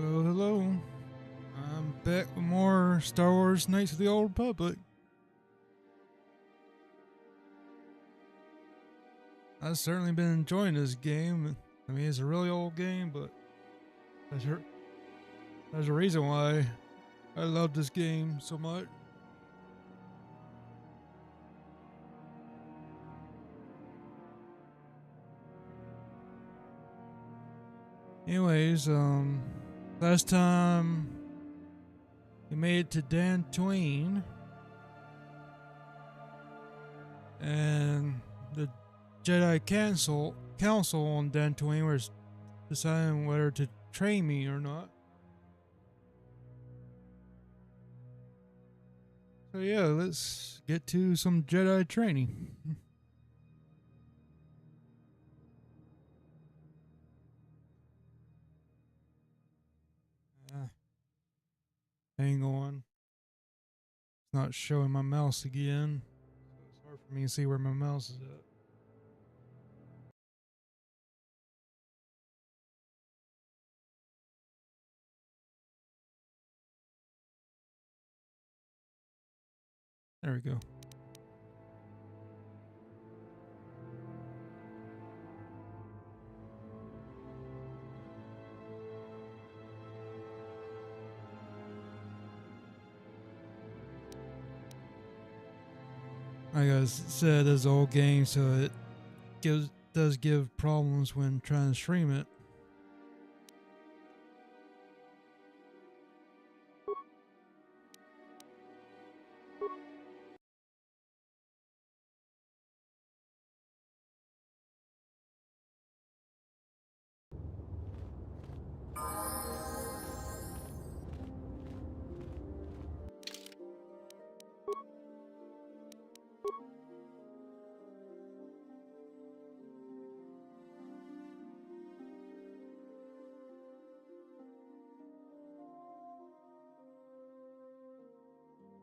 Hello, hello. I'm back with more Star Wars Knights of the Old Republic. I've certainly been enjoying this game. I mean, it's a really old game, but there's a reason why I love this game so much. Anyways, last time we made it to Dantooine, and the Jedi Council on Dantooine was deciding whether to train me or not. So yeah, let's get to some Jedi training. Hang on. It's not showing my mouse again. So it's hard for me to see where my mouse is at. There we go. Like I said, it's an old game, so it does give problems when trying to stream it.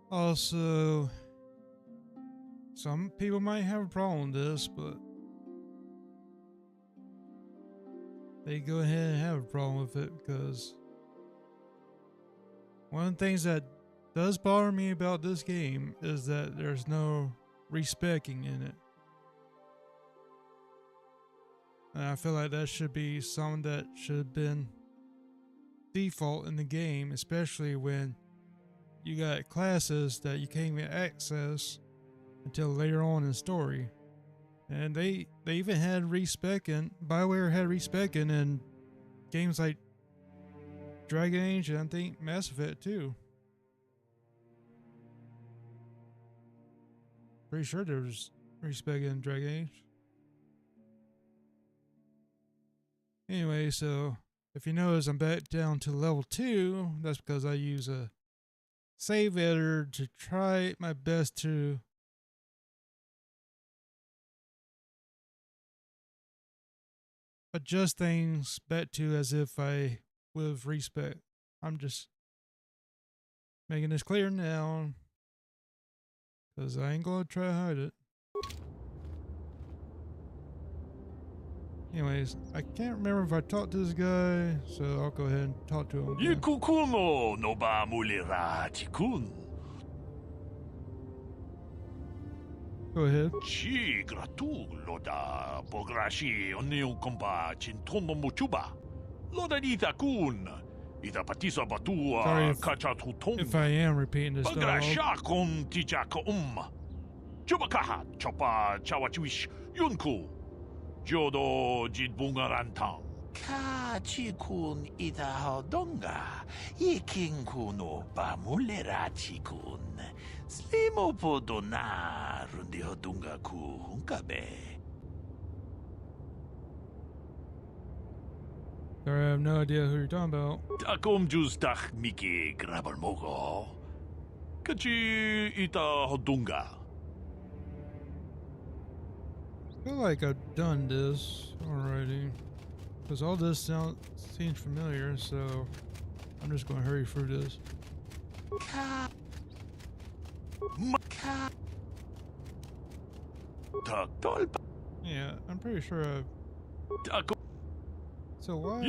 Also, some people might have a problem with this, but they go ahead and have a problem with it because one of the things that does bother me about this game is that there's no respecking in it. And I feel like that should be something that should have been default in the game, especially when you got classes that you can't even access until later on in the story. And they even had respecking, BioWare had respecking in games like Dragon Age and I think Mass Effect too. Pretty sure there was respecking in Dragon Age. Anyway, so if you notice I'm back down to level 2, that's because I use a save editor to try my best to adjust things back to as if I with respect. I'm just making this clear now because I ain't gonna try to hide it. Anyways, I can't remember if I talked to this guy, so I'll go ahead and talk to him again. Yikukuno no ba mulira tikun. Go ahead. Chi gratu loda bograshi oneu komba chintono mochuba. Loda ita kun. Ita patisa batua kachatutong. If I am repeating this dialogue. Bagrasha kon tijaka Chubakaha chopa chawachuish yunku. Jodo jidbungarantang. Ka chikun ita hodonga. Yikinkuno ba mulera chikun. Slimo podona rundi hodunga ku hunkabe. Sorry, I have no idea who you're talking about. Takom justach miki grabalmogo. Kachi ita hodunga. I feel like I've done this already. Because all this seems familiar, so I'm just going to hurry through this. Yeah, I'm pretty sure I've... So why...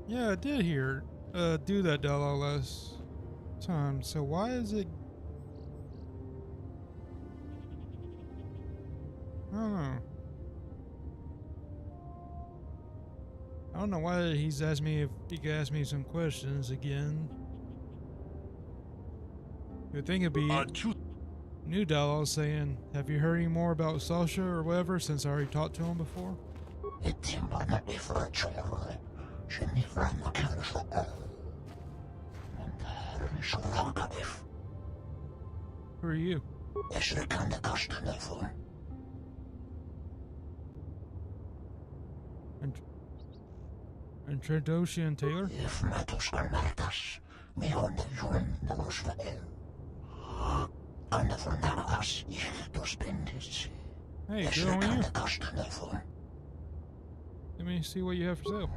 Yeah, I did hear do that dialogue last time. So why is it? I don't know. I don't know why he's asked me if he could ask me some questions again. You'd think it'd be new dialogue saying, "Have you heard any more about Sasha or whatever?" Since I already talked to him before. Who are you? And Tradoshi and Taylor? Hey, good on you. Let me see what you have for sale.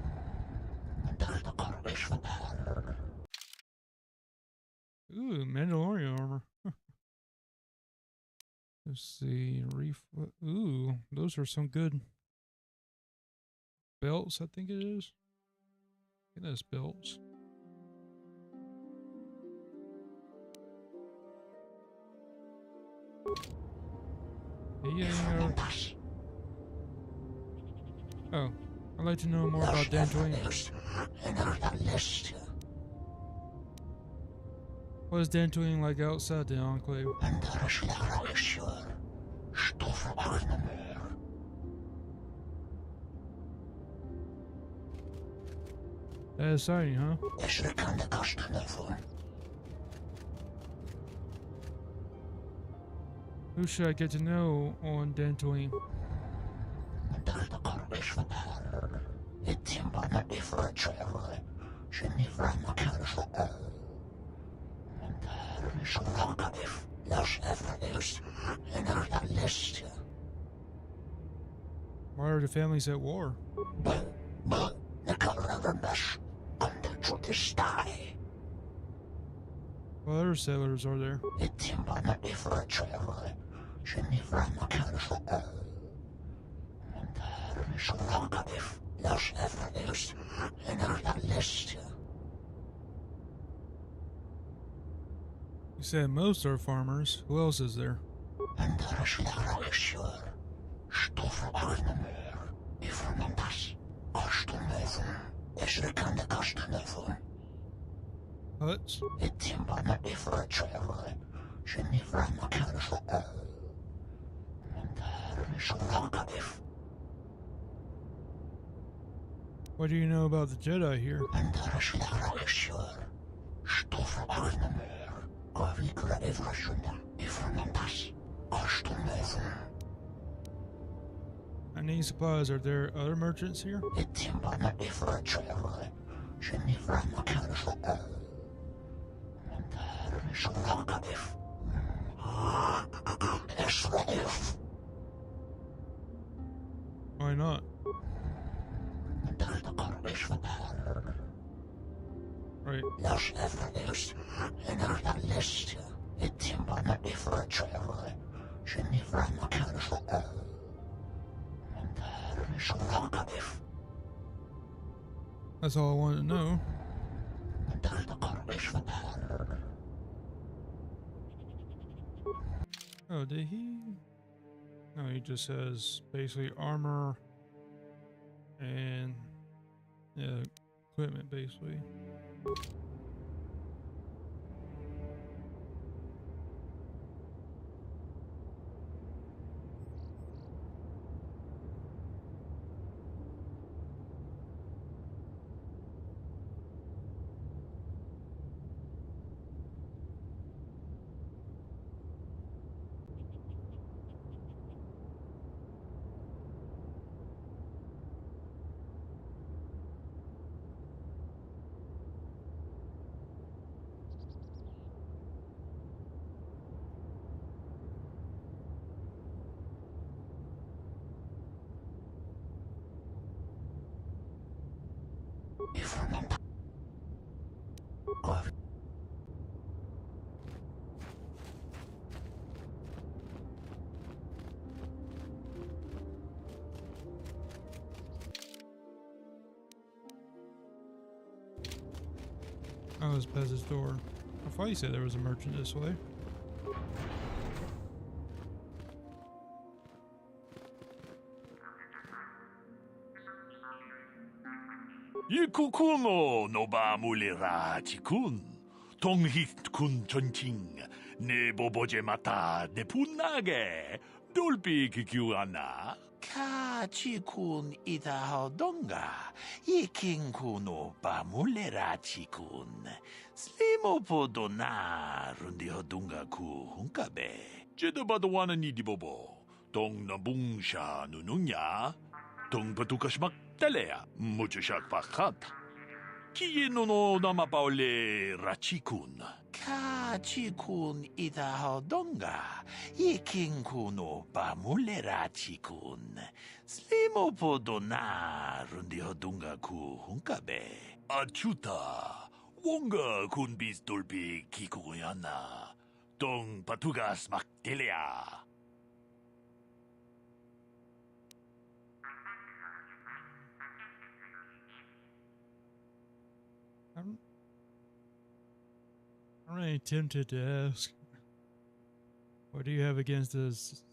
Ooh, Mandalorian armor. Let's see. Ooh, those are some good belts, I think it is. I think that's belts. Yeah. Oh, I'd like to know more about Dantooine. What is Dantooine like outside the Enclave? That's exciting, huh? Who should I get to know on Dantooine? Why are the families at war? What other settlers are there? You said most are farmers. Who else is there? Huts? What do you know about the Jedi here? I need supplies. Are there other merchants here? Why not? Right. That's all I wanted to know. Oh, did he? No, he just says basically armor and equipment, basically. Oh, it's past his door. I thought you said there was a merchant this way. Yikukuno noba mulera chikun. Tonghit kun chonching. Ne boboje mata ne punage. Dolpi kikiwana. Ka chikun ita donga. Yiking kuno ba mulera chikun. Slimo podona rundi hodunga ku hunkabe. Jedabadawana ni dibobo. Tong nabung sha nununya. Tong patukashmak talea. Mucho shak pakat. Kiye no nama paole rachikun. Ka chikun ita hodonga. Yiking kuno ba mulera chikun. Slimo podona rundi hodunga ku hunkabe. Achuta. Wonga kun bis dolpi kikuyana. Tong patugas maktelea. I'm really tempted to ask, what do you have against this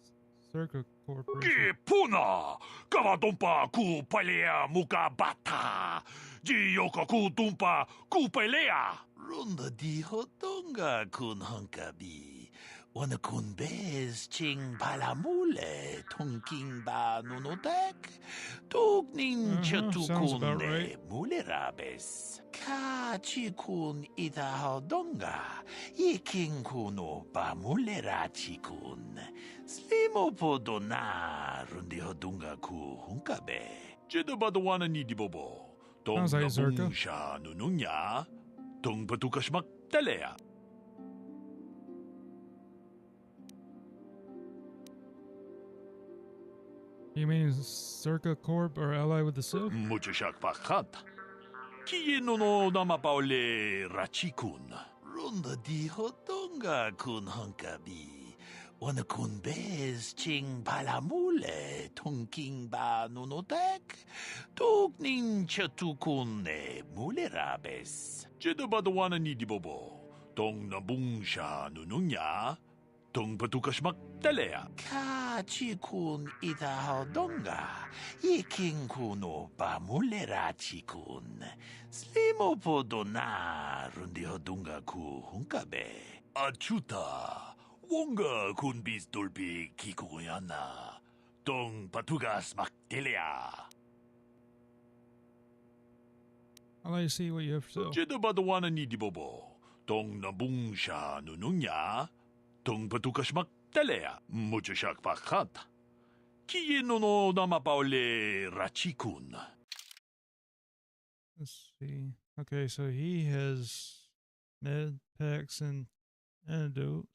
Circle Corporation? Puna! Kavatumpa ku palea muka bata! Jiyoka ku tumpa ku palea! Runda di hotonga kun hunkabi. Wana kun bez ching palamule tongking ba nunotek. Tugning chatukun right. mulerabes. Ka chikun ita hodonga. Yiking kuno ba mulera chikun. Slimo podona rundi hodunga ku hunkabe. Jedabadawana ni dibobo. Tong Sounds like Zerka. nabung sha nununya. Tong patukashmak talea. You mean Circa Corp or ally with the Sith? Mucho shak pakat. Kiye no nama paole rachikun. Runda di hodonga kun hunkabi. Wana kun bez ching palamule tongking ba nunotek. Tugning chatukun ne mulerabes. Jedabadawana ni dibobo. Tong nabung sha nununya. Tong patukashmak talea. Ka chikun ita hodonga. Yiking kuno ba mulera chikun. Slimo podona rundi hodunga ku hunkabe. Achuta. Wonga kun bis dolpi kikuyana. Tong patugas maktelea. I'd like to see what you have for sale. Jedabadawana ni dibobo. Tong nabung sha nununya. Tong patukashmak talea. Mucho shak pakat. Kiye no nama paole rachikun. Let's see. Okay, so he has med packs and antidotes.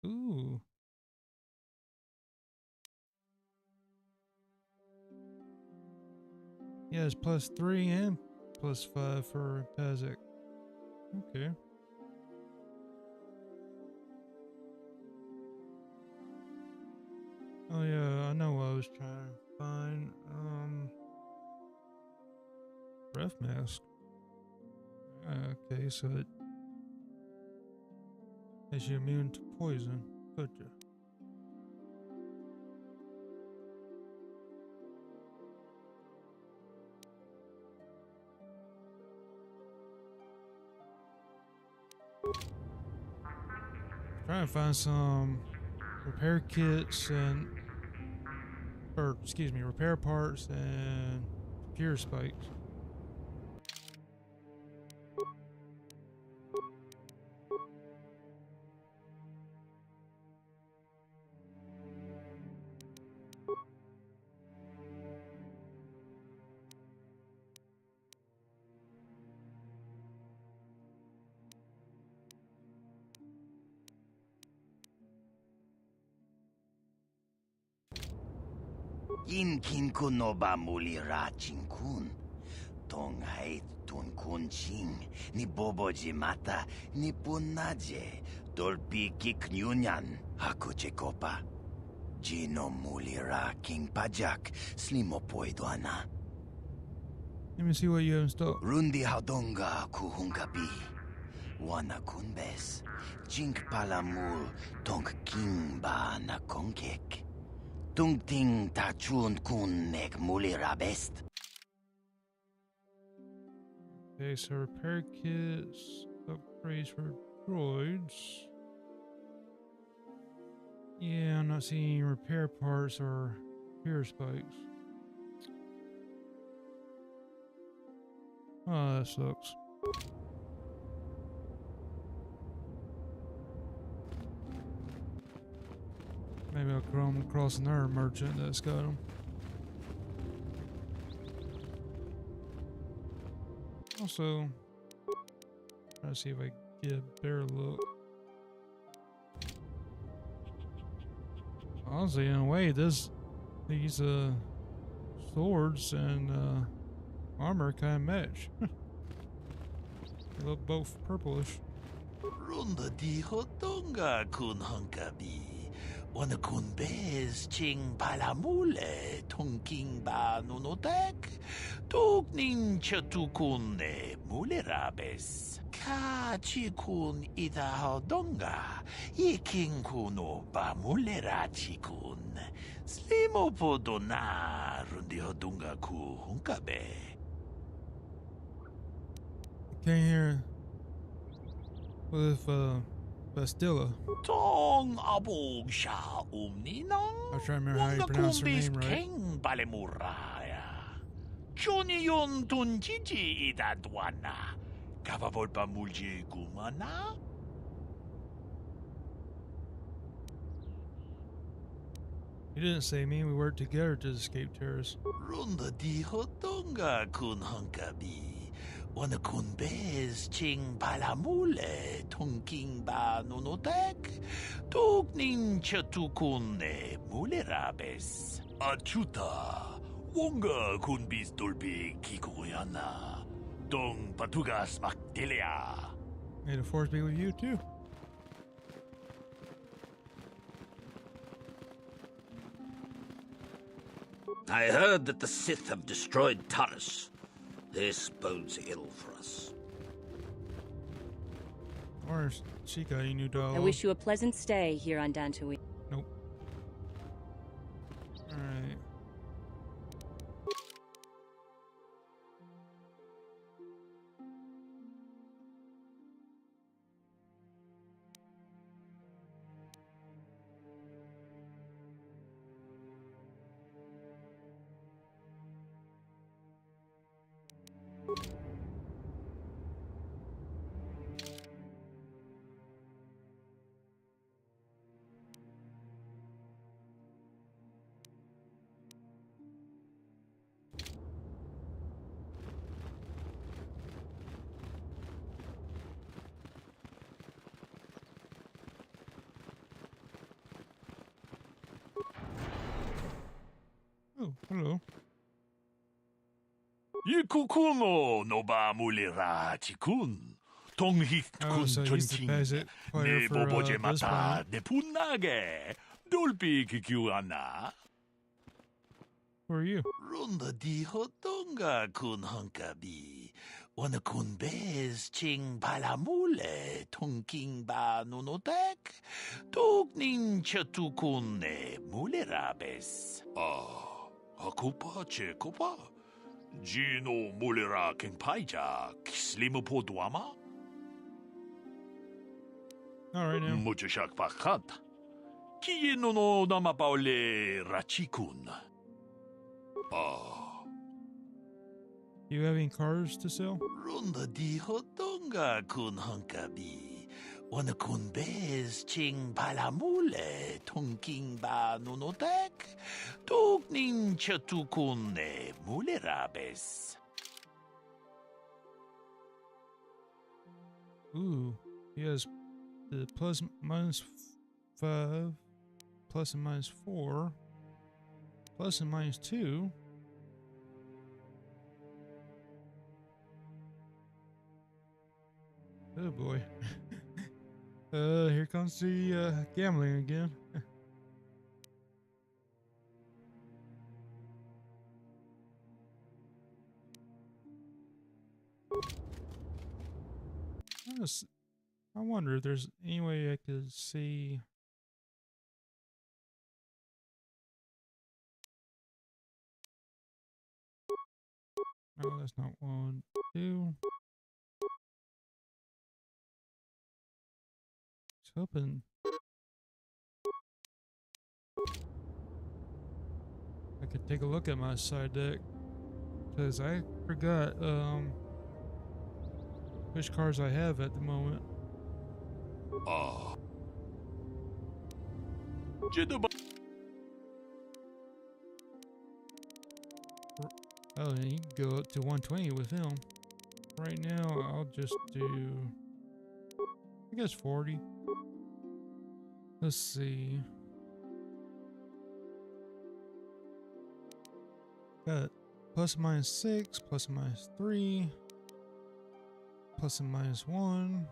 Ooh. He has +3 and +5 for Pazik. Okay. Oh yeah, I know what I was trying to find. Breath mask. Okay, so it makes you immune to poison. Gotcha. Trying to find some repair kits and, or excuse me, repair parts and computer spikes. Inkin kun no ba mulira chinkun. Tong hait tun kun ching. Ni bobo mata ni punaje. Dolpi kiknyunyan. Haku chekopa. Gino mulira king pajak. Slimo poidoana. Let me see what you have in stock. Rundi Hadonga Kuhungabi. Wana Kunbes. Jink Palamul Tonk King Ba na Konkek. Tung Ting Tachun Kun Nek Mulirabest. Okay, so repair kits, upgrades for droids. Yeah, I'm not seeing any repair parts or repair spikes. Oh, that sucks. Maybe I'll come across another merchant that's got them. Also, try to see if I can get a better look. Honestly, in a way, these swords and armor kind of match. They look both purplish. Runda di hotonga kun hunkabi. Wana kun bez ching palamule tonking ba nunotek. Tuk nin chatukun ne mulerabes. Ka chikun ita hodonga. Iking kuno ba mulera chikun. Slimo podona rundi hodonga ku hunkabe. Came here with Bastilla. Tong abog sha umninang. I was trying to remember how you pronounce her name right. King balemuraya. Johnny yon tunjiji idadwana. Kavavol pa mulje gumana. You didn't say me. We worked together to escape terrorists. Runda di hotonga kun hunkabi. Wana kun bez ching palamule tonking ba nunotek. Tuk nin chatukun ne mulerabes. Achuta. Wonga kun bis dolbi kikuyana. Dong patugas makdelia. May the force be with you too. I heard that the Sith have destroyed Taris. This bodes ill for us. Or she got a new dog. I wish you a pleasant stay here on Dantooine. Nope. Alright. Oh, hello. Yikukuno no ba mulera chikun. Tonghik Oh, kun so he's the chunching. peasant player Ne for boboje this mata planet. ne punage. Dolpi kikiwana. Who are you? Runda di hotonga kun hunkabi. Wana kun bez ching palamule tonking ba nunotek. Tuk nin chatukun ne mulerabes. Hakupa chekopa. Gino mulera king paija. Kislimu podwama. All right now. Muchashak pakat. Kieno no namapaole rachikun. You have any cars to sell? Runda di hotonga kun hunkabi. Wana kun bez ching palamule tonking ba nunotek. Tuk nin chatukun ne mulerabes. Ooh, he has the plus minus 5, plus and minus 4, plus and minus 2. Oh boy. Here comes the gambling again. I wonder if there's any way I could see. No, that's not one. Two. It's hoping I could take a look at my side deck, because I forgot which cars I have at the moment. Jedi. Oh, and you can go up to 120 with him. Right now, I'll just do, I guess, 40. Let's see. Got plus and minus 6, plus and minus 3, plus and minus 1.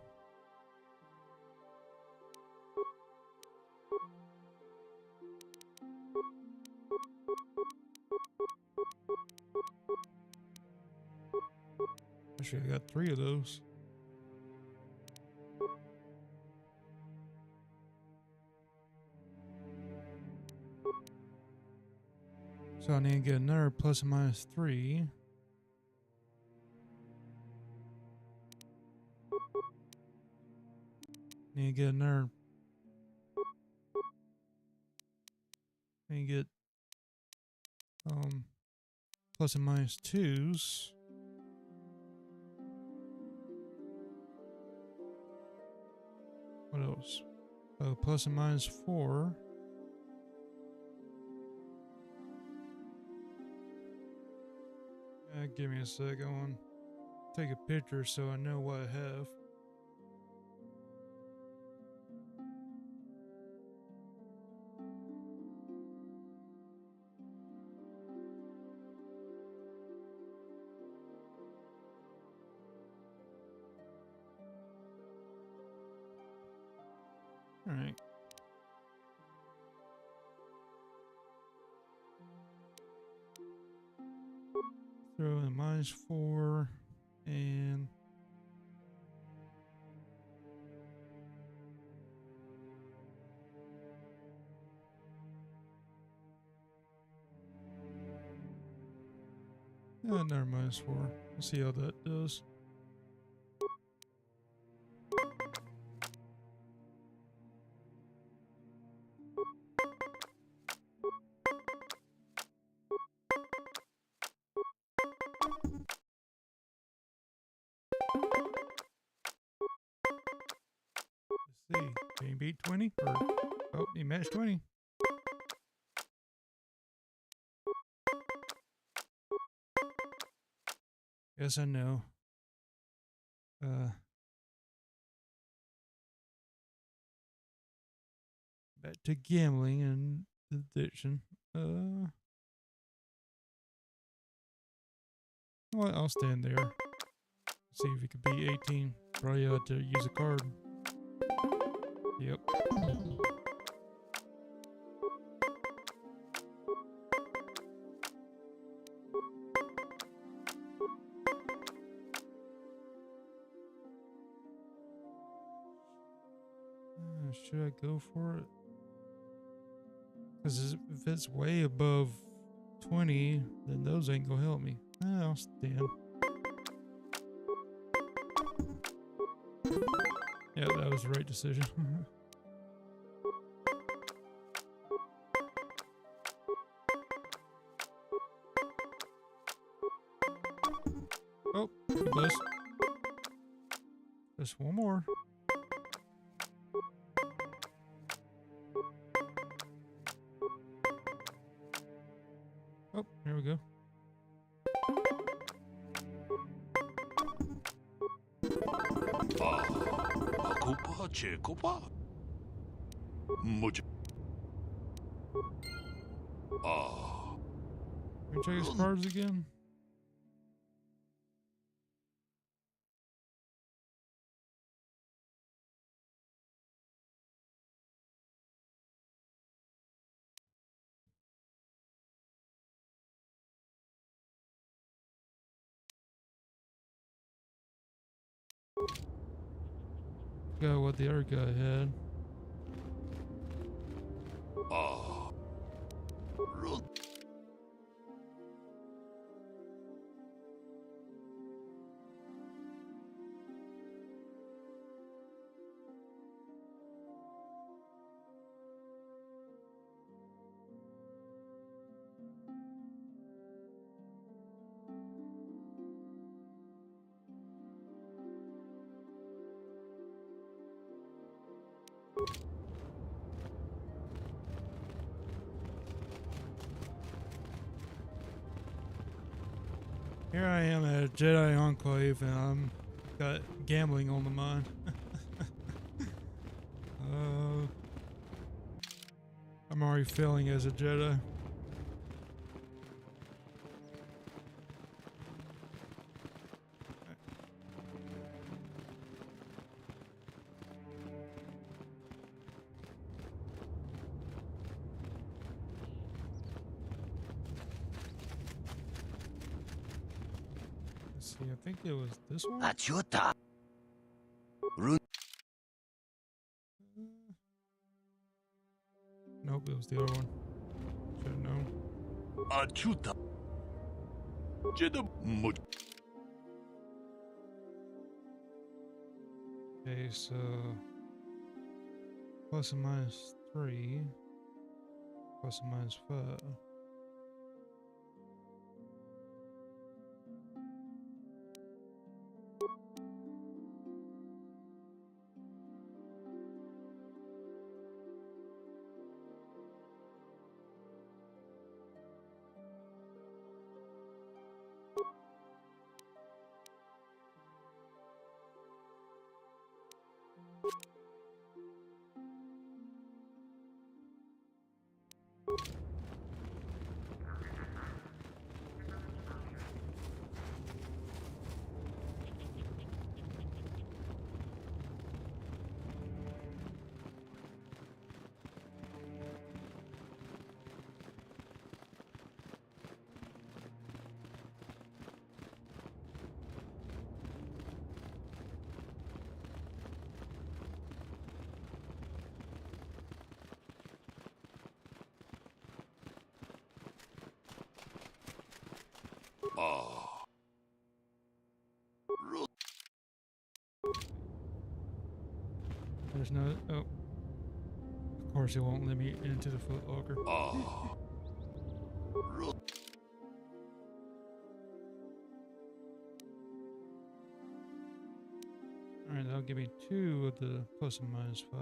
Actually, I got 3 of those. So I need to get another plus and minus 3. Need to get another. Need to get plus and minus 2s. What else? Oh, plus and minus 4. Give me a sec. I want to take a picture so I know what I have. All right. Throw in minus 4 and another minus 4. Let's see how that does. Let's see. Can you beat 20? Or, oh, you matched 20. Yes, I know. Back to gambling and addiction. Well, I'll stand there. See if you can beat 18. Probably have to use a card. Yep. Should I go for it? Because if it's way above 20, then those ain't gonna help me. I'll stand. Yeah, that was the right decision. Oh, close. Just one more. Oh, here we go. Kopa, che kopa. Much. Can we check his cards again? forgot what the other guy had. Here I am at a Jedi Enclave and I'm got gambling on the mind. I'm already failing as a Jedi. Let's see, I think it was this one. Achuta. Nope, it was the other one. Should've known. Achuta. Jedi. Okay, so plus and minus 3, plus and minus 5. There's no. Oh. Of course, it won't let me into the footlocker. Alright, that'll give me 2 of the plus and minus 5.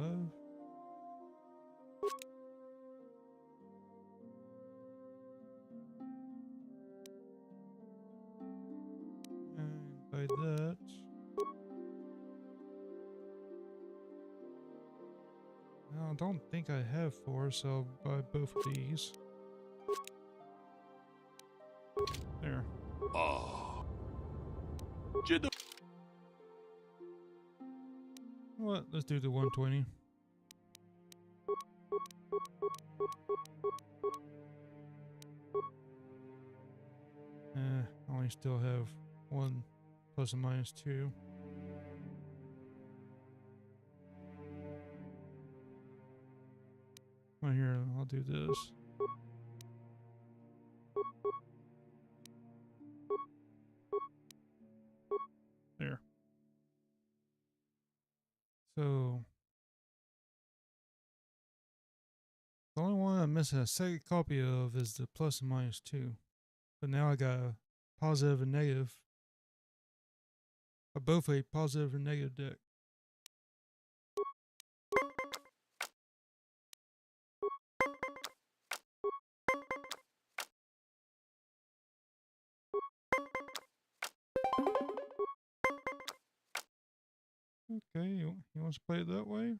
And by that. No, I don't think I have 4, so I'll buy both of these. There. Jedi. What? Let's do the 120. I only still have 1 plus and minus 2. Right here, I'll do this. There. So the only one I'm missing a second copy of is the plus and minus 2. But now I got a positive and negative. Both a positive and negative deck. Okay, he wants to play it that way?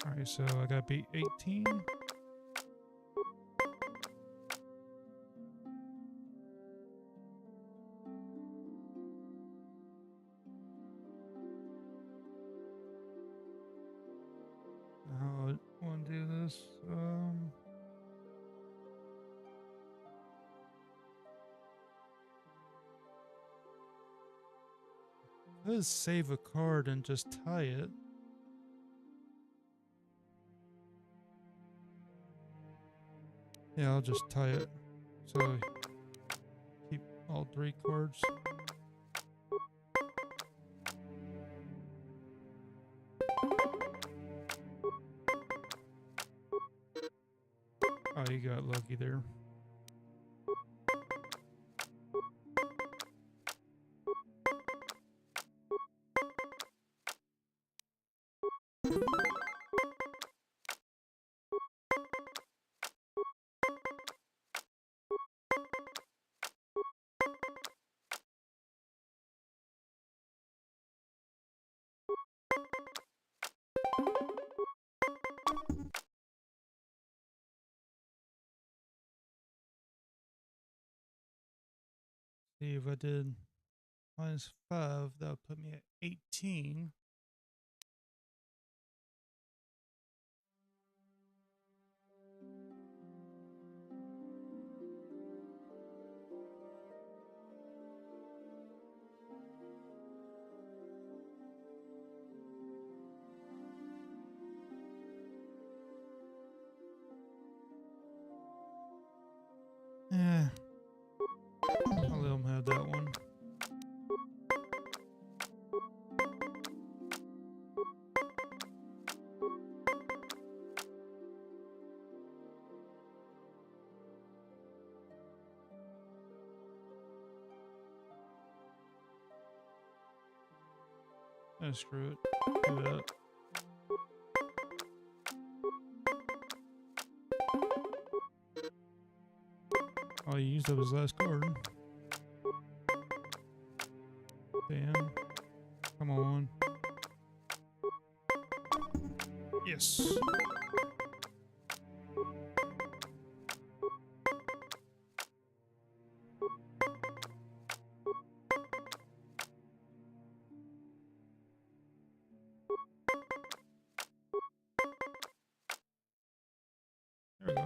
Alright, so I gotta beat 18. this. Let's save a card and just tie it. Yeah, I'll just tie it. So keep all 3 cards. Oh, you got lucky there. See if I did -5, that would put me at 18. Yeah. I'll let him have that one. Screw it. Do that. Oh, you used up his last card. Damn. Come on. Yes. There we go.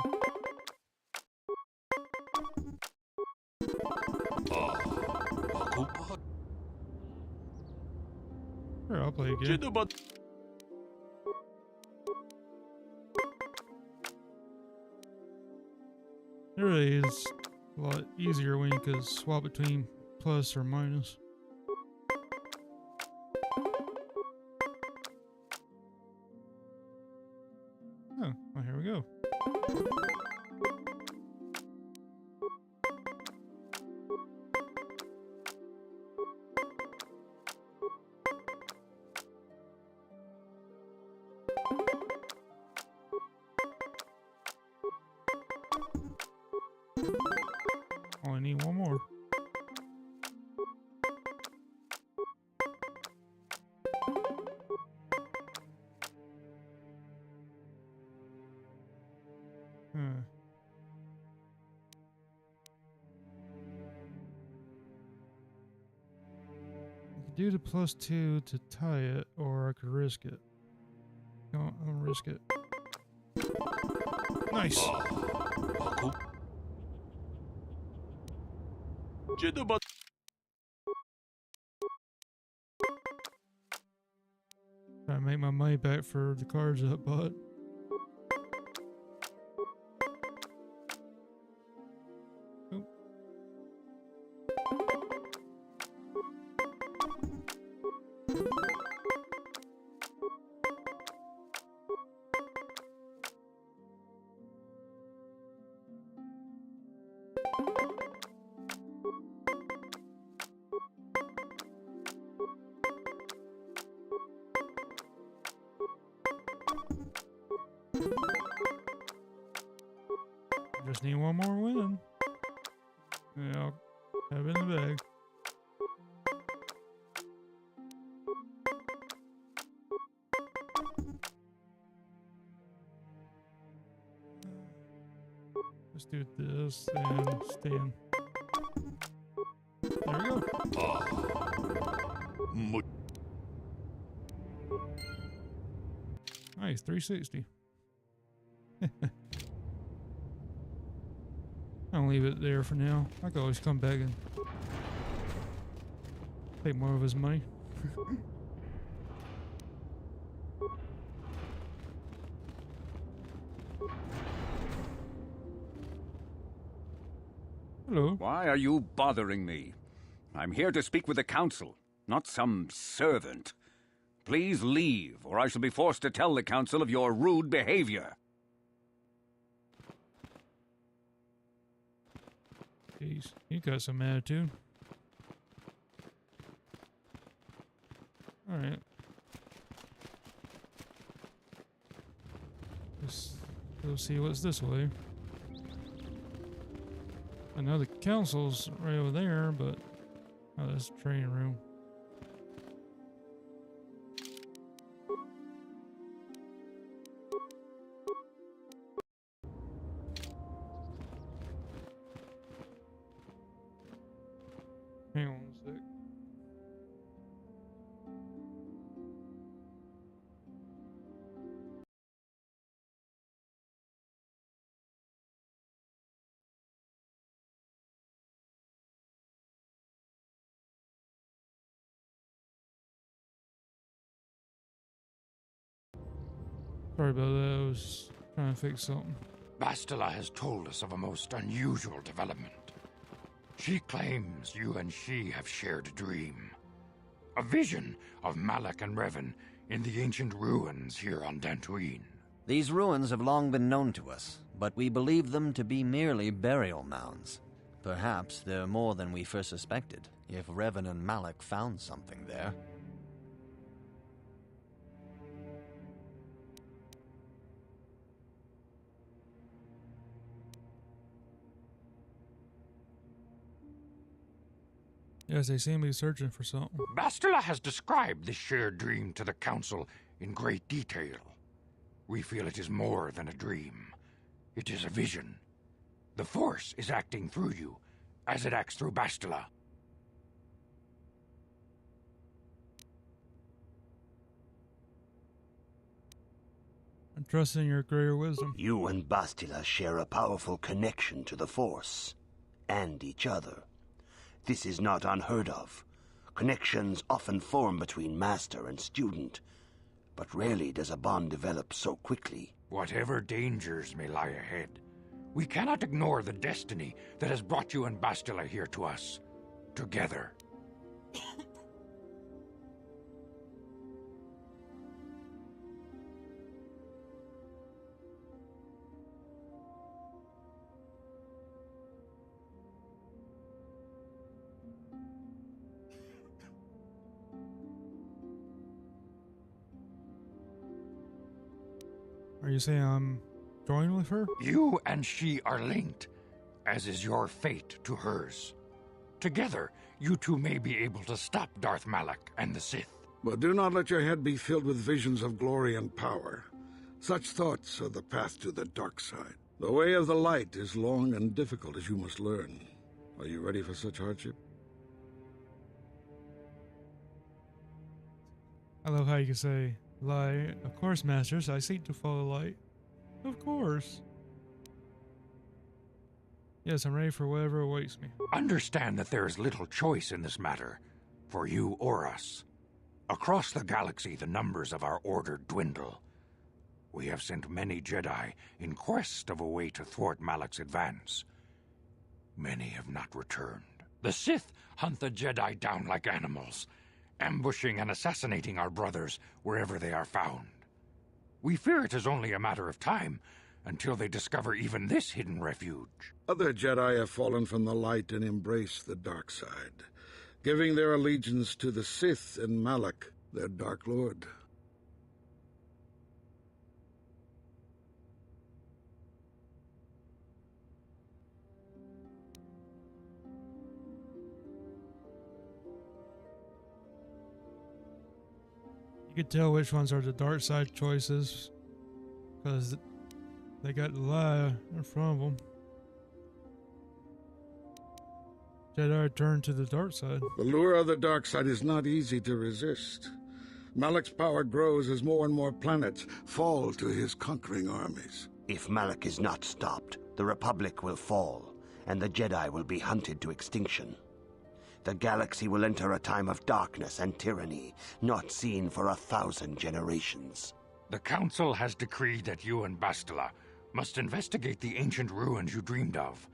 Sure, I'll play again. It really is a lot easier when you could swap between plus or minus. Oh, well, here we go. Only need one more. I could do the +2 to tie it, or I could risk it. No, I'm gonna risk it. Nice. Try to make my money back for the cards I bought. Oh. Just need one more win. Yeah, I'll have it in the bag. Let's do this and stand. There we go. Nice, 360. I'll leave it there for now. I can always come back and take more of his money. Hello. Why are you bothering me? I'm here to speak with the council, not some servant. Please leave, or I shall be forced to tell the council of your rude behavior. Jeez, you got some attitude. Alright. Let's go see what's this way. I know the council's right over there, but... Oh, that's the training room. Hang on a sec. Sorry about that, I was trying to fix something. Bastila has told us of a most unusual development. She claims you and she have shared a dream. A vision of Malak and Revan in the ancient ruins here on Dantooine. These ruins have long been known to us, but we believe them to be merely burial mounds. Perhaps they're more than we first suspected, if Revan and Malak found something there. Yes, they seem to be searching for something. Bastila has described this shared dream to the Council in great detail. We feel it is more than a dream. It is a vision. The Force is acting through you, as it acts through Bastila. I'm trusting your greater wisdom. You and Bastila share a powerful connection to the Force, and each other. This is not unheard of. Connections often form between master and student, but rarely does a bond develop so quickly. Whatever dangers may lie ahead, we cannot ignore the destiny that has brought you and Bastila here to us, together. Are you saying I'm joining with her? You and she are linked, as is your fate to hers. Together, you two may be able to stop Darth Malak and the Sith. But do not let your head be filled with visions of glory and power. Such thoughts are the path to the dark side. The way of the light is long and difficult, as you must learn. Are you ready for such hardship? I love how you can say, lie. Of course, masters, I seek to follow light. Of course. Yes, I'm ready for whatever awaits me. Understand that there is little choice in this matter, for you or us. Across the galaxy, the numbers of our order dwindle. We have sent many Jedi in quest of a way to thwart Malak's advance. Many have not returned. The Sith hunt the Jedi down like animals, ambushing and assassinating our brothers wherever they are found. We fear it is only a matter of time until they discover even this hidden refuge. Other Jedi have fallen from the light and embraced the dark side, giving their allegiance to the Sith and Malak, their Dark Lord. You can tell which ones are the dark side choices, because they got the lie in front of them. Jedi turn to the dark side. The lure of the dark side is not easy to resist. Malak's power grows as more and more planets fall to his conquering armies. If Malak is not stopped, the Republic will fall, and the Jedi will be hunted to extinction. The galaxy will enter a time of darkness and tyranny, not seen for 1,000 generations. The Council has decreed that you and Bastila must investigate the ancient ruins you dreamed of,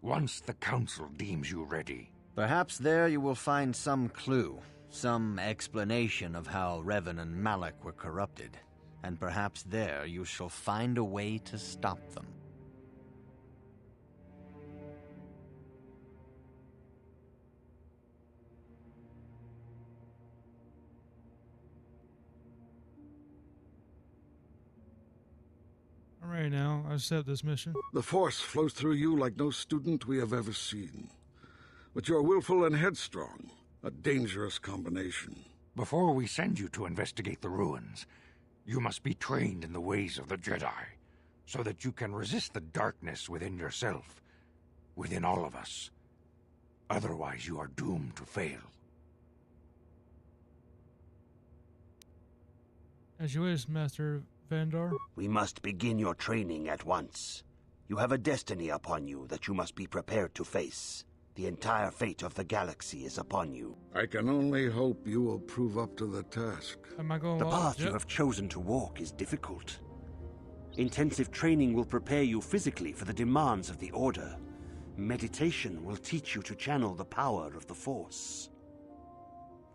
once the Council deems you ready. Perhaps there you will find some clue, some explanation of how Revan and Malak were corrupted, and perhaps there you shall find a way to stop them. All right, now, I accept this mission. The Force flows through you like no student we have ever seen. But you're willful and headstrong, a dangerous combination. Before we send you to investigate the ruins, you must be trained in the ways of the Jedi, so that you can resist the darkness within yourself, within all of us. Otherwise, you are doomed to fail. As you wish, Master Vandar. We must begin your training at once. You have a destiny upon you that you must be prepared to face. The entire fate of the galaxy is upon you. I can only hope you will prove up to the task. Am I going The well? path you have chosen to walk is difficult. Intensive training will prepare you physically for the demands of the Order. Meditation will teach you to channel the power of the Force.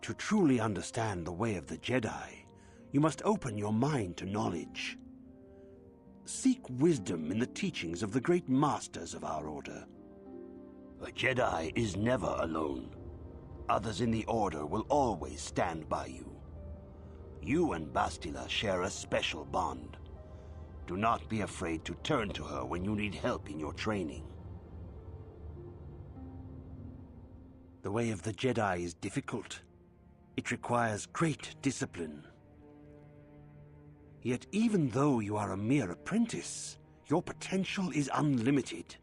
To truly understand the way of the Jedi, you must open your mind to knowledge. Seek wisdom in the teachings of the great masters of our Order. A Jedi is never alone. Others in the Order will always stand by you. You and Bastila share a special bond. Do not be afraid to turn to her when you need help in your training. The way of the Jedi is difficult. It requires great discipline. Yet even though you are a mere apprentice, your potential is unlimited,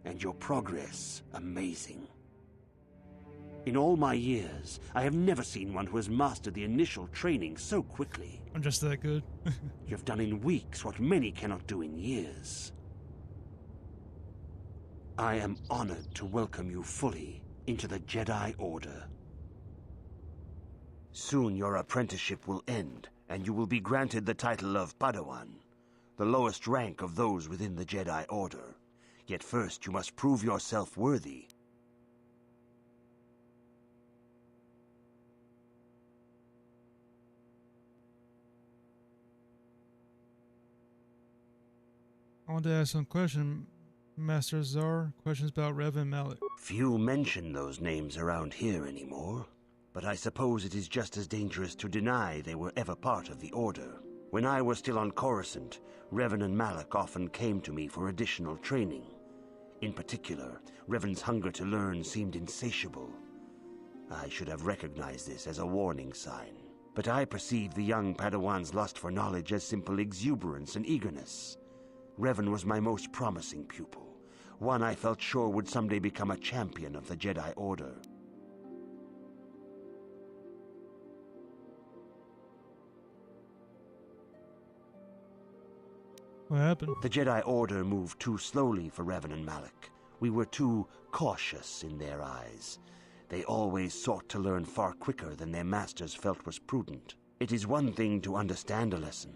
and your progress amazing. In all my years, I have never seen one who has mastered the initial training so quickly. I'm just that good. You have done in weeks what many cannot do in years. I am honored to welcome you fully into the Jedi Order. Soon your apprenticeship will end, and you will be granted the title of Padawan, the lowest rank of those within the Jedi Order. Yet first you must prove yourself worthy. I want to ask some questions, Master Zar. Questions about Revan Malak. Few mention those names around here anymore, but I suppose it is just as dangerous to deny they were ever part of the Order. When I was still on Coruscant, Revan and Malak often came to me for additional training. In particular, Revan's hunger to learn seemed insatiable. I should have recognized this as a warning sign, but I perceived the young Padawan's lust for knowledge as simple exuberance and eagerness. Revan was my most promising pupil, one I felt sure would someday become a champion of the Jedi Order. What happened? The Jedi Order moved too slowly for Revan and Malak. We were too cautious in their eyes. They always sought to learn far quicker than their masters felt was prudent. It is one thing to understand a lesson,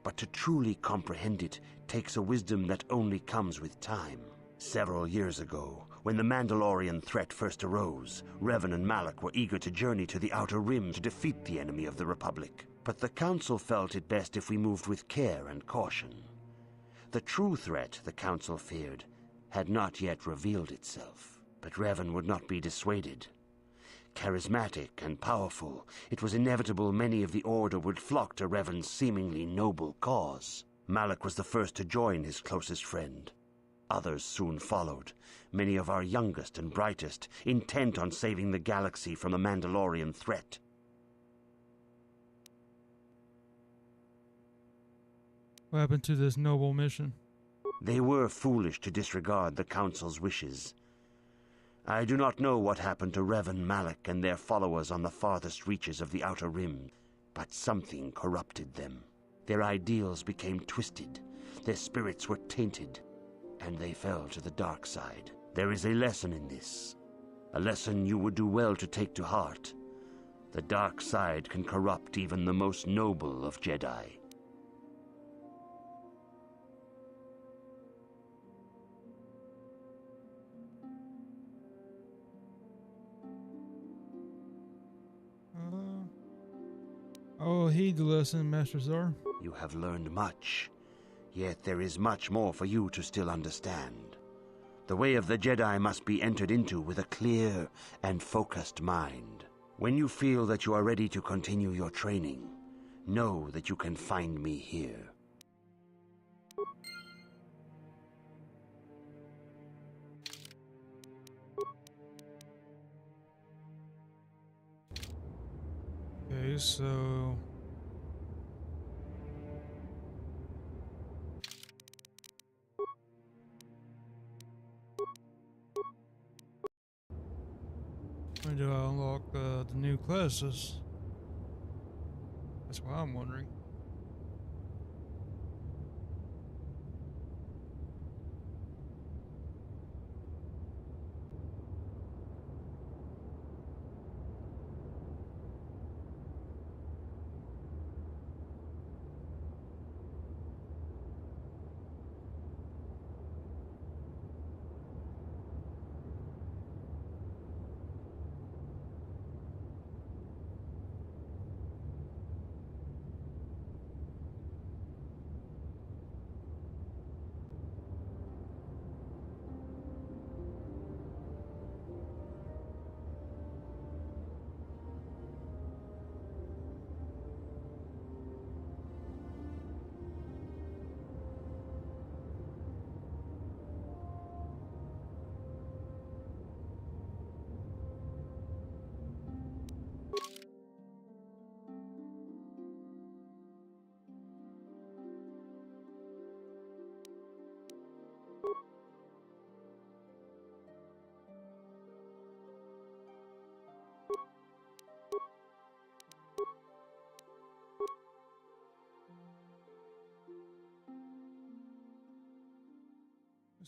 but to truly comprehend it takes a wisdom that only comes with time. Several years ago, when the Mandalorian threat first arose, Revan and Malak were eager to journey to the Outer Rim to defeat the enemy of the Republic. But the Council felt it best if we moved with care and caution. The true threat the Council feared had not yet revealed itself, but Revan would not be dissuaded. Charismatic and powerful, it was inevitable many of the Order would flock to Revan's seemingly noble cause. Malak was the first to join his closest friend. Others soon followed, many of our youngest and brightest, intent on saving the galaxy from the Mandalorian threat. What happened to this noble mission? They were foolish to disregard the Council's wishes. I do not know what happened to Revan, Malak, and their followers on the farthest reaches of the Outer Rim, but something corrupted them. Their ideals became twisted. Their spirits were tainted, and they fell to the dark side. There is a lesson in this, a lesson you would do well to take to heart. The dark side can corrupt even the most noble of Jedi. I will heed the lesson, Master Zar. You have learned much, yet there is much more for you to still understand. The way of the Jedi must be entered into with a clear and focused mind. When you feel that you are ready to continue your training, know that you can find me here. Okay, so... when do I unlock the new classes? That's what I'm wondering.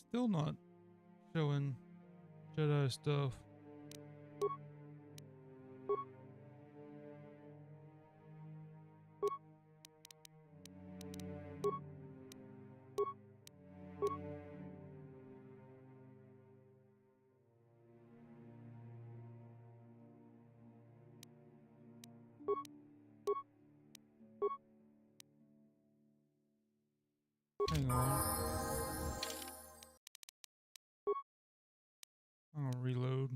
Still not showing Jedi stuff. Hang on. I'm gonna reload.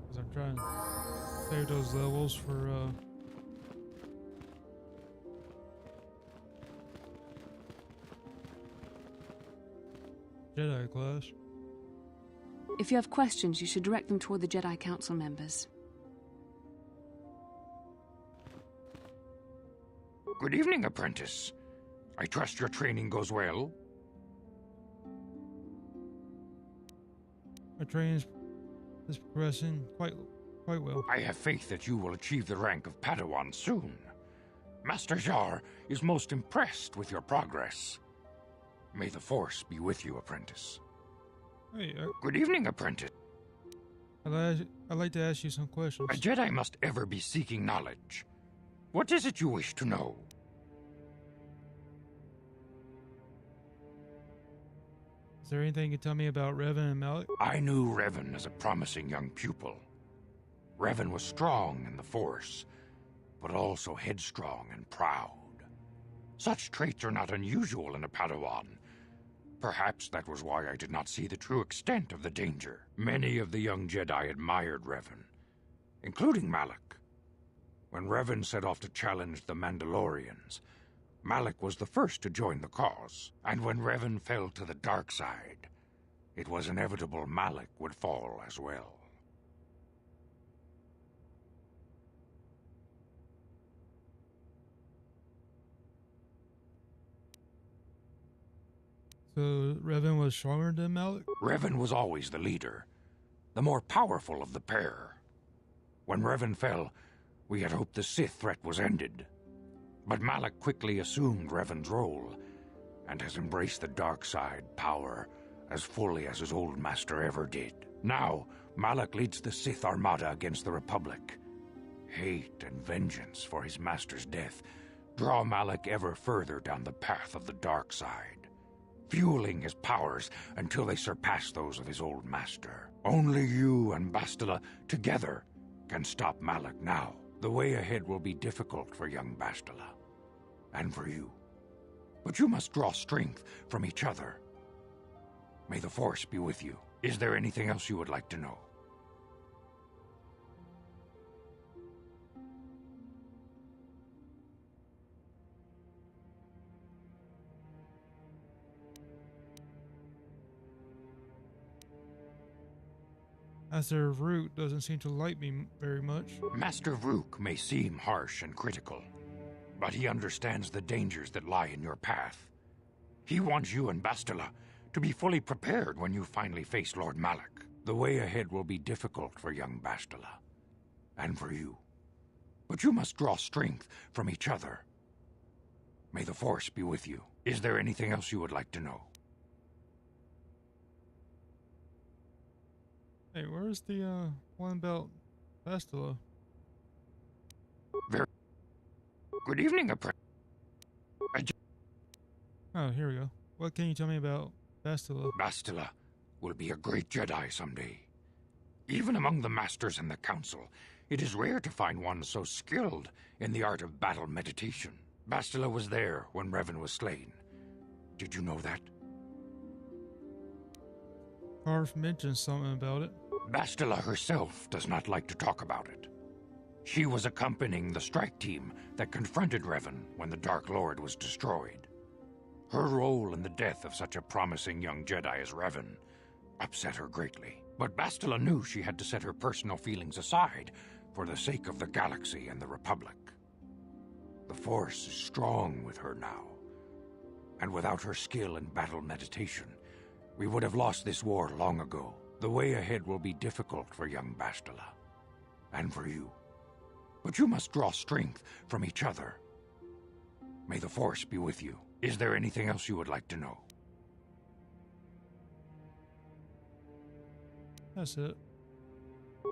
Because I'm trying to save those levels for Jedi class. If you have questions, you should direct them toward the Jedi Council members. Good evening, apprentice. I trust your training goes well. My training is progressing quite well. I have faith that you will achieve the rank of Padawan soon. Master Jar is most impressed with your progress. May the Force be with you, apprentice. Hey, good evening, apprentice. I'd like to ask you some questions. A Jedi must ever be seeking knowledge. What is it you wish to know? Is there anything you can tell me about Revan and Malik? I knew Revan as a promising young pupil. Revan was strong in the Force, but also headstrong and proud. Such traits are not unusual in a Padawan. Perhaps that was why I did not see the true extent of the danger. Many of the young Jedi admired Revan, including Malik. When Revan set off to challenge the Mandalorians, Malik was the first to join the cause. And when Revan fell to the dark side, it was inevitable Malik would fall as well. So Revan was stronger than Malik? Revan was always the leader, the more powerful of the pair. When Revan fell, We had hoped the Sith threat was ended. But Malak quickly assumed Revan's role, and has embraced the dark side power as fully as his old master ever did. Now, Malak leads the Sith Armada against the Republic. Hate and vengeance for his master's death draw Malak ever further down the path of the dark side, fueling his powers until they surpass those of his old master. Only you and Bastila together can stop Malak now. The way ahead will be difficult for young Bastila, and for you. But you must draw strength from each other. May the Force be with you. Is there anything else you would like to know? Master Root doesn't seem to like me very much. Master Vrook may seem harsh and critical, but he understands the dangers that lie in your path. He wants you and Bastila to be fully prepared when you finally face Lord Malak. The way ahead will be difficult for young Bastila, and for you. But you must draw strength from each other. May the Force be with you. Is there anything else you would like to know? Hey, where's the one about Bastila? Very good evening, apprentice. Oh, here we go. What can you tell me about Bastila? Bastila will be a great Jedi someday. Even among the Masters and the Council, it is rare to find one so skilled in the art of battle meditation. Bastila was there when Revan was slain. Did you know that? Harf mentioned something about it. Bastila herself does not like to talk about it. She was accompanying the strike team that confronted Revan when the Dark Lord was destroyed. Her role in the death of such a promising young Jedi as Revan upset her greatly. But Bastila knew she had to set her personal feelings aside for the sake of the galaxy and the Republic. The Force is strong with her now, and without her skill in battle meditation, we would have lost this war long ago. The way ahead will be difficult for young Bastila, and for you. But you must draw strength from each other. May the Force be with you. Is there anything else you would like to know? That's it.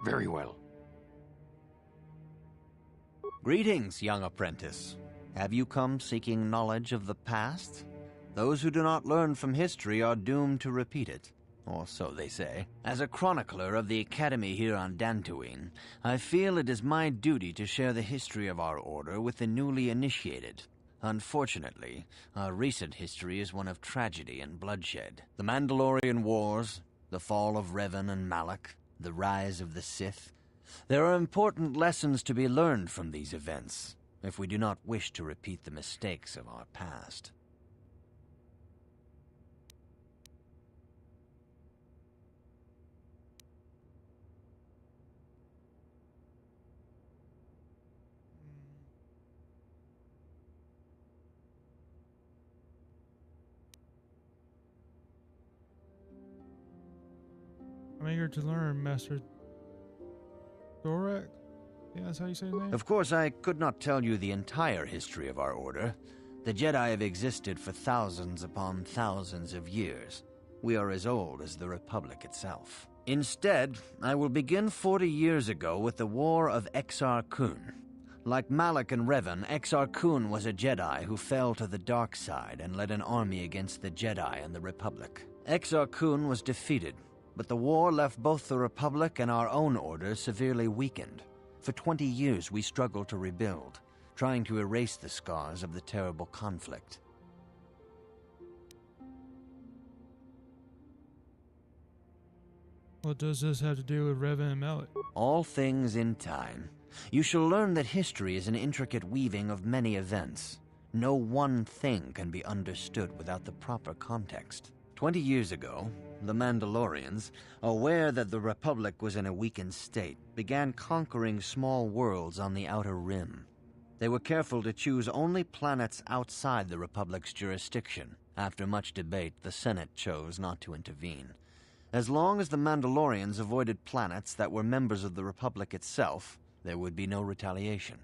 Very well. Greetings, young apprentice. Have you come seeking knowledge of the past? Those who do not learn from history are doomed to repeat it, or so they say. As a chronicler of the Academy here on Dantooine, I feel it is my duty to share the history of our order with the newly initiated. Unfortunately, our recent history is one of tragedy and bloodshed. The Mandalorian Wars, the fall of Revan and Malak, the rise of the Sith. There are important lessons to be learned from these events, if we do not wish to repeat the mistakes of our past. I'm eager to learn, Master Thorak? Yeah, that's how you say his name? Of course, I could not tell you the entire history of our order. The Jedi have existed for thousands upon thousands of years. We are as old as the Republic itself. Instead, I will begin 40 years ago with the War of Exar Kun. Like Malak and Revan, Exar Kun was a Jedi who fell to the dark side and led an army against the Jedi and the Republic. Exar Kun was defeated, but the war left both the Republic and our own order severely weakened. For 20 years we struggled to rebuild, trying to erase the scars of the terrible conflict. What does this have to do with Revan and Malak? All things in time. You shall learn that history is an intricate weaving of many events. No one thing can be understood without the proper context. 20 years ago, the Mandalorians, aware that the Republic was in a weakened state, began conquering small worlds on the Outer Rim. They were careful to choose only planets outside the Republic's jurisdiction. After much debate, the Senate chose not to intervene. As long as the Mandalorians avoided planets that were members of the Republic itself, there would be no retaliation.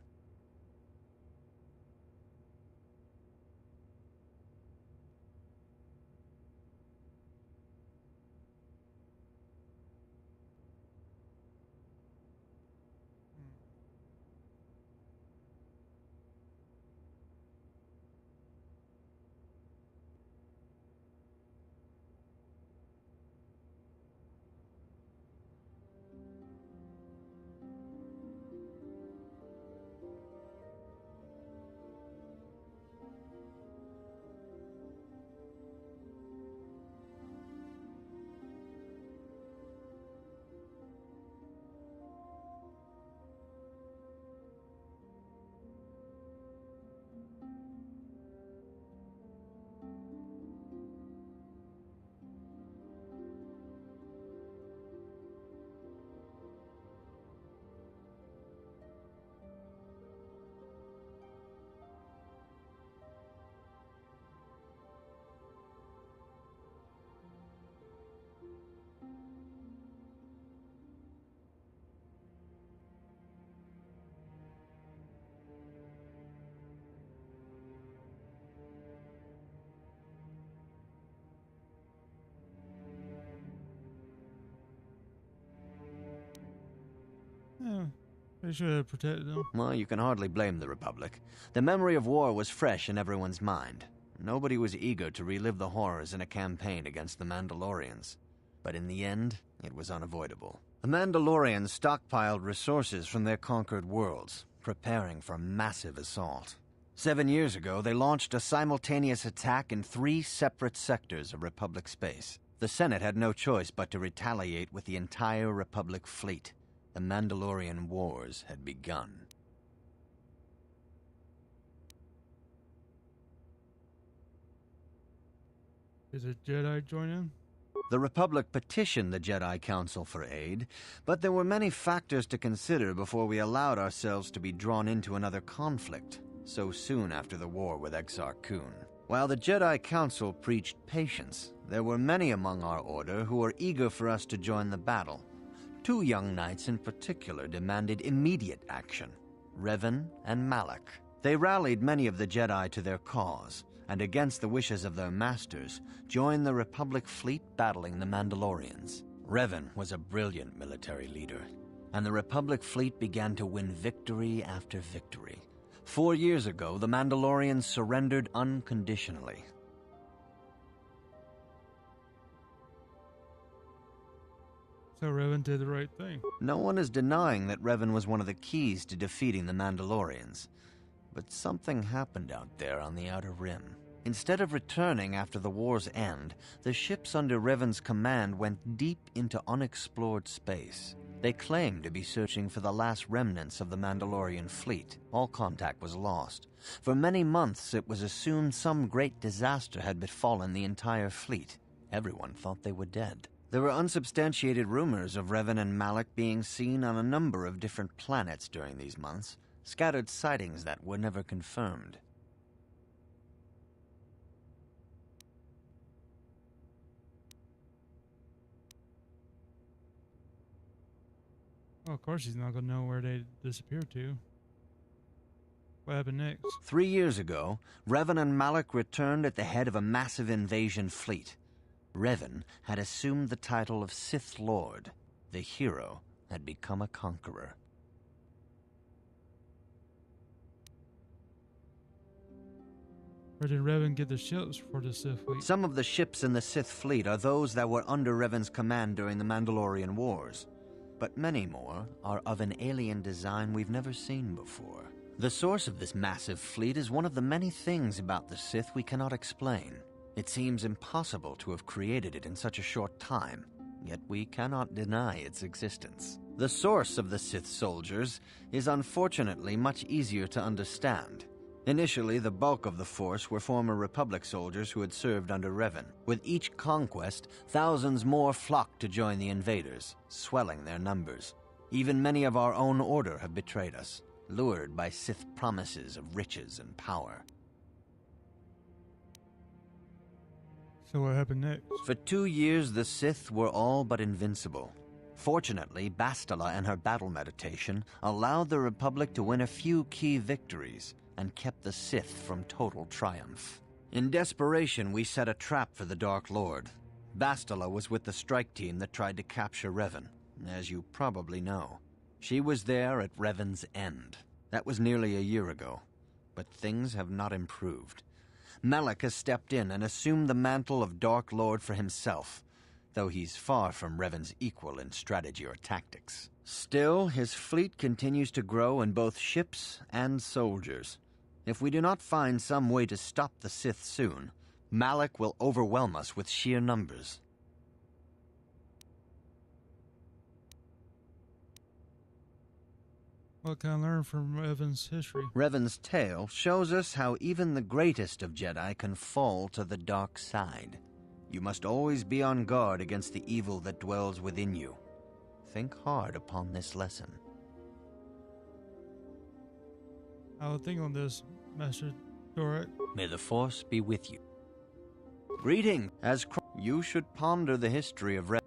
Yeah, they should have protected them. Well, you can hardly blame the Republic. The memory of war was fresh in everyone's mind. Nobody was eager to relive the horrors in a campaign against the Mandalorians. But in the end, it was unavoidable. The Mandalorians stockpiled resources from their conquered worlds, preparing for a massive assault. 7 years ago, they launched a simultaneous attack in 3 separate sectors of Republic space. The Senate had no choice but to retaliate with the entire Republic fleet. The Mandalorian Wars had begun. Is a Jedi joining? The Republic petitioned the Jedi Council for aid, but there were many factors to consider before we allowed ourselves to be drawn into another conflict, so soon after the war with Exar Kun. While the Jedi Council preached patience, there were many among our order who were eager for us to join the battle. 2 young knights in particular demanded immediate action, Revan and Malak. They rallied many of the Jedi to their cause, and against the wishes of their masters, joined the Republic fleet battling the Mandalorians. Revan was a brilliant military leader, and the Republic fleet began to win victory after victory. 4 years ago, the Mandalorians surrendered unconditionally. So Revan did the right thing. No one is denying that Revan was one of the keys to defeating the Mandalorians. But something happened out there on the Outer Rim. Instead of returning after the war's end, the ships under Revan's command went deep into unexplored space. They claimed to be searching for the last remnants of the Mandalorian fleet. All contact was lost. For many months, it was assumed some great disaster had befallen the entire fleet. Everyone thought they were dead. There were unsubstantiated rumors of Revan and Malak being seen on a number of different planets during these months, scattered sightings that were never confirmed. Well, of course he's not going to know where they disappeared to. What happened next? 3 years ago, Revan and Malak returned at the head of a massive invasion fleet. Revan had assumed the title of Sith Lord. The hero had become a conqueror. Where did Revan get the ships for the Sith fleet? Some of the ships in the Sith fleet are those that were under Revan's command during the Mandalorian Wars. But many more are of an alien design we've never seen before. The source of this massive fleet is one of the many things about the Sith we cannot explain. It seems impossible to have created it in such a short time, yet we cannot deny its existence. The source of the Sith soldiers is unfortunately much easier to understand. Initially, the bulk of the force were former Republic soldiers who had served under Revan. With each conquest, thousands more flocked to join the invaders, swelling their numbers. Even many of our own order have betrayed us, lured by Sith promises of riches and power. So what happened next? For 2 years, the Sith were all but invincible. Fortunately, Bastila and her battle meditation allowed the Republic to win a few key victories and kept the Sith from total triumph. In desperation, we set a trap for the Dark Lord. Bastila was with the strike team that tried to capture Revan, as you probably know. She was there at Revan's end. That was nearly a year ago, but things have not improved. Malak has stepped in and assumed the mantle of Dark Lord for himself, though he's far from Revan's equal in strategy or tactics. Still, his fleet continues to grow in both ships and soldiers. If we do not find some way to stop the Sith soon, Malak will overwhelm us with sheer numbers. What can I learn from Revan's history? Revan's tale shows us how even the greatest of Jedi can fall to the dark side. You must always be on guard against the evil that dwells within you. Think hard upon this lesson. I will think on this, Master Dorek. May the Force be with you. Greeting! You should ponder the history of Revan.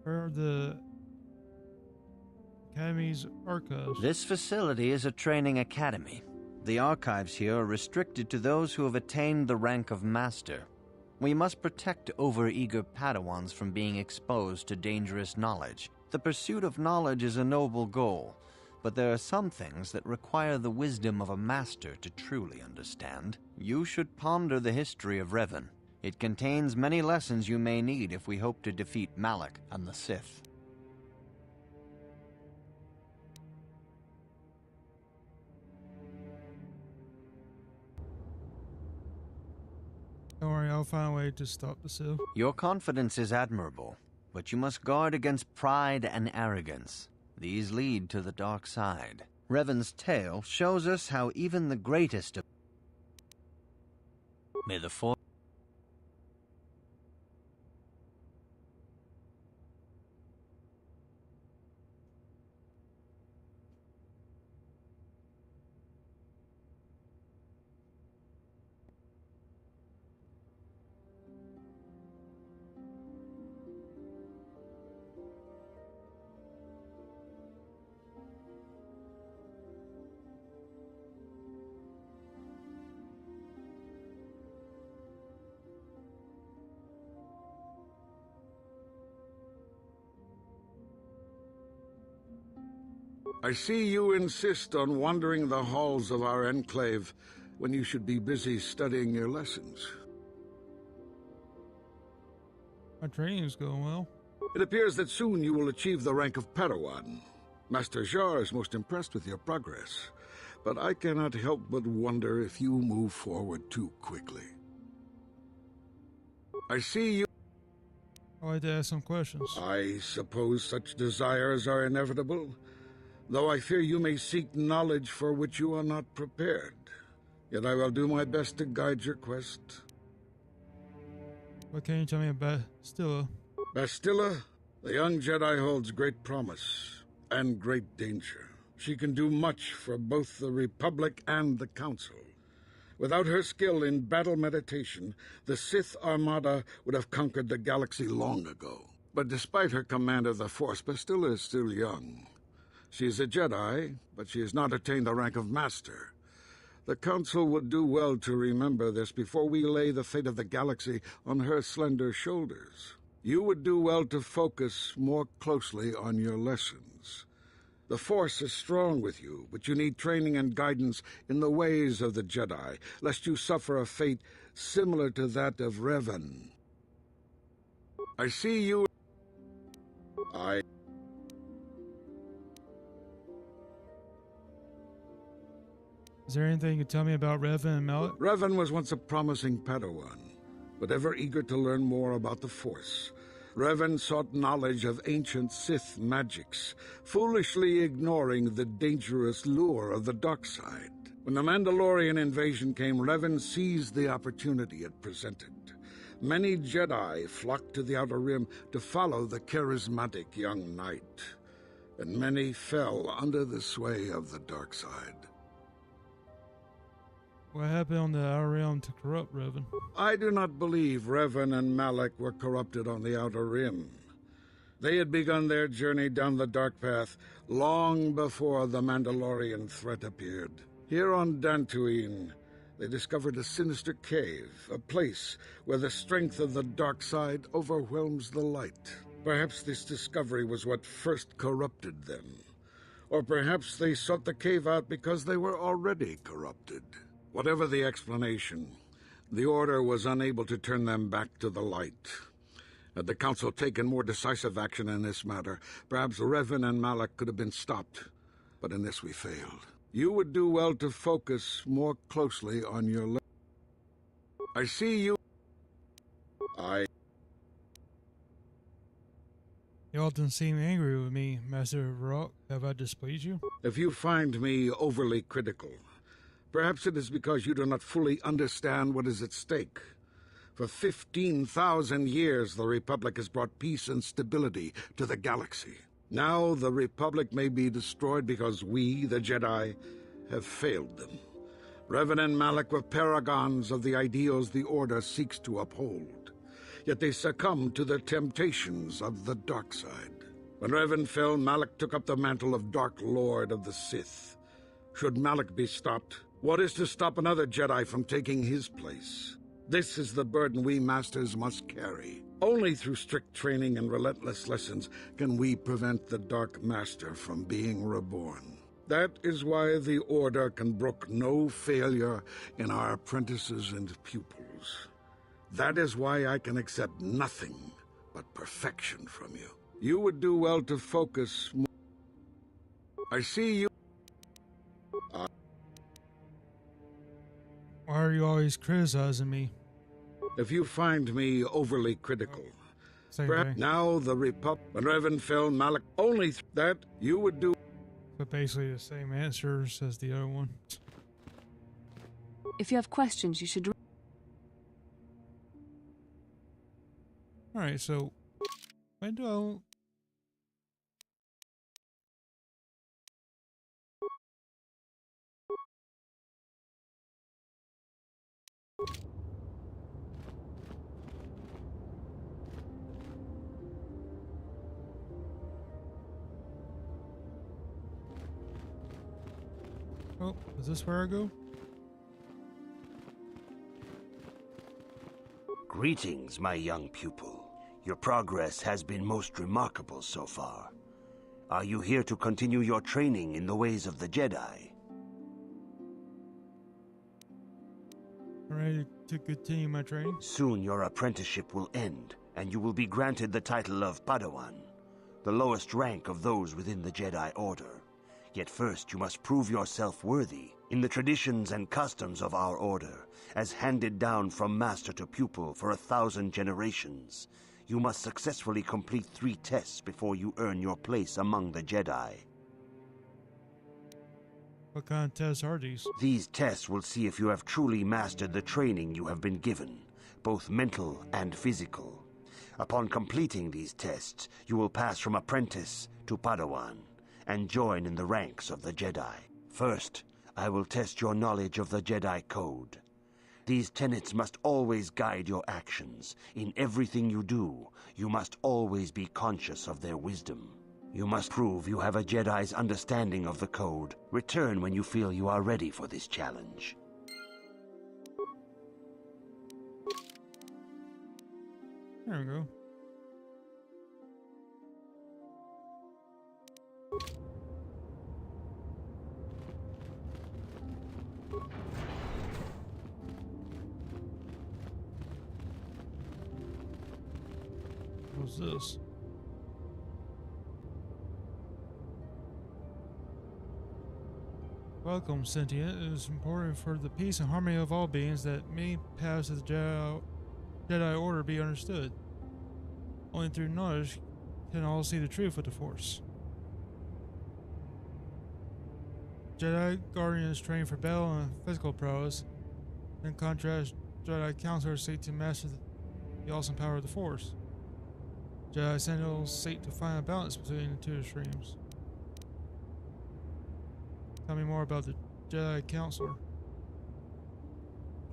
Where are the Academy's archives? This facility is a training academy. The archives here are restricted to those who have attained the rank of Master. We must protect overeager Padawans from being exposed to dangerous knowledge. The pursuit of knowledge is a noble goal, but there are some things that require the wisdom of a Master to truly understand. You should ponder the history of Revan. It contains many lessons you may need if we hope to defeat Malak and the Sith. Don't worry, I'll find a way to stop the Sith. Your confidence is admirable, but you must guard against pride and arrogance. These lead to the dark side. Revan's tale shows us how even the greatest of... May the Force... I see you insist on wandering the halls of our enclave when you should be busy studying your lessons. My training is going well. It appears that soon you will achieve the rank of Padawan. Master Jar is most impressed with your progress, but I cannot help but wonder if you move forward too quickly. I see you... I'd like to ask some questions. I suppose such desires are inevitable, though I fear you may seek knowledge for which you are not prepared. Yet I will do my best to guide your quest. What can you tell me about Bastila? Bastila, the young Jedi, holds great promise and great danger. She can do much for both the Republic and the Council. Without her skill in battle meditation, the Sith Armada would have conquered the galaxy long ago. But despite her command of the Force, Bastila is still young. She is a Jedi, but she has not attained the rank of Master. The Council would do well to remember this before we lay the fate of the galaxy on her slender shoulders. You would do well to focus more closely on your lessons. The Force is strong with you, but you need training and guidance in the ways of the Jedi, lest you suffer a fate similar to that of Revan. I see you... Is there anything you can tell me about Revan and Malak? Revan was once a promising Padawan, but ever eager to learn more about the Force. Revan sought knowledge of ancient Sith magics, foolishly ignoring the dangerous lure of the dark side. When the Mandalorian invasion came, Revan seized the opportunity it presented. Many Jedi flocked to the Outer Rim to follow the charismatic young knight, and many fell under the sway of the dark side. What happened on the Outer Realm to corrupt Revan? I do not believe Revan and Malak were corrupted on the Outer Rim. They had begun their journey down the Dark Path long before the Mandalorian threat appeared. Here on Dantooine, they discovered a sinister cave, a place where the strength of the dark side overwhelms the light. Perhaps this discovery was what first corrupted them. Or perhaps they sought the cave out because they were already corrupted. Whatever the explanation, the Order was unable to turn them back to the light. Had the Council taken more decisive action in this matter, perhaps Revan and Malak could have been stopped. But in this we failed. You would do well to focus more closely on your I see you. You often seem angry with me, Master Varrock. Have I displeased you? If you find me overly critical, perhaps it is because you do not fully understand what is at stake. For 15,000 years, the Republic has brought peace and stability to the galaxy. Now the Republic may be destroyed because we, the Jedi, have failed them. Revan and Malak were paragons of the ideals the Order seeks to uphold. Yet they succumbed to the temptations of the dark side. When Revan fell, Malak took up the mantle of Dark Lord of the Sith. Should Malak be stopped, what is to stop another Jedi from taking his place? This is the burden we Masters must carry. Only through strict training and relentless lessons can we prevent the Dark Master from being reborn. That is why the Order can brook no failure in our apprentices and pupils. That is why I can accept nothing but perfection from you. You would do well to focus more. I see you. Why are you always criticizing me? If you find me overly critical, now the Republic, when Revan fell, Malak, only that you would do. But basically the same answers as the other one. If you have questions, you should... Alright, so when do I... Oh, is this where I go? Greetings, my young pupil. Your progress has been most remarkable so far. Are you here to continue your training in the ways of the Jedi? I'm ready to continue my training. Soon your apprenticeship will end, and you will be granted the title of Padawan, the lowest rank of those within the Jedi Order. Yet first you must prove yourself worthy. In the traditions and customs of our order, as handed down from master to pupil for 1,000 generations, you must successfully complete 3 tests before you earn your place among the Jedi. What kind of tests are these? These tests will see if you have truly mastered the training you have been given, both mental and physical. Upon completing these tests, you will pass from apprentice to Padawan, and join in the ranks of the Jedi. First, I will test your knowledge of the Jedi Code. These tenets must always guide your actions. In everything you do, you must always be conscious of their wisdom. You must prove you have a Jedi's understanding of the Code. Return when you feel you are ready for this challenge. There we go. What's this? Welcome, sentient. It is important for the peace and harmony of all beings that many paths of the Jedi Order be understood. Only through knowledge can all see the truth of the Force. Jedi Guardians train for battle and physical prowess. In contrast, Jedi Counselors seek to master the awesome power of the Force. Jedi Sentinels seek to find a balance between the two extremes. Tell me more about the Jedi Counselor.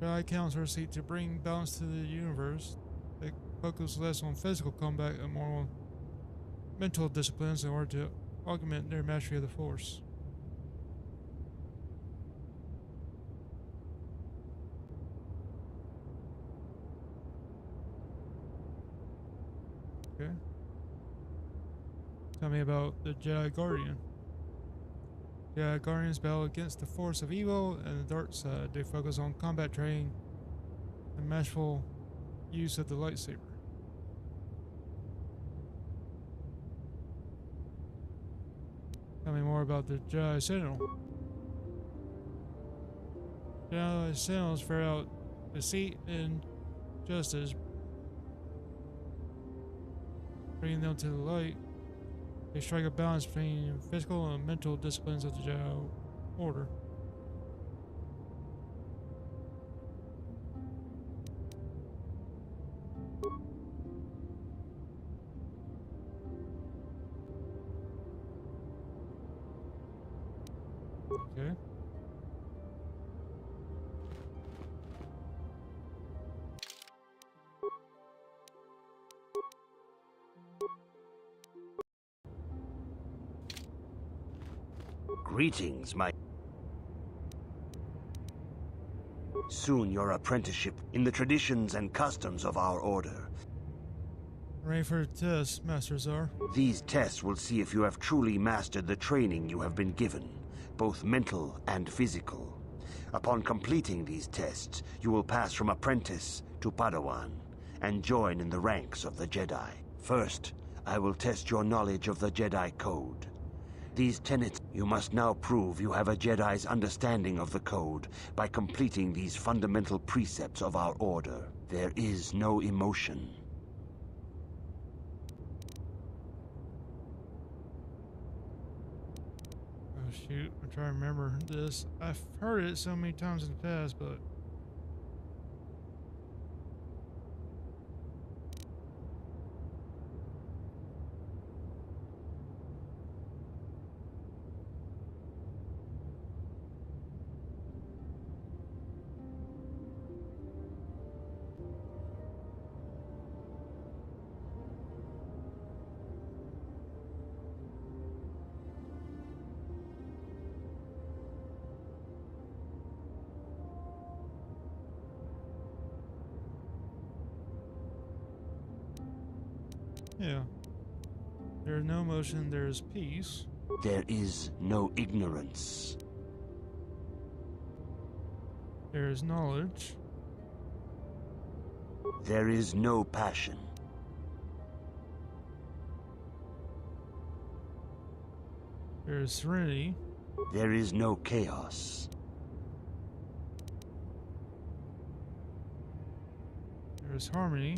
Jedi counselors seek to bring balance to the universe. They focus less on physical combat and more on mental disciplines in order to augment their mastery of the Force. Okay. Tell me about the Jedi Guardian. Jedi Guardians battle against the force of evil and the dark side. They focus on combat training and masterful use of the lightsaber. Tell me more about the Jedi Sentinel. Jedi Sentinels ferret out deceit and justice, bringing them to the light. They strike a balance between physical and mental disciplines of the Jedi Order. Okay. Greetings, my... Soon your apprenticeship in the traditions and customs of our order. Ready for the test, Master Zar. These tests will see if you have truly mastered the training you have been given, both mental and physical. Upon completing these tests, you will pass from apprentice to Padawan, and join in the ranks of the Jedi. First, I will test your knowledge of the Jedi Code. These tenets, you must now prove you have a Jedi's understanding of the Code by completing these fundamental precepts of our order. There is no emotion. Oh shoot, I'm trying to remember this. I've heard it so many times in the past, but... yeah. There is no emotion, there is peace. There is no ignorance. There is knowledge. There is no passion. There is serenity. There is no chaos. There is harmony.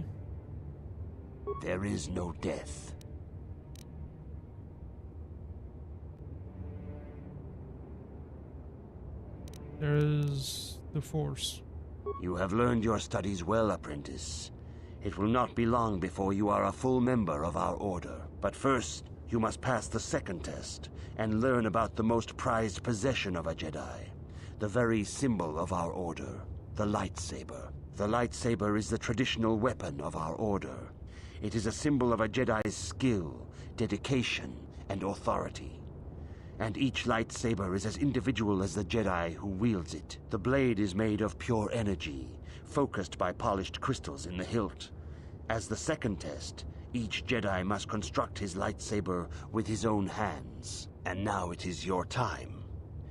There is no death. There is the Force. You have learned your studies well, apprentice. It will not be long before you are a full member of our order. But first, you must pass the second test and learn about the most prized possession of a Jedi, the very symbol of our order, the lightsaber. The lightsaber is the traditional weapon of our order. It is a symbol of a Jedi's skill, dedication, and authority. And each lightsaber is as individual as the Jedi who wields it. The blade is made of pure energy, focused by polished crystals in the hilt. As the second test, each Jedi must construct his lightsaber with his own hands. And now it is your time.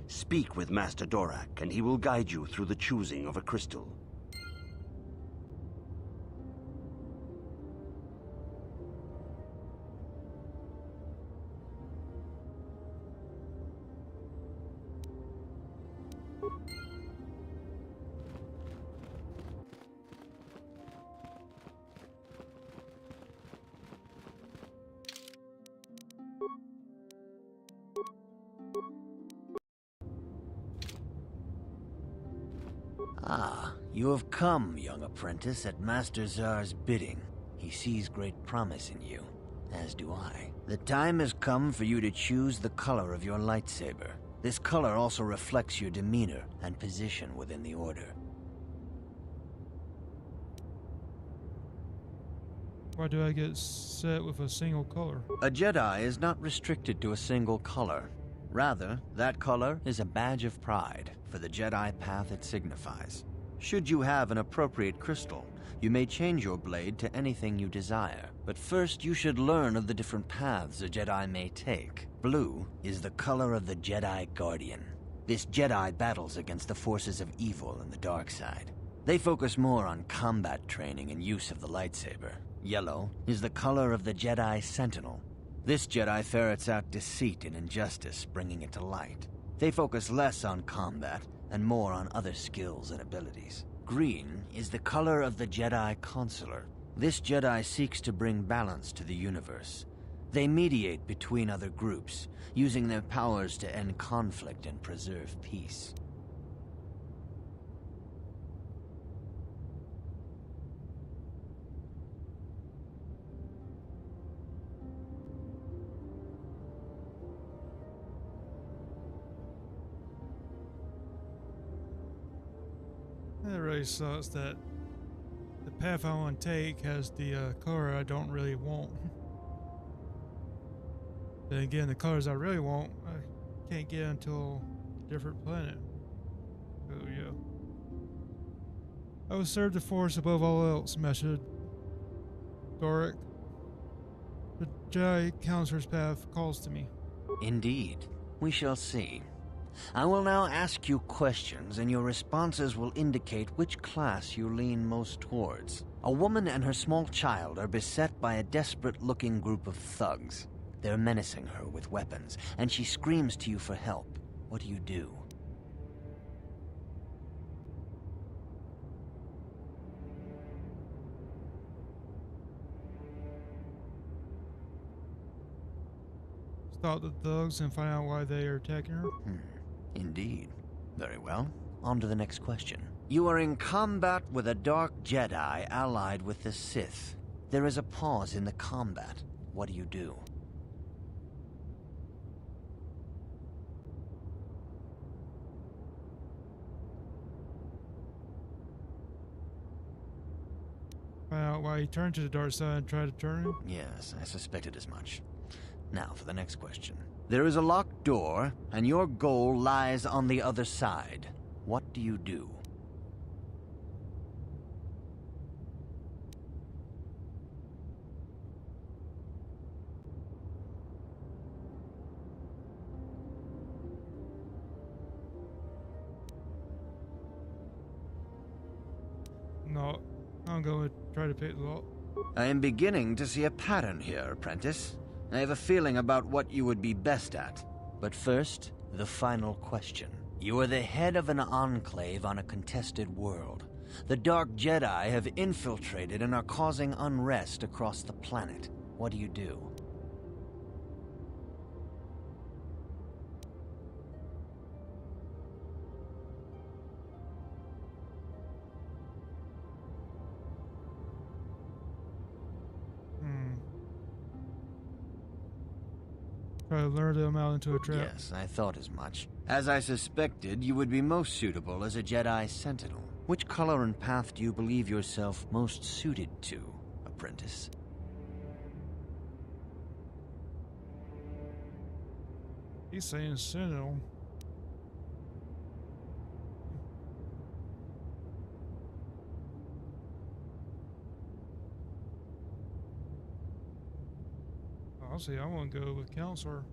Speak with Master Dorak, and he will guide you through the choosing of a crystal. Ah, you have come, young apprentice, at Master Zar's bidding. He sees great promise in you, as do I. The time has come for you to choose the color of your lightsaber. This color also reflects your demeanor and position within the Order. Why do I get set with a single color? A Jedi is not restricted to a single color. Rather, that color is a badge of pride for the Jedi path it signifies. Should you have an appropriate crystal, you may change your blade to anything you desire. But first, you should learn of the different paths a Jedi may take. Blue is the color of the Jedi Guardian. This Jedi battles against the forces of evil and the dark side. They focus more on combat training and use of the lightsaber. Yellow is the color of the Jedi Sentinel. This Jedi ferrets out deceit and injustice, bringing it to light. They focus less on combat and more on other skills and abilities. Green is the color of the Jedi Consular. This Jedi seeks to bring balance to the universe. They mediate between other groups, using their powers to end conflict and preserve peace. That really sucks that the path I want to take has the color I don't really want. Then again, the colors I really want, I can't get until a different planet. Oh yeah. I will serve the Force above all else, Master Doric. The Jedi Counselor's path calls to me. Indeed. We shall see. I will now ask you questions, and your responses will indicate which class you lean most towards. A woman and her small child are beset by a desperate-looking group of thugs. They're menacing her with weapons, and she screams to you for help. What do you do? Stop the thugs and find out why they are attacking her? Indeed. Very well. On to the next question. You are in combat with a dark Jedi allied with the Sith. There is a pause in the combat. What do you do? Find out why he turned to the dark side and tried to turn him? Yes, I suspected as much. Now for the next question. There is a locked door, and your goal lies on the other side. What do you do? No, I'm going to try to pick the lock. I am beginning to see a pattern here, apprentice. I have a feeling about what you would be best at. But first, the final question. You are the head of an enclave on a contested world. The Dark Jedi have infiltrated and are causing unrest across the planet. What do you do? Try to lure them out into a trap. Yes, I thought as much. As I suspected, you would be most suitable as a Jedi Sentinel. Which color and path do you believe yourself most suited to, apprentice? He's saying Sentinel. Honestly, I want to go with Counselor.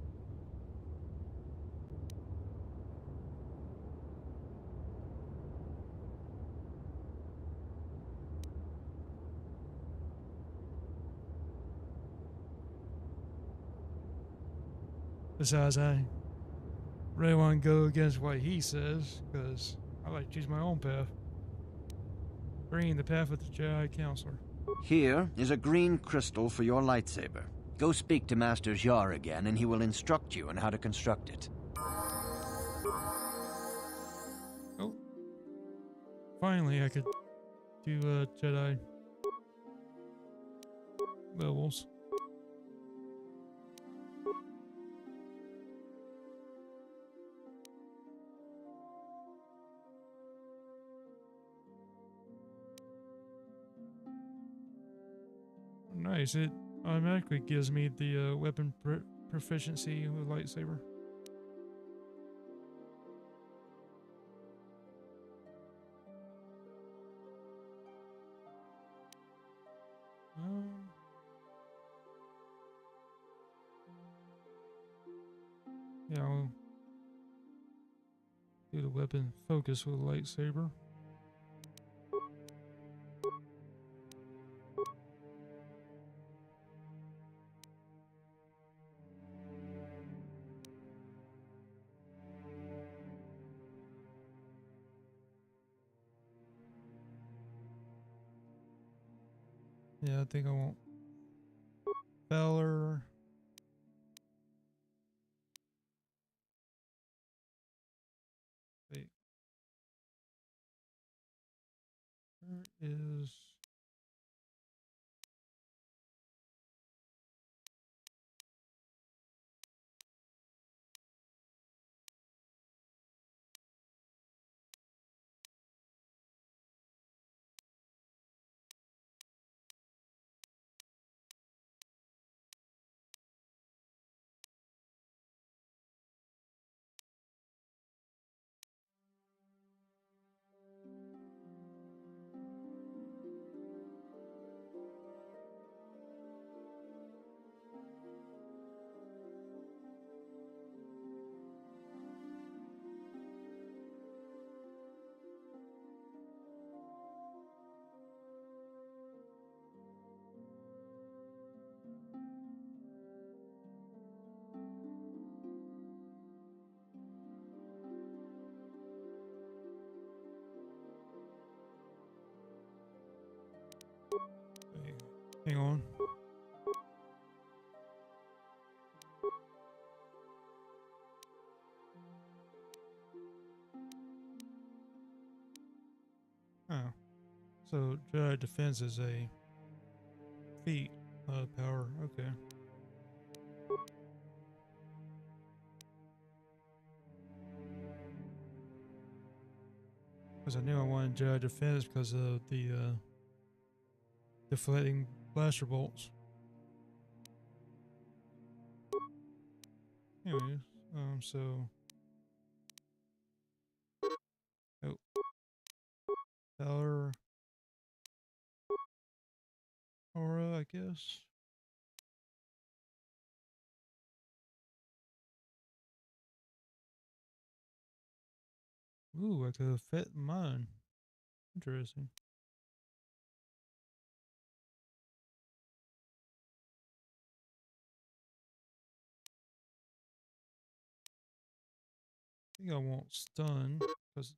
Besides, I really want to go against what he says, because I like to choose my own path. Green, the path of the Jedi Counselor. Here is a green crystal for your lightsaber. Go speak to Master Jar again, and he will instruct you on how to construct it. Oh. Finally, I could do Jedi levels. nice. It automatically gives me the weapon proficiency with lightsaber. Yeah, I'll do the weapon focus with lightsaber. Yeah, I think I want Valor. Wait. Where is... Wait, hang on. Oh. So Jedi defense is a feat power. Okay. Because I knew I wanted Jedi defense because of the deflecting blaster bolts. Anyways, so oh, Valor aura, I guess. Ooh, I could have fit mine. Interesting. I think I want stun because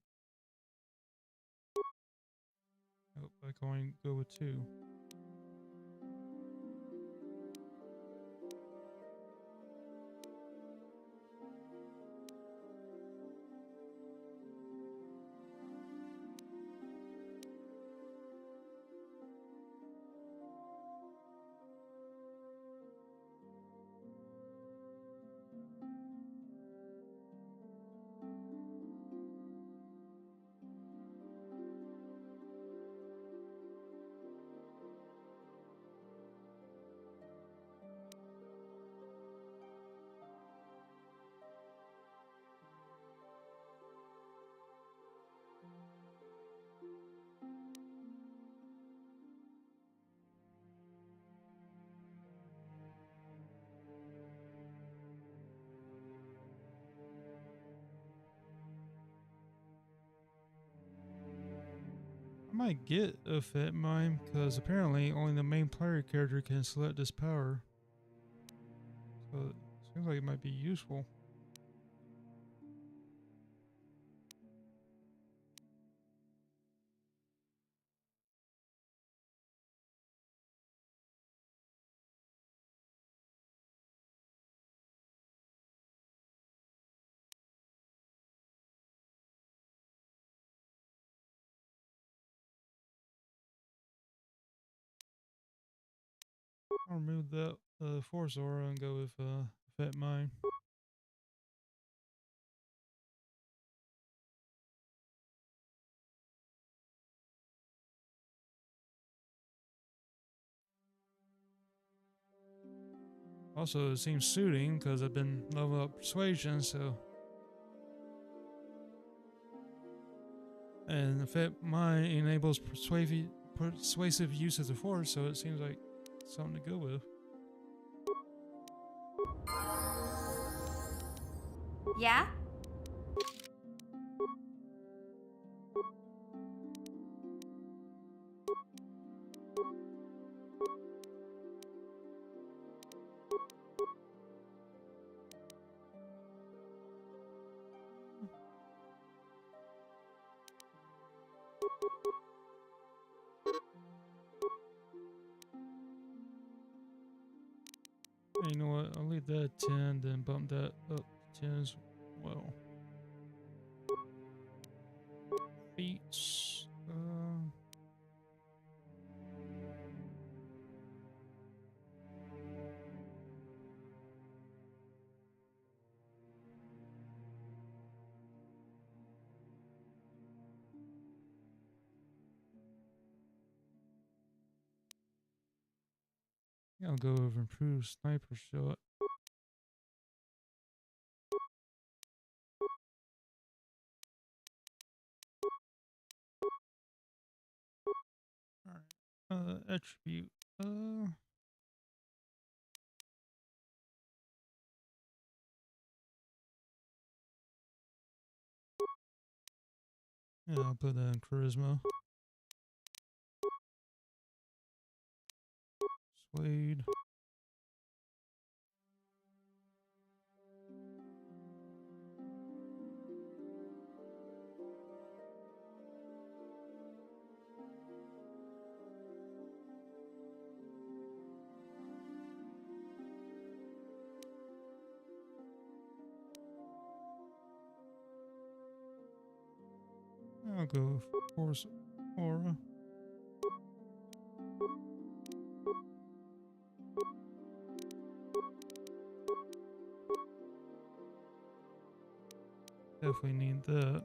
oh, I can only go with 2. I might get a fit mine because apparently only the main player character can select this power. So it seems like it might be useful. I'll remove that force aura and go with fit mine. Also, it seems suiting because I've been leveling up persuasion, so. And in fact, mine enables persuasive use of the force, so it seems like something to go with. Yeah? You know what? I'll leave that at 10, then bump that up to 10 as well. Beats. Yeah, I'll go with improved sniper shot. Alright. Attribute. Yeah, I'll put that in charisma. Suede. I'll go with force aura. Definitely need that.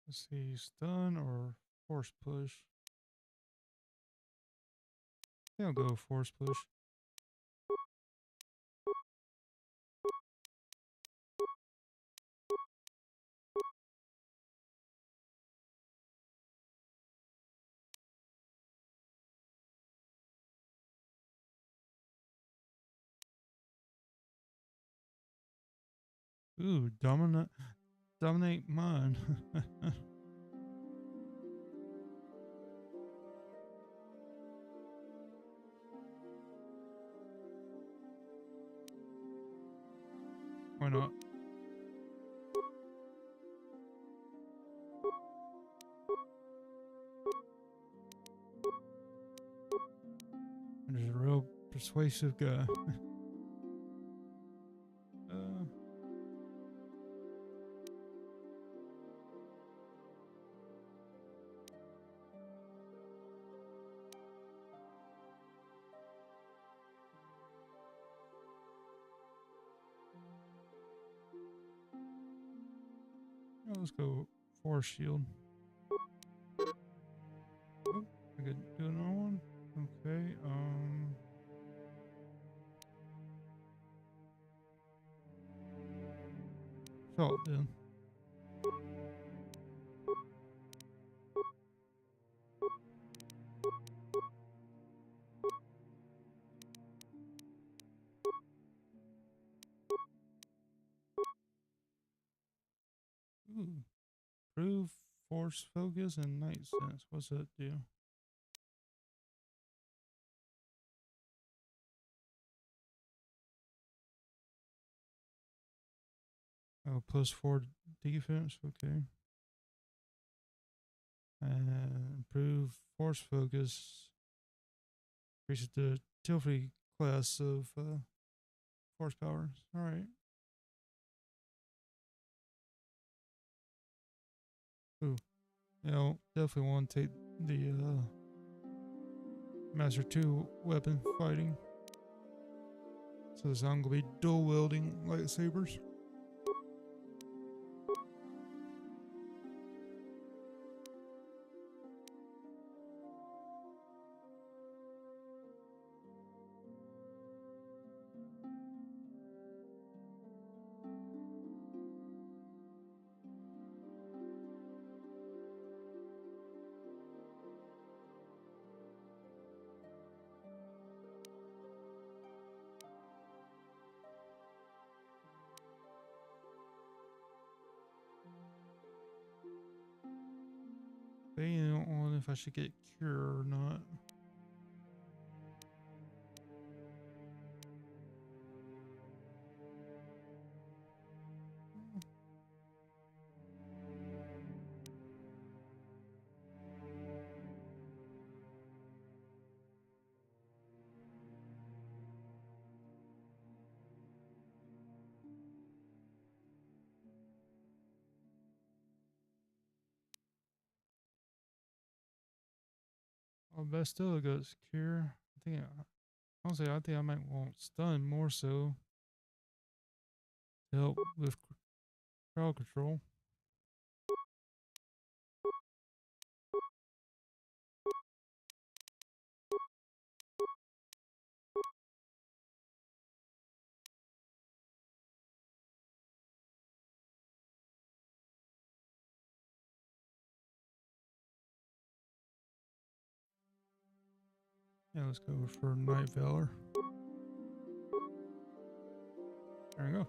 Let's see, stun or force push. Yeah, I'll go force push. Ooh, dominate mine. Why not? There's a real persuasive guy. Let's go force shield. Oh, I could do another one. Okay. Salt then. Ooh. Prove force focus and night sense. What's that do? Oh, +4 defense. Okay. Improve force focus. Increases the utility class of force powers. All right. Ooh. Definitely want to take the Master 2 weapon fighting. So this I'm going to be dual wielding lightsabers. I don't know if I should get cure or not. Oh, but still goes cure. Honestly, I think I might want stun more so to help with crowd control. Yeah, let's go for Night Valor. There we go.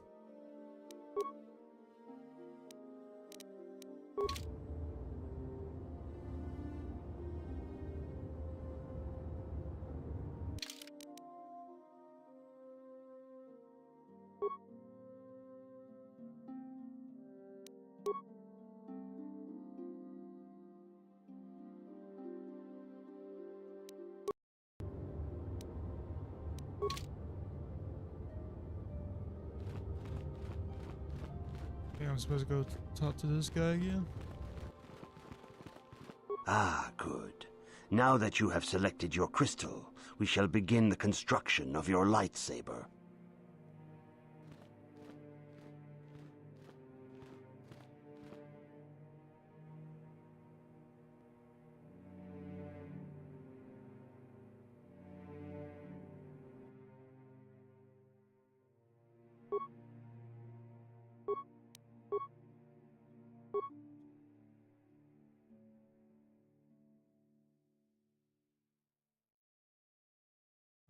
Okay, I'm supposed to go talk to this guy again. Ah, good. Now that you have selected your crystal, we shall begin the construction of your lightsaber.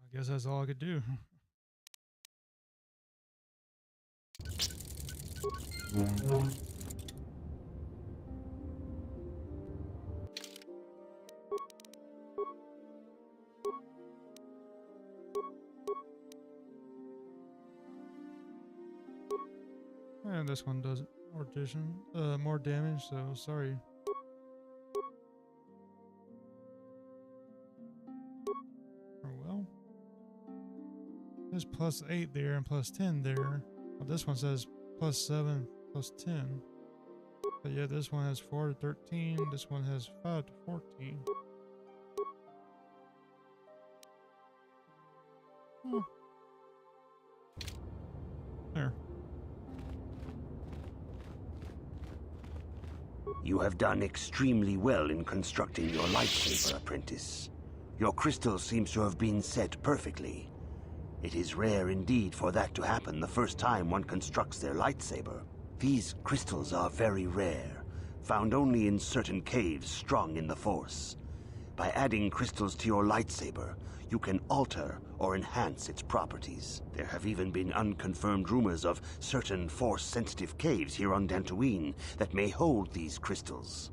I guess that's all I could do. And this one does more damage, so sorry. Oh well. There's +8 there and +10 there. Well, this one says +7, +10. But yeah, this one has 4 to 13. This one has 5 to 14. Hmm. There. You have done extremely well in constructing your lightsaber, apprentice. Your crystal seems to have been set perfectly. It is rare indeed for that to happen the first time one constructs their lightsaber. These crystals are very rare, found only in certain caves strong in the Force. By adding crystals to your lightsaber, you can alter or enhance its properties. There have even been unconfirmed rumors of certain Force-sensitive caves here on Dantooine that may hold these crystals.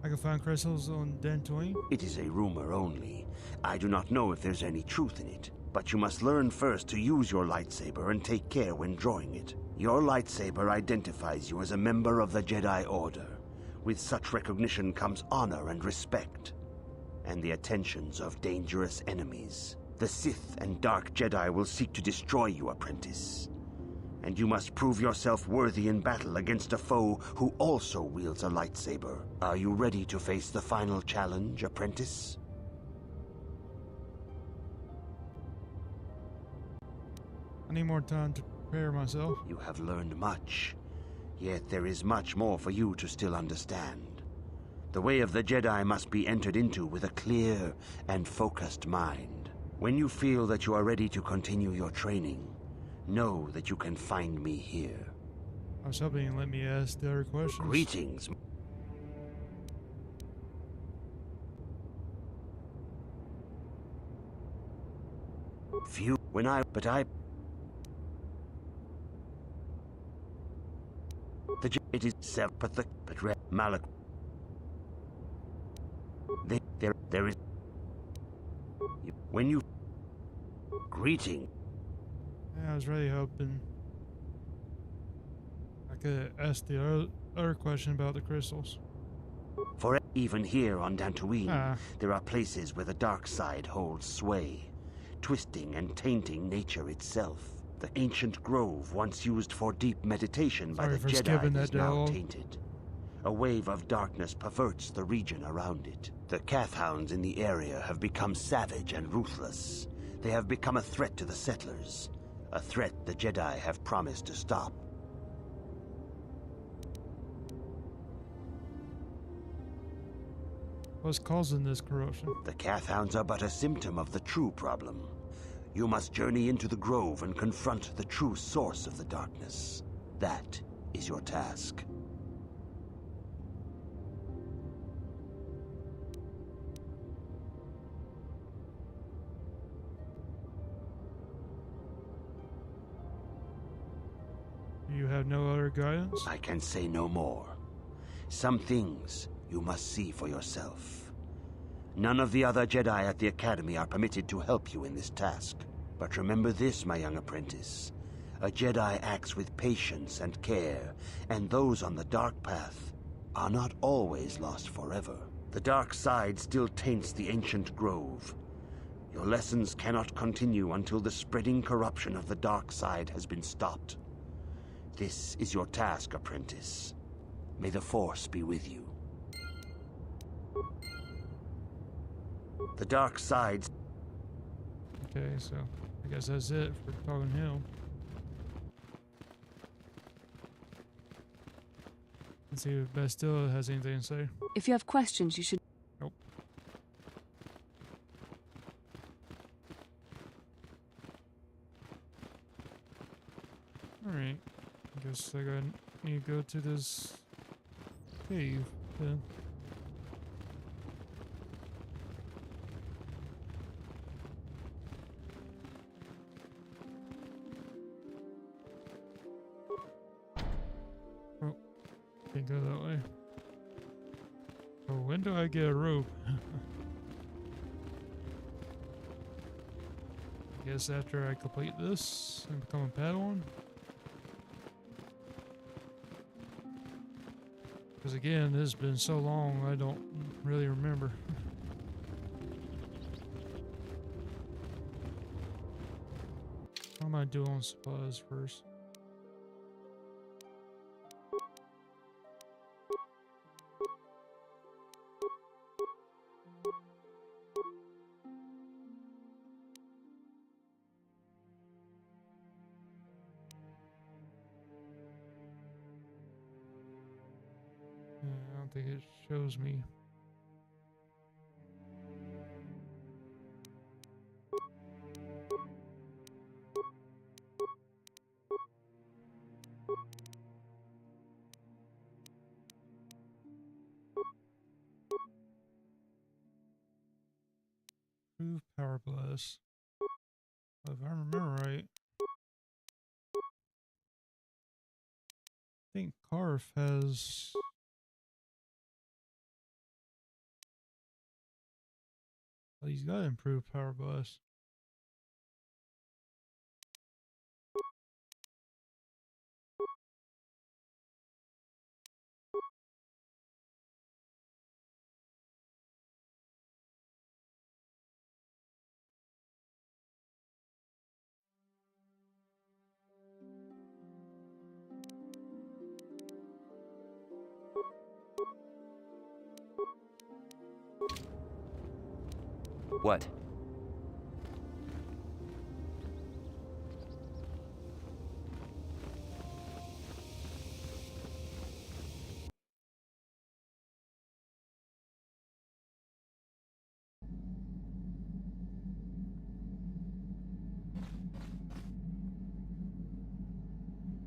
I can find crystals on Dantooine? It is a rumor only. I do not know if there's any truth in it, but you must learn first to use your lightsaber and take care when drawing it. Your lightsaber identifies you as a member of the Jedi Order. With such recognition comes honor and respect, and the attentions of dangerous enemies. The Sith and Dark Jedi will seek to destroy you, apprentice. And you must prove yourself worthy in battle against a foe who also wields a lightsaber. Are you ready to face the final challenge, apprentice? I need more time to prepare myself. You have learned much, yet there is much more for you to still understand. The way of the Jedi must be entered into with a clear and focused mind. When you feel that you are ready to continue your training, know that you can find me here. I was hoping you'd let me ask the other questions. Greetings. Few when I but I the it is separate but red Malak. There is when you greeting. Yeah, I was really hoping I could ask the other question about the crystals. For even here on Dantooine, there are places where the dark side holds sway, twisting and tainting nature itself. The ancient grove, once used for deep meditation by the Jedi, is now tainted. A wave of darkness perverts the region around it. The Kathhounds in the area have become savage and ruthless. They have become a threat to the settlers, a threat the Jedi have promised to stop. What's causing this corruption? The Kathhounds are but a symptom of the true problem. You must journey into the grove and confront the true source of the darkness. That is your task. You have no other guidance? I can say no more. Some things you must see for yourself. None of the other Jedi at the Academy are permitted to help you in this task. But remember this, my young apprentice. A Jedi acts with patience and care, and those on the dark path are not always lost forever. The dark side still taints the ancient grove. Your lessons cannot continue until the spreading corruption of the dark side has been stopped. This is your task, apprentice. May the Force be with you. The dark side... Okay, so I guess that's it for talking Hill. Let's see if Bastille has anything to say. If you have questions, you should... Nope. Alright. I guess I need to go to this cave then. Oh, can't go that way. Oh, when do I get a rope? I guess after I complete this and become a Padawan. Because again, this has been so long, I don't really remember. How am I doing on supplies first? I don't think it shows me. Proof power blast. If I remember right, I think Karf has Well, he's got to improve power bus. What?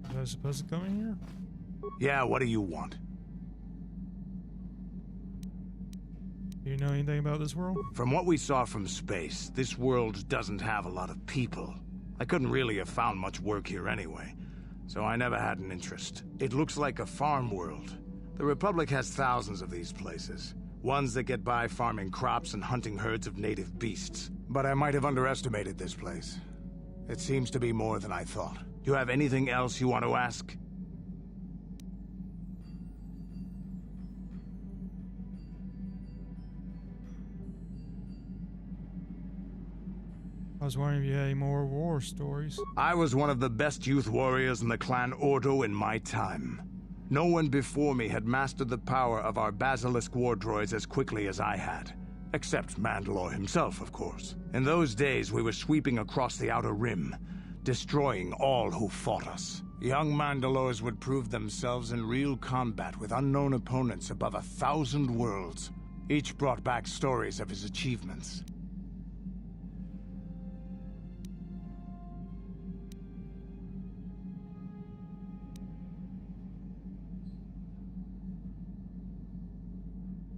Was I supposed to come in here? Yeah, what do you want? Do you know anything about this world? From what we saw from space, this world doesn't have a lot of people. I couldn't really have found much work here anyway, so I never had an interest. It looks like a farm world. The Republic has thousands of these places. Ones that get by farming crops and hunting herds of native beasts. But I might have underestimated this place. It seems to be more than I thought. Do you have anything else you want to ask? I was wondering if you had any more war stories. I was one of the best youth warriors in the clan Ordo in my time. No one before me had mastered the power of our basilisk war droids as quickly as I had. Except Mandalore himself, of course. In those days, we were sweeping across the Outer Rim, destroying all who fought us. Young Mandalores would prove themselves in real combat with unknown opponents above 1,000 worlds. Each brought back stories of his achievements.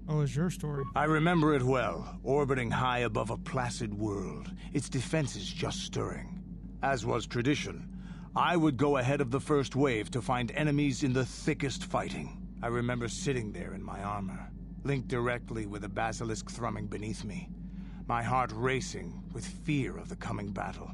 What was your story? I remember it well, orbiting high above a placid world, its defenses just stirring. As was tradition, I would go ahead of the first wave to find enemies in the thickest fighting. I remember sitting there in my armor, linked directly with the basilisk thrumming beneath me, my heart racing with fear of the coming battle.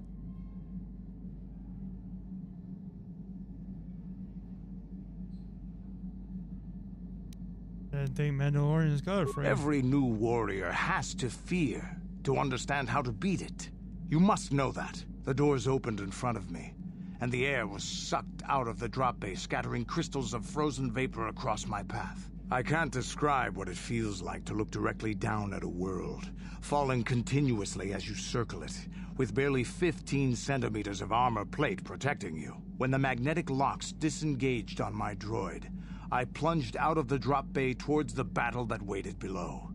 I didn't think Mandalorians got afraid. Every new warrior has to fear to understand how to beat it. You must know that. The doors opened in front of me, and the air was sucked out of the drop bay, scattering crystals of frozen vapor across my path. I can't describe what it feels like to look directly down at a world, falling continuously as you circle it, with barely 15 centimeters of armor plate protecting you. When the magnetic locks disengaged on my droid, I plunged out of the drop bay towards the battle that waited below.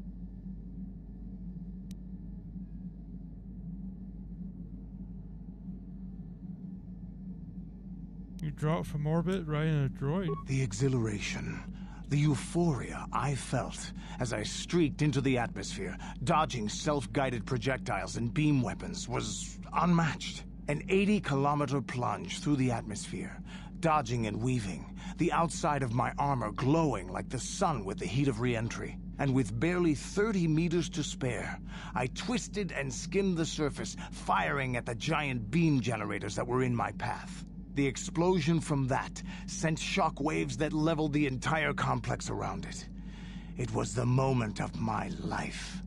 You dropped from orbit right in a droid. The exhilaration, the euphoria I felt as I streaked into the atmosphere, dodging self-guided projectiles and beam weapons, was unmatched. An 80-kilometer plunge through the atmosphere, dodging and weaving, the outside of my armor glowing like the sun with the heat of re-entry. And with barely 30 meters to spare, I twisted and skimmed the surface, firing at the giant beam generators that were in my path. The explosion from that sent shock waves that leveled the entire complex around it. It was the moment of my life.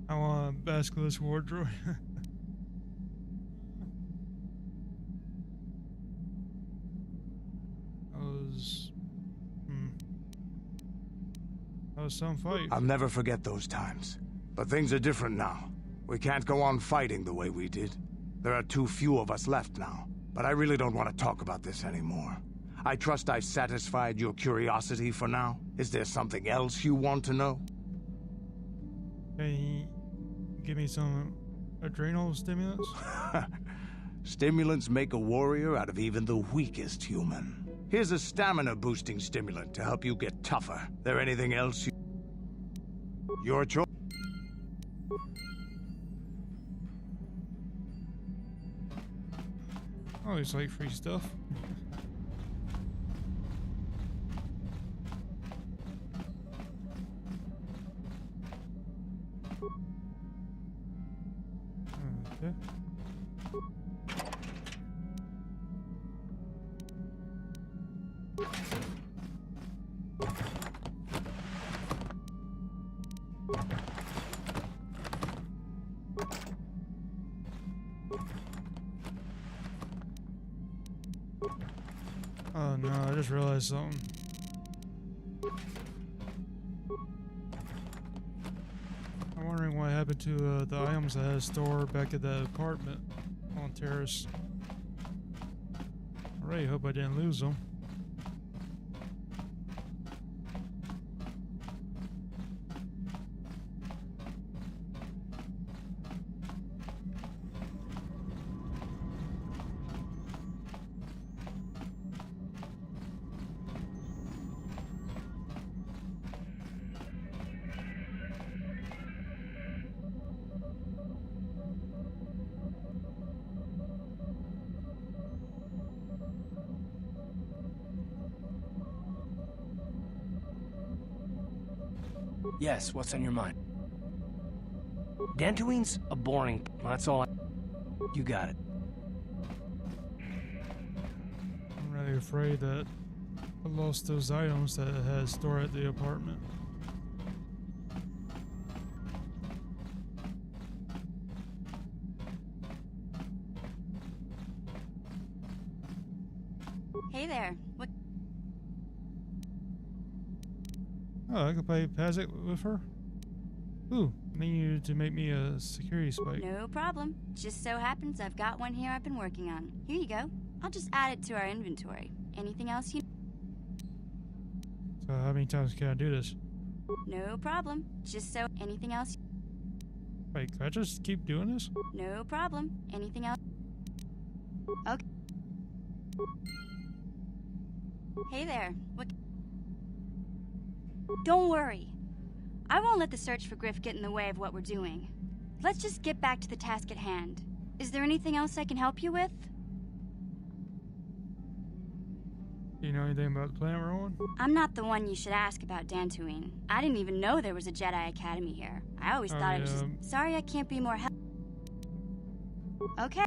I want a basilisk war droid. That was some fight. I'll never forget those times. But things are different now. We can't go on fighting the way we did. There are too few of us left now. But I really don't want to talk about this anymore. I trust I've satisfied your curiosity for now. Is there something else you want to know? Can you give me some adrenal stimulants? Stimulants make a warrior out of even the weakest human. Here's a stamina-boosting stimulant to help you get tougher. There anything else you... Your choice. Always like free stuff. Okay. Oh no, I just realized something. I'm wondering what happened to the items I had stored back at the apartment on Terrace. I really hope I didn't lose them. Yes, what's on your mind? Dantooine's a boring... That's all I... You got it. I'm really afraid that I lost those items that I had stored at the apartment. Hey there. What? Oh, I could play Pazik with her? Ooh, I need you to make me a security spike. No problem. Just so happens I've got one here I've been working on. Here you go. I'll just add it to our inventory. Anything else you... So how many times can I do this? No problem. Just so... Anything else... Wait, can I just keep doing this? No problem. Anything else... Okay. Hey there. What... Don't worry. I won't let the search for Griff get in the way of what we're doing. Let's just get back to the task at hand. Is there anything else I can help you with? Do you know anything about the planet we're on? I'm not the one you should ask about Dantooine. I didn't even know there was a Jedi Academy here. I always thought it was just... Sorry I can't be more help... Okay.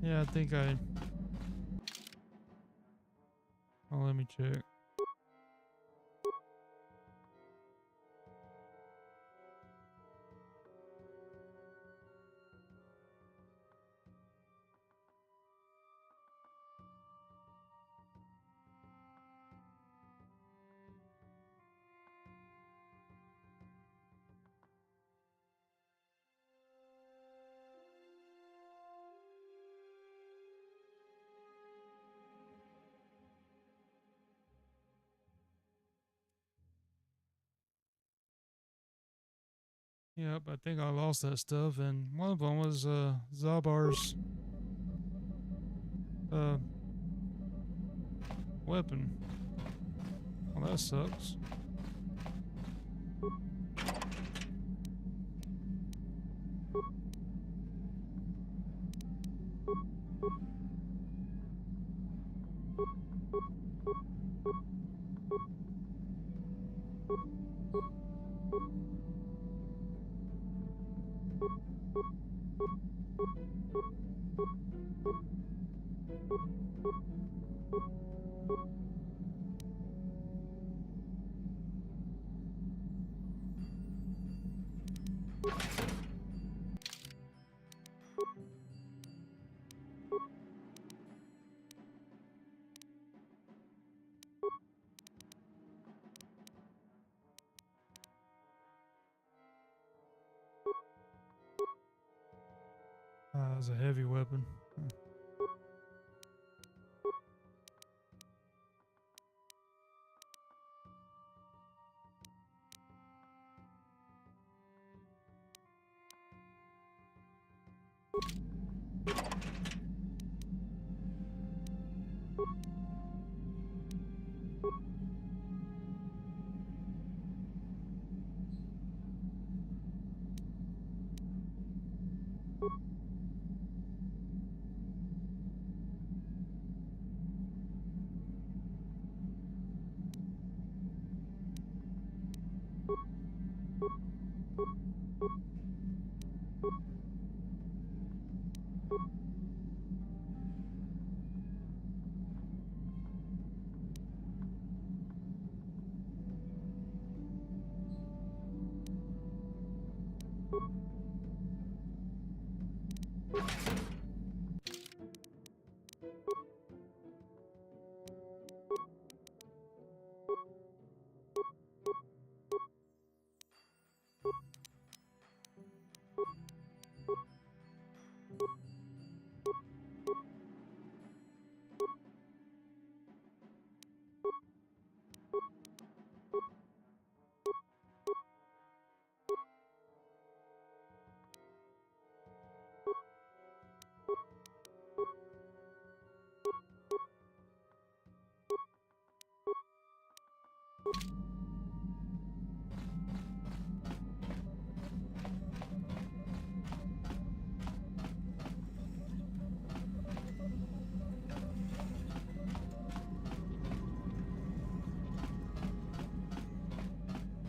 Yeah, I think I... Oh, let me check. Yep, I think I lost that stuff, and one of them was Zabar's weapon. Well, that sucks. That was a heavy weapon.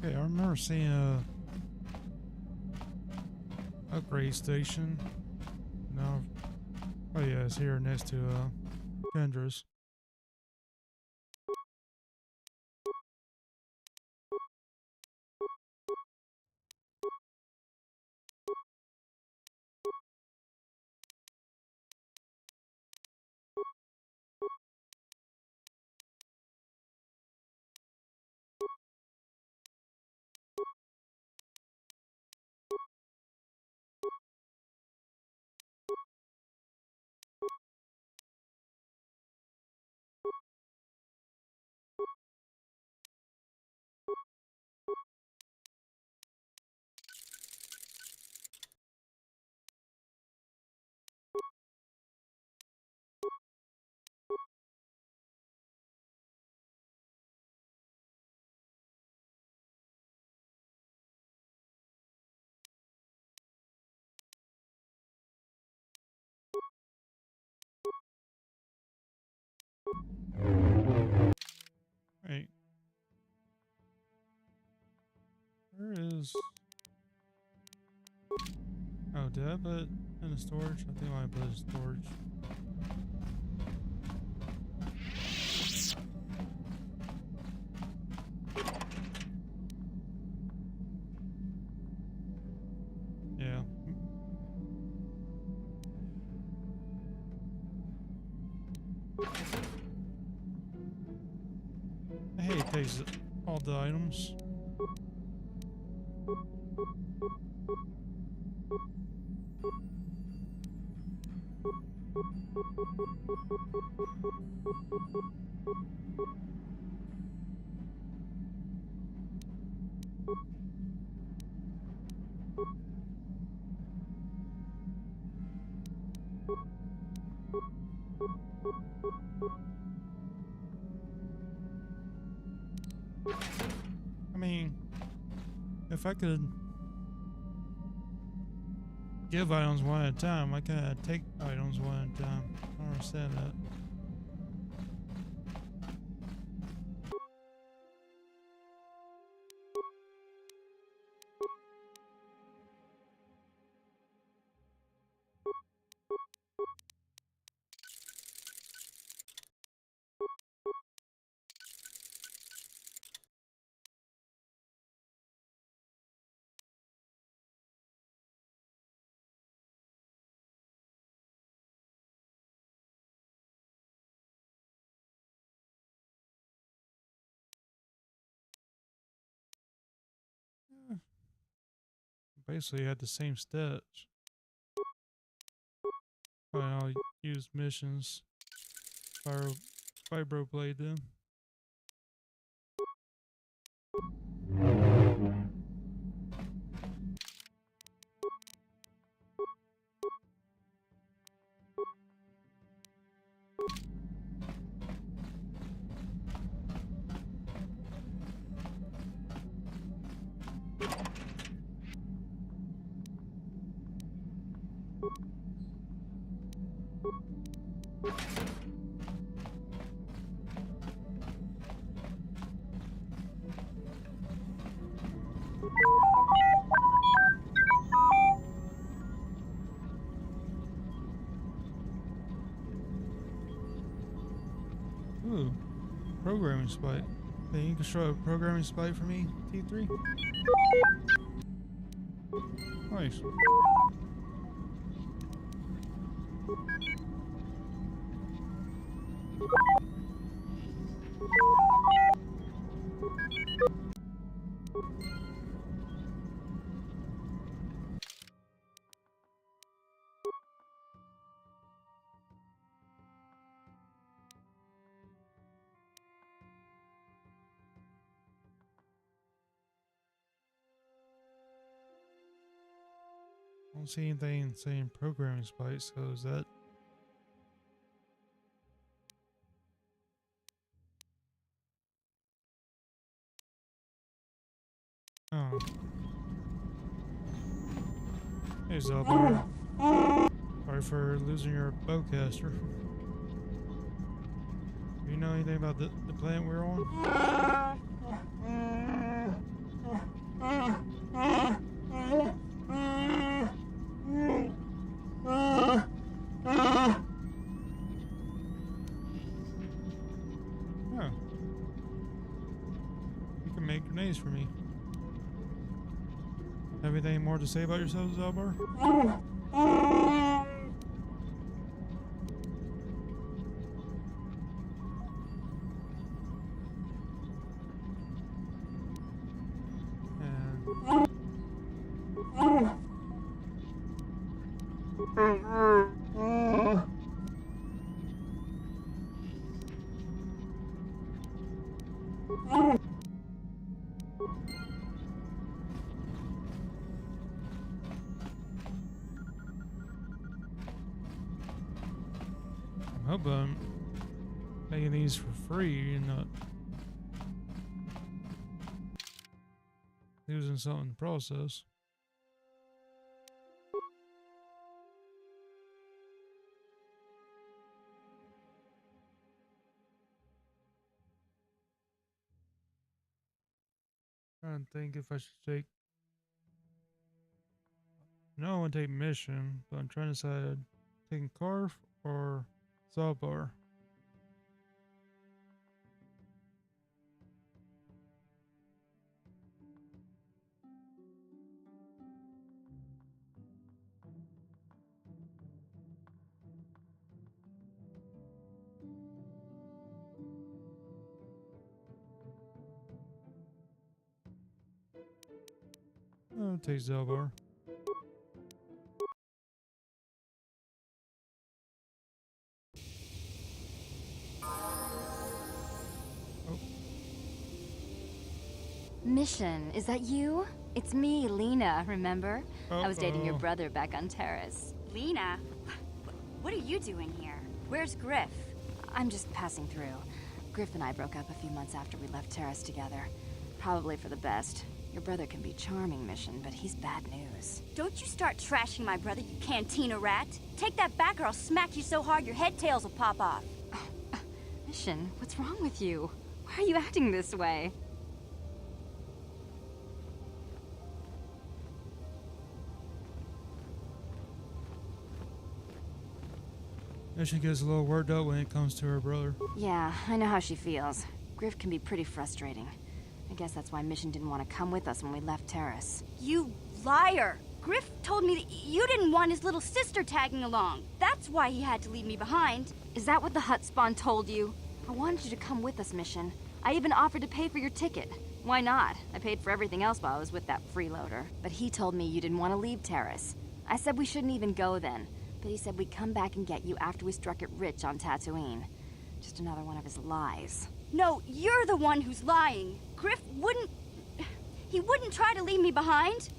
Okay, I remember seeing a upgrade station. No, oh yeah, it's here next to Kendra's. Wait. Where is... Oh, did I put it in the storage? I think I put it in storage. Yeah. Hey, it takes all the items. I mean, if I could give items one at a time, I can take items one at a time. I don't understand that. Basically had the same stats. But I'll use missions. Vibroblade them. Ooh, programming spike. Can you construct a programming spike for me, T3? Nice. I don't see anything saying programming spike, so is that... Oh. Hey, Zelda. Sorry for losing your bowcaster. Do you know anything about the planet we're on? Oh. You can make grenades for me. Have anything more to say about yourself, Zelbar? I hope I'm making these for free and not losing something in the process. Trying to think if I should take... No, I want to take mission, but I'm trying to decide taking Carf or Zelbar. I'll take Zelbar. Mission, is that you? It's me, Lena, remember? I was dating your Uh-oh. brother back on Terrace. Lena? What are you doing here? Where's Griff? I'm just passing through. Griff and I broke up a few months after we left Terrace together. Probably for the best. Your brother can be charming, Mission, but he's bad news. Don't you start trashing my brother, you cantina rat! Take that back or I'll smack you so hard your head tails will pop off! Mission, what's wrong with you? Why are you acting this way? She gets a little worked up when it comes to her brother. Yeah, I know how she feels. Griff can be pretty frustrating. I guess that's why Mission didn't want to come with us when we left Terrace. You liar! Griff told me that you didn't want his little sister tagging along. That's why he had to leave me behind. Is that what the Hut Spawn told you? I wanted you to come with us, Mission. I even offered to pay for your ticket. Why not? I paid for everything else while I was with that freeloader. But he told me you didn't want to leave Terrace. I said we shouldn't even go then. But he said we'd come back and get you after we struck it rich on Tatooine. Just another one of his lies. No, you're the one who's lying. Griff wouldn't... He wouldn't try to leave me behind.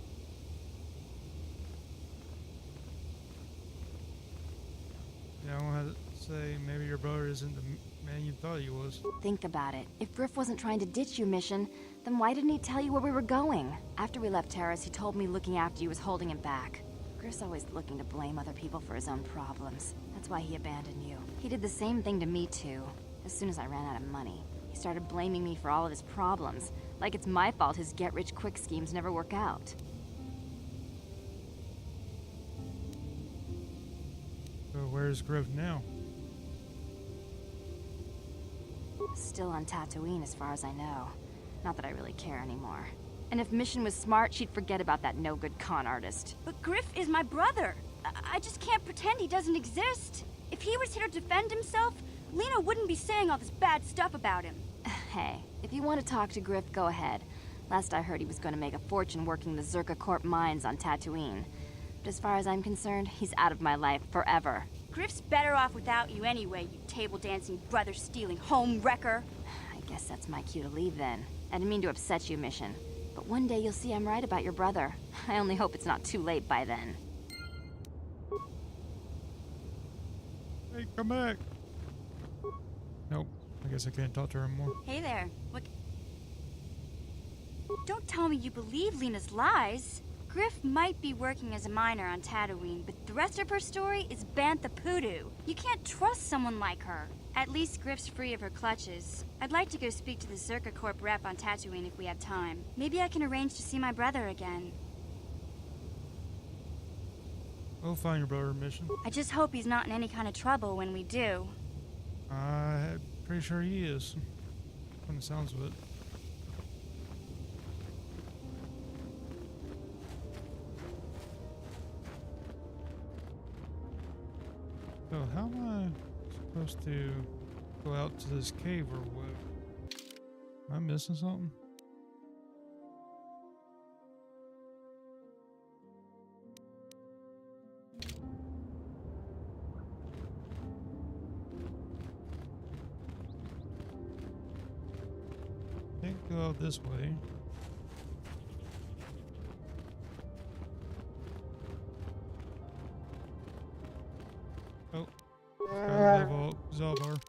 Yeah, I want to say maybe your brother isn't the man you thought he was. Think about it. If Griff wasn't trying to ditch you, Mission, then why didn't he tell you where we were going? After we left Terrace, he told me looking after you was holding him back. Griff's always looking to blame other people for his own problems. That's why he abandoned you. He did the same thing to me, too. As soon as I ran out of money, he started blaming me for all of his problems. Like it's my fault his get-rich-quick schemes never work out. So where's Griff now? Still on Tatooine as far as I know. Not that I really care anymore. And if Mission was smart, she'd forget about that no-good con artist. But Griff is my brother. I just can't pretend he doesn't exist. If he was here to defend himself, Lena wouldn't be saying all this bad stuff about him. Hey, if you want to talk to Griff, go ahead. Last I heard, he was going to make a fortune working the Zerka Corp mines on Tatooine. But as far as I'm concerned, he's out of my life forever. Griff's better off without you anyway, you table-dancing, brother-stealing home wrecker. I guess that's my cue to leave then. I didn't mean to upset you, Mission. But one day you'll see I'm right about your brother. I only hope it's not too late by then. Hey, come back. Nope. I guess I can't talk to her anymore. Hey there. What? Don't tell me you believe Lena's lies. Griff might be working as a miner on Tatooine, but the rest of her story is bantha poodoo. You can't trust someone like her. At least Griff's free of her clutches. I'd like to go speak to the Zerka Corp rep on Tatooine if we have time. Maybe I can arrange to see my brother again. We'll find your brother, Mission. I just hope he's not in any kind of trouble when we do. I'm pretty sure he is, from the sounds of it. So how am I supposed to go out to this cave or what? Am I missing something? Can't go out this way. Oh, level up Zalbar.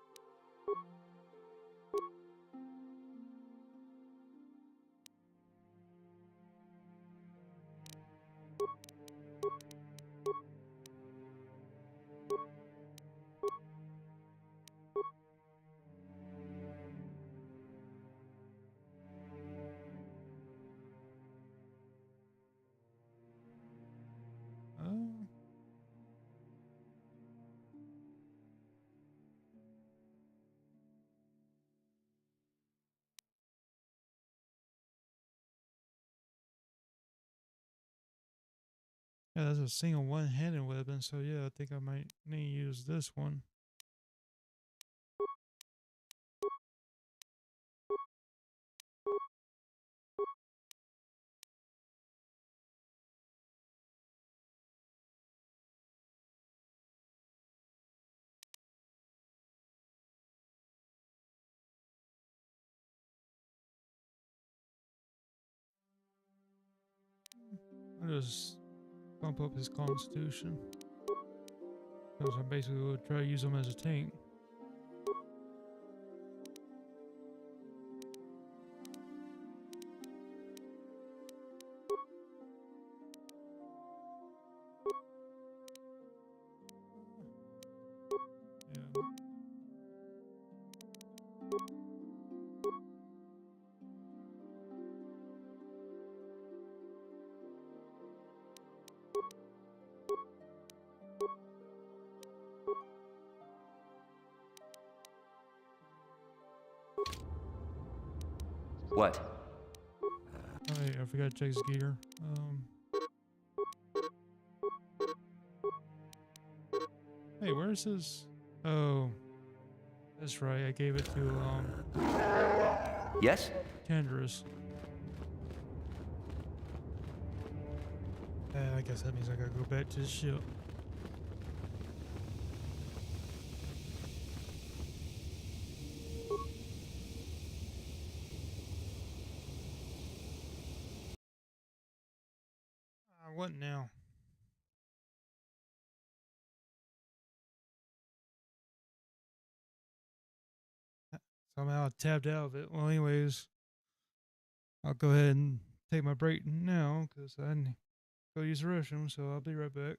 Yeah, that's a single one-handed weapon, so yeah, I think I might need to use this one. I'll just bump up his constitution. Because I basically would try to use him as a tank. What? Oh, yeah, I forgot to check his gear. Hey, where's his? Oh, that's right. I gave it to Yes? Tendrous. I guess that means I gotta go back to the ship. What now? Somehow I tapped out of it. Well, anyways, I'll go ahead and take my break now because I need to go use the restroom, so I'll be right back.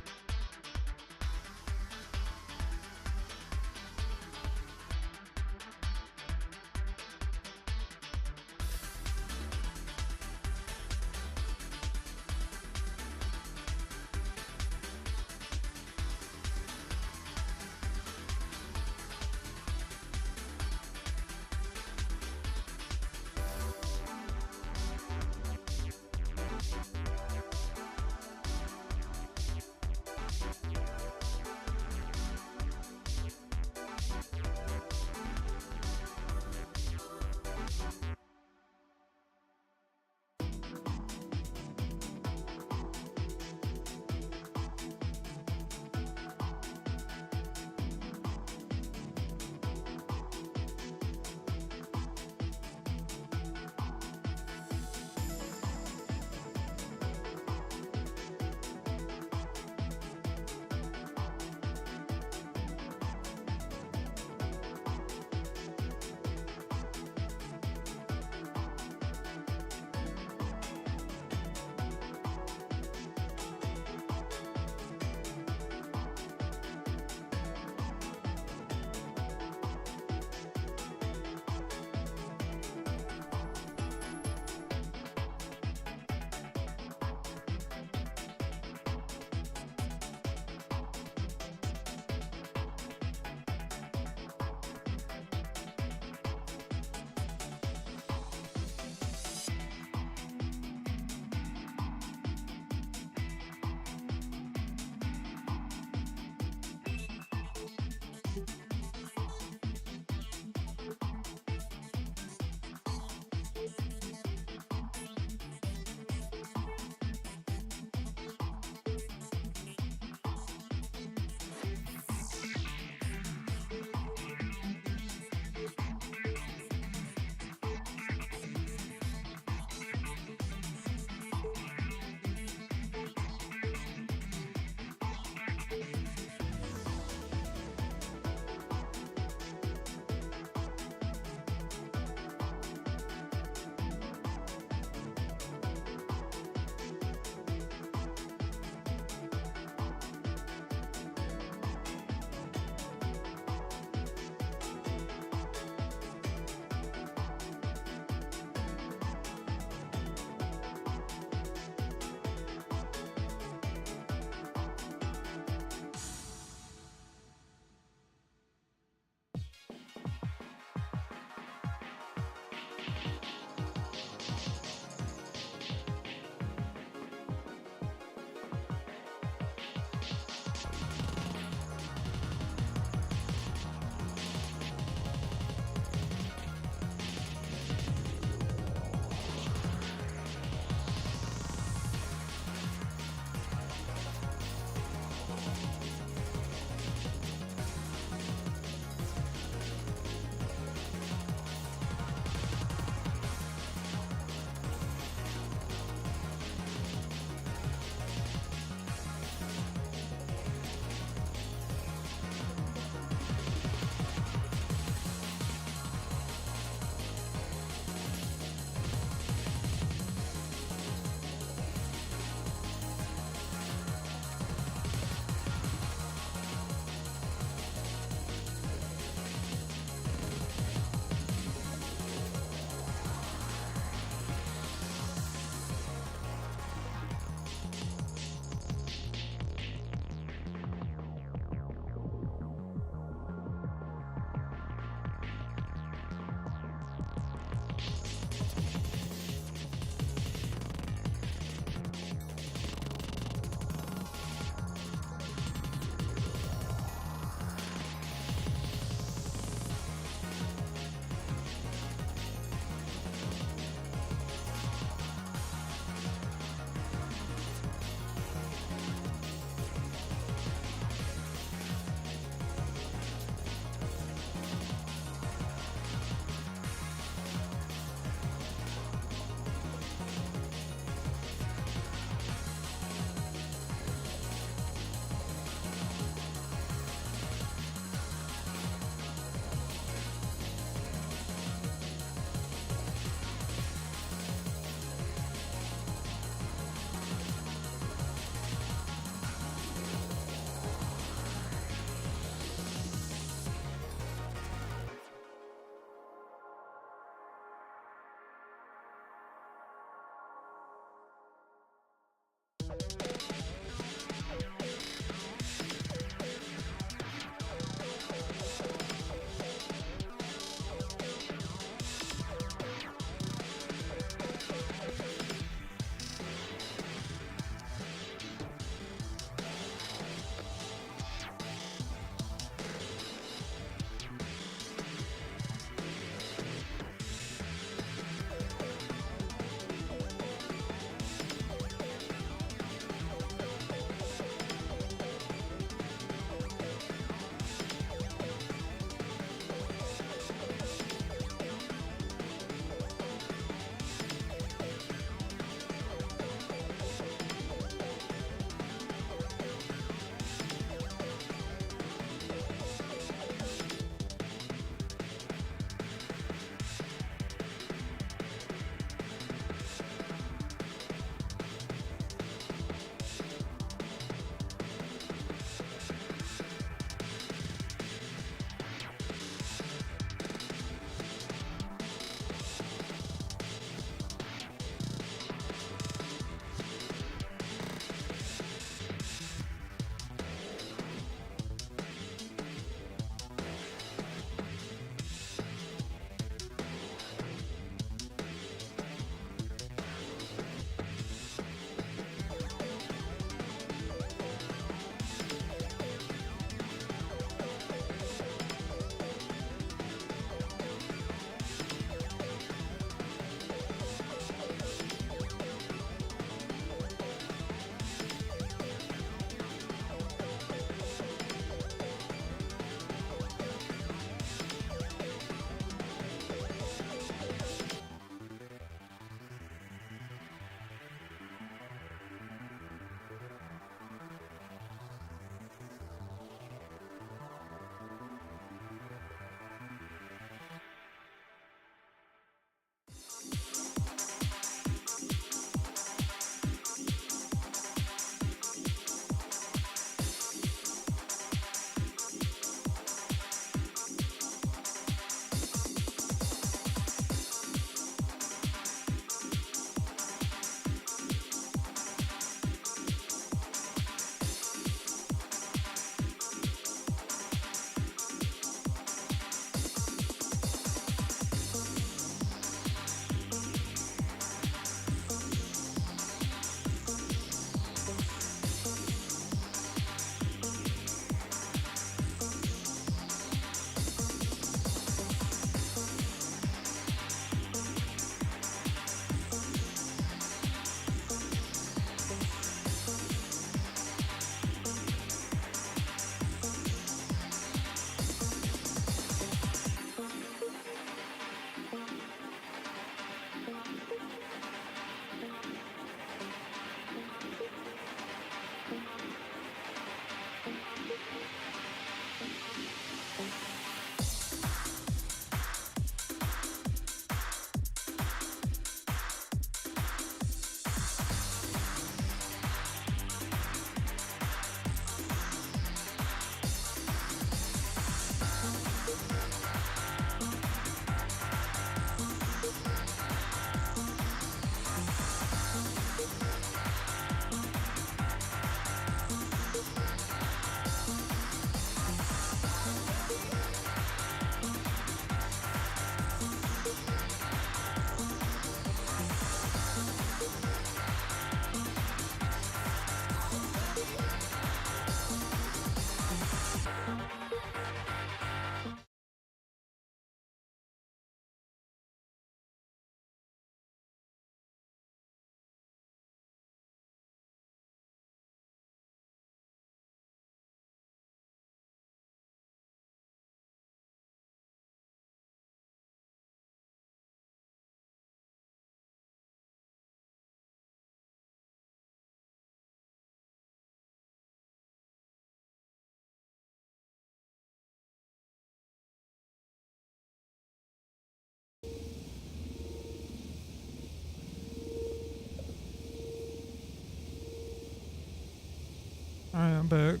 I'm back.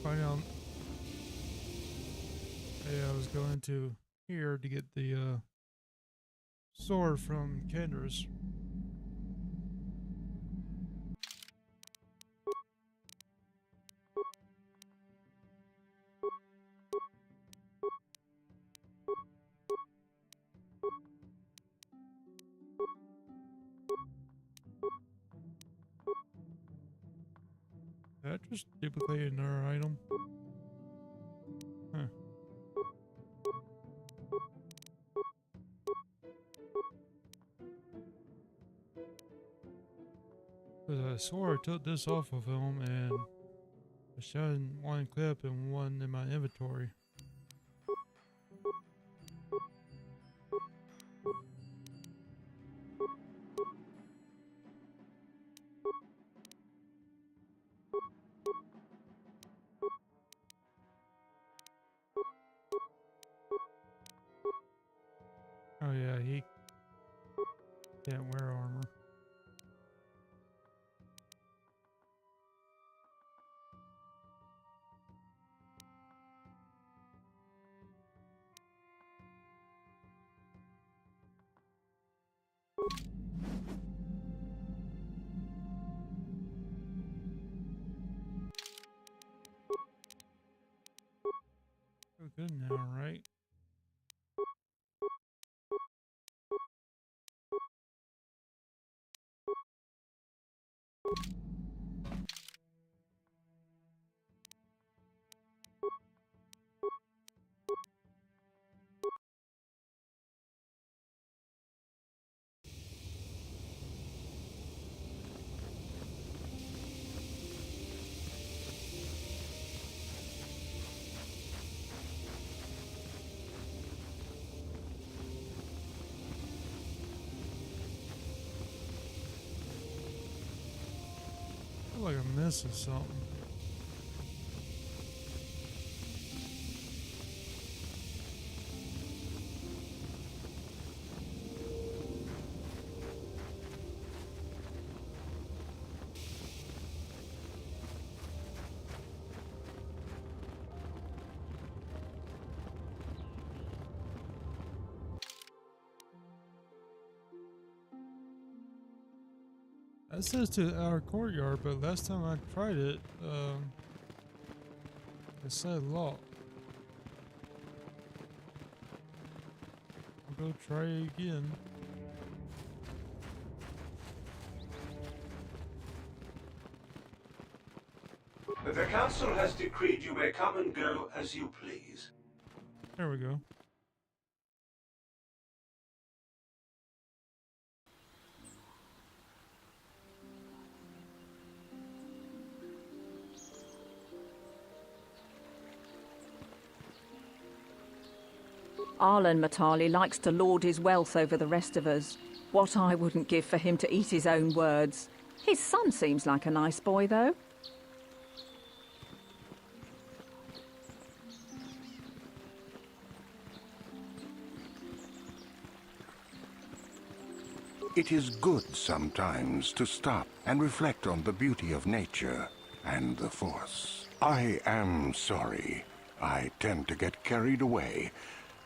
Find out. Hey, I was going to here to get the sword from Kendra's. Did I just duplicate another item? Huh. Because I swore I took this off of him and I shot one clip and one in my inventory. Oh yeah, he can't wear armor. Oh, good now, right? I feel like I'm missing something. That says to our courtyard, but last time I tried it, it said lock. I'll go try it again. The council has decreed you may come and go as you please. There we go. Arlen Matali likes to lord his wealth over the rest of us. What I wouldn't give for him to eat his own words. His son seems like a nice boy, though. It is good sometimes to stop and reflect on the beauty of nature and the Force. I am sorry. I tend to get carried away.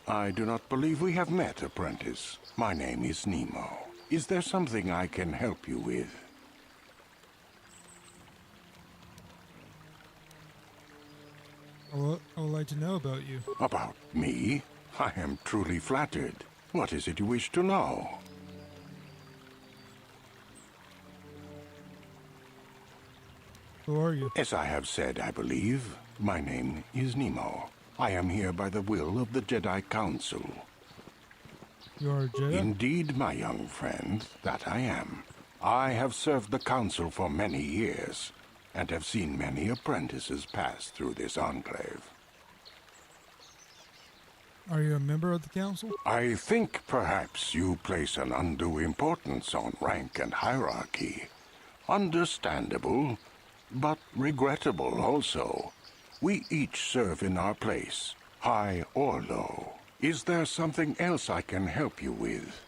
I do not believe we have met, apprentice. My name is Nemo. Is there something I can help you with? I would like to know about you. About me? I am truly flattered. What is it you wish to know? Who are you? As I have said, I believe, my name is Nemo. I am here by the will of the Jedi Council. You are a Jedi? Indeed, my young friend, that I am. I have served the Council for many years, and have seen many apprentices pass through this enclave. Are you a member of the council? I think perhaps you place an undue importance on rank and hierarchy. Understandable, but regrettable also. We each serve in our place, high or low. Is there something else I can help you with?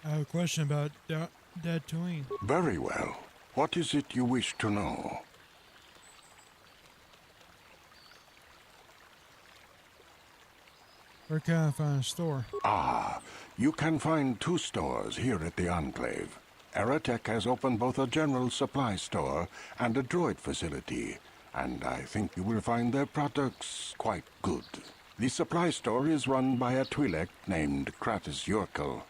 I have a question about Tatooine. Very well. What is it you wish to know? Where can I find a store? Ah, you can find 2 stores here at the Enclave. Aerotech has opened both a general supply store and a droid facility, and I think you will find their products quite good. The supply store is run by a Twi'lek named Kratos Yorkel,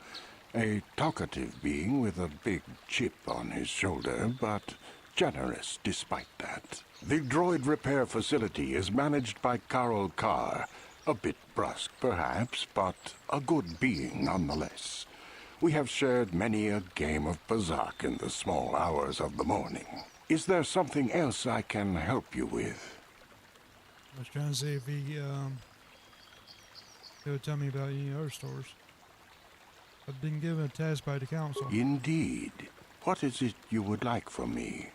a talkative being with a big chip on his shoulder, but generous despite that. The droid repair facility is managed by Carol Carr, a bit brusque perhaps, but a good being nonetheless. We have shared many a game of Bazak in the small hours of the morning. Is there something else I can help you with? I was trying to see if he would tell me about any other stores. I've been given a task by the council. Indeed. What is it you would like from me?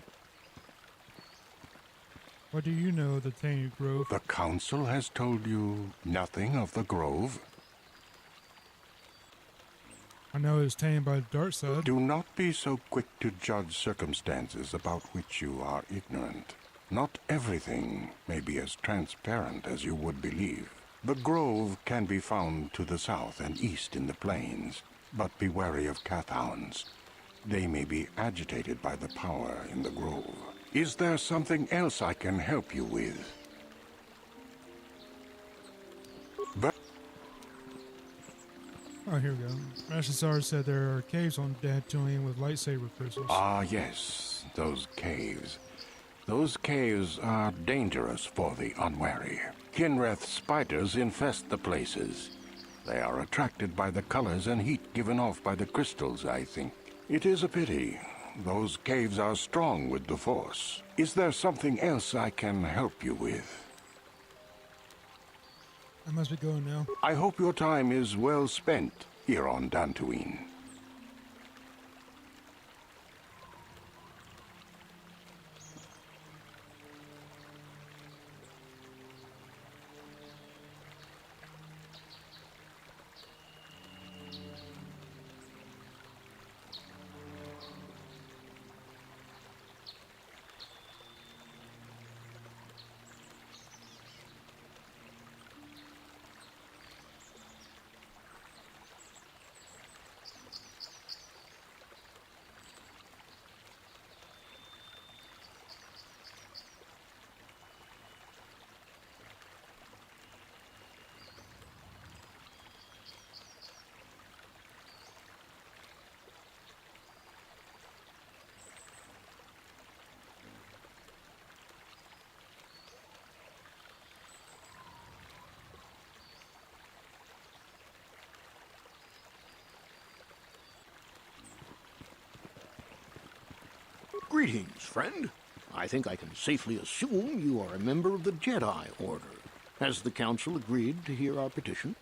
What do you know of the Tainted Grove? The council has told you nothing of the grove? I know it's tainted by the dark side. Do not be so quick to judge circumstances about which you are ignorant. Not everything may be as transparent as you would believe. The grove can be found to the south and east in the plains, but be wary of Cathounds. They may be agitated by the power in the grove. Is there something else I can help you with? Oh, here we go. Master Sarge said there are caves on Tatooine with lightsaber crystals. Ah, yes, those caves. Those caves are dangerous for the unwary. Kinreth spiders infest the places. They are attracted by the colors and heat given off by the crystals, I think. It is a pity. Those caves are strong with the Force. Is there something else I can help you with? I must be going now. I hope your time is well spent here on Dantooine. Greetings, friend. I think I can safely assume you are a member of the Jedi Order. Has the Council agreed to hear our petition?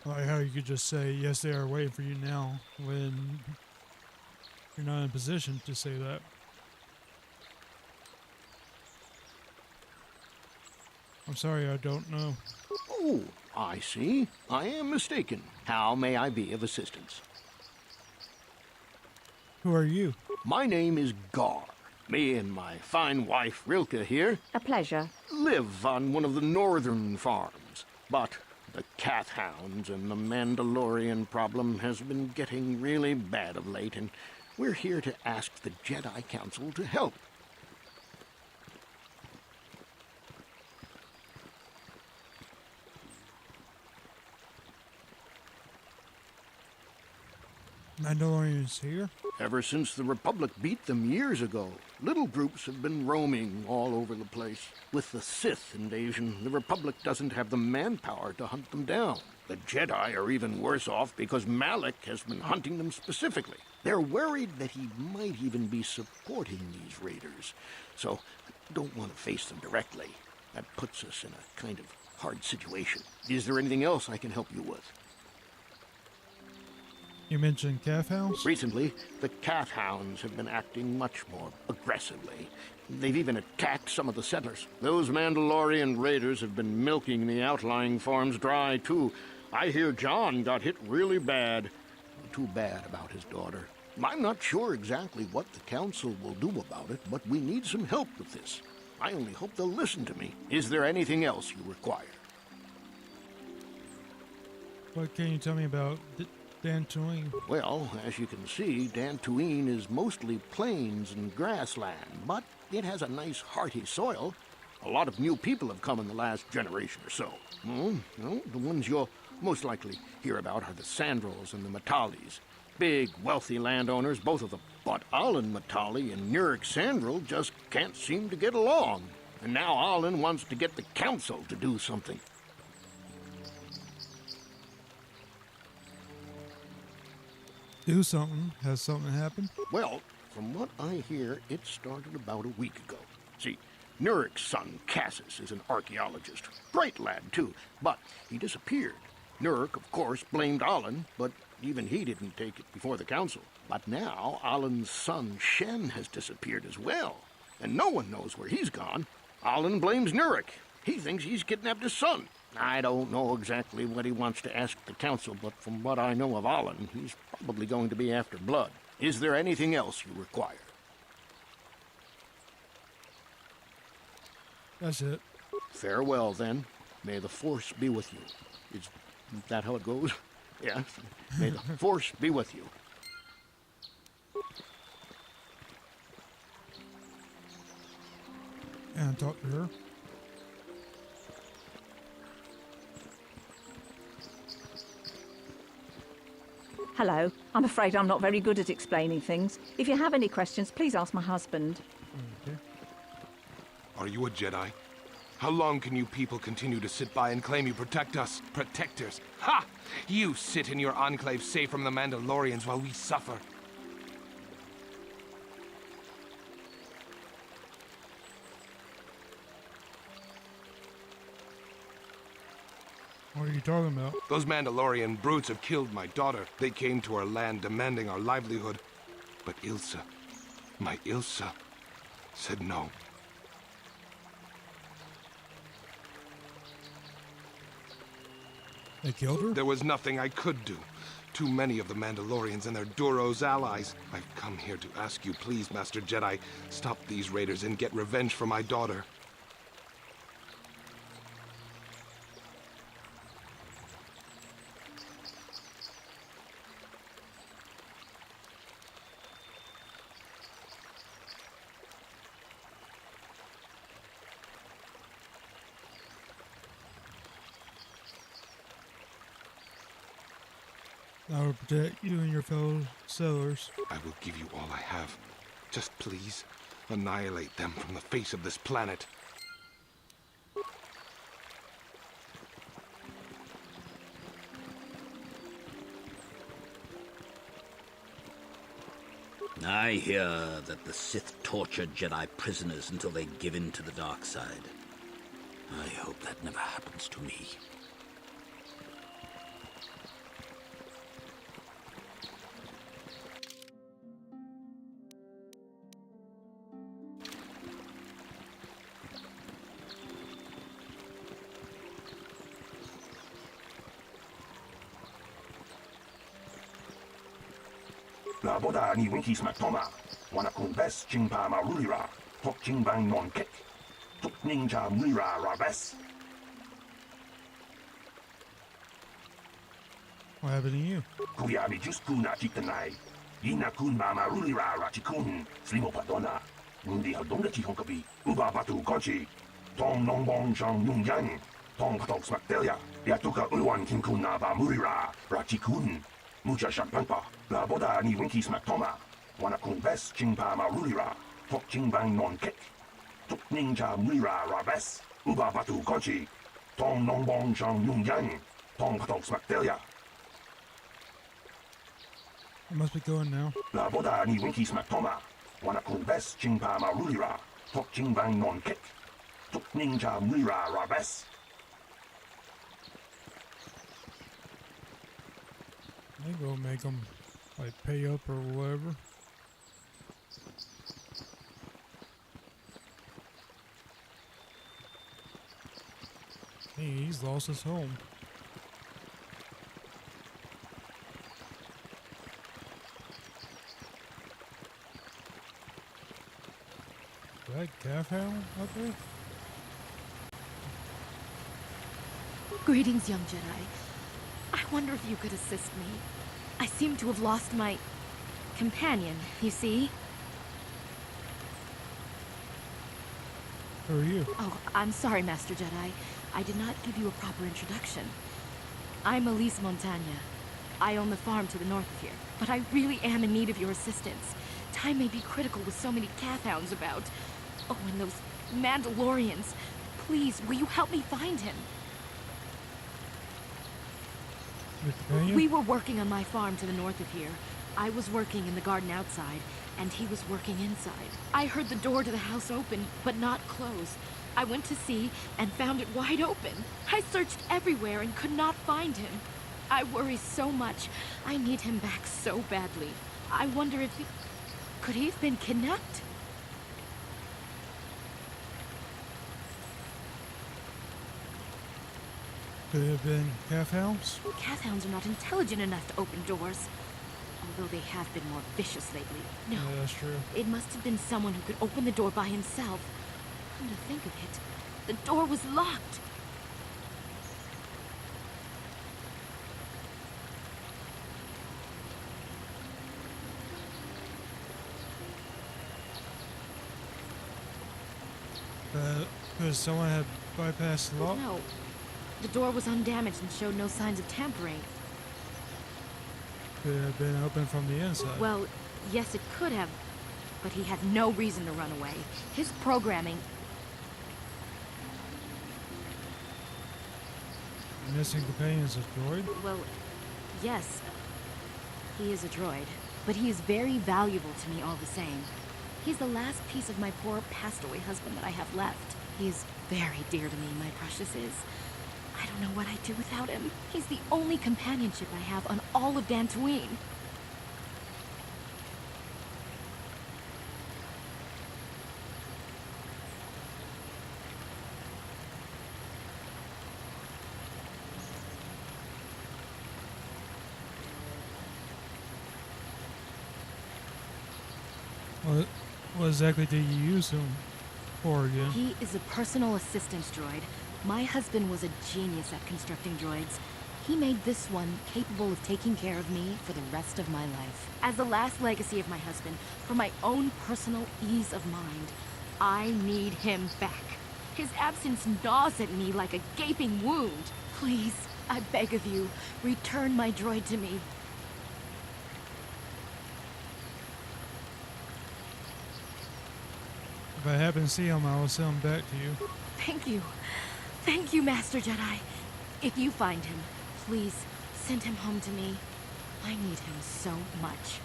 I like how you could just say, yes, they are waiting for you now, when you're not in a position to say that. I'm sorry, I don't know. Oh, I see. I am mistaken. How may I be of assistance? Who are you? My name is Gar. Me and my fine wife, Rilke, here, A pleasure. live on one of the northern farms. But the Cathounds and the Mandalorian problem has been getting really bad of late, and we're here to ask the Jedi Council to help. Mandalorians here? Ever since the Republic beat them years ago, little groups have been roaming all over the place. With the Sith invasion, the Republic doesn't have the manpower to hunt them down. The Jedi are even worse off because Malik has been hunting them specifically. They're worried that he might even be supporting these raiders, so don't want to face them directly. That puts us in a kind of hard situation. Is there anything else I can help you with? You mentioned calf hounds? Recently, the calf hounds have been acting much more aggressively. They've even attacked some of the settlers. Those Mandalorian raiders have been milking the outlying farms dry, too. I hear John got hit really bad. Too bad about his daughter. I'm not sure exactly what the council will do about it, but we need some help with this. I only hope they'll listen to me. Is there anything else you require? What can you tell me about Dantooine? Well, as you can see, Dantooine is mostly plains and grassland, but it has a nice hearty soil. A lot of new people have come in the last generation or so. The ones you'll most likely hear about are the Sandrils and the Matalis. Big, wealthy landowners, both of them. But Alan Matali and Nurik Sandril just can't seem to get along. And now Alan wants to get the council to do something. Do something? Has something happened? Well, from what I hear, it started about a week ago. See, Nurik's son, Cassis, is an archaeologist. Bright lad, too, but he disappeared. Nurik, of course, blamed Alan, but even he didn't take it before the council. But now, Alan's son, Shen, has disappeared as well, and no one knows where he's gone. Alan blames Nurik. He thinks he's kidnapped his son. I don't know exactly what he wants to ask the council, but from what I know of Alan, he's probably going to be after blood. Is there anything else you require? That's it. Farewell, then. May the Force be with you. Is that how it goes? Yeah. May the Force be with you. And talk to her. Hello. I'm afraid I'm not very good at explaining things. If you have any questions, please ask my husband. Okay. Are you a Jedi? How long can you people continue to sit by and claim you protect us? Protectors? Ha! You sit in your enclave safe from the Mandalorians while we suffer. What are you talking about? Those Mandalorian brutes have killed my daughter. They came to our land demanding our livelihood. But Ilsa, my Ilsa, said no. They killed her? There was nothing I could do. Too many of the Mandalorians and their Duros allies. I've come here to ask you, please, Master Jedi, stop these raiders and get revenge for my daughter. I will protect you and your fellow settlers. I will give you all I have. Just please, annihilate them from the face of this planet. I hear that the Sith torture Jedi prisoners until they give in to the dark side. I hope that never happens to me. La boda ni winki smatoma, wanakun bes chingpa marulira, tok chingbang non kek, tuk ninja mura rabes. What happened to you? Kuyabi juskuna chitanai, ina kun marulira rachikun, slimo padona, mundi hadonga chihonkabi, uba batu kochi, tong nongbong shang nungyang, tong patok smaktelia, yatuka ulwan kinkun na ba murira rachikun. Mucha shakpanpa, la boda ni winki smack toma. Wana kun bes chingpa marulira. Tok chingbang non kek. Tok ninja mira rabes. Uba batu konchi. Tong nong bong shang yung yang. Tong patong smack delia. I must be going now. La boda ni winki smack toma. Wana kun bes chingpa marulira. Tok chingbang non kek. Tok ninja mira rabes. They go make them like pay up or whatever. Hey, he's lost his home. Is that calf hound out there? Greetings, young Jedi. I wonder if you could assist me. I seem to have lost my companion, you see? Who are you? Oh, I'm sorry, Master Jedi. I did not give you a proper introduction. I'm Elise Montagna. I own the farm to the north of here, but I really am in need of your assistance. Time may be critical with so many Cathhounds about. Oh, and those Mandalorians. Please, will you help me find him? We were working on my farm to the north of here. I was working in the garden outside, and he was working inside. I heard the door to the house open, but not close. I went to see and found it wide open. I searched everywhere and could not find him. I worry so much. I need him back so badly. I wonder if he... Could he have been kidnapped? Could it have been calf hounds? Cathhounds are not intelligent enough to open doors. Although they have been more vicious lately. No. Yeah, that's true. It must have been someone who could open the door by himself. Come to think of it, the door was locked. Because someone had bypassed the lock? No. The door was undamaged and showed no signs of tampering. Could it have been open from the inside? Well, yes, it could have, but he had no reason to run away. His programming... Missing companion is a droid? Well, yes. He is a droid, but he is very valuable to me all the same. He's the last piece of my poor passed-away husband that I have left. He is very dear to me, my precious is. I don't know what I'd do without him. He's the only companionship I have on all of Dantooine. What exactly did you use him for again? He is a personal assistance droid. My husband was a genius at constructing droids. He made this one capable of taking care of me for the rest of my life. As the last legacy of my husband, for my own personal ease of mind, I need him back. His absence gnaws at me like a gaping wound. Please, I beg of you, return my droid to me. If I happen to see him, I will send him back to you. Thank you. Thank you, Master Jedi. If you find him, please send him home to me. I need him so much.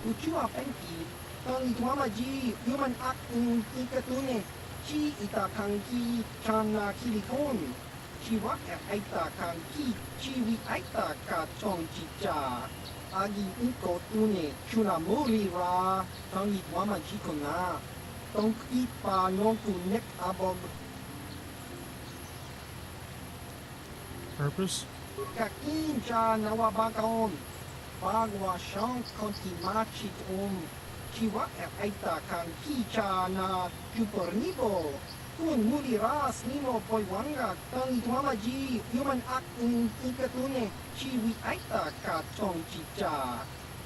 Ucua penki, tali tuamaji, human acting ikatune, chi itakanki, chana kilikon. Chiwak aita kanki, chiwi aita ka chong chicha. Agi iko tune, chunamuri ra, tali tuamaji kona. Tong ipa nonku nek abog. Purpose? Kakin cha nawabakaon. Bagwa shank konti machit Chiwak aita kanki cha na jupornibo. Kun muri ras nimo poiwanga tali tuamaji human acting ikatune chiwi aita ka chong chicha.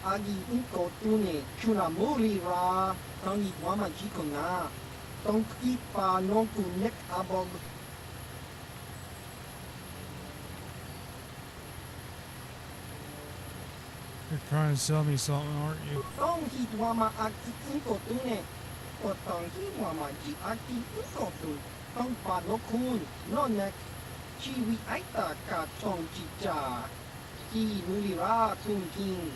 Agi inko tune chuna muri ra tali tuamaji kona. Tong ipa nonku nek abog. You're trying to sell me something, aren't you? Tong hit wama aki inko tune. O tong hit wama ji aki inko tu. Tong pa no kun, no nek. Chiwi aita ka tong chicha. Ki mulira kun king.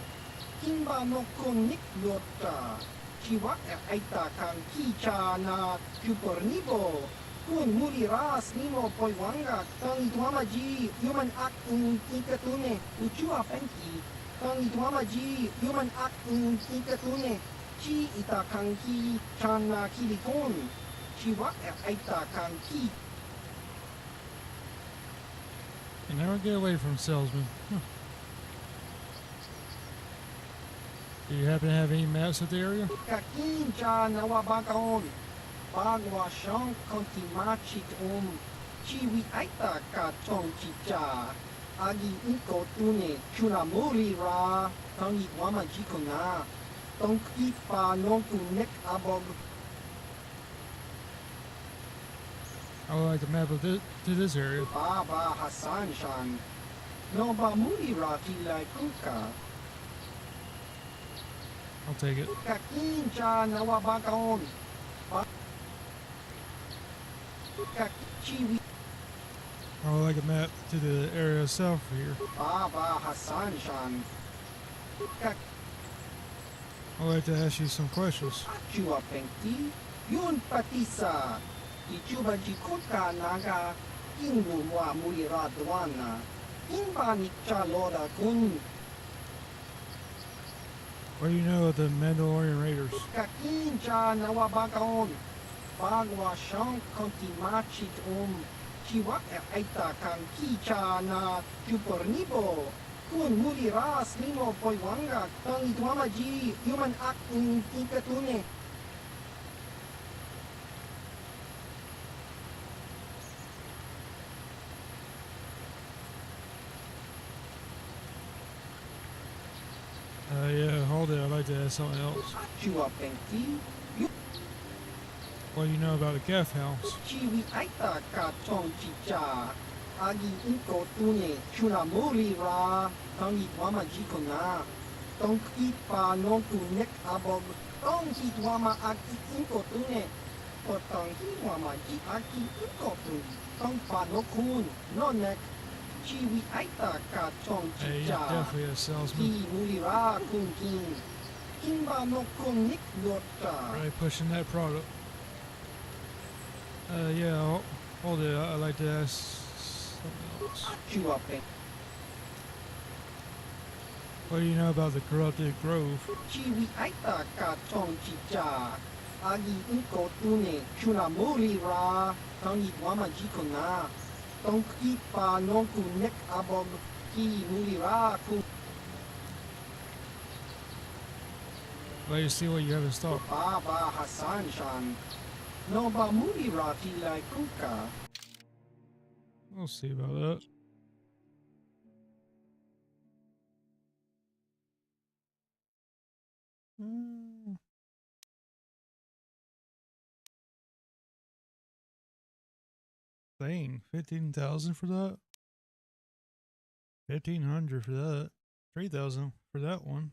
Kimba no kun nik lota. Chiwa aita kan kicha na chupornibo. Kun muliras nimo poiwanga. Tong itwama ji human act ikatune. Uchua penki. Tong itwama ji human act ikatune. Chi ita kan ki chana kilikon. Chiwa aita kan ki. You never get away from salesmen. Huh. Do you happen to have any maps of the area? Kakin chana wabakaon. Bagwa shong konti machit Chiwi aita ka tong chicha. Agi inko tune chunamuri ra. Tong itwama jikona. Tong ipa nonku nek abog. I would like a map of this, to this area. Baba Hassan Shan. No ba muri ra tilai kuka. I'll take it. Kakin chana wabakaon. Chiwi. I would like a map to the area south of here. Baba Hassan Shan. I'd like to ask you some questions. Chua Pengti. Yun Patisa. Ichuba Jikuka Naga. Ingu wa Mulira Dwana. Imba Nikcha Loda Kun. What do you know of the Mandalorian Raiders? Kakin chana wabakaon. Bagwa shong konti machit Chiwa aita kan kicha na chupornibo. Kun muliras nimo poiwanga. Tong itwama ji human act ikatune. Yeah, hold it. I'd like to ask something else. Chua Pengti. What do you know about the calf house? Chiwi aita ka tong chicha. Agi inko tune chunamuri ra. Tong itwama jikona. Tong ipa nonku nek abog. Tong itwama aki inko tune. O tong itwama ji aki inko tune. Tong pa no kun, no nek. Chiwi aita ka tong chicha. Hey, you're definitely a salesman. Ki mulira kun king. Kimba no kun nik lota. Really pushing that product. Yeah, hold it. I'd like to ask something else. What do you know about the corrupted grove? Chiwi aita ka tong chicha. Agi inko tune chunamuri ra. Tong itwama jikona. Tong ipa nonku nek abog. Ki mulira kun. Let you see what you have in stock. Baba Hassan Shan. No ba mulira tilai kuka. We'll see about that. Dang, 15,000 for that? 1,500 for that. 3,000 for that one.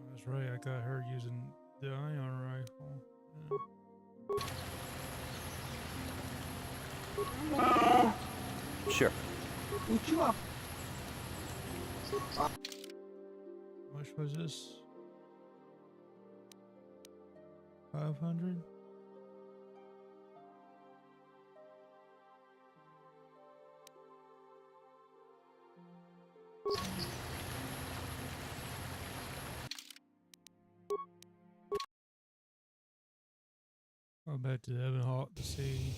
That's right, I got her using the ion rifle. Yeah. Sure. How much was this? 500? Go back to Ebon Hawk to see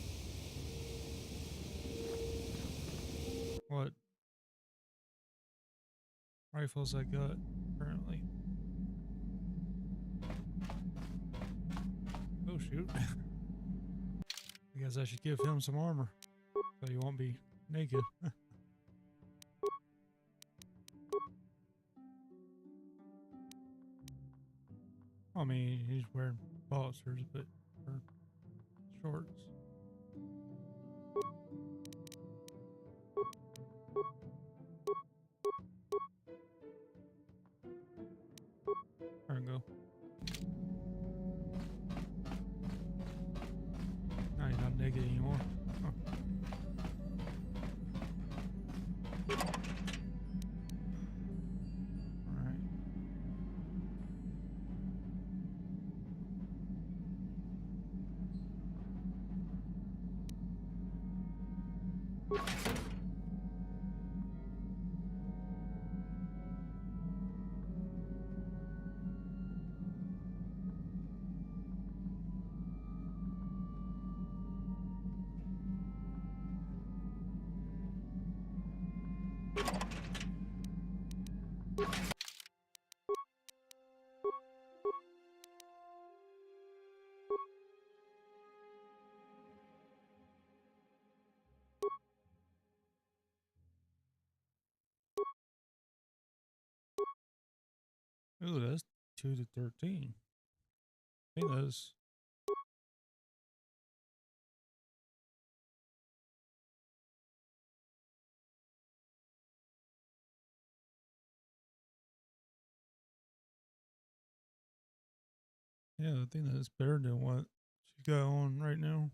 what rifles I got currently. Oh shoot. I guess I should give him some armor so he won't be naked. I mean, he's wearing boxers, but or shorts. There we go. Now you're not naked anymore. Huh. Alright. Ooh, that's 2 to 13. I think that's. Yeah, I think that's better than what she got on right now.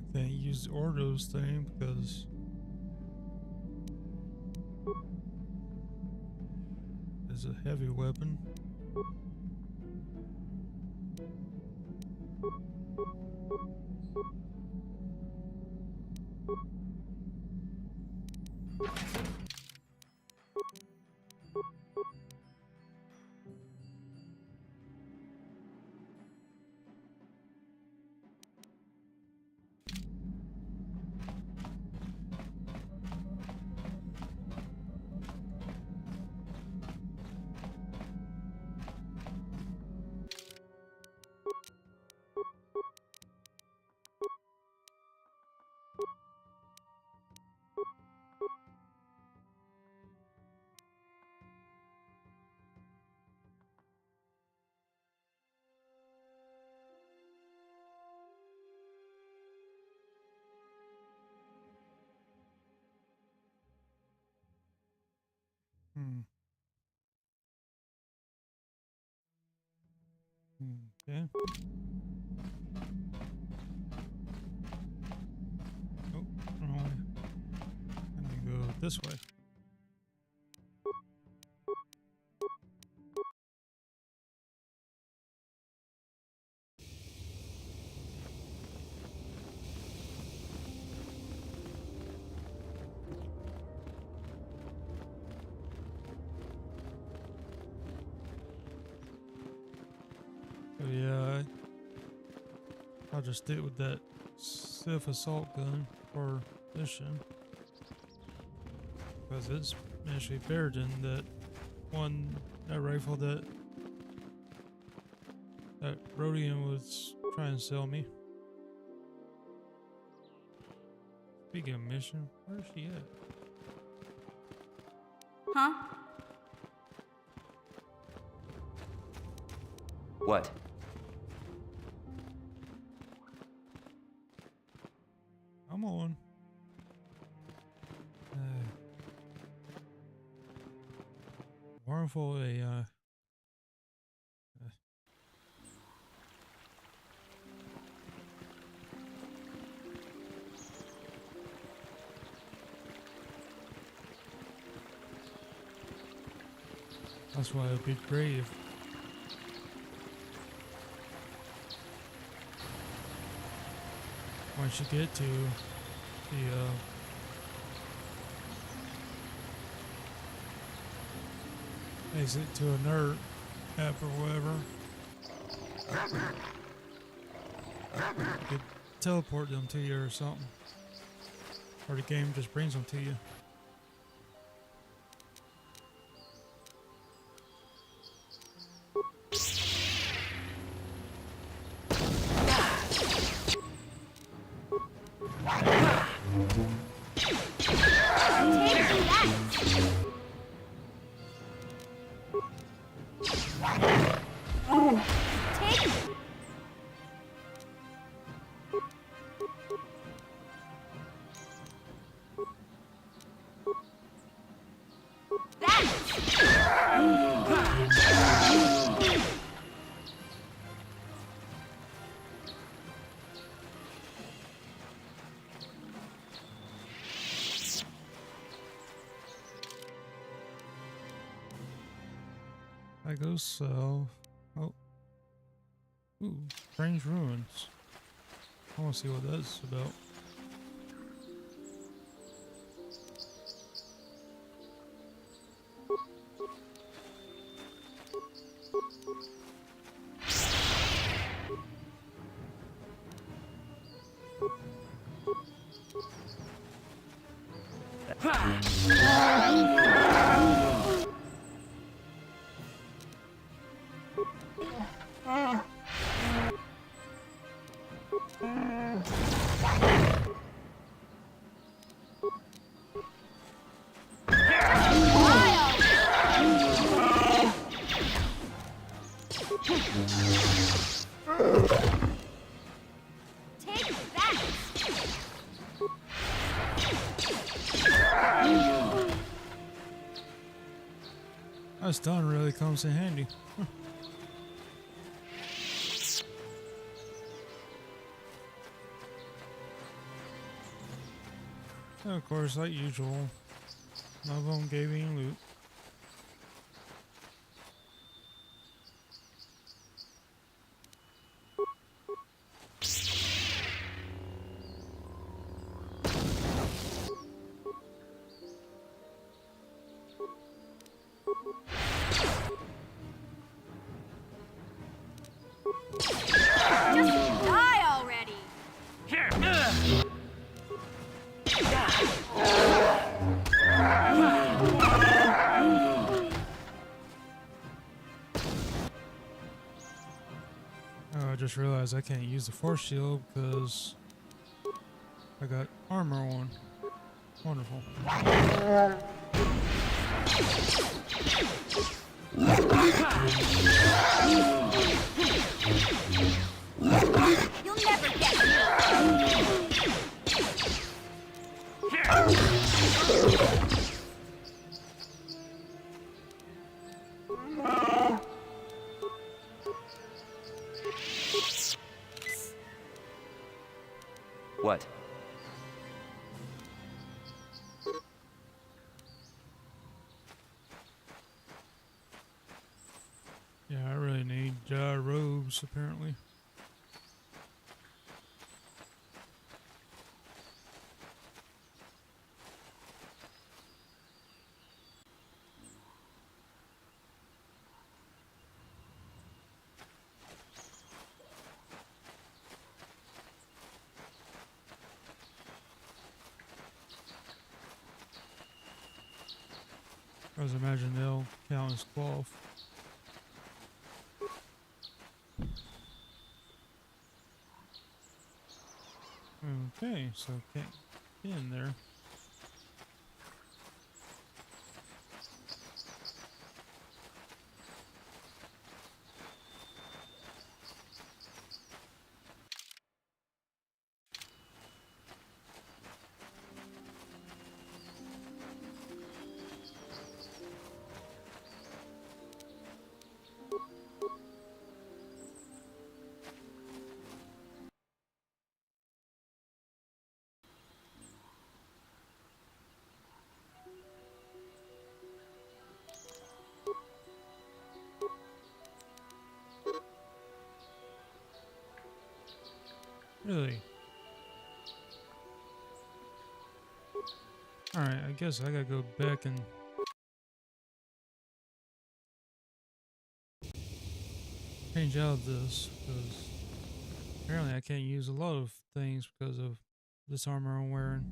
I think use Ordo's thing because it's a heavy weapon. Okay. Oh, wrong way. Let me go this way. Oh yeah, I'll just stick with that Sith assault gun for mission because it's actually better than that rifle that Rodian was trying to sell me. Speaking of mission, where's she at? Huh? What? Come on. Harmful AI. That's why it would be great if once you get to the exit to a nerd app or whatever, you could teleport them to you or something, or the game just brings them to you. I go so. Oh. Ooh, strange ruins. I want to see what that's about. That stun really comes in handy. And of course, like usual, none of them gave any loot. I just realized I can't use the force shield because I got armor on. Wonderful. You'll never get me. What? Yeah, I really need Jedi robes, apparently. I was imagining they'll count as cloth. Okay, so can't get in there. Really? Alright, I guess I gotta go back and change out of this, because apparently I can't use a lot of things because of this armor I'm wearing.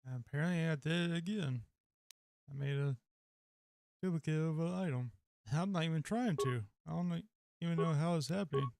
And apparently I did it again. I made a duplicate of an item. I'm not even trying to. I don't even know how it's happening.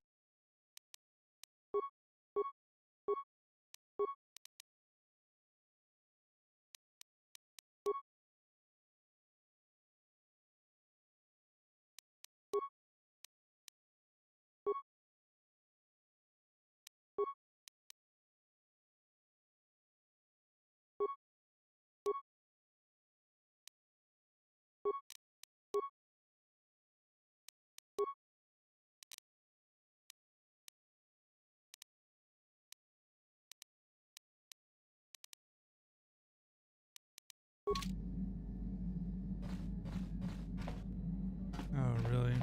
Oh, really?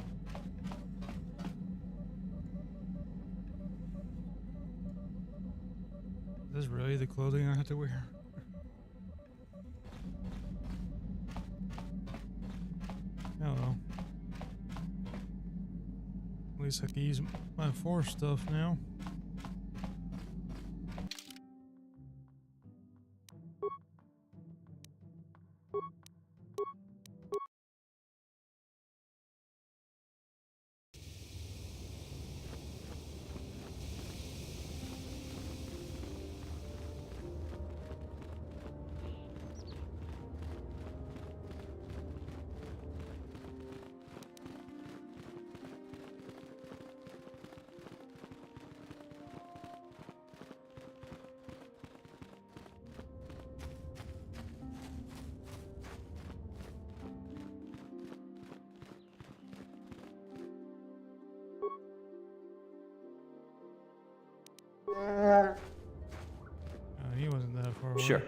Is this really the clothing I have to wear? Oh well. At least I can use my force stuff now. Oh, he wasn't that far away. Sure.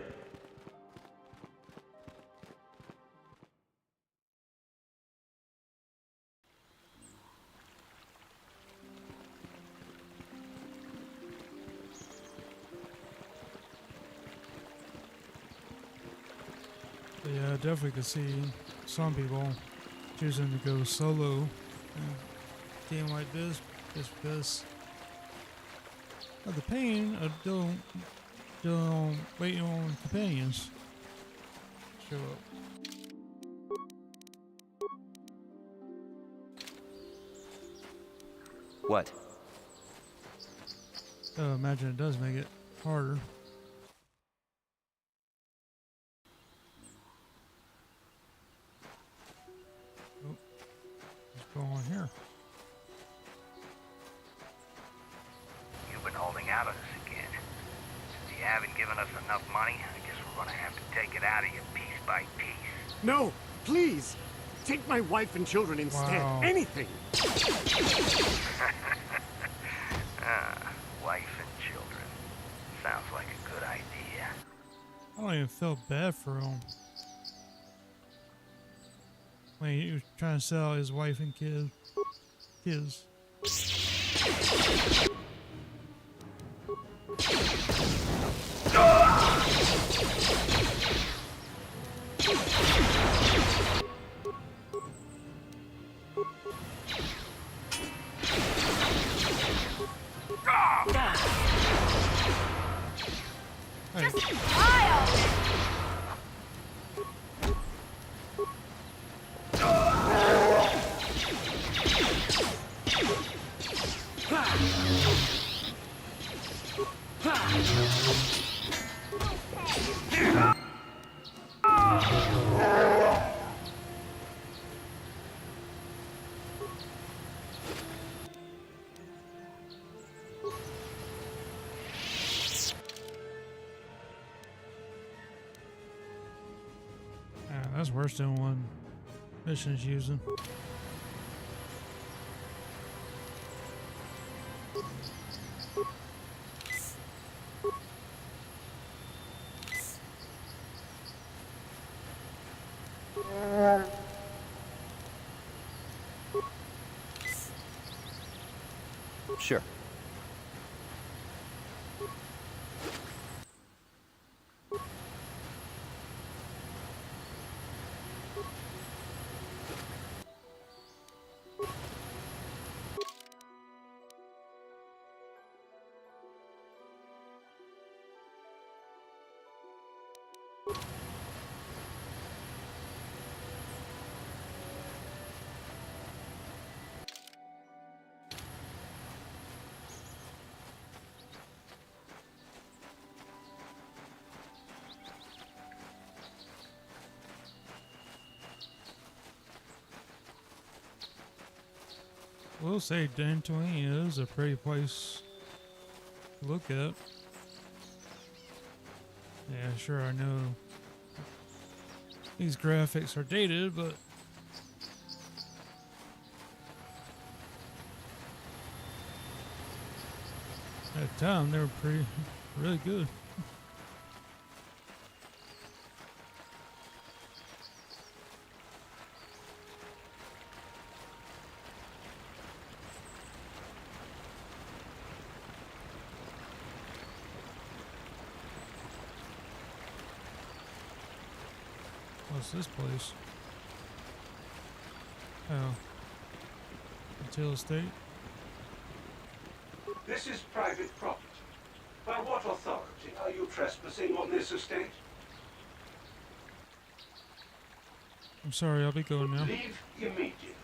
But yeah, I definitely could see some people choosing to go solo in a game like this just because of the pain of waiting on companions to show up. What? So I imagine it does make it harder. Oh, let's go on here. You've been holding out on us again. Since you haven't given us enough money, I guess we're gonna have to take it out of you piece by piece. No, please! Take my wife and children instead. Wow. Anything! Wife and children. I don't even feel bad for him. When he was trying to sell his wife and kids. That's worse than one mission's using. Sure. We'll say Dantooine is a pretty place to look at. Yeah, sure, I know these graphics are dated, but at the time they were really good. What's this place? Oh. Until Estate? This is private property. By what authority are you trespassing on this estate? I'm sorry, I'll be going now. Leave immediately.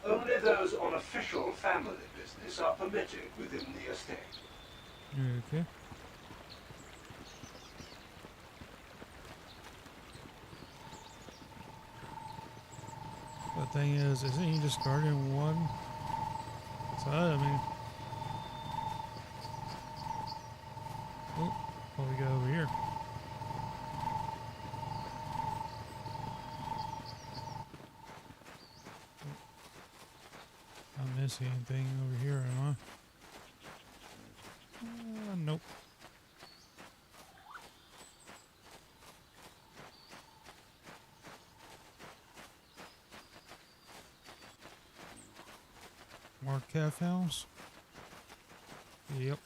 Only those on official family business are permitted within the estate. Okay. The thing is, isn't he just guarding one side? I mean, oh, what we got over here? I'm missing anything over here, am I? Nope. More calf house? Yep.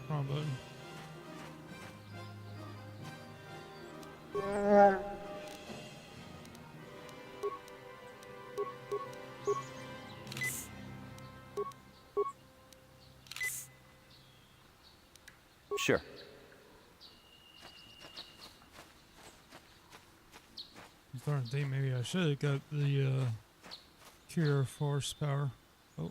Wrong button. Sure. I'm starting to think maybe I should have got the cure force power. Oh.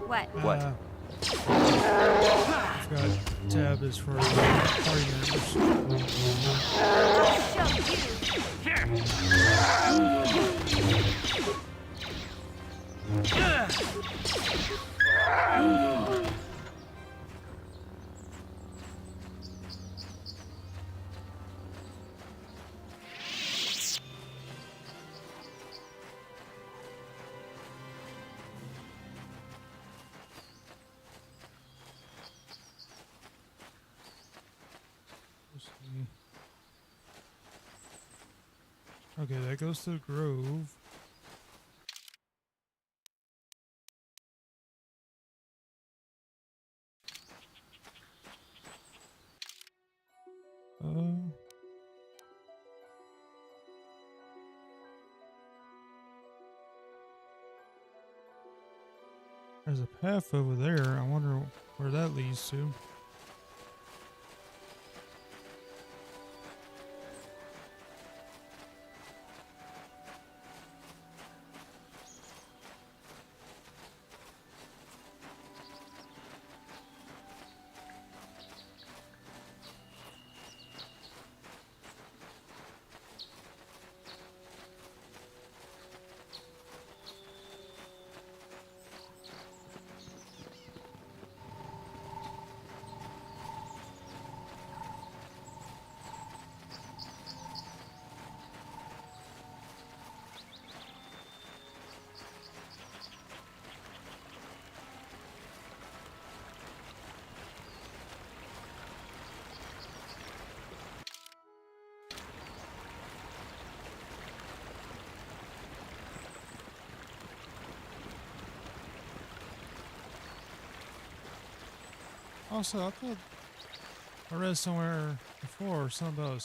What? What? I forgot tab is for party members. I'll show you. Okay, that goes to the grove. There's a path over there. I wonder where that leads to. Also, I thought I read somewhere before something about a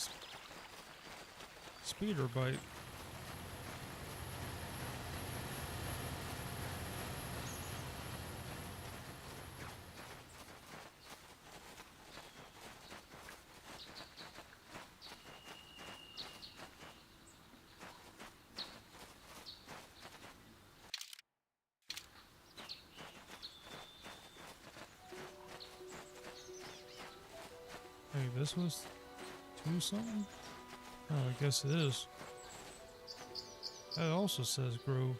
speeder bike. Hey, this was 2 something? Oh, I guess it is. That also says Grove.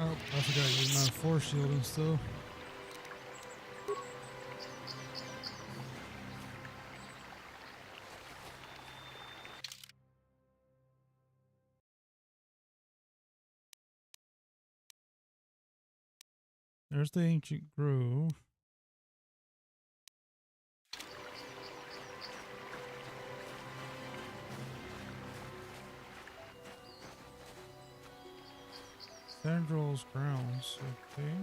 Oh, I forgot to use my force shield and stuff. There's the ancient grove. Sandrel's grounds, okay.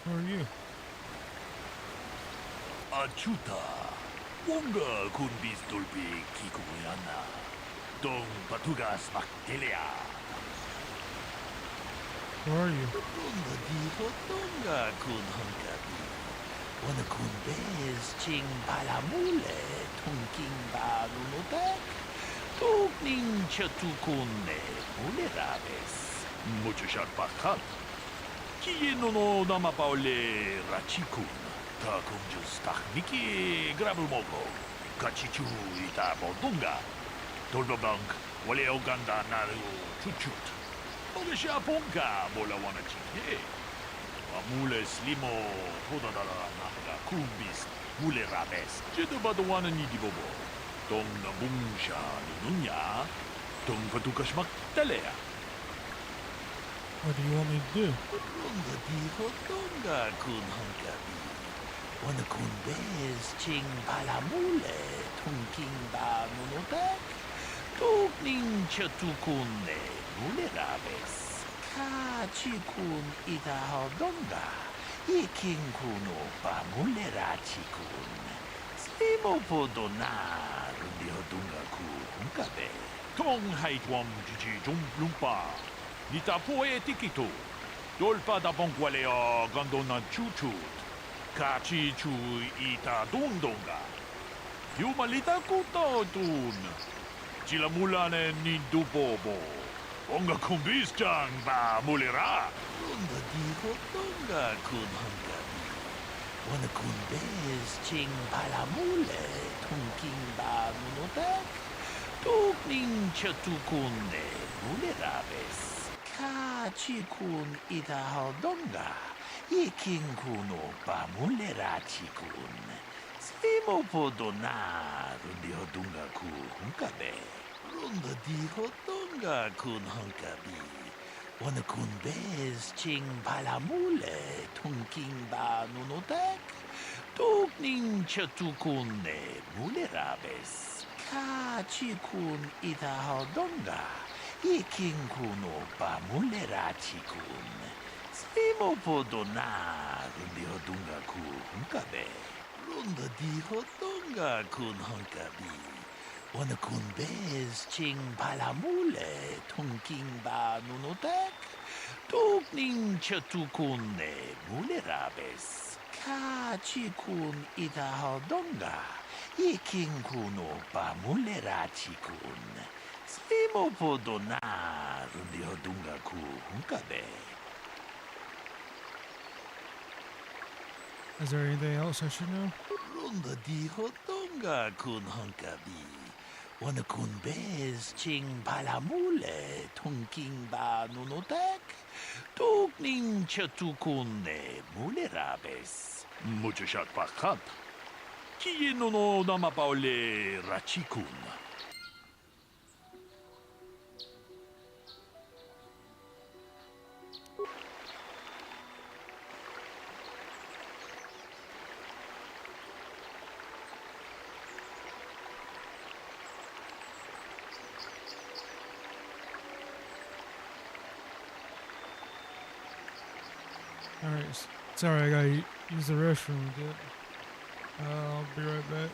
Who are you? Achuta, Wonga kunbis dolbi kikoyana, Dong Batugas Mactelia. Who are you? Donga diho donga kun hunkabi. Wana kun bez ching palamule, tunking balunotek, tugning chatukune, mulerabes. Mucho sharpakat. Kieno no namapaule rachikun. Takunjus takniki grabulmogo. Kachichu ita bodunga. Tolbabang, wale oganda naru chuchut. Ogesha ponka bola wana chike. Amule slimo hodadala nanga kumbis. Mule rabes. Jedubado wana ni dibobo. Tong na bungsha nunya. Tong patukashmak talea. What do you want me to do? Runga diho donga kun hunkabi. Wana kun bez ching palamule. Tunking ba nunotek. Tugning chatukune. Mule rabes. Kachikun idahadonga. Ikinkunu pa mule rachikun. Slimo podona. Rundihodunga ku hunkabe. Tong haitwam jiji lumpa. Nita poe tikito. Dolpa da bongualea gandona chuchut. Kachi chu ita dundonga. Yumalita kuto tun. Chilamulane nindubobo. Onga kumbis jang ba mulera. Runga diho donga kun hungabi. Wana kun bez ching palamule. Tunking ba nunotek. Tugning chatukune mulerabes. Kachikun idahadonga. Ikinkunu pa mulerachikun. Slimo podona. Rundihodunga ku hunkabe. Runga dihodonga kun hunkabi. Wana kun bez ching palamule. Tunking ba nunotek. Tugning chatukune mulerabes. Kachikun idahadonga. Ikinkunu pa mulerachikun. Slimo podona. Rundihodunga ku hunkabe. Runda dihodonga kun hunkabi. Wana kun bez ching palamule. Tunking ba nunotek. Tugning chatukune mulerabes. Kachikun idahadonga. Ikinkunu pa mulerachikun. Slimo podona. Rundihodunga ku hunkabe. Is there anything else I should know? Runda dihodonga kun hunkabi. Wana kun bez ching palamule. Tunking ba nunotek. Tugning chatukune mulerabes. Mucho sharpakat. Kie no no namapaole Rachikun. Alright, sorry, I gotta use the restroom a bit. I'll be right back.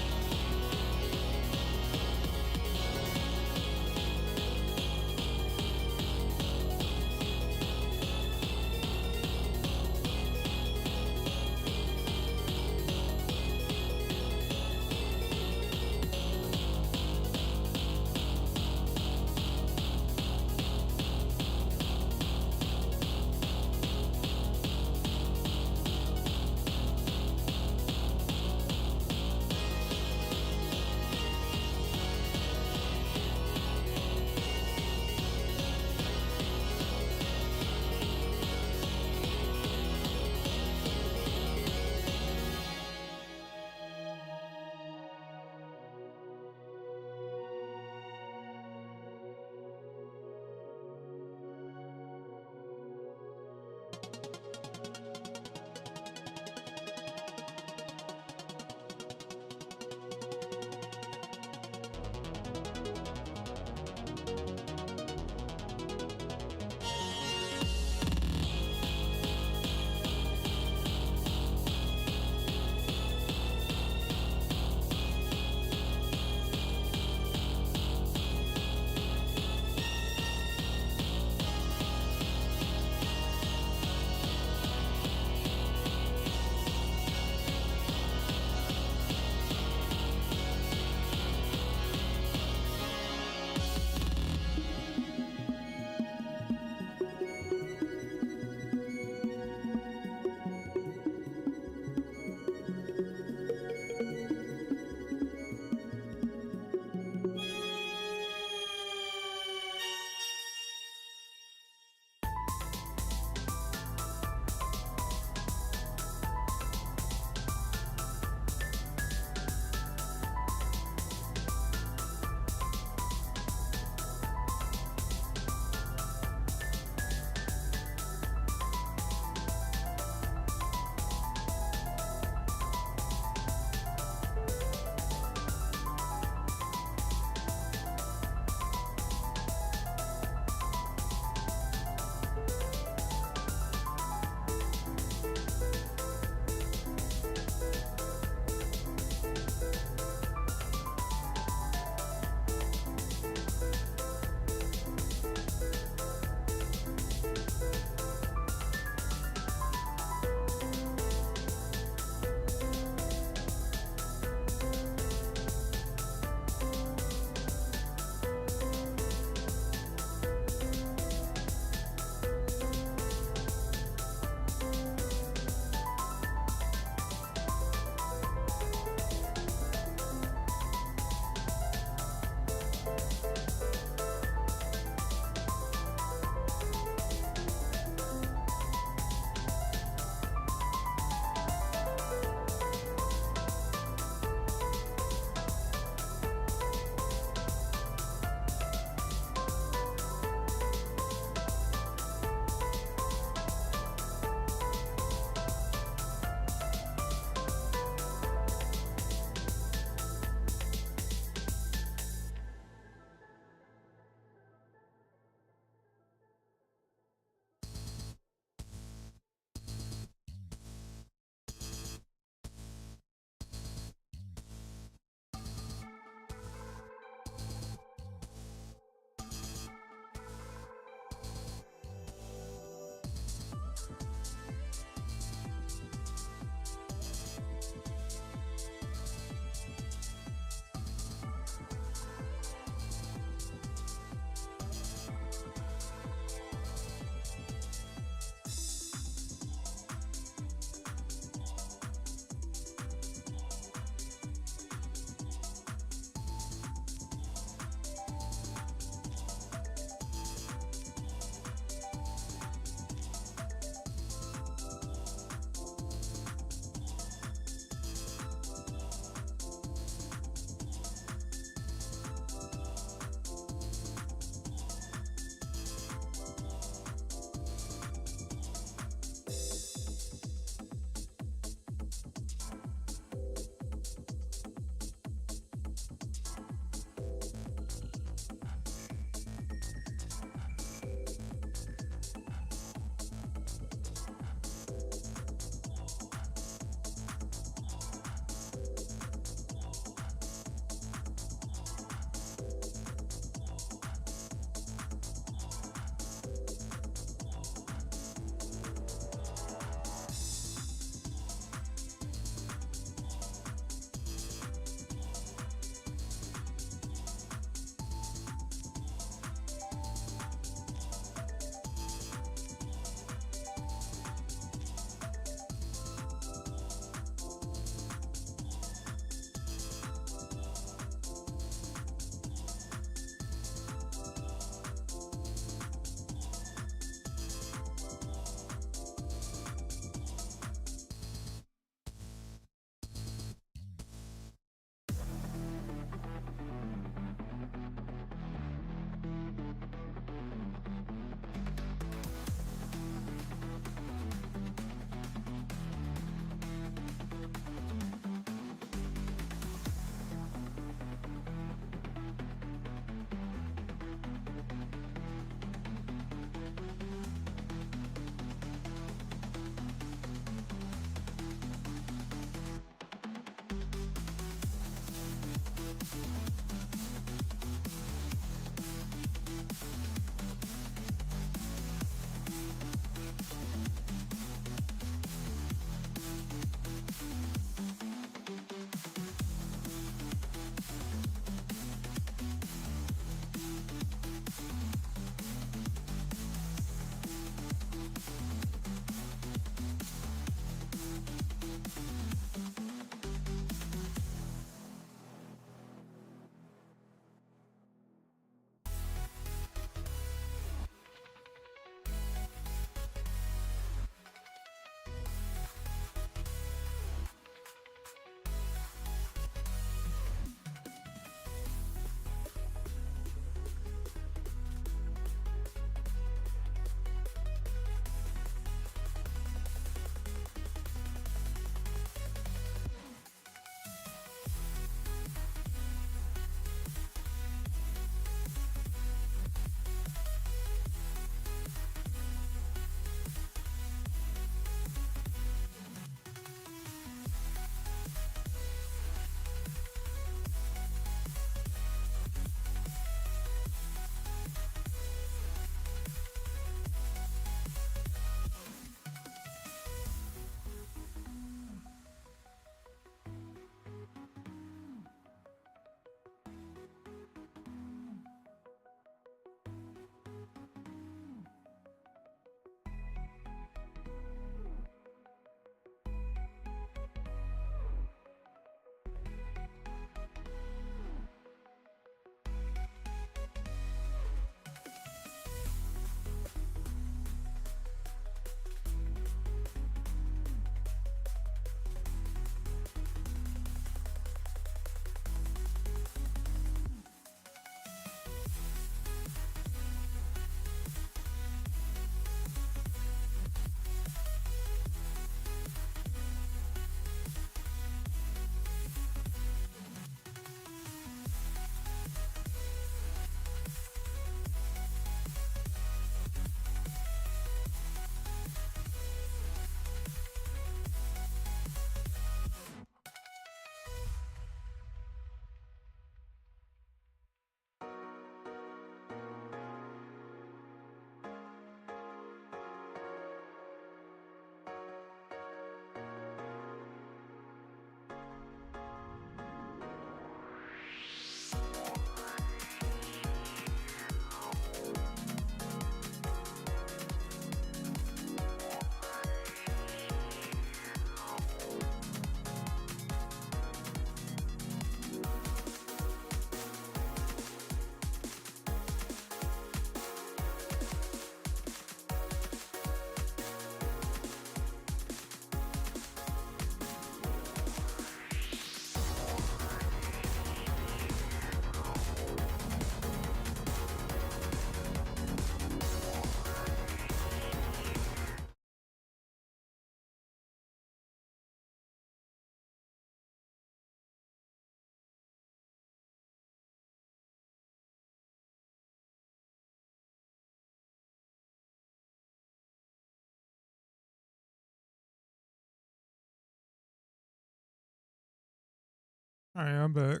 Alright, I'm back.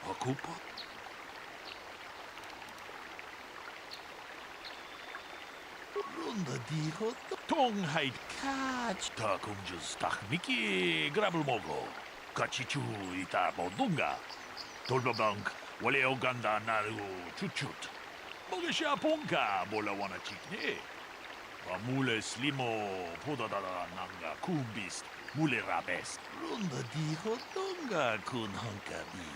Hakupa? Runda diho tong hait catch ta kunjus tak miki grabel mogo. Kachichu ita bodunga. Tolbabank wale oganda naru chuchut. Mogesha ponka bola wana chikne. Bamule slimo podadada nanga kumbist. Mule rabes. Runda diho tonga kun hankabi.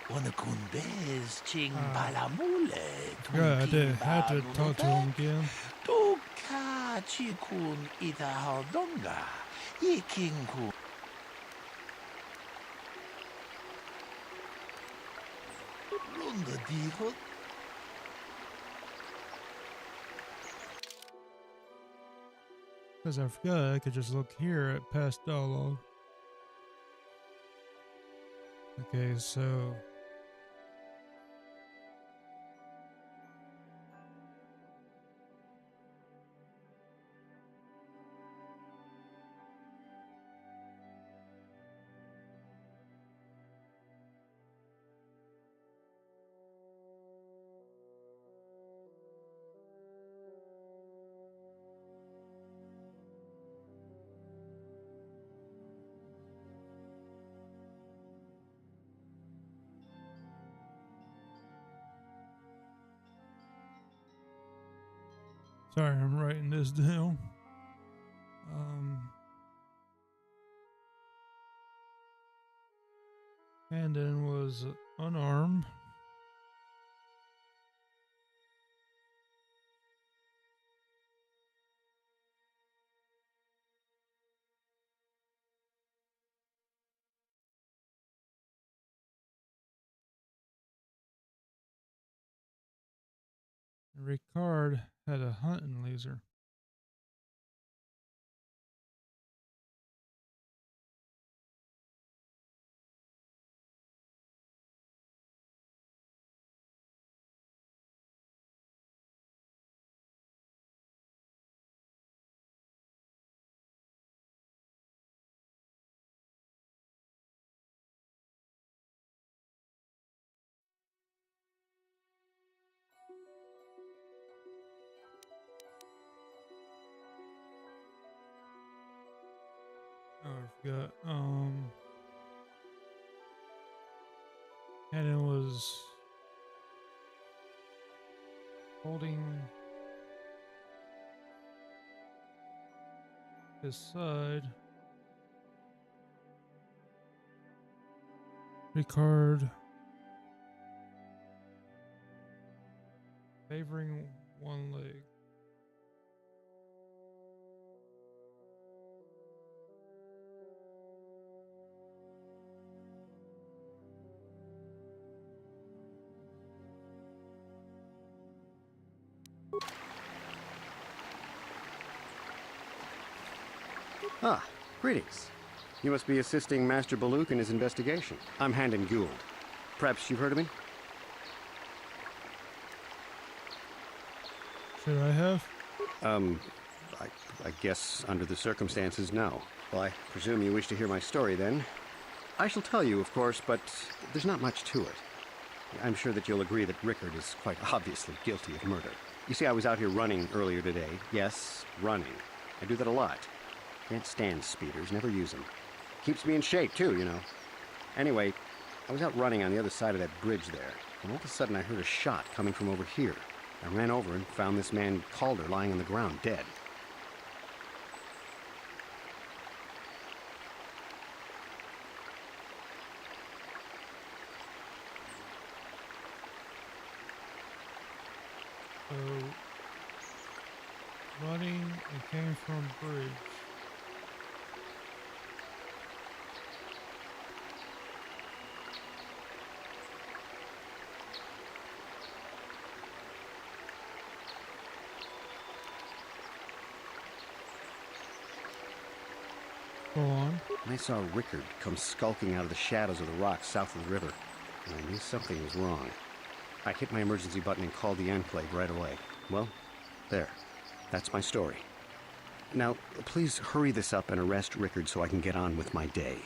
Wana kun bez ching balamule. Yeah, I did have to talk to him again. Tuka chikun ita haldonga. Ikinku. Runda diho. Because I forgot I could just look here at past dialogue. Okay, so sorry, I'm writing this down. Brandon was unarmed. Ricard had a hunting laser. Oh, I forgot. Brandon was holding his side. Ricard favoring one leg. Ah, greetings. You must be assisting Master Baluk in his investigation. I'm Handon Gould. Perhaps you've heard of me? Should I have? I guess under the circumstances, no. Well, I presume you wish to hear my story, then. I shall tell you, of course, but there's not much to it. I'm sure that you'll agree that Rickard is quite obviously guilty of murder. You see, I was out here running earlier today. Yes, running. I do that a lot. Can't stand speeders, never use them. Keeps me in shape, too, you know. Anyway, I was out running on the other side of that bridge there, and all of a sudden I heard a shot coming from over here. I ran over and found this man Calder lying on the ground, dead. So, running, it came from bridge. Go on. I saw Rickard come skulking out of the shadows of the rocks south of the river, and I knew something was wrong. I hit my emergency button and called the Enclave right away. Well, there. That's my story. Now, please hurry this up and arrest Rickard so I can get on with my day.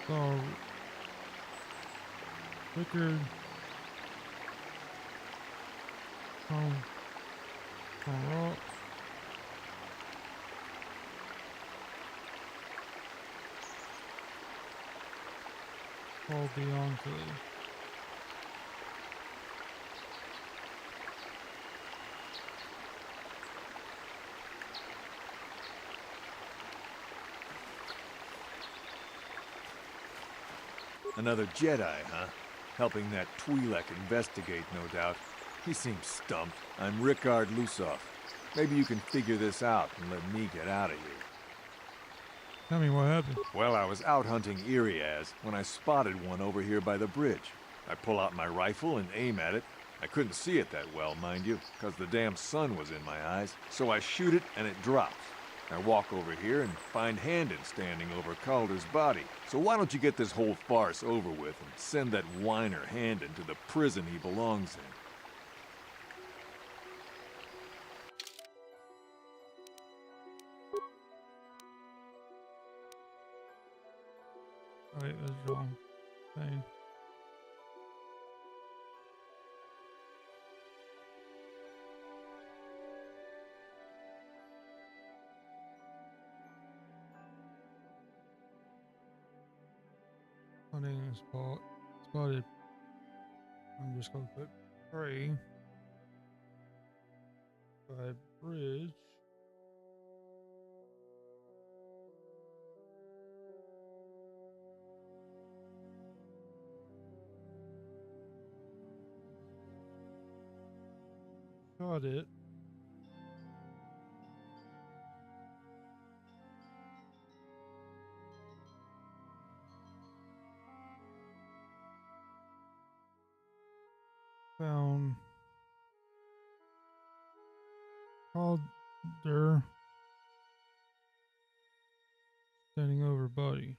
So, Rickard. Rock. Called the Enclave. Another Jedi, huh? Helping that Twi'lek investigate, no doubt. He seems stumped. I'm Rickard Lusoff. Maybe you can figure this out and let me get out of here. Tell me what happened. Well, I was out hunting Iriaz when I spotted one over here by the bridge. I pull out my rifle and aim at it. I couldn't see it that well, mind you, because the damn sun was in my eyes. So I shoot it and it drops. I walk over here and find Handon standing over Calder's body. So why don't you get this whole farce over with and send that whiner Handon to the prison he belongs in? Wait, that's wrong thing. Hunting spotted. I'm just gonna put prey by bridge. Got it. Found Calder standing over body.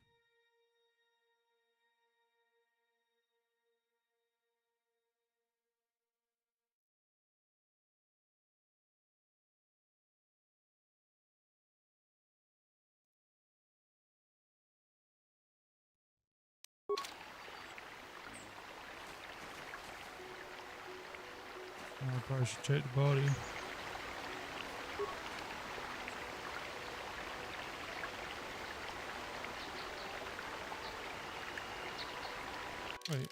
I probably should check the body. Wait.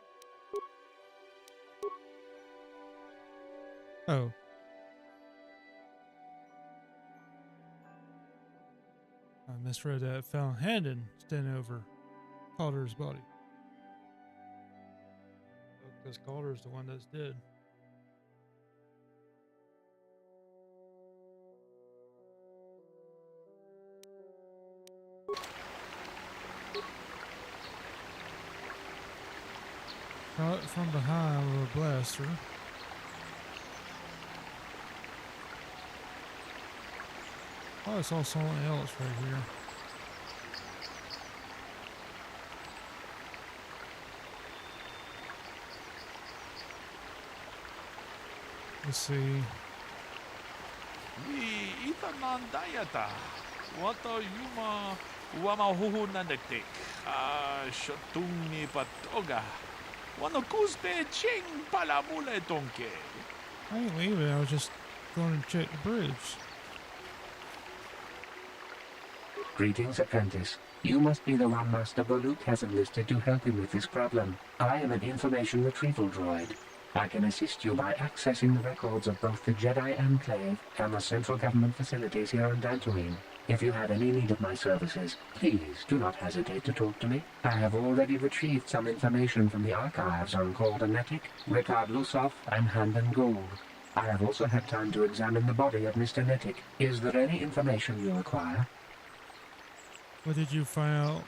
Oh. I misread that. Found Handon standing over Calder's body. Because Calder's the one that's dead. Shot from behind with a blaster. Oh, I saw someone else right here. Let's see. Itanandayata. Wata yuma wamahuhu nandektik. Shatuni patoga. Wanakuspe ching palamule tonke. I ain't leaving, I was just going to check the bridge. Greetings, apprentice. You must be the one Master Baluk has enlisted to help him with this problem. I am an information retrieval droid. I can assist you by accessing the records of both the Jedi Enclave and the central government facilities here on Dantooine. If you have any need of my services, please do not hesitate to talk to me. I have already retrieved some information from the archives on Calder Netic, Rickard Lusoff, and Handon Gould. I have also had time to examine the body of Mr. Netic. Is there any information you require? What did you find out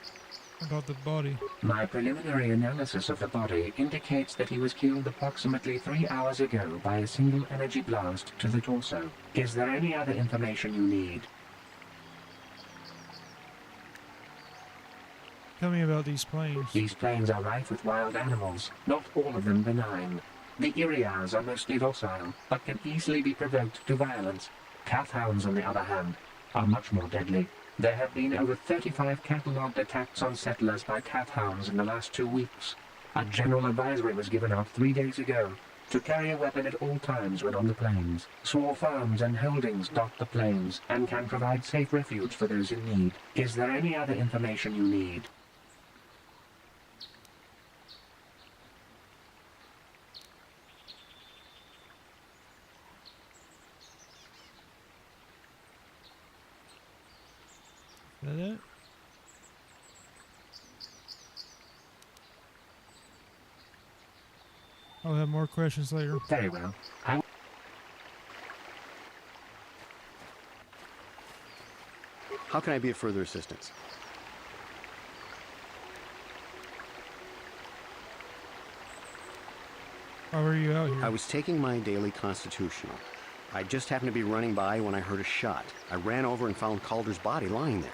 about the body? My preliminary analysis of the body indicates that he was killed approximately 3 hours ago by a single energy blast to the torso. Is there any other information you need? Tell me about these plains. These plains are rife with wild animals, not all of them benign. The Iriars are mostly docile, but can easily be provoked to violence. Cathounds, on the other hand, are much more deadly. There have been over 35 catalogued attacks on settlers by cathounds in the last 2 weeks. A general advisory was given out 3 days ago to carry a weapon at all times when on the plains. Small farms and holdings dot the plains and can provide safe refuge for those in need. Is there any other information you need? Is that it? I'll have more questions later. Very well. How can I be of further assistance? How are you out here? I was taking my daily constitutional. I just happened to be running by when I heard a shot. I ran over and found Calder's body lying there.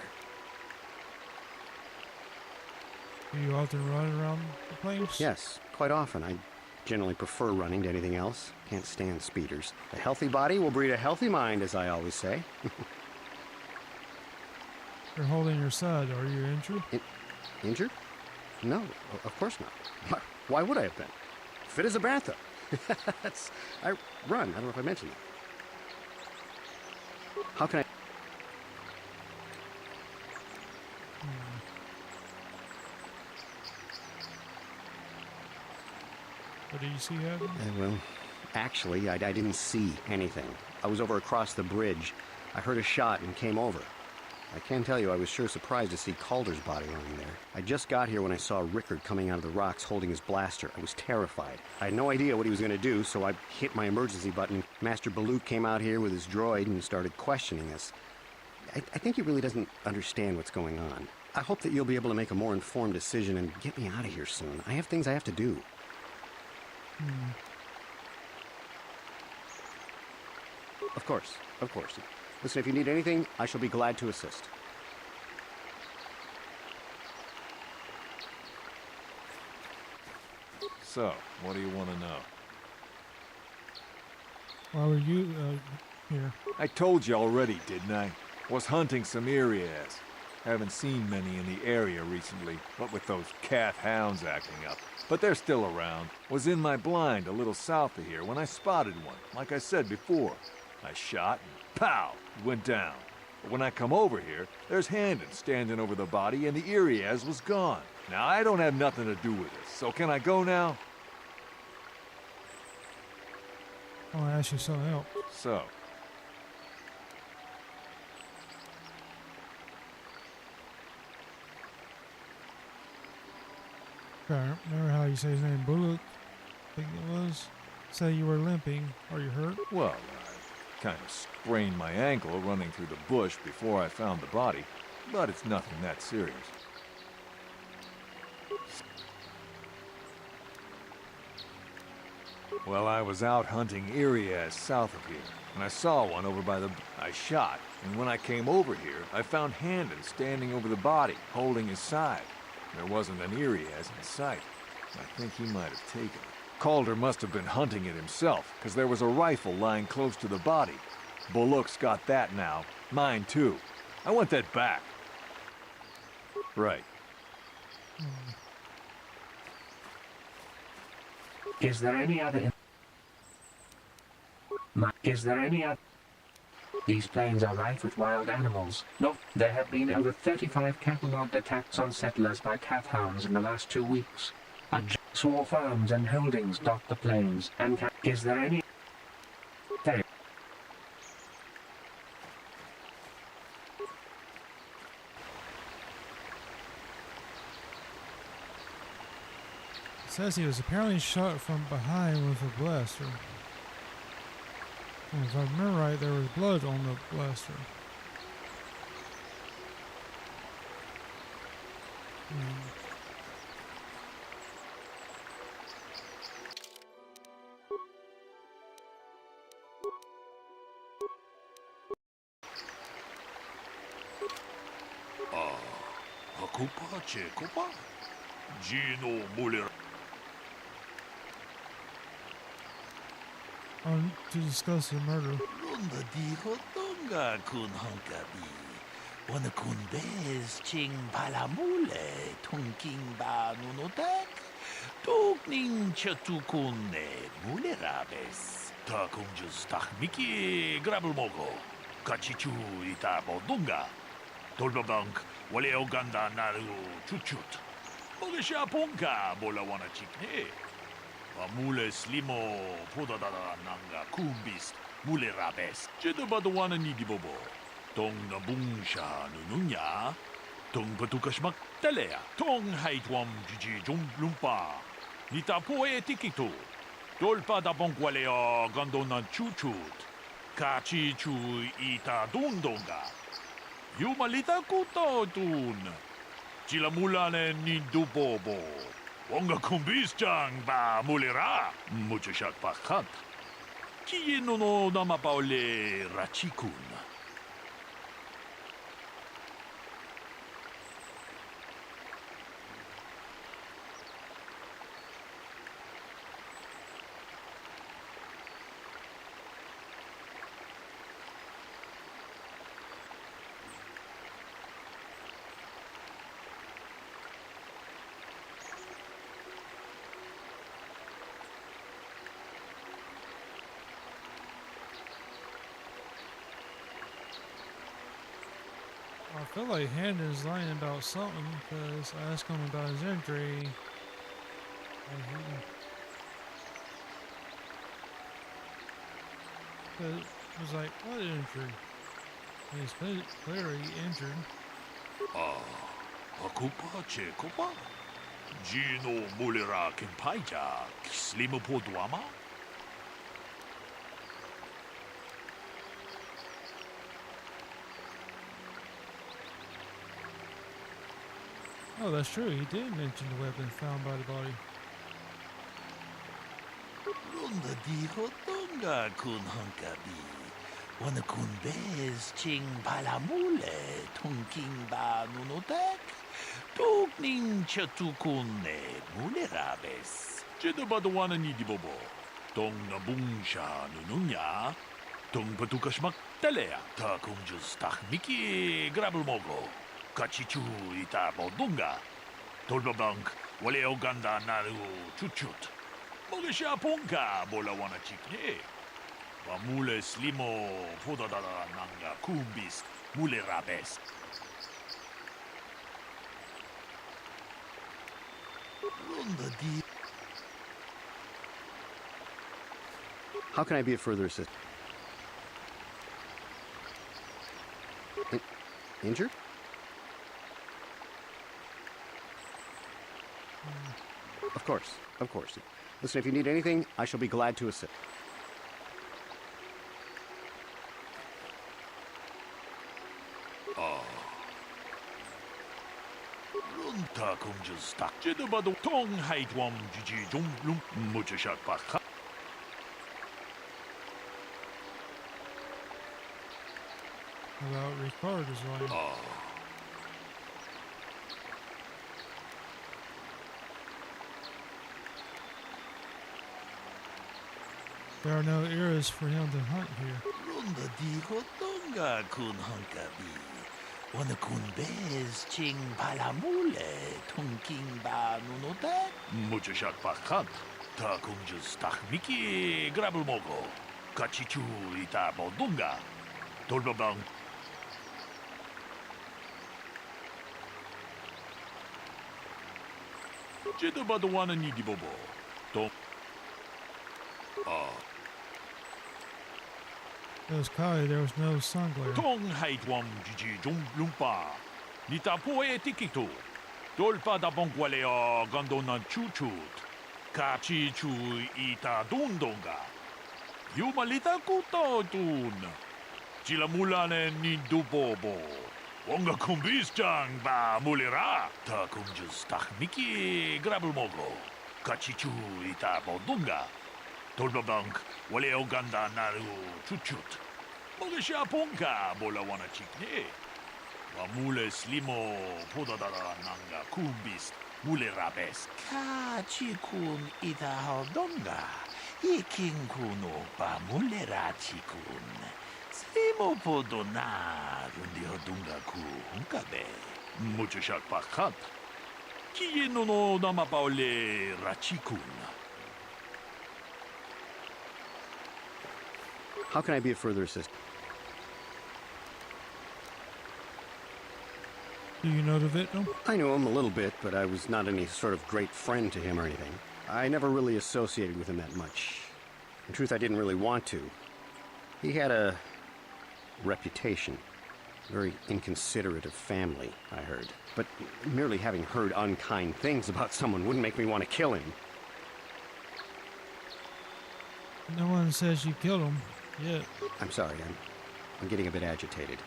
Do you often run around the plains? Yes, quite often. I generally prefer running to anything else. Can't stand speeders. A healthy body will breed a healthy mind, as I always say. You're holding your side. Are you injured? Injured? No, of course not. Why would I have been? Fit as a bantha. I run. I don't know if I mentioned that. How can I... What did you see happen? Well, actually, I didn't see anything. I was over across the bridge. I heard a shot and came over. I can tell you I was sure surprised to see Calder's body lying there. I just got here when I saw Rickard coming out of the rocks holding his blaster. I was terrified. I had no idea what he was going to do, so I hit my emergency button. Master Balut came out here with his droid and started questioning us. I think he really doesn't understand what's going on. I hope that you'll be able to make a more informed decision and get me out of here soon. I have things I have to do. Of course, of course. Listen, if you need anything, I shall be glad to assist. So, what do you want to know? Why were you here? I told you already, didn't I? Was hunting some Irias. Haven't seen many in the area recently, what with those cat hounds acting up. But they're still around. Was in my blind a little south of here when I spotted one, like I said before. I shot and pow, it went down. But when I come over here, there's Handon standing over the body and the Irias was gone. Now, I don't have nothing to do with this, so can I go now? I want to ask you something else. So? Remember how you say his name, Bullock? I think it was. Say you were limping. Are you hurt? Well, I kind of sprained my ankle running through the bush before I found the body, but it's nothing that serious. Well, I was out hunting Irias south of here, and I saw one over by the... I shot, and when I came over here, I found Handon standing over the body, holding his side. There wasn't an Irias in sight. I think he might have taken it. Calder must have been hunting it himself, because there was a rifle lying close to the body. Bullock's got that now. Mine, too. I want that back. Right. Is there any other... Is there any other... These plains are rife with wild animals. No, there have been over 35 catalogued attacks on settlers by cathounds in the last 2 weeks. Small farms and holdings dot the plains, and is there any... It says he was apparently shot from behind with a blaster. And if I remember right, there was blood on the blaster. Hakupa Chekopa? Gino Muller. On to discuss the murder. Runda di hotonga kun honkabi. Wana kun bez ching palamule tunking ba nunotak. Tukning chatukune mulerabes. Ta kunjus tahmiki grabulmogo. Kachichu ita bodunga. Tolbabank wale oganda naru chuchut. Mogesha ponka bola wana chikne. Amule slimo podadada nanga kumbis mule rabes. Jeda badawana nidi bobo. Tong nabungsha nununya. Tong patukashmak telea. Tong haitwam jiji lumpa. Nita poe tikito. Tolpa da bonkwalea gandona chuchut. Kachi chu ita dundonga. Yumalita kuto tun. Chilamulane nindu bobo. Wonga kumbis chang ba mulera. Muchashak pakat. Kiye no namapaole rachikun. I feel like Handon is lying about something because I asked him about his injury. And he was like, what injury? And he's clearly injured. Hakupa Chekopa? Gino Mulera Kimpaija Slimo Podwama? Oh, that's true. He did mention the weapon found by the body. Runda di hotonga kun honkabi. Wana kun bez ching palamule tunking ba nunotak. Tukning chatukune mulerabes. Jeda badawana nidi bobo. Tong nabungsha nununya. Tong patukashmak telea. Ta kunjus tahmiki grabulmogo. Kachichu ita bodunga. Tolbabank wale oganda naru chuchut. Mogesha ponka bola wana chikne. Bamule slimo podadada nanga kumbis mule rabes. Runda di. How can I be of further assistance? Injured? Of course, of course. Listen, if you need anything, I shall be glad to assist. Runta kunjus tak jeda badu tong haitwam jiji lump muchashak pakha. About Ricard is lying. There are no eras for him to hunt here. Runda di hotonga kun honkabi. Wana kun bez ching palamule tunking ba nunotak. Muchashak pakhat. Ta kunjus tahmiki grabulmogo. Kachichu ita bodunga. Tolbabang. Jeda badawana nidi bobo. Tom. It was cloudy, there was no sun glare. Tong haitwam jiji lumpa. Nita poe tikito. Tolpa da bonkwalea gandona chuchut. Kachi chu ita dundonga. Yumalita kuto tun. Chilamulane nindu bobo. Wonga kumbisjang ba mulira. Ta kumjus tak miki grabul mogo. Kachichu ita bodunga. Tolbabank wale oganda naru chuchut. Mogisha ponka bola wana chikne. Wamule slimo podadara nanga kumbis mulira bes. Kachikun ita hodonga. Ikin kuno ba mulera chikun. Slimo podona rundi hodunga ku hunkabe. Mucho shak pakat. Kieno no nama paole rachikun. How can I be of further assistance? Do you know the victim? I knew him a little bit, but I was not any sort of great friend to him or anything. I never really associated with him that much. In truth, I didn't really want to. He had a reputation. Very inconsiderate of family, I heard. But merely having heard unkind things about someone wouldn't make me want to kill him. No one says you killed him yet. I'm sorry, I'm getting a bit agitated.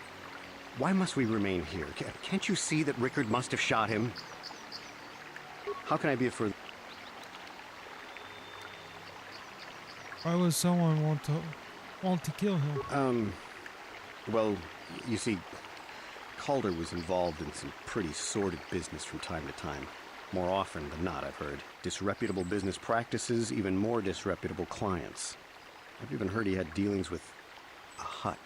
Why must we remain here? Can't you see that Rickard must have shot him? How can I be of further... Why would someone want to kill him? Well, you see, Calder was involved in some pretty sordid business from time to time. More often than not, I've heard. Disreputable business practices, even more disreputable clients. I've even heard he had dealings with a hut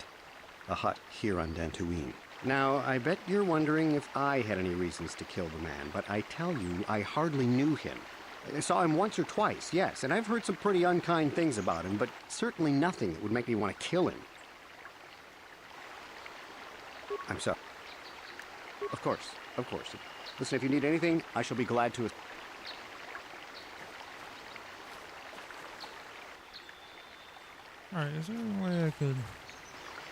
here on Dantooine. Now, I bet you're wondering if I had any reasons to kill the man, but I tell you, I hardly knew him. I saw him once or twice, yes, and I've heard some pretty unkind things about him, but certainly nothing that would make me want to kill him. I'm sorry. Of course. Listen, if you need anything, I shall be glad to... Alright, is there any way I could...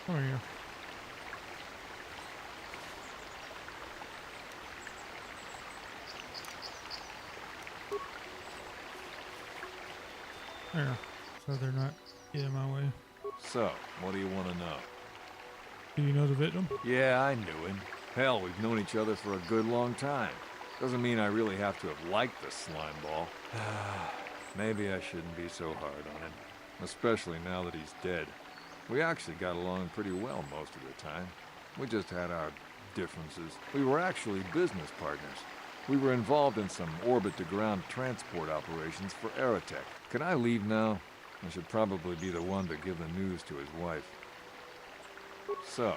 Come here. There. So they're not getting my way. So, what do you want to know? Do you know the victim? Yeah, I knew him. Hell, we've known each other for a good long time. Doesn't mean I really have to have liked the slime ball. Maybe I shouldn't be so hard on him. Especially now that he's dead. We actually got along pretty well most of the time. We just had our differences. We were actually business partners. We were involved in some orbit-to-ground transport operations for Aerotech. Can I leave now? I should probably be the one to give the news to his wife. So.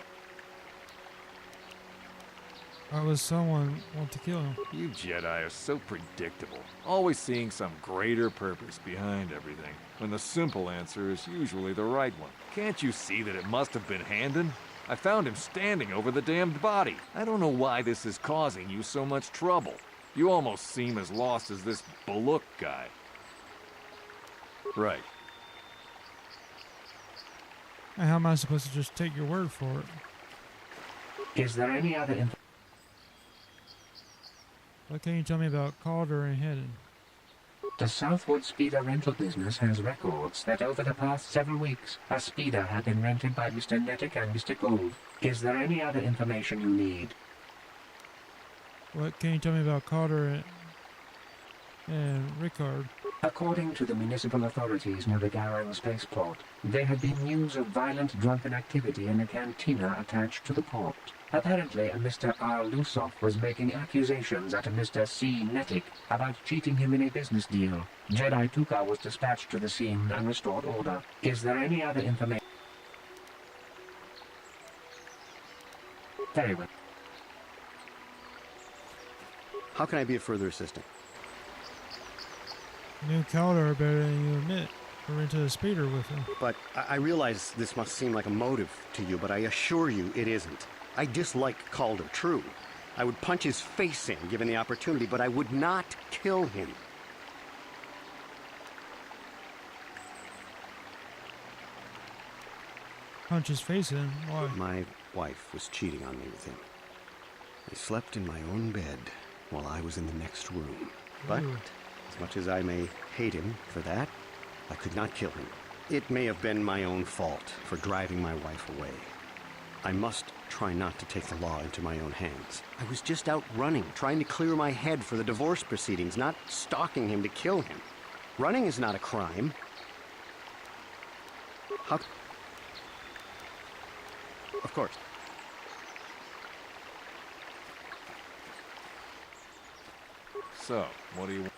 Why would someone want to kill him? You Jedi are so predictable. Always seeing some greater purpose behind everything, when the simple answer is usually the right one. Can't you see that it must have been Handon? I found him standing over the damned body. I don't know why this is causing you so much trouble. You almost seem as lost as this Baluk guy. Right. And how am I supposed to just take your word for it? Is there any other information? What can you tell me about Calder and Hedden? The Southwood Speeder rental business has records that over the past several weeks, a speeder had been rented by Mr. Nettic and Mr. Gould. Is there any other information you need? What can you tell me about Calder and Rickard? According to the municipal authorities near the Garang spaceport, there had been news of violent drunken activity in a cantina attached to the port. Apparently, a Mr. R. Lusoff was making accusations at a Mr. C. Nettic about cheating him in a business deal. Jedi Tuka was dispatched to the scene and restored order. Is there any other information? Very well. How can I be of further assistance? You knew Calder better than you admit. We rented a speeder with him. But I realize this must seem like a motive to you, but I assure you it isn't. I dislike Calder, true. I would punch his face in given the opportunity, but I would not kill him. Punch his face in? Why? My wife was cheating on me with him. I slept in my own bed while I was in the next room. But as much as I may hate him for that, I could not kill him. It may have been my own fault for driving my wife away. I must try not to take the law into my own hands. I was just out running, trying to clear my head for the divorce proceedings, not stalking him to kill him. Running is not a crime. How... Of course. So, what do you want?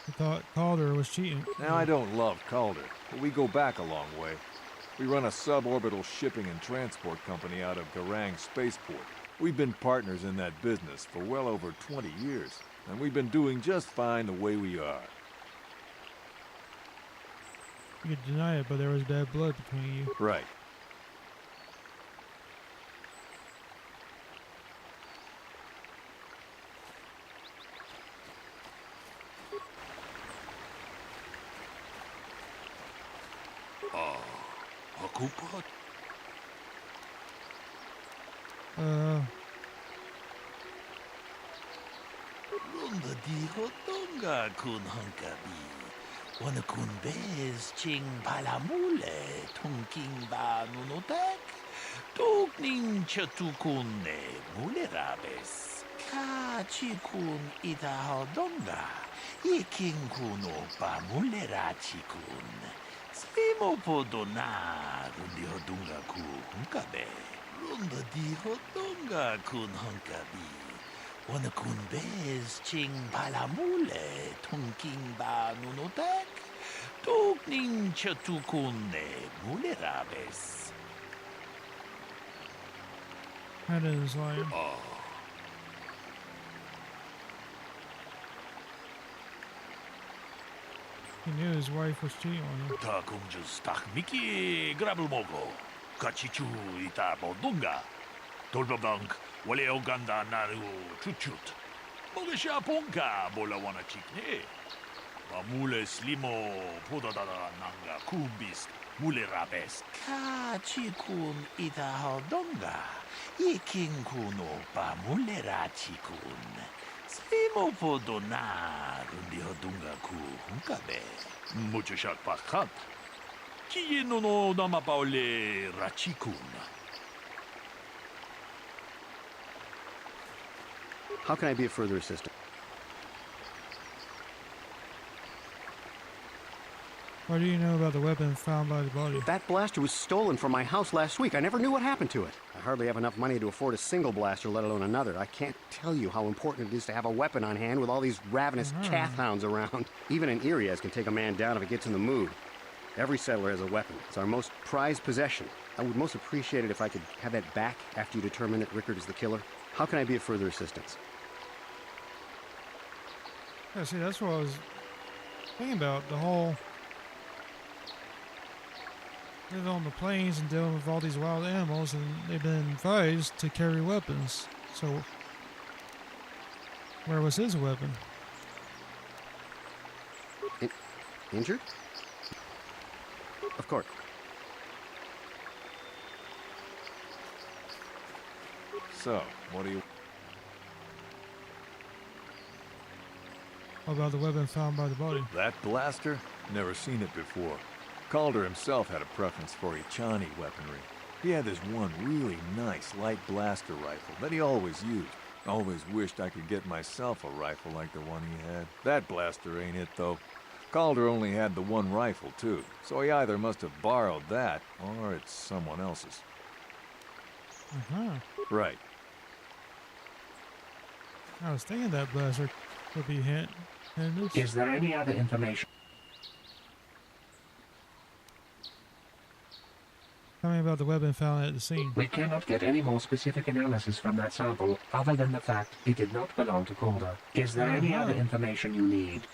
I thought Calder was cheating. Now, I don't love Calder, but we go back a long way. We run a suborbital shipping and transport company out of Garang Spaceport. We've been partners in that business for well over 20 years, and we've been doing just fine the way we are. You could deny it, but there was bad blood between you. Right. Kupot? Lunda di hotonga kun hankabi. Wana kun bez ching palamule tunking ba nunotek. Tukning chatukune mulerabes. Ka chikun ita hodonga. Iking kuno pa mulera chikun. Slimo podona rundi hodunga ku hunkabe. Runda di hodonga kun hunkabi. Wana kun bez ching palamule tunking ba nunotek. Tukning chatukune mulerabes. That is like... He knew his wife was cheating on him. Takunjus takmiki grabulmogo. Kachichu ita bodunga. Tolbabank wale oganda naru chuchut. Mogesha ponka bola wana chikne. Bamule slimo podadada nanga kumbis mule rabes. Kachikun ita hodonga. Iking kuno pa mule rachikun. Slimo podona rundi hodunga ku hunkabe. Mucho shak pakat. Kieno no nama paole rachikun. How can I be of further assistance? What do you know about the weapon found by the body? That blaster was stolen from my house last week. I never knew what happened to it. I hardly have enough money to afford a single blaster, let alone another. I can't tell you how important it is to have a weapon on hand with all these ravenous chaff hounds around. Even an Irias can take a man down if it gets in the mood. Every settler has a weapon. It's our most prized possession. I would most appreciate it if I could have that back after you determine that Rickard is the killer. How can I be of further assistance? Yeah, see, that's what I was thinking about. The whole... living on the plains and dealing with all these wild animals, and they've been advised to carry weapons. So, where was his weapon? Injured? Of course. So, what do you... What about the weapon found by the body? That blaster? Never seen it before. Calder himself had a preference for Ichani weaponry. He had this one really nice light blaster rifle that he always used. Always wished I could get myself a rifle like the one he had. That blaster ain't it, though. Calder only had the one rifle, too, so he either must have borrowed that, or it's someone else's. Right. I was thinking that blaster would be his. Is there any other information? Tell me about the weapon found at the scene. We cannot get any more specific analysis from that sample, other than the fact it did not belong to Calder. Is there any other information you need?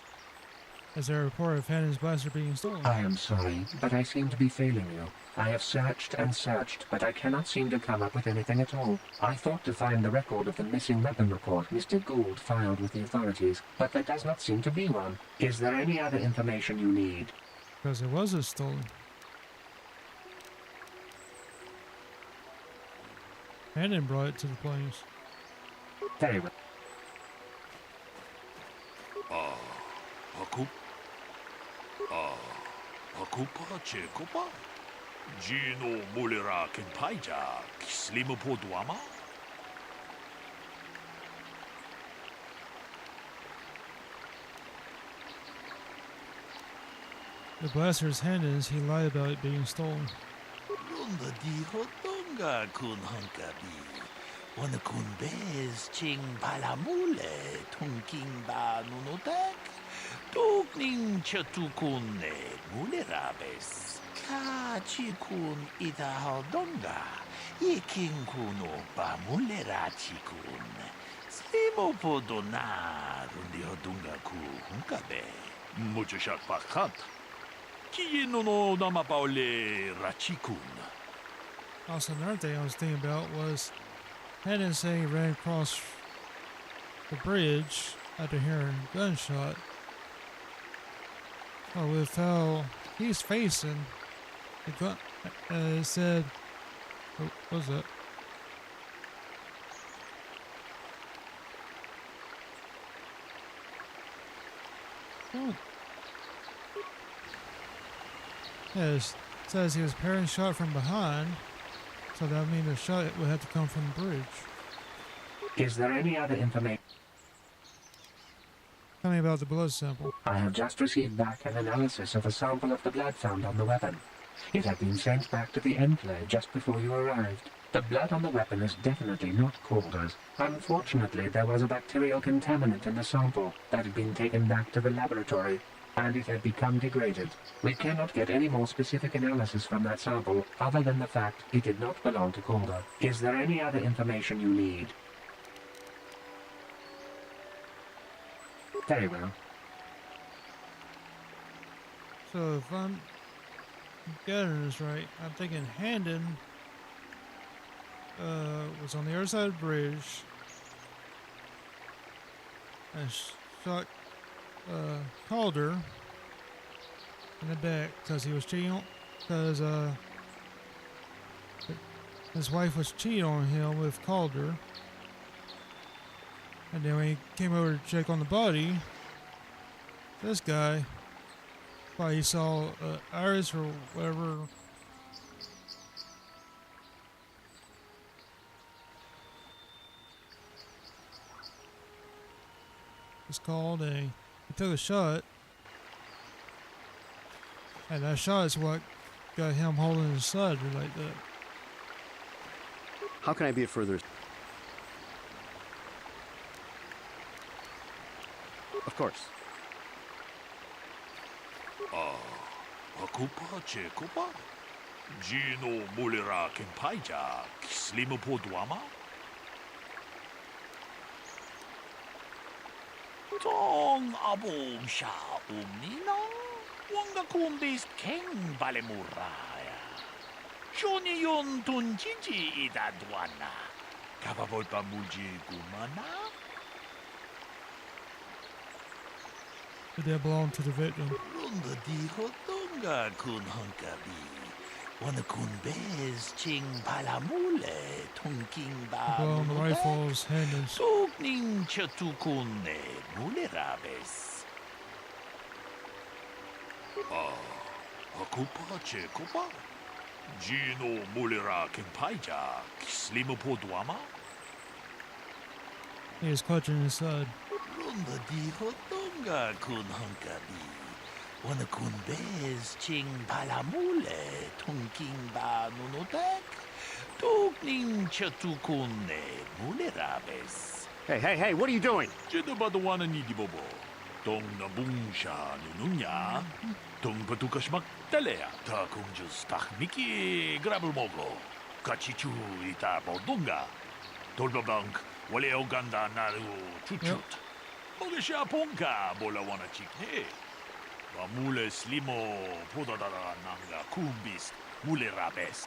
Is there a report of Hannon's blaster being stolen? I am sorry, but I seem to be failing you. I have searched and searched, but I cannot seem to come up with anything at all. I thought to find the record of the missing weapon report Mr. Gould filed with the authorities, but there does not seem to be one. Is there any other information you need? Because it wasn't stolen. Hannon brought it to the plains. Very well. Akupa chekopa. Gino mulira kenpaija, slimo poduama? The blaster's handins, he lied about it being stolen. Runda di hodonga kun hunkabi. Wana kun bez ching palamule tunking ba nunotek. Tukning chatukun ne mulerabes. Ka chikun ita hodonga. Yeking kuno ba mulera chikun. Slimo podona rundi hodonga ku hunkabe. Mucho shak pakant. No nama paule rachikun. Also, another thing I was thinking about was Hannon saying he ran across the bridge after hearing a gunshot. Well, with how he's facing, the gun it said, oh, what was that? Oh. Yeah, it says he was parrying shot from behind, so that would mean the shot would have to come from the bridge. Is there any other information? Tell me about the blood sample. I have just received back an analysis of a sample of the blood found on the weapon. It had been sent back to the enclave just before you arrived. The blood on the weapon is definitely not Calder's. Unfortunately, there was a bacterial contaminant in the sample that had been taken back to the laboratory, and it had become degraded. We cannot get any more specific analysis from that sample other than the fact it did not belong to Calder. Is there any other information you need? Very well. So if I'm getting this right, I'm thinking Handon was on the other side of the bridge and shot Calder in the back because he was cheating on, because his wife was cheating on him with Calder. And then when he came over to check on the body, this guy, well, he saw Iris or whatever. It's called he took a shot, and that shot is what got him holding his side like that. How can I be of further? Of course. Akupa chekupa? Gino mulira kenpaija, slimo poduama? Tong abong sha umnina, wanga kumbis keng balemuraya. Shoni yon tunjiji idadwana, kababol pamuji gumana? Did that belong to the victim? Runda di hodonga kun hunkabi. Wana kun bez ching palamule tunking ba Well, the rifle's handles. Tukning chatukune mulerabes. Akupa chekupa? Gino mulira kenpaija, slimo poduama? He was clutching his side. Runda di hodonga kun hunkabi. Wana kun bez ching palamule tunking ba nunotek. Tukning chatukune mulerabes. Hey, what are you doing? Jedabadawana nidi bobo. Tong nabungsha nununya. Tong patukashmak talea. Ta kunjus tahmiki grabulmogo. Kachichu ita bodunga. Tolbabank wale oganda naru chuchut. Mogesha ponka bola wana chikne. Mule slimo podadara nanga kumbis mulerabes.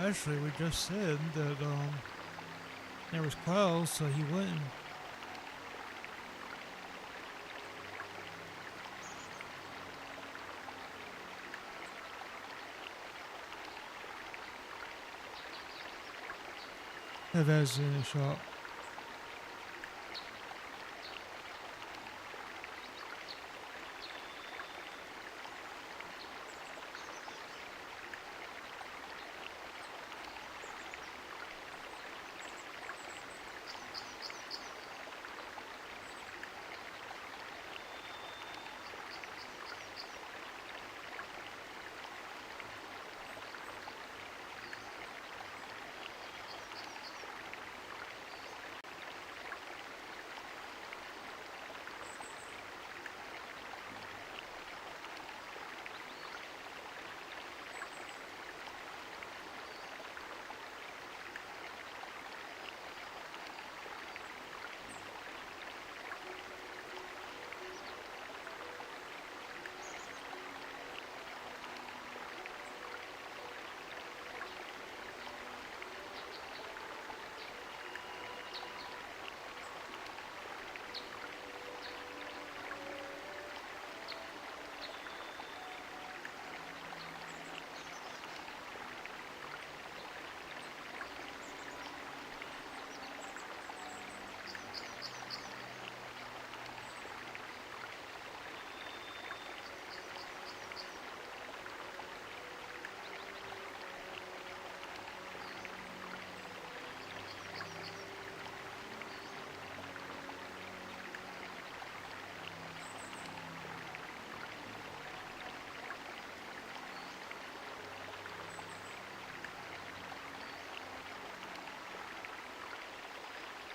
actually, we just said that there was clouds, so he wouldn't. Have as in a shop.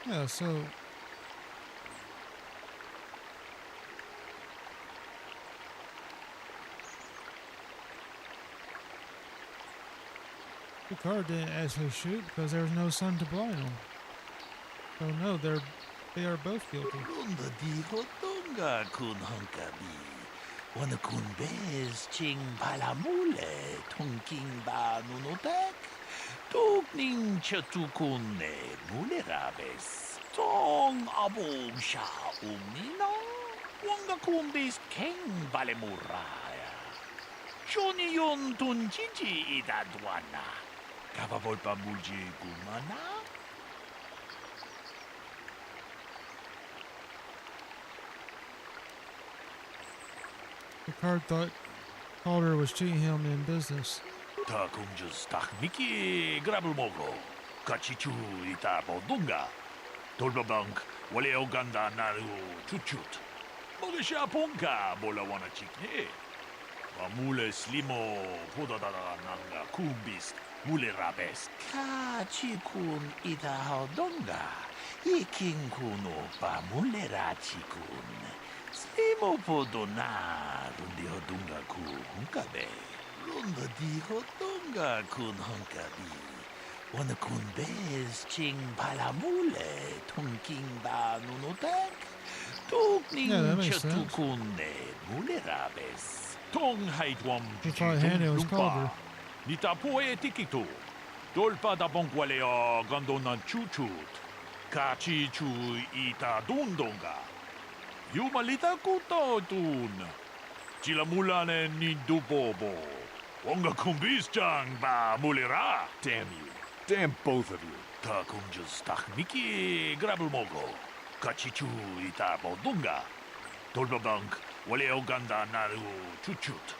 Yeah, so the car didn't actually shoot because there was no sun to blind them. So no, they are both guilty. Runda dijo tunga kun honkabi. Wana kun bez ching palamule tunking ba nunotek. Tukning chatukune mulerabes. Tong abog sha umnino. Wanga kun bez king balemuraya. Shoni yon tunjiji idadwana. Kapavolpa muji gumana. Picard thought Calder was cheating him in business. Ta kumjus takmiki grabulmogo. Kachichu ita bodunga. Tolbabank wale oganda naru chuchut. Mogesha ponka bola wana chikne. Mamule slimo podadara nanga kumbist mule rabes. Kachikun ita hodonga. Ikin kuno pa mule rachikun. Slimo podona rundi hodunga ku hunkabe. Runda di hodunga kun hunkabi. Wana kun bez ching palamule tunking ba nunotek. Tukning chatukune mule rabes. Tong haitwam lumpa. Nita poe tikito. Dolpa da bonkwalea gandona chuchut. Kachi chu ita dundonga. Yumalita kuto tun. Chilamulane ni dubobo. Wonga kumbis chang ba mulira. Damn you. Damn both of you. Ta kumjus takmiki grabulmogo. Kachichu ita bodunga. Tolbabank wale oganda naru chuchut.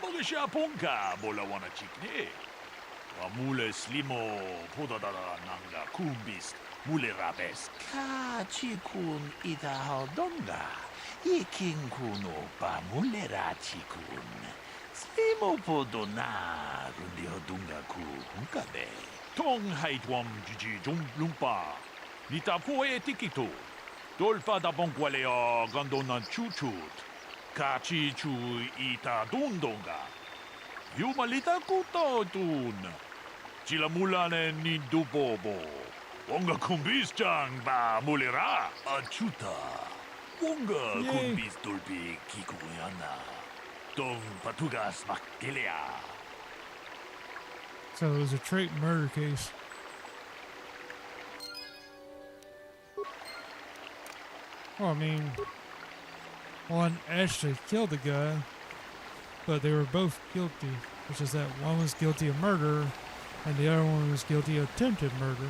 Mogesha ponka bola wana chikne. Wamule slimo podadara nanga kumbis mule rabes. Kachikun ita hodonga. Ikin kuno pa mule rachikun. Slimo podona rundi hodunga ku hunkabe. Tong haitwam jiji lumpa. Nita poe tikito. Dolpa da bonkwalea gandona chuchut. Kachi chu ita dundonga. Yumalita kuto tun. Chilamulane ni dubobo. Wonga kumbis chang ba mulira. Achuta. Wonga kumbis dolpi kikuyana. Tong patugas makilea. So it was a trait murder case. Well, I mean, one actually killed the guy, but they were both guilty. It's just that one was guilty of murder, and the other one was guilty of attempted murder.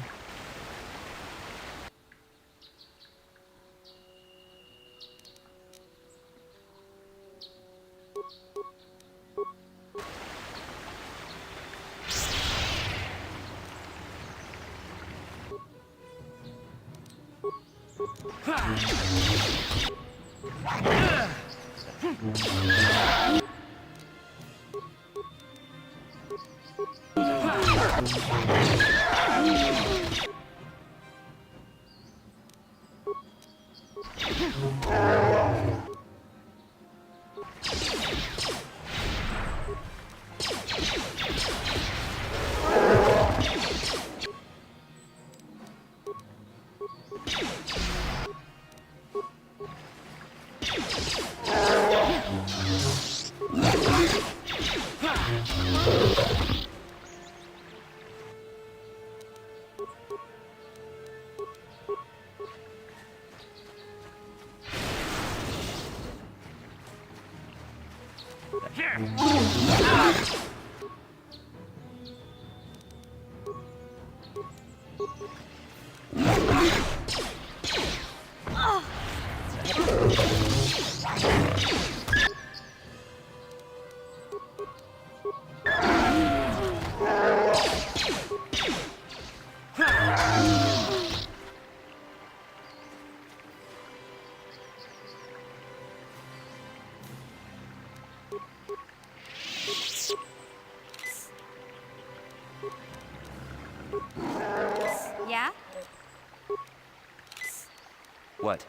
Yeah? What?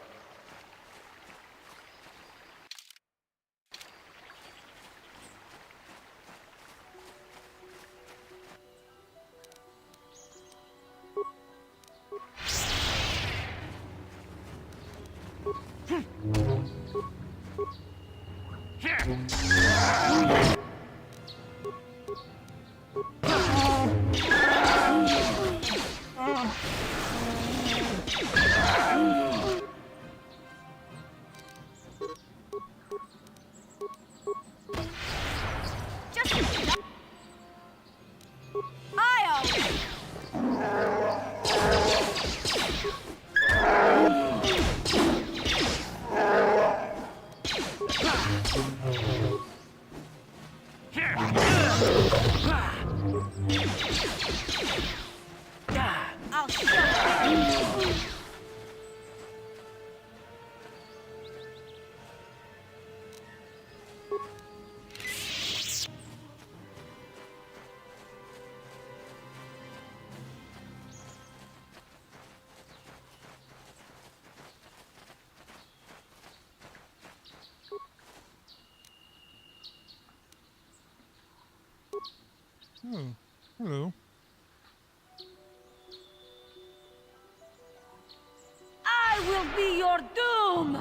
I'll show you. Oh, hello. I will be your doom!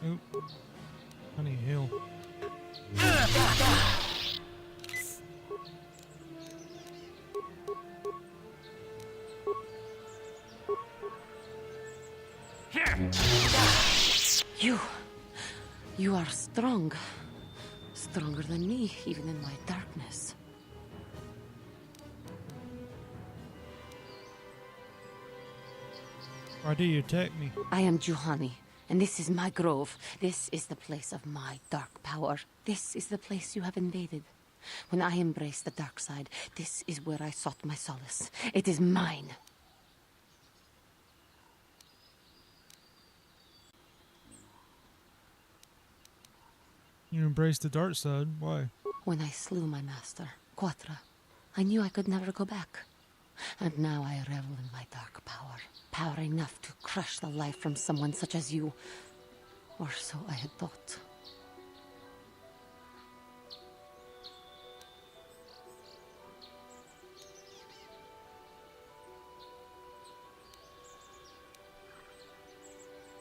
Oop. Honey hill. You are strong. Stronger than me, even in my darkness. Why do you attack me? I am Juhani, And this is my grove. This is the place of my dark power. This is the place you have invaded. When I embraced the dark side, this is where I sought my solace. It is mine. You embraced the dark side. Why? When I slew my master, Quatra, I knew I could never go back. And now I revel in my dark power. Power enough to crush the life from someone such as you. Or so I had thought.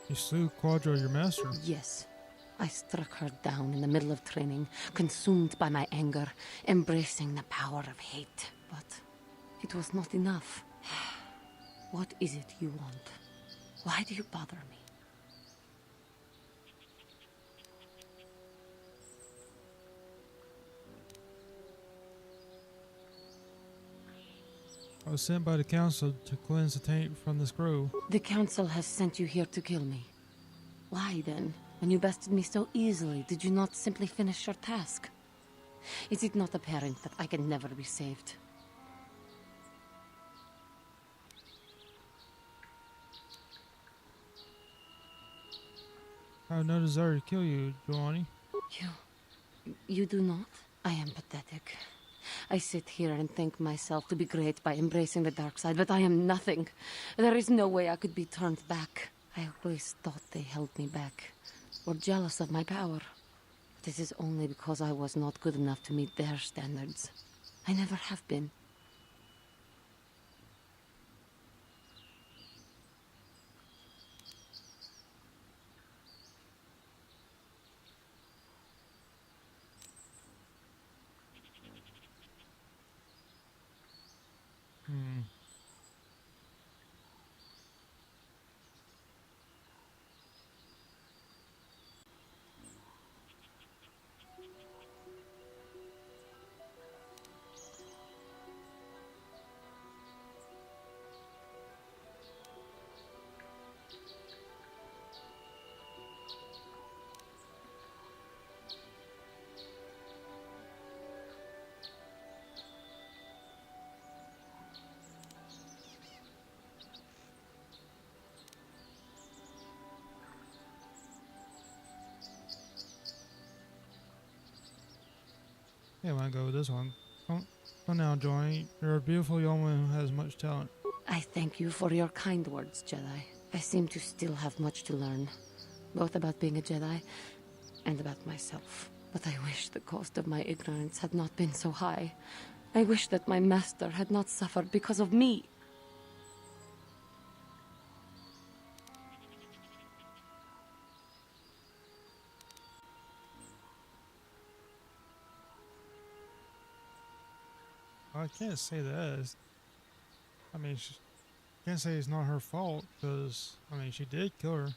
You slew Quadra, your master? Yes. I struck her down in the middle of training, consumed by my anger, embracing the power of hate. But it was not enough. What is it you want? Why do you bother me? I was sent by the council to cleanse the taint from this grove. The council has sent you here to kill me. Why then, when you bested me so easily, did you not simply finish your task? Is it not apparent that I can never be saved? I have no desire to kill you, Giovanni. You do not? I am pathetic. I sit here and think myself to be great by embracing the dark side, but I am nothing. There is no way I could be turned back. I always thought they held me back, were jealous of my power. This is only because I was not good enough to meet their standards. I never have been. Yeah, I want to go with this one. Come now, Giovanni. You're a beautiful young woman who has much talent. I thank you for your kind words, Jedi. I seem to still have much to learn, both about being a Jedi and about myself. But I wish the cost of my ignorance had not been so high. I wish that my master had not suffered because of me. I can't say that. I mean, can't say it's not her fault, because, I mean, she did kill her.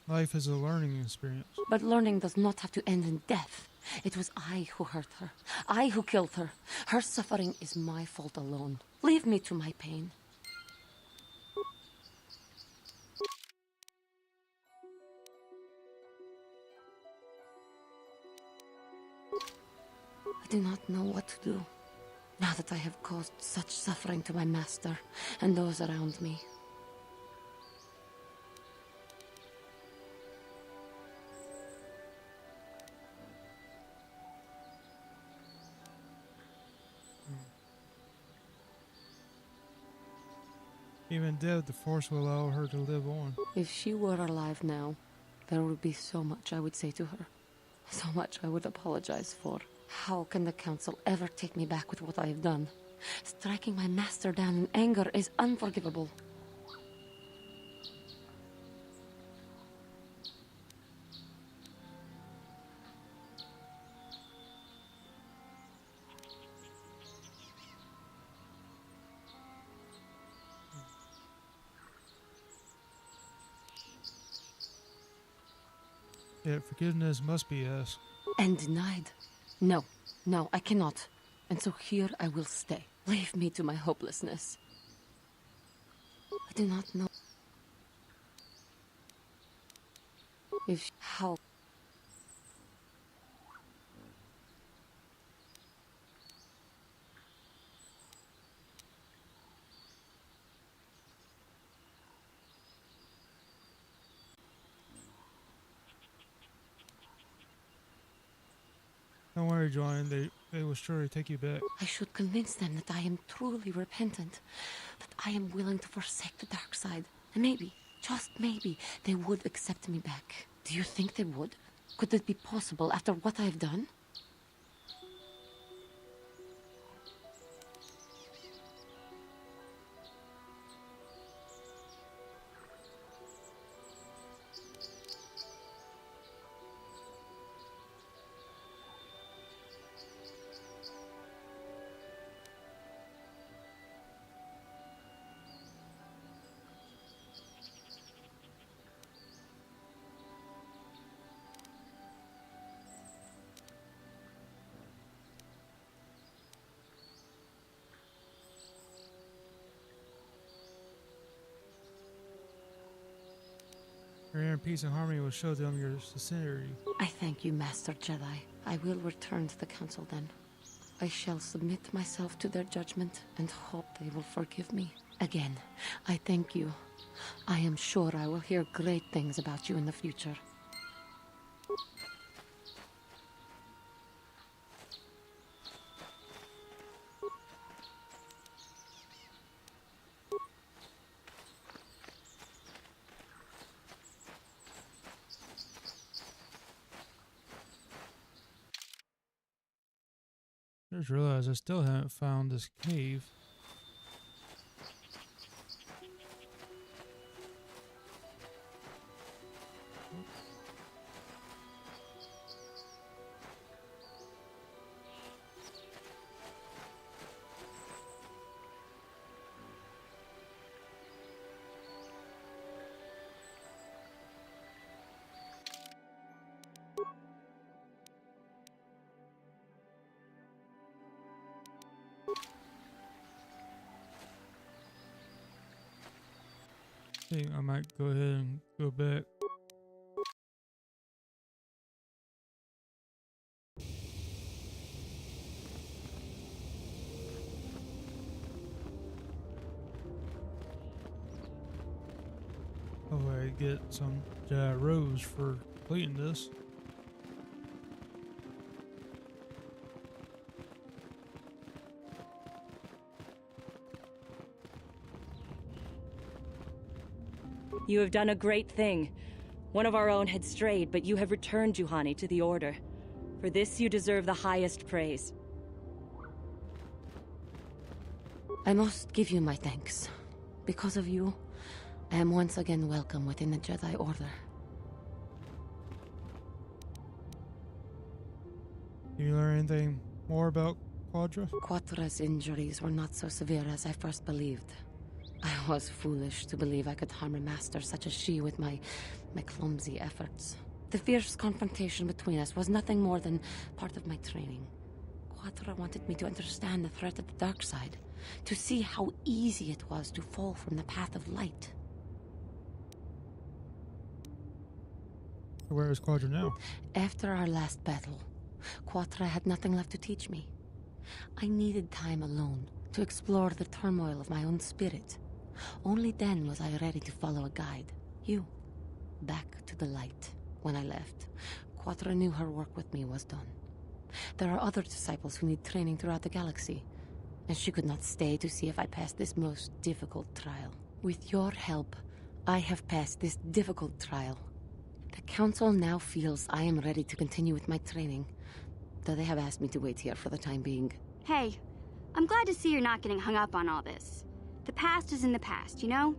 Life is a learning experience. But learning does not have to end in death. It was I who hurt her. I who killed her. Her suffering is my fault alone. Leave me to my pain. I do not know what to do, now that I have caused such suffering to my master and those around me. Even dead, the Force will allow her to live on. If she were alive now, there would be so much I would say to her. So much I would apologize for. How can the Council ever take me back with what I have done? Striking my master down in anger is unforgivable. Yet forgiveness must be asked. And denied. No, no, I cannot. And so here I will stay. Leave me to my hopelessness. I do not know how. Don't worry, John. They will surely take you back. I should convince them that I am truly repentant, that I am willing to forsake the dark side. And maybe, just maybe, they would accept me back. Do you think they would? Could it be possible after what I have done? Your inner peace and harmony will show them your sincerity. I thank you, Master Jedi. I will return to the Council then. I shall submit myself to their judgment and hope they will forgive me. Again, I thank you. I am sure I will hear great things about you in the future. I just realized I still haven't found this cave. I think I might go ahead and go back. Hopefully I get some Jedi robes for completing this. You have done a great thing. One of our own had strayed, but you have returned Juhani to the Order. For this you deserve the highest praise. I must give you my thanks. Because of you, I am once again welcome within the Jedi Order. Did you learn anything more about Quadra? Quadra's injuries were not so severe as I first believed. I was foolish to believe I could harm a master such as she with my clumsy efforts. The fierce confrontation between us was nothing more than part of my training. Quadra wanted me to understand the threat of the dark side, to see how easy it was to fall from the path of light. Where is Quadra now? After our last battle, Quadra had nothing left to teach me. I needed time alone to explore the turmoil of my own spirit. Only then was I ready to follow a guide. You. Back to the light. When I left, Quadra knew her work with me was done. There are other disciples who need training throughout the galaxy, and she could not stay to see if I passed this most difficult trial. With your help, I have passed this difficult trial. The Council now feels I am ready to continue with my training, though they have asked me to wait here for the time being. Hey, I'm glad to see you're not getting hung up on all this. The past is in the past, you know?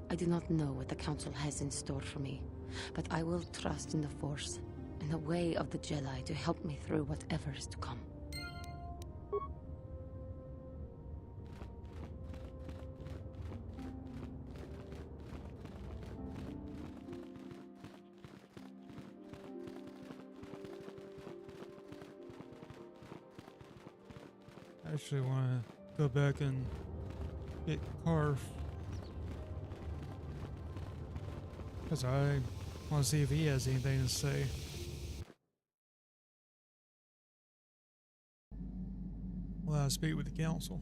I do not know what the Council has in store for me, but I will trust in the Force and the way of the Jedi to help me through whatever is to come. I actually want to go back and get Karf. Because I want to see if he has anything to say. Well, I speak with the council.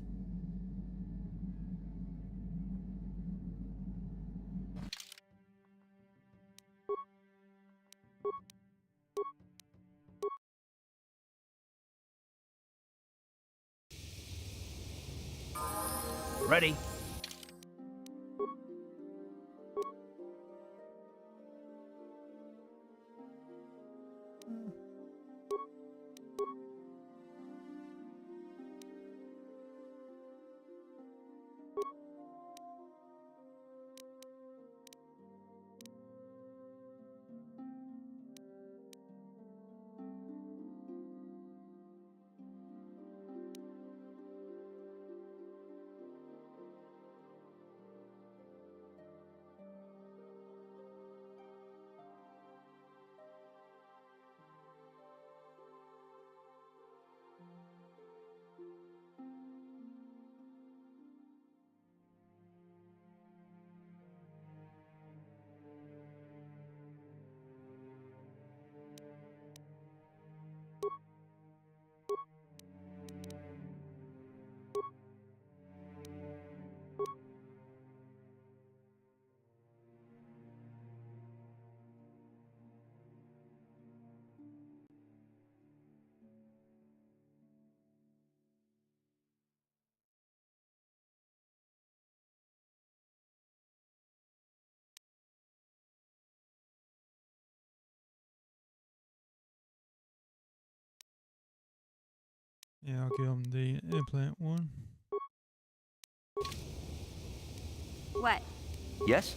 Ready? Yeah, I'll give him the implant one. What? Yes?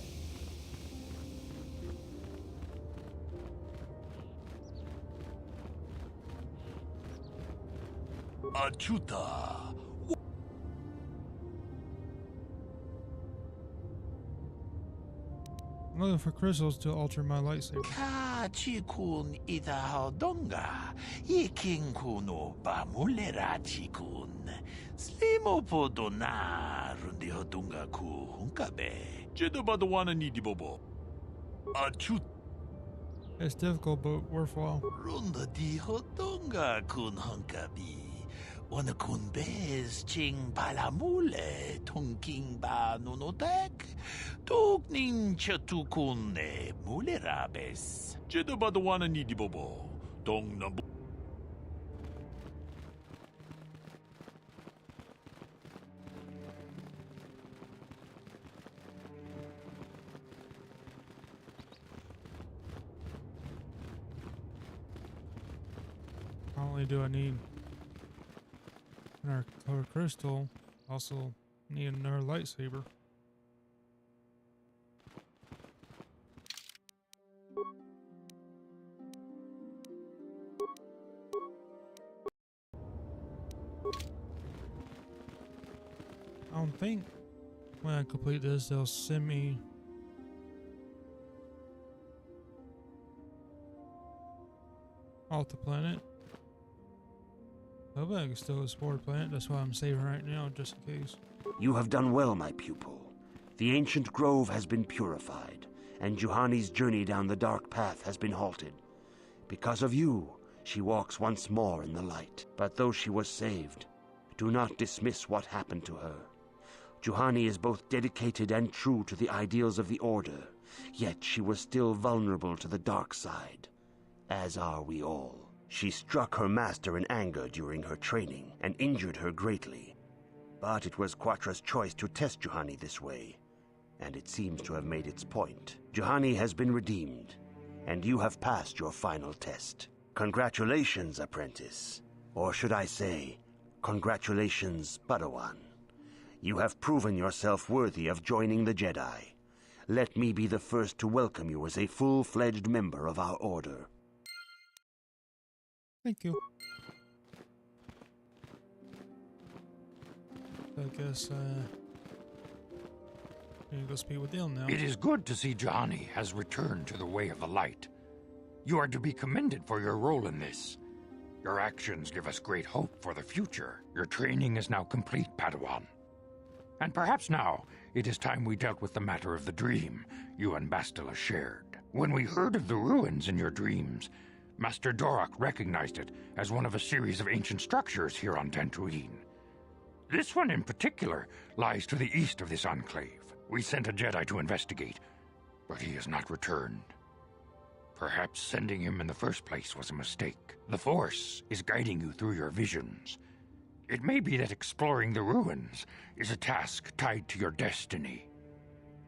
Achuta. I'm looking for crystals to alter my lightsaber. Kachikun itahodonga. Ikinkuno bamulera chikun. Slimopodona rundi hodunga ku hunkabe. Jedabadawana nidibobo. Achut. It's difficult but worthwhile. Runda di hodonga kun hunkabi. Wana kun bez ching palamule tunking ba nunotek. Tukning chatukune mulerabes. Jedabadawana nidibobo. Dong nabu. Not only do I need another color crystal, also need another lightsaber. I don't think when I complete this, they'll send me off the planet. I hope I can still explore the planet. That's why I'm saving right now, just in case. You have done well, my pupil. The ancient grove has been purified, and Juhani's journey down the dark path has been halted. Because of you, she walks once more in the light. But though she was saved, do not dismiss what happened to her. Juhani is both dedicated and true to the ideals of the Order, yet she was still vulnerable to the dark side, as are we all. She struck her master in anger during her training and injured her greatly. But it was Quatra's choice to test Juhani this way, and it seems to have made its point. Juhani has been redeemed, and you have passed your final test. Congratulations, apprentice. Or should I say, congratulations, Padawan. You have proven yourself worthy of joining the Jedi. Let me be the first to welcome you as a full-fledged member of our Order. Thank you. I guess, I'm gonna go speak with them now. It is good to see Juhani has returned to the way of the light. You are to be commended for your role in this. Your actions give us great hope for the future. Your training is now complete, Padawan. And perhaps now, it is time we dealt with the matter of the dream you and Bastila shared. When we heard of the ruins in your dreams, Master Dorak recognized it as one of a series of ancient structures here on Dantooine. This one in particular lies to the east of this enclave. We sent a Jedi to investigate, but he has not returned. Perhaps sending him in the first place was a mistake. The Force is guiding you through your visions. It may be that exploring the ruins is a task tied to your destiny.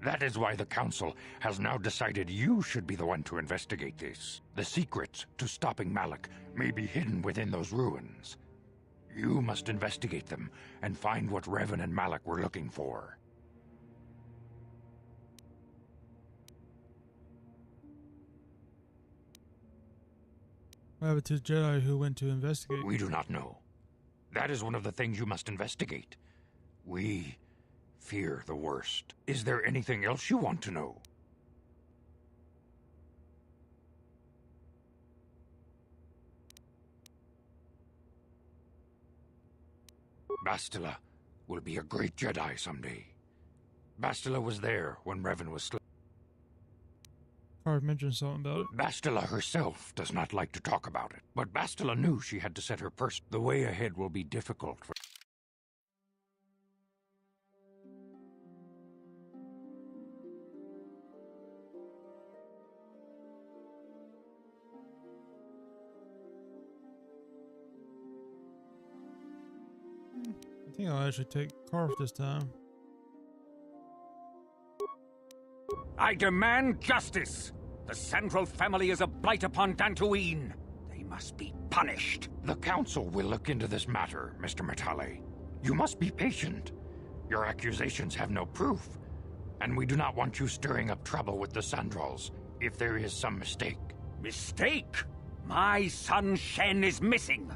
That is why the Council has now decided you should be the one to investigate this. The secrets to stopping Malak may be hidden within those ruins. You must investigate them and find what Revan and Malak were looking for. What happened to the Jedi who went to investigate? We do not know. That is one of the things you must investigate. We fear the worst. Is there anything else you want to know? Bastila will be a great Jedi someday. Bastila was there when Revan was slain. Carve mentioned something about it. Bastila herself does not like to talk about it, but Bastila knew she had to set her purse. The way ahead will be difficult for... I think I'll actually take Carve this time. I demand justice! The Sandral family is a blight upon Dantooine. They must be punished. The Council will look into this matter, Mr. Matale. You must be patient. Your accusations have no proof, and we do not want you stirring up trouble with the Sandrals if there is some mistake. Mistake? My son Shen is missing.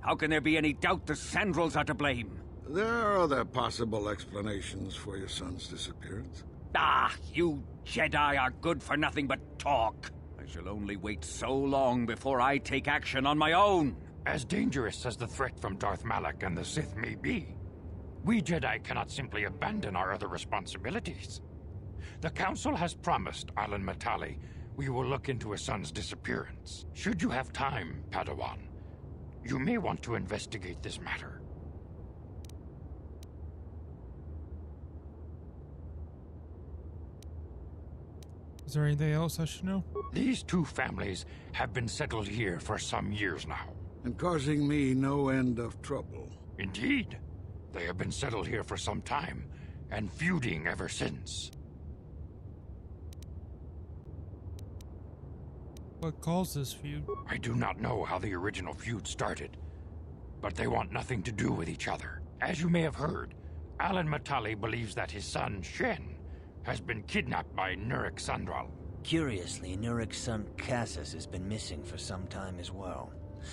How can there be any doubt the Sandrals are to blame? There are other possible explanations for your son's disappearance. Ah, you Jedi are good for nothing but talk. I shall only wait so long before I take action on my own. As dangerous as the threat from Darth Malak and the Sith may be, we Jedi cannot simply abandon our other responsibilities. The Council has promised Alan Matale we will look into his son's disappearance. Should you have time, Padawan, you may want to investigate this matter. Is there anything else I should know? These two families have been settled here for some years now. And causing me no end of trouble. Indeed. They have been settled here for some time, and feuding ever since. What caused this feud? I do not know how the original feud started, but they want nothing to do with each other. As you may have heard, Alan Matale believes that his son, Shen, has been kidnapped by Nurik Sandral. Curiously, Nurik's son Cassus has been missing for some time as well.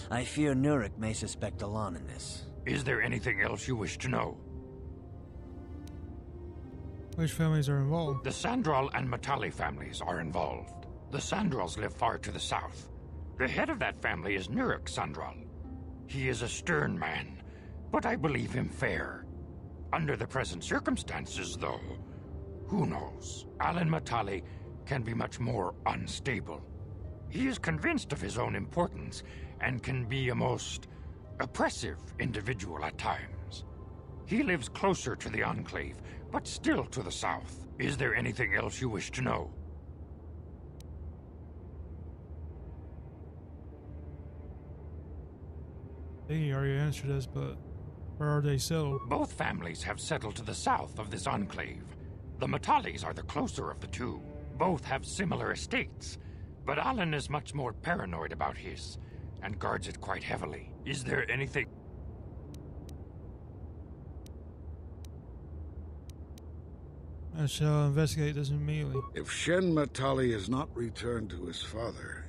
I fear Nurik may suspect Alan in this. Is there anything else you wish to know? Which families are involved? The Sandral and Matale families are involved. The Sandrals live far to the south. The head of that family is Nurik Sandral. He is a stern man, but I believe him fair. Under the present circumstances, though, who knows? Alan Matale can be much more unstable. He is convinced of his own importance and can be a most oppressive individual at times. He lives closer to the Enclave, but still to the south. Is there anything else you wish to know? I think you already answered this, but where are they settled? Both families have settled to the south of this enclave. The Matales are the closer of the two. Both have similar estates, but Alan is much more paranoid about his, and guards it quite heavily. Is there anything... I shall investigate this immediately. If Shen Matale is not returned to his father,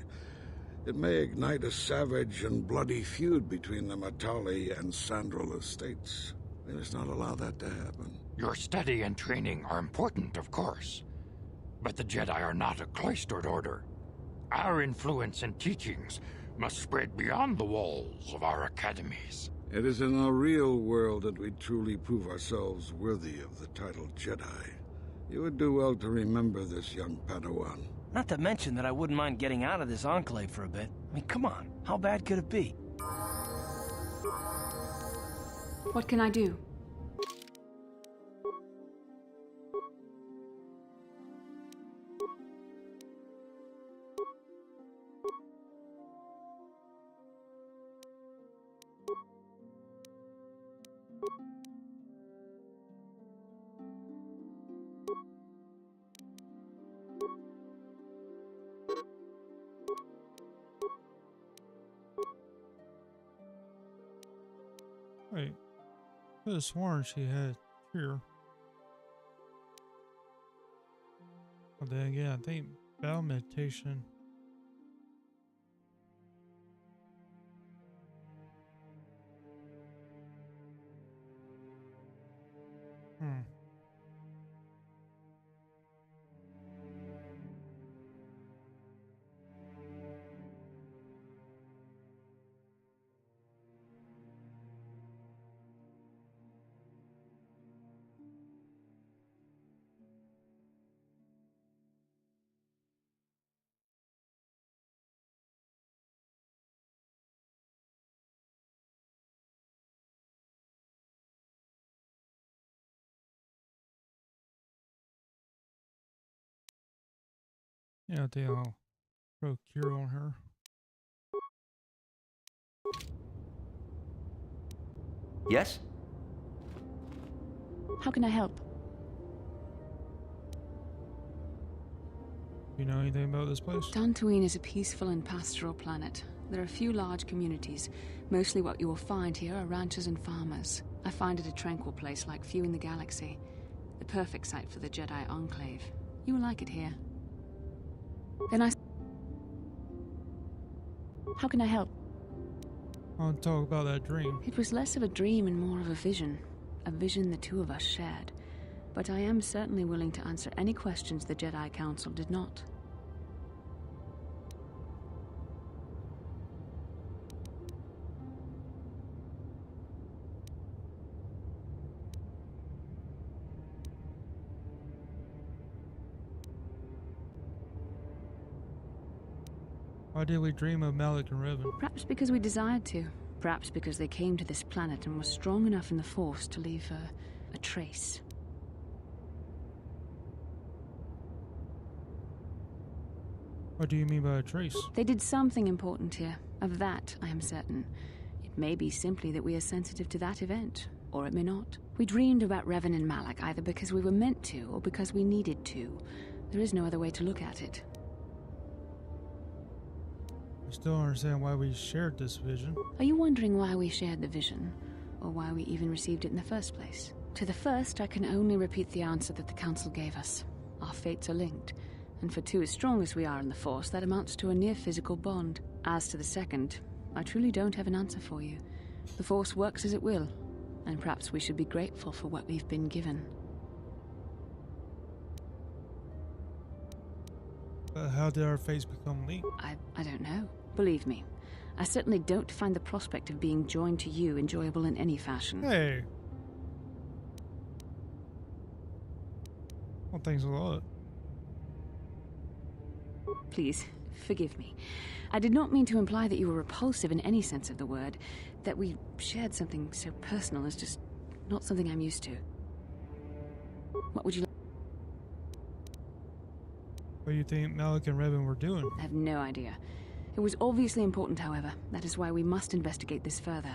it may ignite a savage and bloody feud between the Matale and Sandral estates. We must not allow that to happen. Your study and training are important, of course, but the Jedi are not a cloistered order. Our influence and teachings must spread beyond the walls of our academies. It is in the real world that we truly prove ourselves worthy of the title Jedi. You would do well to remember this, young Padawan. Not to mention that I wouldn't mind getting out of this enclave for a bit. I mean, come on, how bad could it be? What can I do? Wait, I could have sworn she had here. But then again, I think battle meditation. Yeah, I think I'll procure on her. Yes? How can I help? You know anything about this place? Dantooine is a peaceful and pastoral planet. There are a few large communities. Mostly what you will find here are ranchers and farmers. I find it a tranquil place like few in the galaxy. The perfect site for the Jedi Enclave. You will like it here. Then How can I help? I want to talk about that dream. It was less of a dream and more of a vision. A vision the two of us shared. But I am certainly willing to answer any questions the Jedi Council did not. Why did we dream of Malik and Revan? Perhaps because we desired to. Perhaps because they came to this planet and were strong enough in the Force to leave a trace. What do you mean by a trace? They did something important here. Of that, I am certain. It may be simply that we are sensitive to that event, or it may not. We dreamed about Revan and Malik either because we were meant to, or because we needed to. There is no other way to look at it. I still don't understand why we shared this vision. Are you wondering why we shared the vision, or why we even received it in the first place? To the first, I can only repeat the answer that the Council gave us. Our fates are linked. And for two as strong as we are in the Force, that amounts to a near-physical bond. As to the second, I truly don't have an answer for you. The Force works as it will, and perhaps we should be grateful for what we've been given. But how did our fates become linked? I don't know. Believe me, I certainly don't find the prospect of being joined to you enjoyable in any fashion. Hey. Well, thanks a lot. Please, forgive me. I did not mean to imply that you were repulsive in any sense of the word. That we shared something so personal is just not something I'm used to. What would you like? What do you think Malik and Revan were doing? I have no idea. It was obviously important, however. That is why we must investigate this further.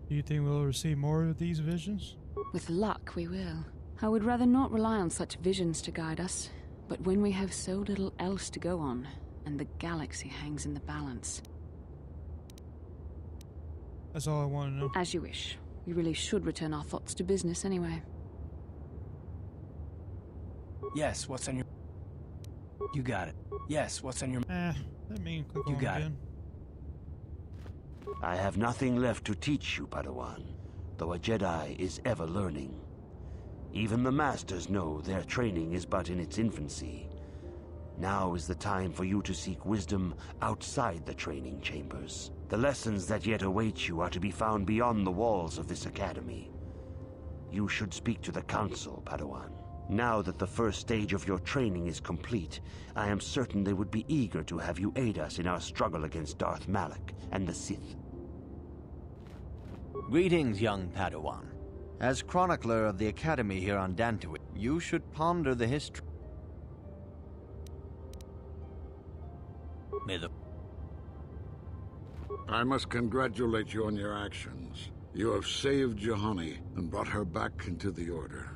Do you think we'll receive more of these visions? With luck, we will. I would rather not rely on such visions to guide us. But when we have so little else to go on, and the galaxy hangs in the balance... That's all I want to know. As you wish. We really should return our thoughts to business anyway. Yes, what's on your... You got it. Yes, what's on your... That mean click you on got again. I have nothing left to teach you, Padawan, though a Jedi is ever learning. Even the Masters know their training is but in its infancy. Now is the time for you to seek wisdom outside the training chambers. The lessons that yet await you are to be found beyond the walls of this academy. You should speak to the Council, Padawan. Now that the first stage of your training is complete, I am certain they would be eager to have you aid us in our struggle against Darth Malak and the Sith. Greetings, young Padawan. As chronicler of the Academy here on Dantooine, you should ponder the history. I must congratulate you on your actions. You have saved Juhani and brought her back into the Order,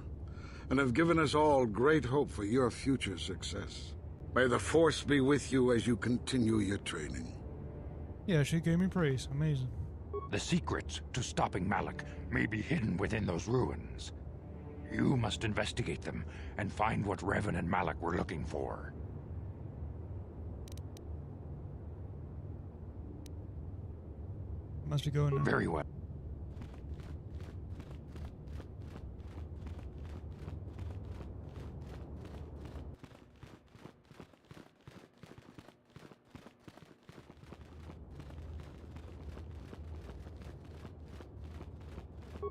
and have given us all great hope for your future success. May the Force be with you as you continue your training. Yeah, she gave me praise. Amazing. The secrets to stopping Malak may be hidden within those ruins. You must investigate them and find what Revan and Malak were looking for. Must be going now. Very well.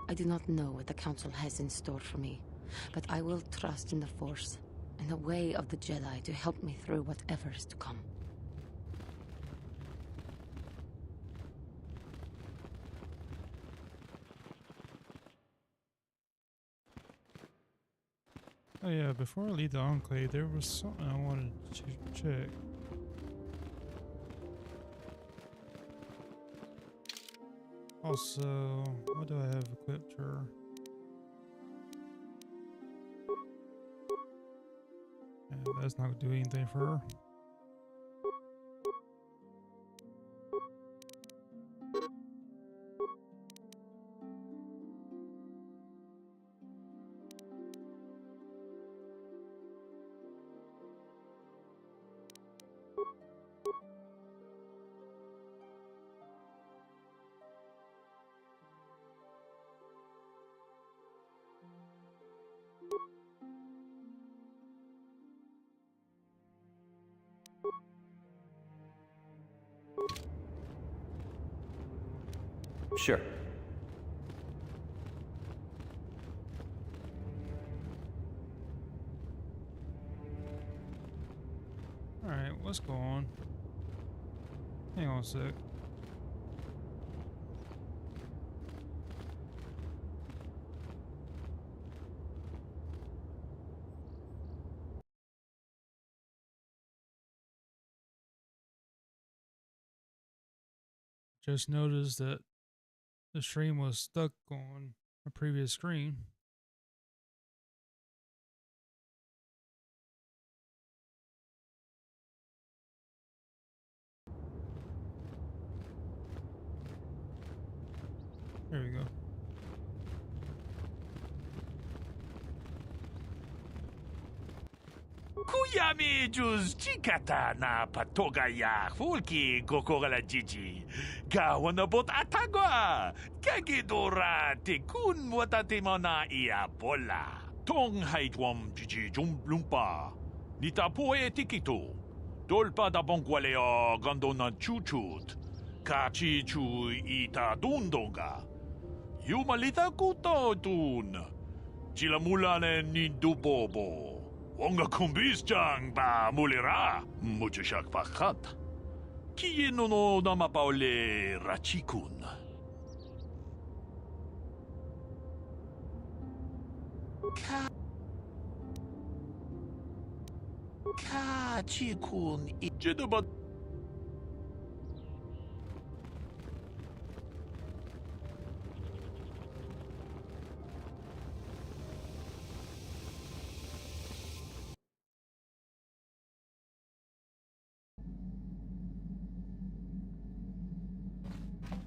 I do not know what the Council has in store for me, but I will trust in the Force and the way of the Jedi to help me through whatever is to come. Oh yeah, before I leave the Enclave, there was something I wanted to check. Also, what do I have equipped her? Yeah, that's not going to do anything for her. Sure. Alright, what's going on? Hang on a sec. Just noticed that the stream was stuck on a previous screen. There we go. Kuyami juz chikata na patogaya fulki kokogala jiji. Gawanabot atagwa. Kagidora tikun watatimona ia bola. Tong haitwam jiji jumblumpa. Nitapoe tikito. Dolpa da bongwaleo gandona chuchut. Kachi chu ita dundonga. Yumalita kuto dun. Chilamulane nindubobo. Onga kumbis jang ba mulira. Muchishak pakat. Kieno no namapaole rachikun. Kachikun. Jedubat.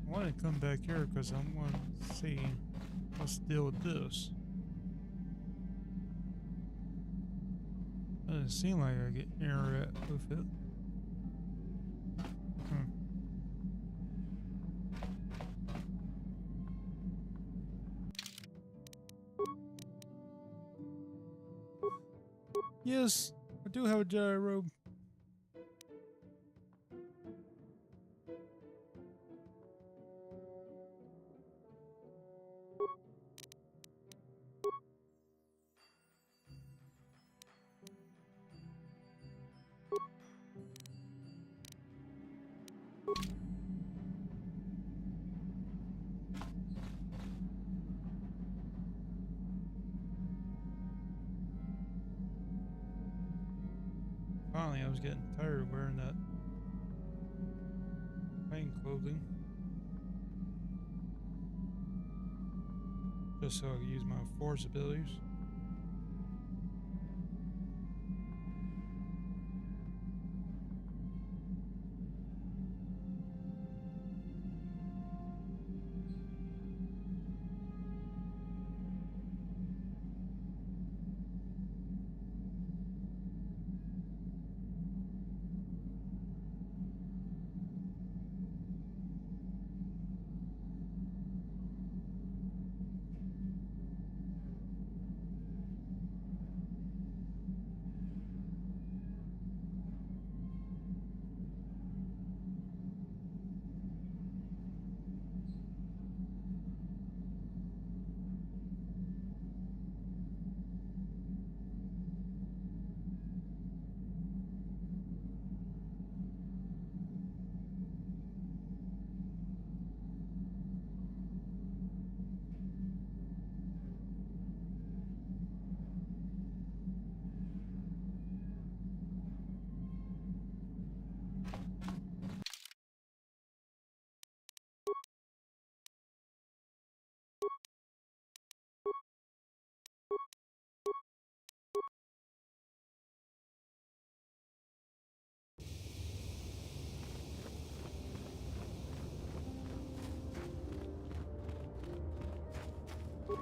I want to come back here because I want to see what's the deal with this. Doesn't seem like I get internet with it. Yes, I do have a Jedi robe. Finally, I was getting tired of wearing that plain clothing. Just so I could use my force abilities.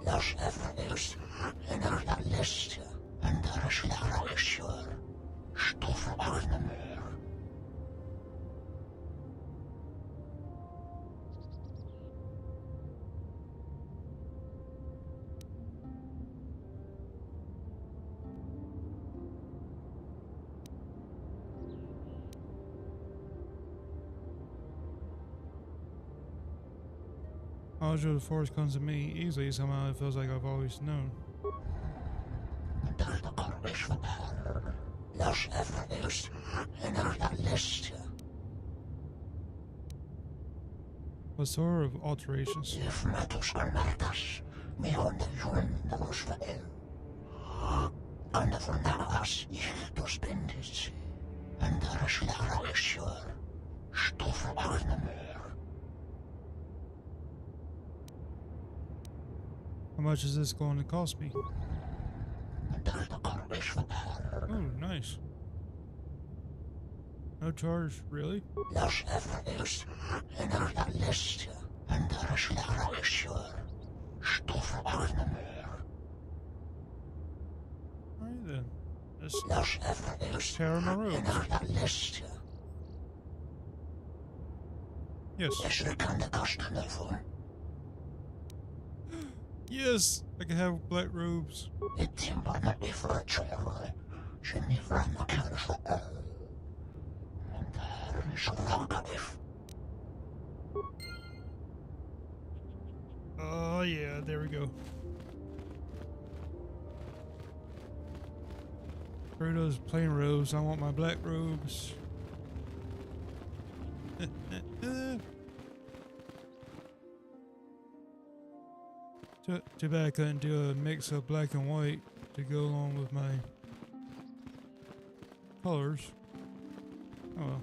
Los Evangelios in der Liste en der Schlagregisseur. Stufe 8 meer. Knowledge of the force comes to me easily. Somehow it feels like I've always known. Los Evangelios in der Liste. What sort of alterations? How much is this going to cost me? Oh, nice. No charge, really? Los Evangelios in der Liste en der Schlagregisseur. Stufe 8 meer. Alright then. Let's Los Evangelios tear on the road. in der Liste. Yes. Yes, I can have black robes. Oh yeah, there we go. Screw those plain robes, I want my black robes. Too bad I couldn't do a mix of black and white to go along with my colors. Oh well.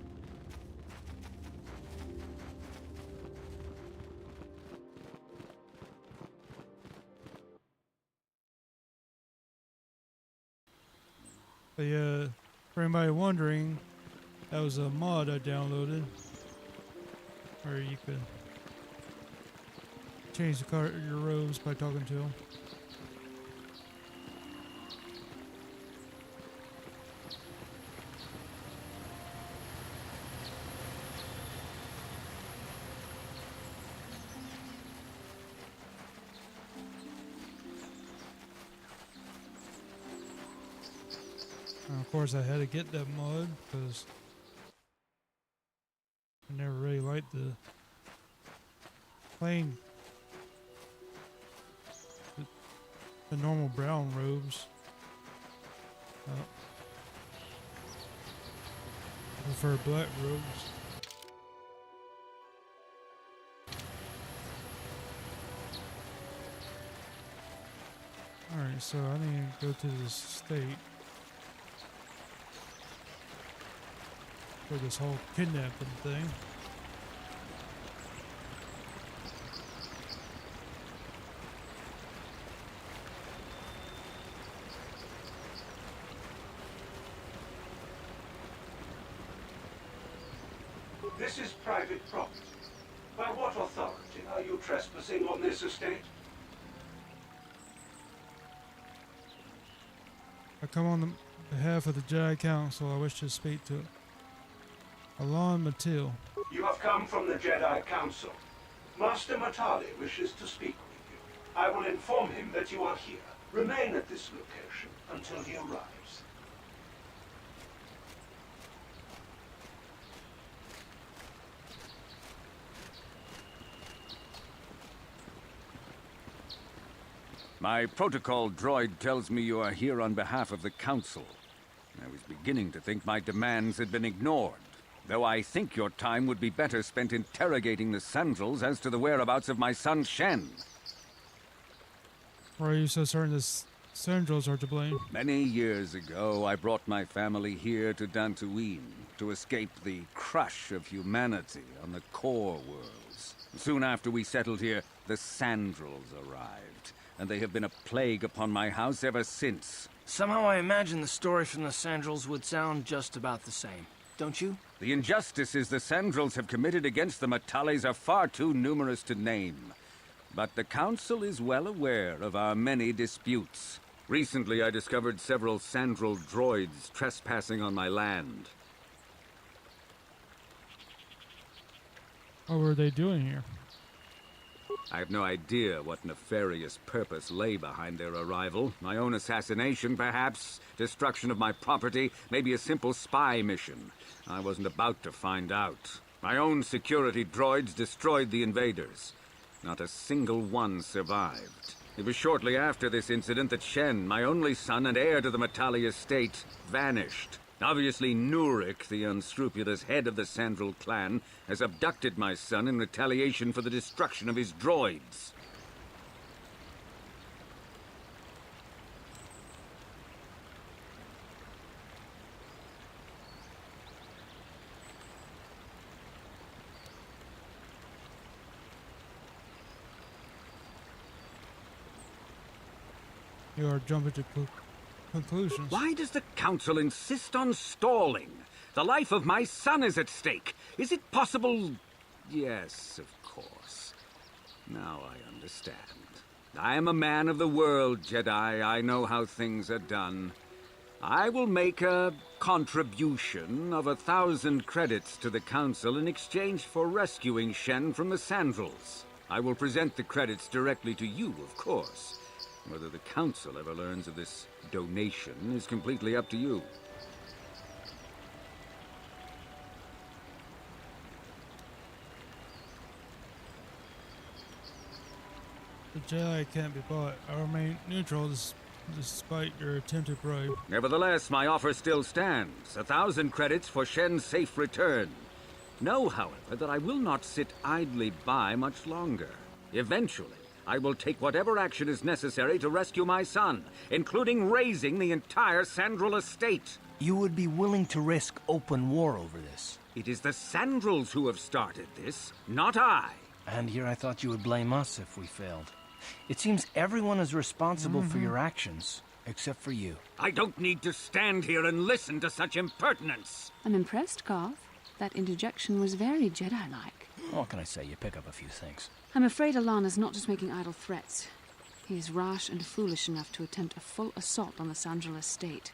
But yeah, for anybody wondering, that was a mod I downloaded where you could change the color of your robes by talking to them. And of course I had to get that mod because I never really liked the plain the normal brown robes. I prefer black robes. Alright, so I need to go to the state for this whole kidnapping thing. This is private property. By what authority are you trespassing on this estate? I come on the behalf of the Jedi Council. I wish to speak to Alon Matil. You have come from the Jedi Council. Master Matali wishes to speak with you. I will inform him that you are here. Remain at this location until he arrives. My protocol droid tells me you are here on behalf of the Council. I was beginning to think my demands had been ignored, though I think your time would be better spent interrogating the Sandrels as to the whereabouts of my son Shen. Why are you so certain the Sandrels are to blame? Many years ago, I brought my family here to Dantooine to escape the crush of humanity on the core worlds. Soon after we settled here, the Sandrels arrived, and they have been a plague upon my house ever since. Somehow I imagine the story from the Sandrels would sound just about the same, don't you? The injustices the Sandrels have committed against the Matales are far too numerous to name. But the Council is well aware of our many disputes. Recently, I discovered several Sandrel droids trespassing on my land. What were they doing here? I have no idea what nefarious purpose lay behind their arrival. My own assassination, perhaps. Destruction of my property. Maybe a simple spy mission. I wasn't about to find out. My own security droids destroyed the invaders. Not a single one survived. It was shortly after this incident that Shen, my only son and heir to the Matali estate, vanished. Obviously, Nurik, the unscrupulous head of the Sandrel clan, has abducted my son in retaliation for the destruction of his droids. You are jumping to conclusions. Why does the Council insist on stalling? The life of my son is at stake. Is it possible? Yes, of course. Now I understand. I am a man of the world, Jedi. I know how things are done. I will make a contribution of 1,000 credits to the Council in exchange for rescuing Shen from the Sandrels. I will present the credits directly to you, of course. Whether the Council ever learns of this donation is completely up to you. The Jedi can't be bought. I remain neutral despite your attempted bribe. Nevertheless, my offer still stands. 1,000 credits for Shen's safe return. Know, however, that I will not sit idly by much longer. Eventually, I will take whatever action is necessary to rescue my son, including raising the entire Sandrel estate. You would be willing to risk open war over this? It is the Sandrels who have started this, not I. And here I thought you would blame us if we failed. It seems everyone is responsible for your actions, except for you. I don't need to stand here and listen to such impertinence. I'm impressed, Carth. That interjection was very Jedi-like. What can I say? You pick up a few things. I'm afraid Alon is not just making idle threats. He is rash and foolish enough to attempt a full assault on the Sandrel estate.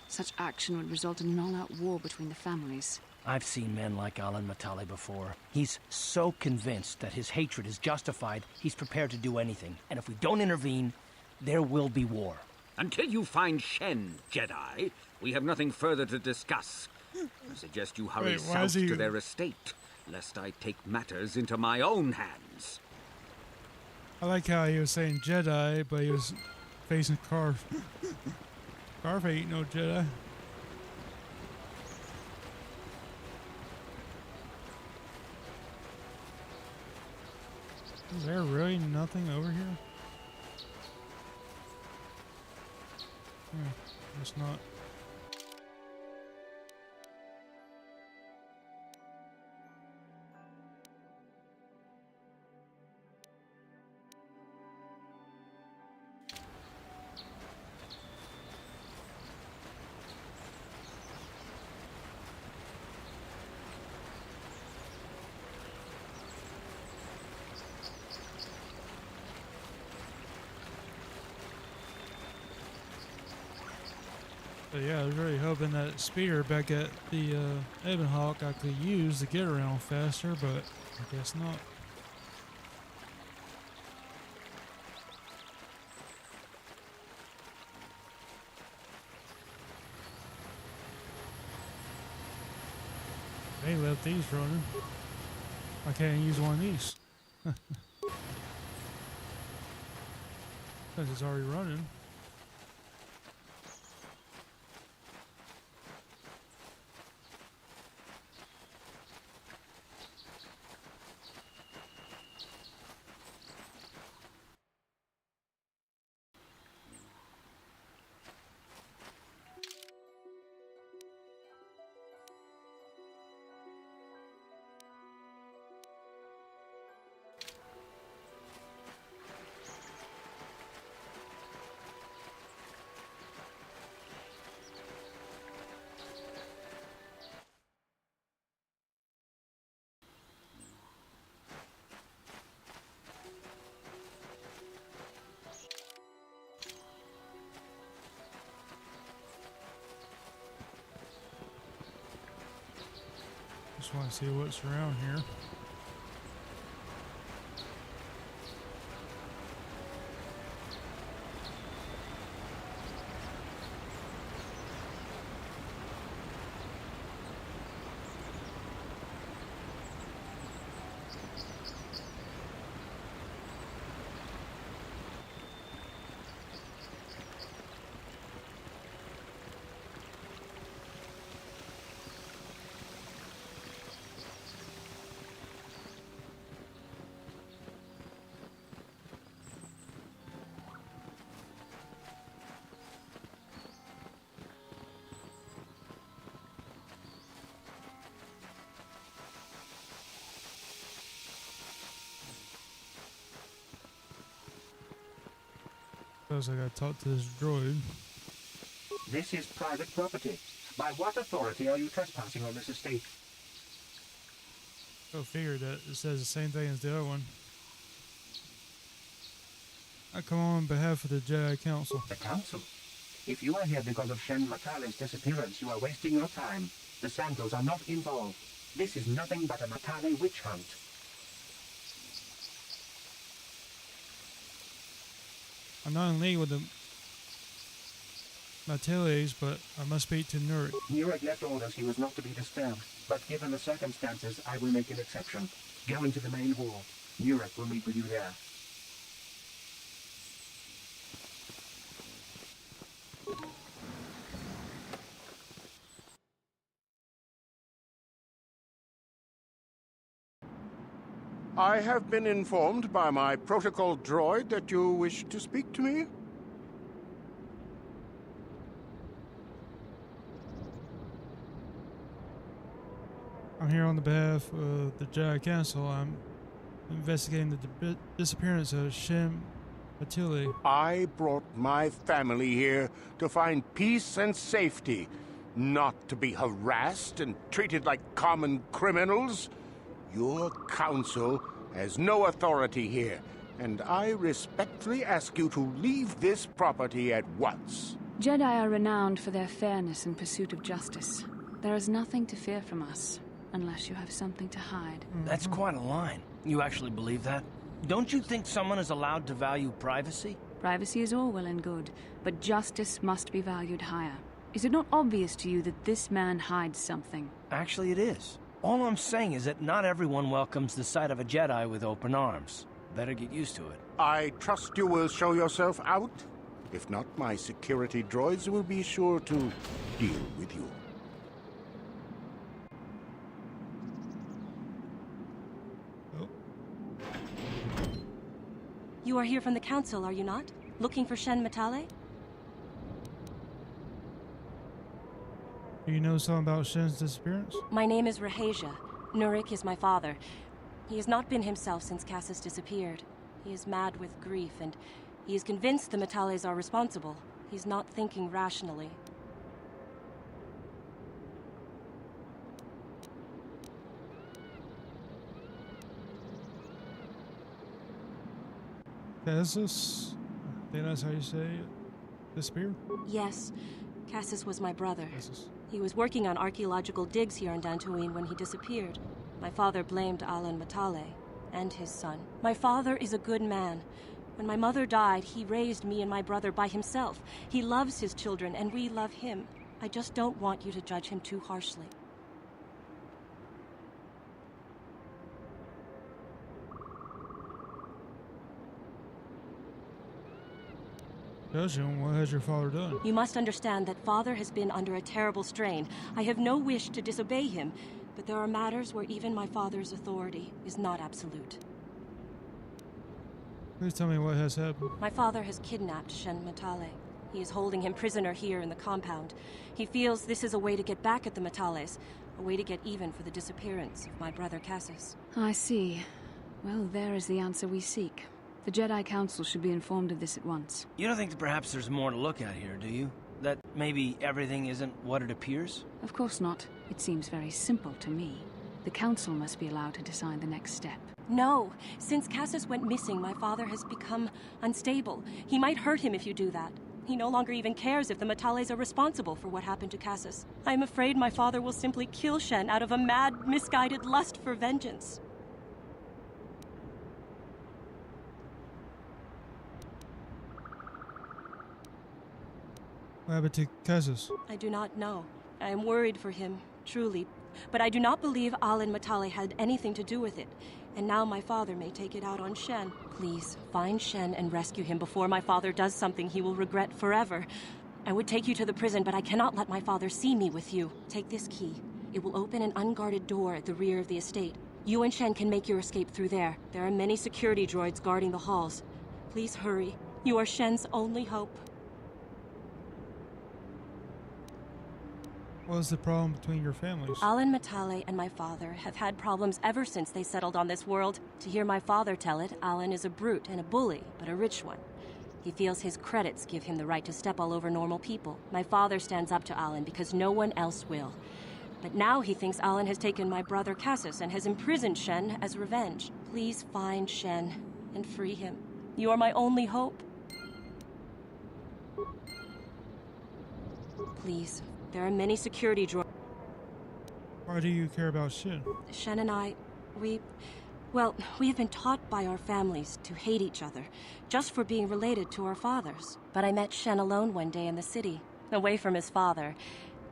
Such action would result in an all-out war between the families. I've seen men like Alan Matali before. He's so convinced that his hatred is justified, he's prepared to do anything. And if we don't intervene, there will be war. Until you find Shen, Jedi, we have nothing further to discuss. I suggest you hurry south to their estate, lest I take matters into my own hands. I like how he was saying Jedi, but he was facing Carth. Carth ain't no Jedi. Is there really nothing over here? It's not. But yeah, I was really hoping that speeder back at the Ebon Hawk I could use to get around faster, but I guess not. They left these running. I can't use one of these. Because it's already running. Just want to see what's around here. Suppose I gotta talk to this droid. This is private property. By what authority are you trespassing on this estate? Go figure that it says the same thing as the other one. I come on behalf of the Jedi Council. The Council? If you are here because of Shen Matale's disappearance, you are wasting your time. The Santos are not involved. This is nothing but a Matale witch hunt. I'm not in league with the Matales, but I must speak to Nurek. Nurek left orders he was not to be disturbed, but given the circumstances, I will make an exception. Go into the main hall. Nurek will meet with you there. I have been informed by my protocol droid that you wish to speak to me. I'm here on the behalf of the Jedi Council. I'm investigating the disappearance of Shem Matile. I brought my family here to find peace and safety, not to be harassed and treated like common criminals. Your council has no authority here, and I respectfully ask you to leave this property at once. Jedi are renowned for their fairness and pursuit of justice. There is nothing to fear from us, unless you have something to hide. That's quite a line. You actually believe that? Don't you think someone is allowed to value privacy? Privacy is all well and good, but justice must be valued higher. Is it not obvious to you that this man hides something? Actually, it is. All I'm saying is that not everyone welcomes the sight of a Jedi with open arms. Better get used to it. I trust you will show yourself out. If not, my security droids will be sure to deal with you. You are here from the Council, are you not? Looking for Shen Matale? Do you know something about Shen's disappearance? My name is Rahasia. Nurik is my father. He has not been himself since Cassis disappeared. He is mad with grief, and he is convinced the Metales are responsible. He's not thinking rationally. Cassis? I think that's how you say it. Disappeared? Yes. Cassis was my brother. Cassis. He was working on archaeological digs here in Dantooine when he disappeared. My father blamed Alan Matale and his son. My father is a good man. When my mother died, he raised me and my brother by himself. He loves his children, and we love him. I just don't want you to judge him too harshly. Judge him? What has your father done? You must understand that father has been under a terrible strain. I have no wish to disobey him, but there are matters where even my father's authority is not absolute. Please tell me what has happened. My father has kidnapped Shen Matale. He is holding him prisoner here in the compound. He feels this is a way to get back at the Matales, a way to get even for the disappearance of my brother Cassis. I see. Well, there is the answer we seek. The Jedi Council should be informed of this at once. You don't think that perhaps there's more to look at here, do you? That maybe everything isn't what it appears? Of course not. It seems very simple to me. The Council must be allowed to decide the next step. No. Since Cassis went missing, my father has become unstable. He might hurt him if you do that. He no longer even cares if the Matales are responsible for what happened to Cassis. I'm afraid my father will simply kill Shen out of a mad, misguided lust for vengeance. What happened to Cassis? I do not know. I am worried for him, truly. But I do not believe Alan Matale had anything to do with it. And now my father may take it out on Shen. Please, find Shen and rescue him before my father does something he will regret forever. I would take you to the prison, but I cannot let my father see me with you. Take this key. It will open an unguarded door at the rear of the estate. You and Shen can make your escape through there. There are many security droids guarding the halls. Please hurry. You are Shen's only hope. What was the problem between your families? Alan Matale and my father have had problems ever since they settled on this world. To hear my father tell it, Alan is a brute and a bully, but a rich one. He feels his credits give him the right to step all over normal people. My father stands up to Alan because no one else will. But now he thinks Alan has taken my brother Cassis and has imprisoned Shen as revenge. Please find Shen and free him. You are my only hope. Please. There are many security droids. Why do you care about Shen? Shen and I, we have been taught by our families to hate each other, just for being related to our fathers. But I met Shen alone one day in the city, away from his father.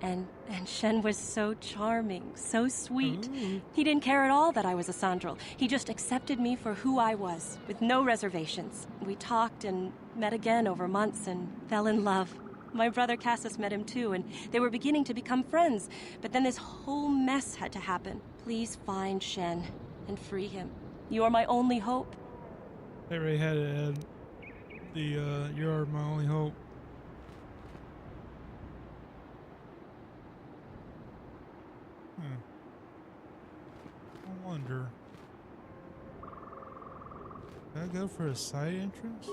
And Shen was so charming, so sweet. Ooh. He didn't care at all that I was a Sandral. He just accepted me for who I was, with no reservations. We talked and met again over months and fell in love. My brother Cassis met him too, and they were beginning to become friends. But then this whole mess had to happen. Please find Shen and free him. You are my only hope. They already had to add the, you are my only hope. I wonder. Did I go for a side entrance?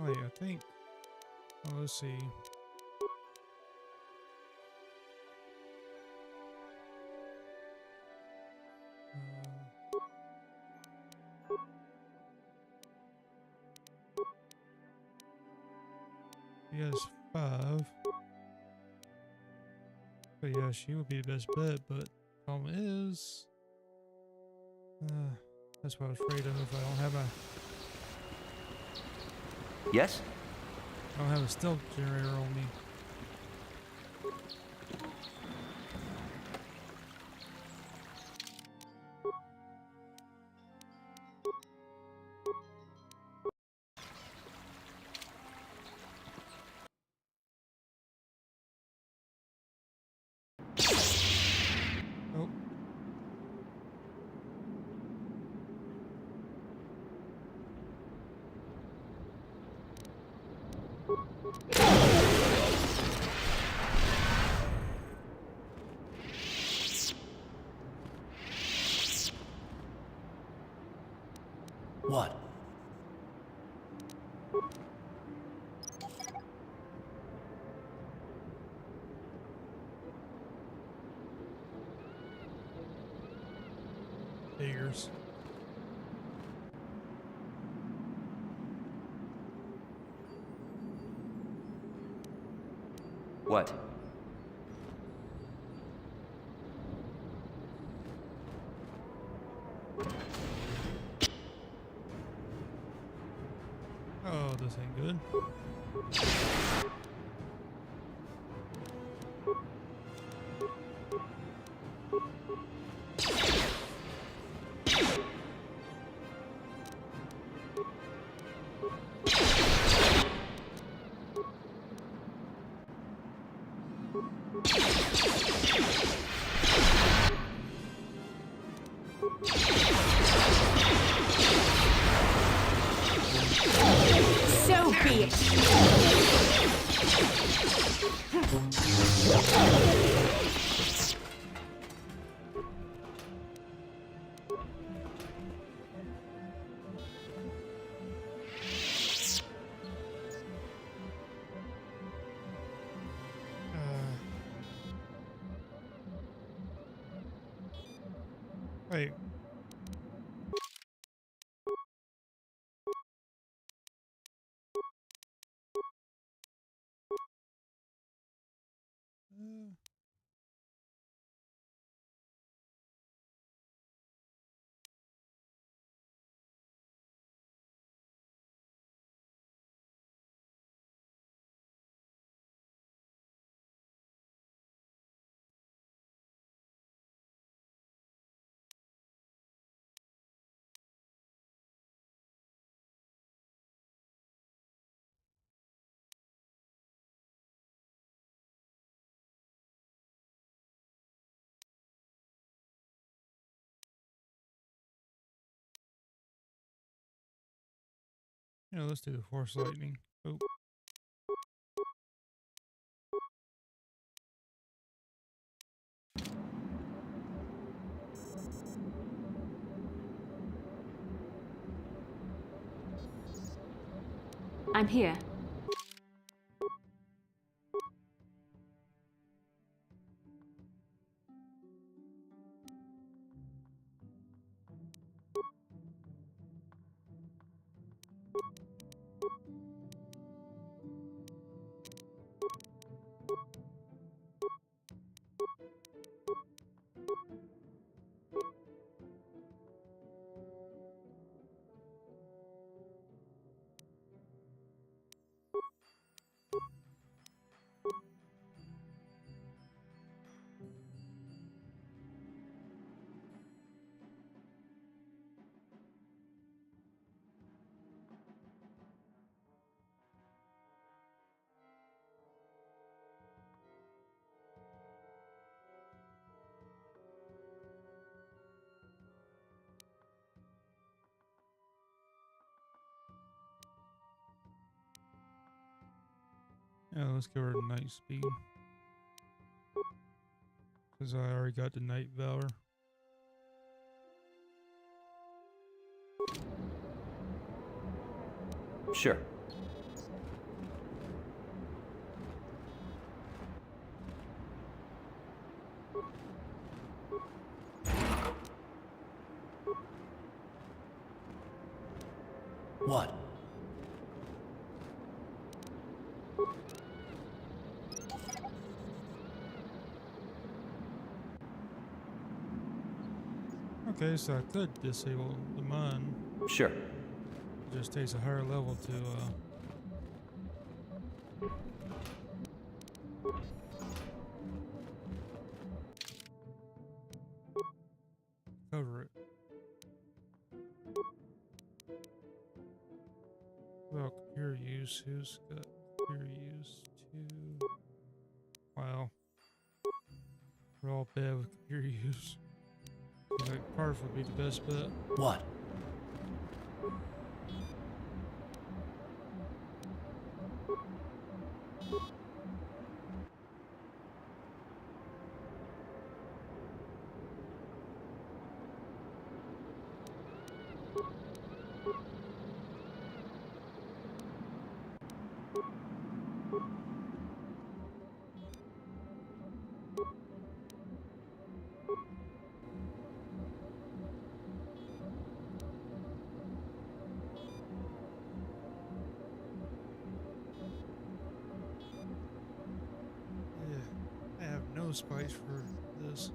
Oh yeah, I think. Oh, let's see. He has 5. So yeah, she would be the best bet, but problem is, that's what I was afraid of. If I don't have a Yes? I don't have a stealth generator on me. What? Figures. What? Oh, this ain't good. So be it. Wait. Yeah, let's do the Force Lightning. Oh. I'm here. Yeah, let's give her night speed. Because I already got the Night Valor. Sure. What? Okay, so I could disable the mine. Sure. It just takes a higher level to cover it. Well, computer use. Who's got computer use? 2. Wow. We're all bad with computer use. Seems like Parf would be the best bet. What? I have no spice for this.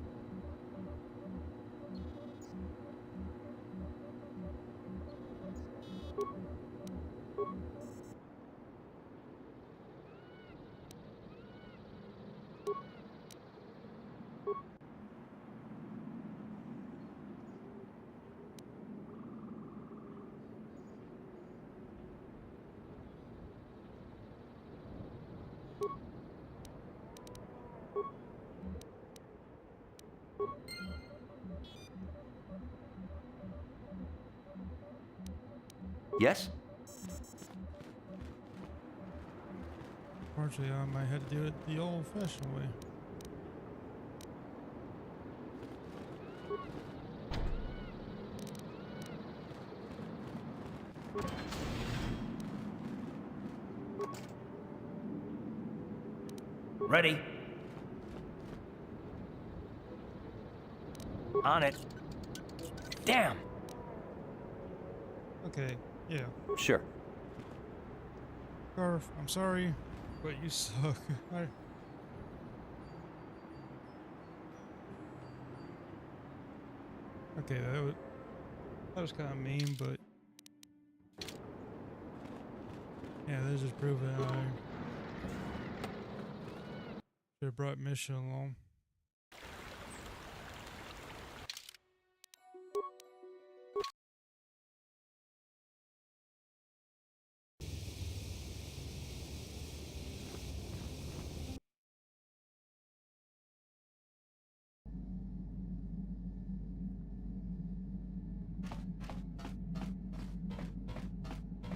Yes? Unfortunately, I might have to do it the old-fashioned way. Ready. On it. Damn. Okay, yeah. Sure. Garf, I'm sorry, but you suck. Okay, that was kind of mean, but yeah, this is proving I should have brought Mission along.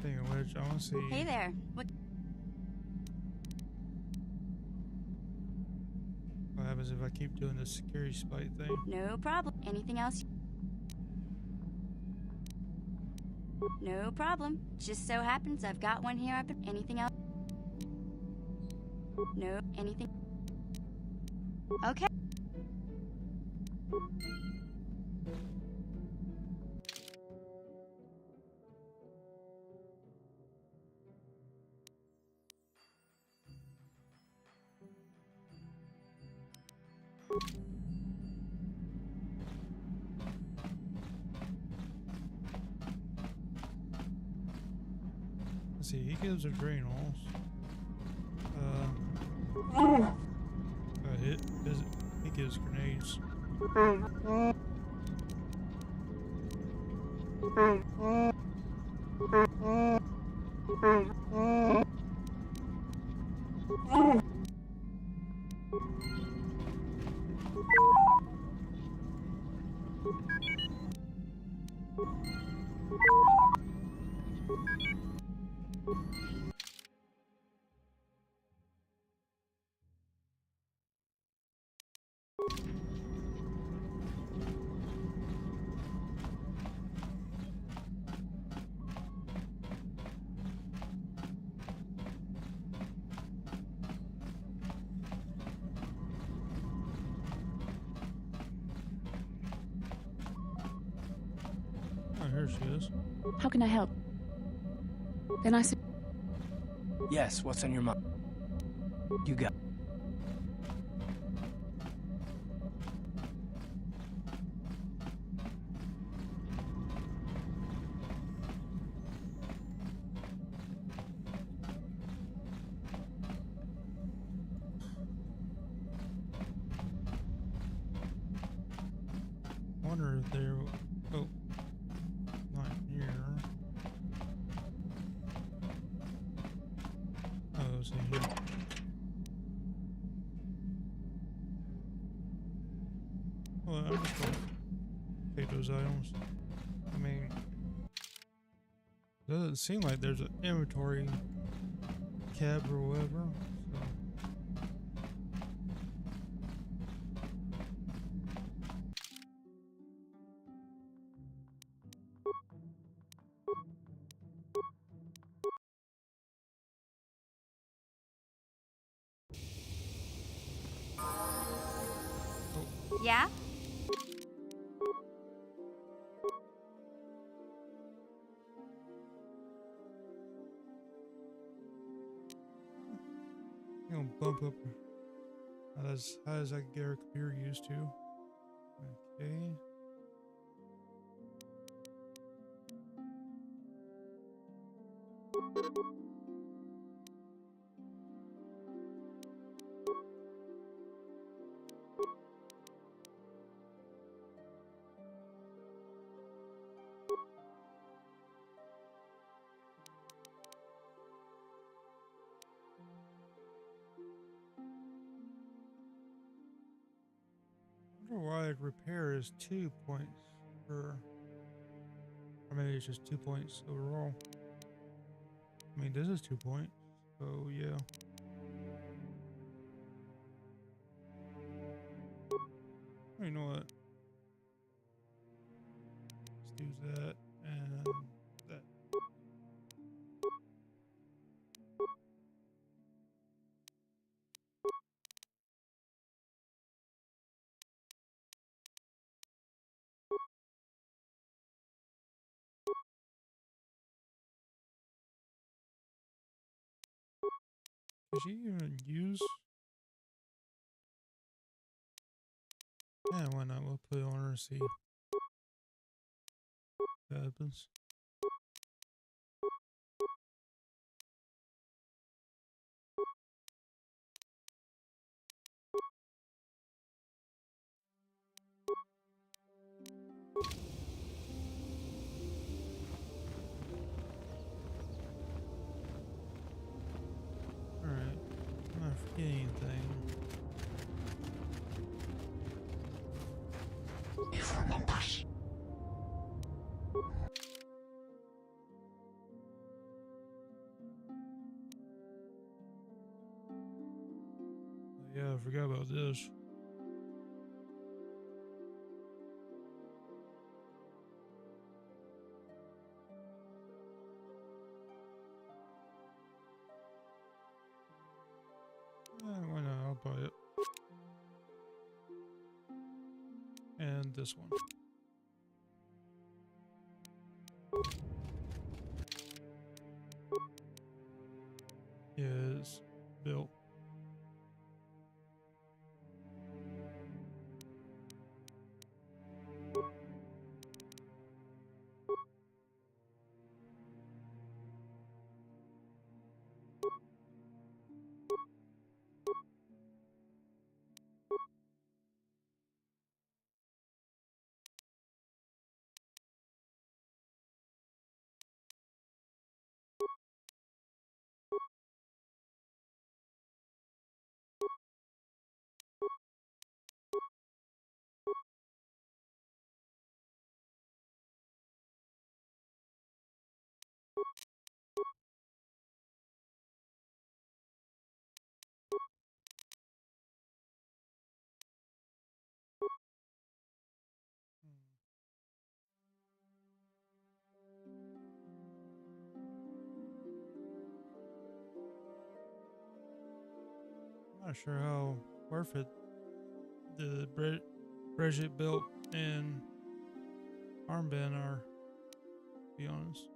Speaking of which, I want to see. Hey there. What happens if I keep doing the security spite thing. No problem. Anything else? No problem. Just so happens I've got one here. Anything else? No. Anything? Okay. Let's see, he gives adrenals. He gives grenades. Here she is. How can I help? Then I said, Yes, what's on your mind? You got. Wonder if they're. Oh. Not here. Oh, it's in here. Well, I'm just gonna take those items. I mean, it doesn't seem like there's an inventory cab or whatever, so. Yeah? I'm gonna bump up as high as I can get our computer used to. Okay. I wonder why repair is 2 points per, or maybe it's just 2 points overall. I mean, this is 2 points, so yeah. Oh, you know what? Let's do that and that. Did she even use? Yeah, why not? We'll put it on her and see what happens. Alright, I'm not forgetting anything. If remembers. Oh, yeah, I forgot about this. Why not? I'll buy it. And this one. Is built. I'm not sure how worth it the Bridget built and armband are, to be honest.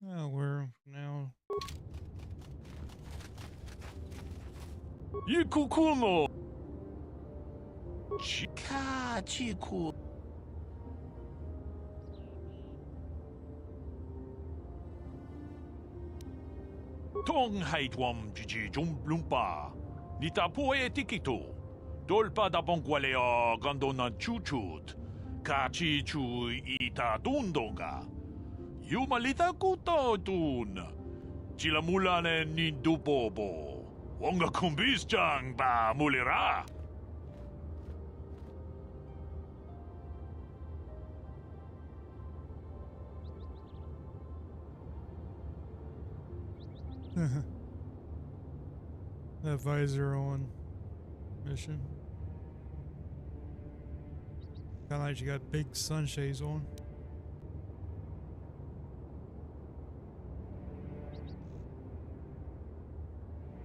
Well, we're now. Ikukuno. Chikachiku. Tong haitwam jiji jumblumpa. Nitapoe tikito. Dolpa da bongwaleo gandona chuchut. Kachichu ita dundonga. Yumalita kuto dun. Chilamulane nindubobo. Wonga kumbis jang ba mulira. That visor on mission. Kinda like you got big sunshades on.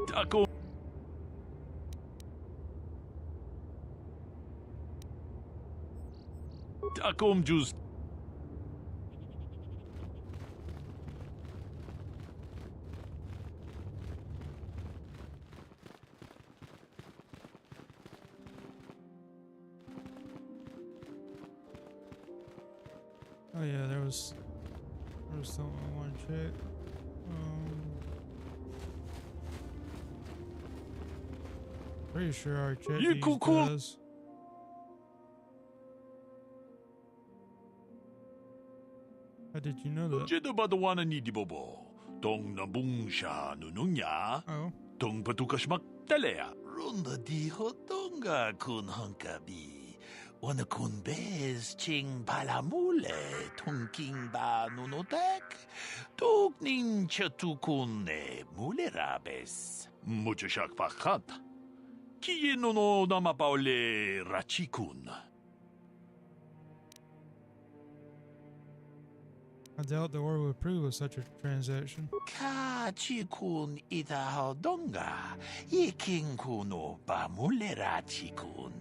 Taco. Takom juice. Oh yeah, there was something I want to check. Pretty sure our chat does. How did you know that? Jeda badawana ni dibobo. Tong nabung sha nununya. Oh. Tong patukashmak talea. Runda di hotonga kun hunkabi. Wana kun bez ching palamule tunking ba nunotek. Tuk nin chatukune mulerabes. Mucho shak pakat. Kiye no namapaole rachikun. I doubt the world would approve of such a transaction. Kachikun ita hodonga. Yiking kuno ba mulerachikun.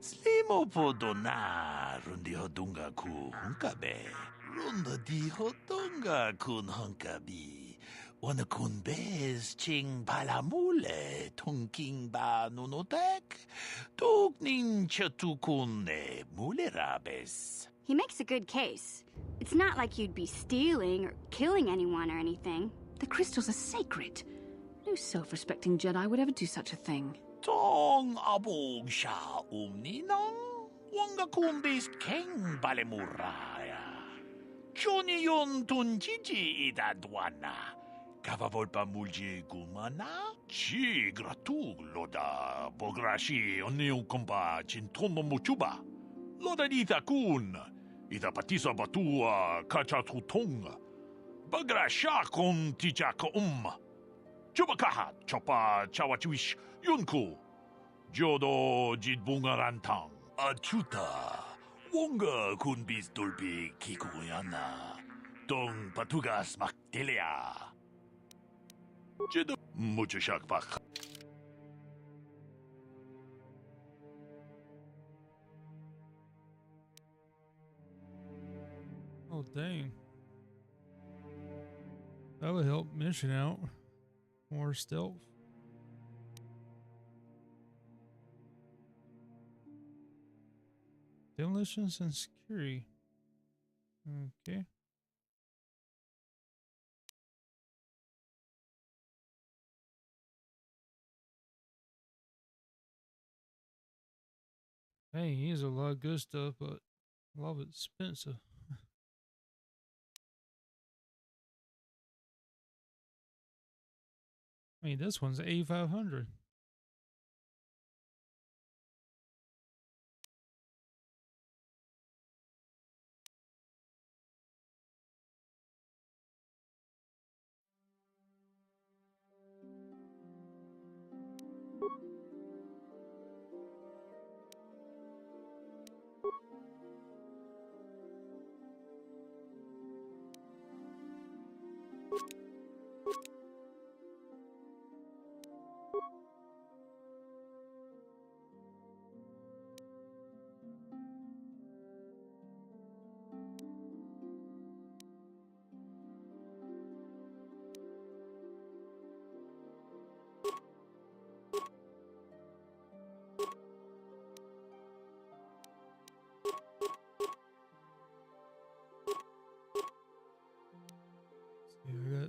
Slimo podona rundi hodonga ku hunkabe. Runda di hodonga kun hunkabi. Wana kun bez ching palamule tunking ba nunotek. Tuk nin chatukune mulerabes. He makes a good case. It's not like you'd be stealing or killing anyone or anything. The crystals are sacred. No self-respecting Jedi would ever do such a thing. Tong abog sha umninang. Wanga kumbis king balemuraya. Johnny yon tunjiji idadwana. Kavavolpa mulji gumana. Chi gratug loda. Bograshi oniu kompa chintomo muchuba. Loda dita kun. Ida patisa batua kachatutong. Bagrasha kon tichaka Chubakaha chopa chawachuish yunku. Jodo jidbungarantang. Achuta. Wonga kun bis dolbi kikuyana. Tong patugas maktelia. Jedo mucho shakpach. Oh, dang. That would help mission out. More stealth. Demolitions and security. Okay. Hey, he has a lot of good stuff, but a lot of it's expensive. I mean, this one's 8,500.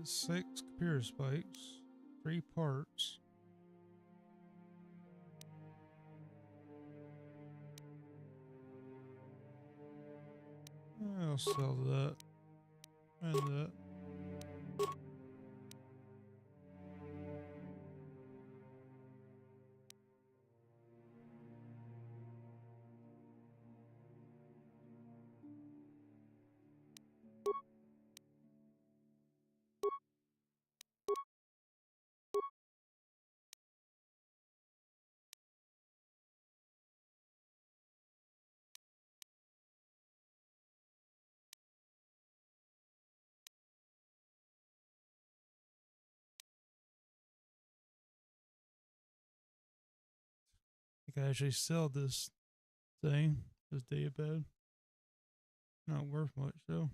Got 6 computer spikes, 3 parts. I'll sell that and that. I can actually sell this thing, this databed. Not worth much though.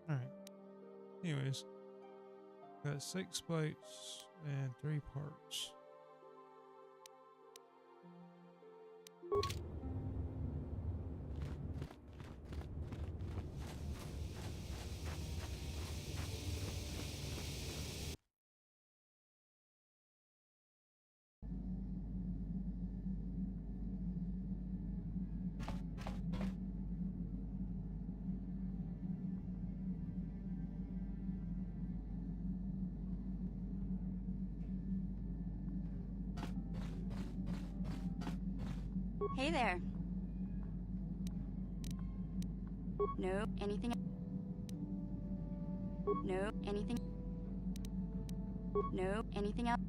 Alright. Anyways, got 6 spikes and 3 parts. Hey there. No, anything? No, anything? No, anything else?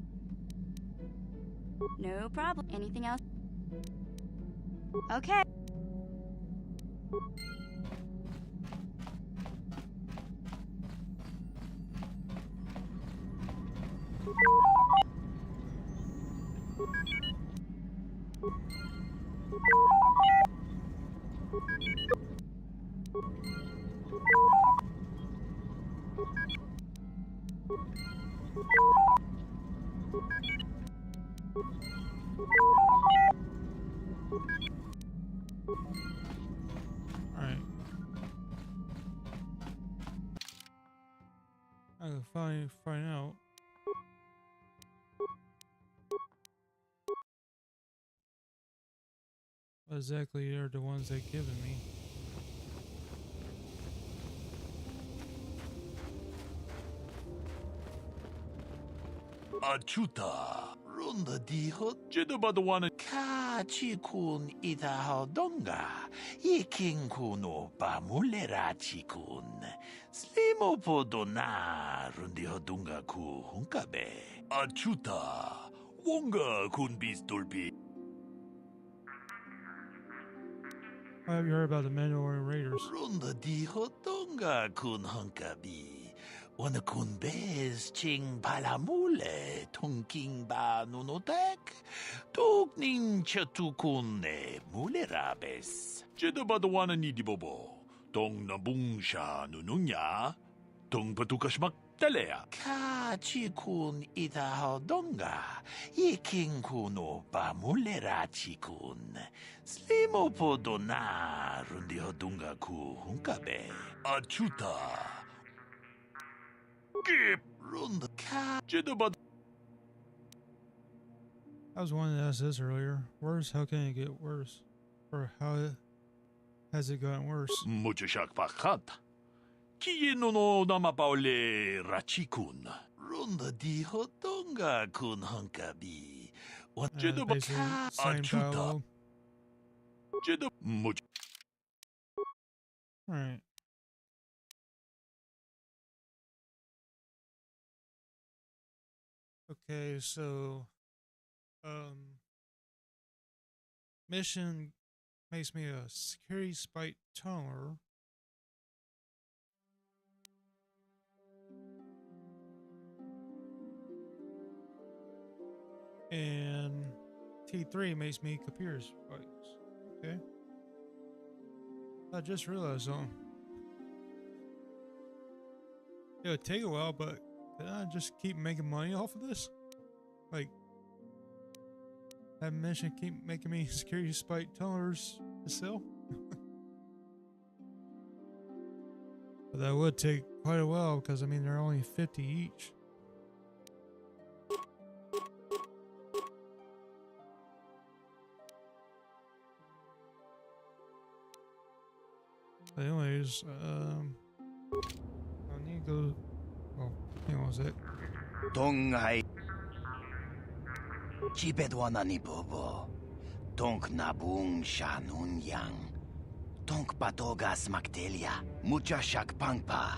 No problem. Anything else? Okay. Alright. I can finally find out what exactly are the ones they've given me. Achuta. Runda dihot. Jedabadawana. Kachikun itahodonga. Yiking kuno pamulera chikun. Slimo podona. Rundihodunga ku hunkabe. Achuta. Wonga kun bistulpi. Have you heard about the Mandalorian Raiders? Runda dihotonga kun hunkabi. Wana kun bez ching palamule tungking ba nunotek. Tukning chatukune mulerabes. Jedabadawana ni dibobo. Tong nabungsha nununya. Tong patukashmak talea. Kachikun itahodonga. Yiking kuno pamulera chikun. Slimo podona rundihodunga ku hunkabe. Achuta. I was wanting to ask this earlier. Worse, how can it get worse? Or how has it gotten worse? Mucho shakpakat. Kieno no namapaule rachikun. Runda di hotonga kun hunkabi. Basically, same dialogue. Mucho. Alright. Okay, so mission makes me a security spite tunneler. And T3 makes me computer spikes. Okay. I just realized something. It would take a while, but can I just keep making money off of this? Like, that mission keep making me security spike tunnelers to sell? But that would take quite a while because, I mean, they're only 50 each. But anyways, I need to go. Oh, hang on a sec. Dongai. Chibedwanani bobo. Donk nabung shanun yang. Donk patogas maktelia. Muchashak pangpa.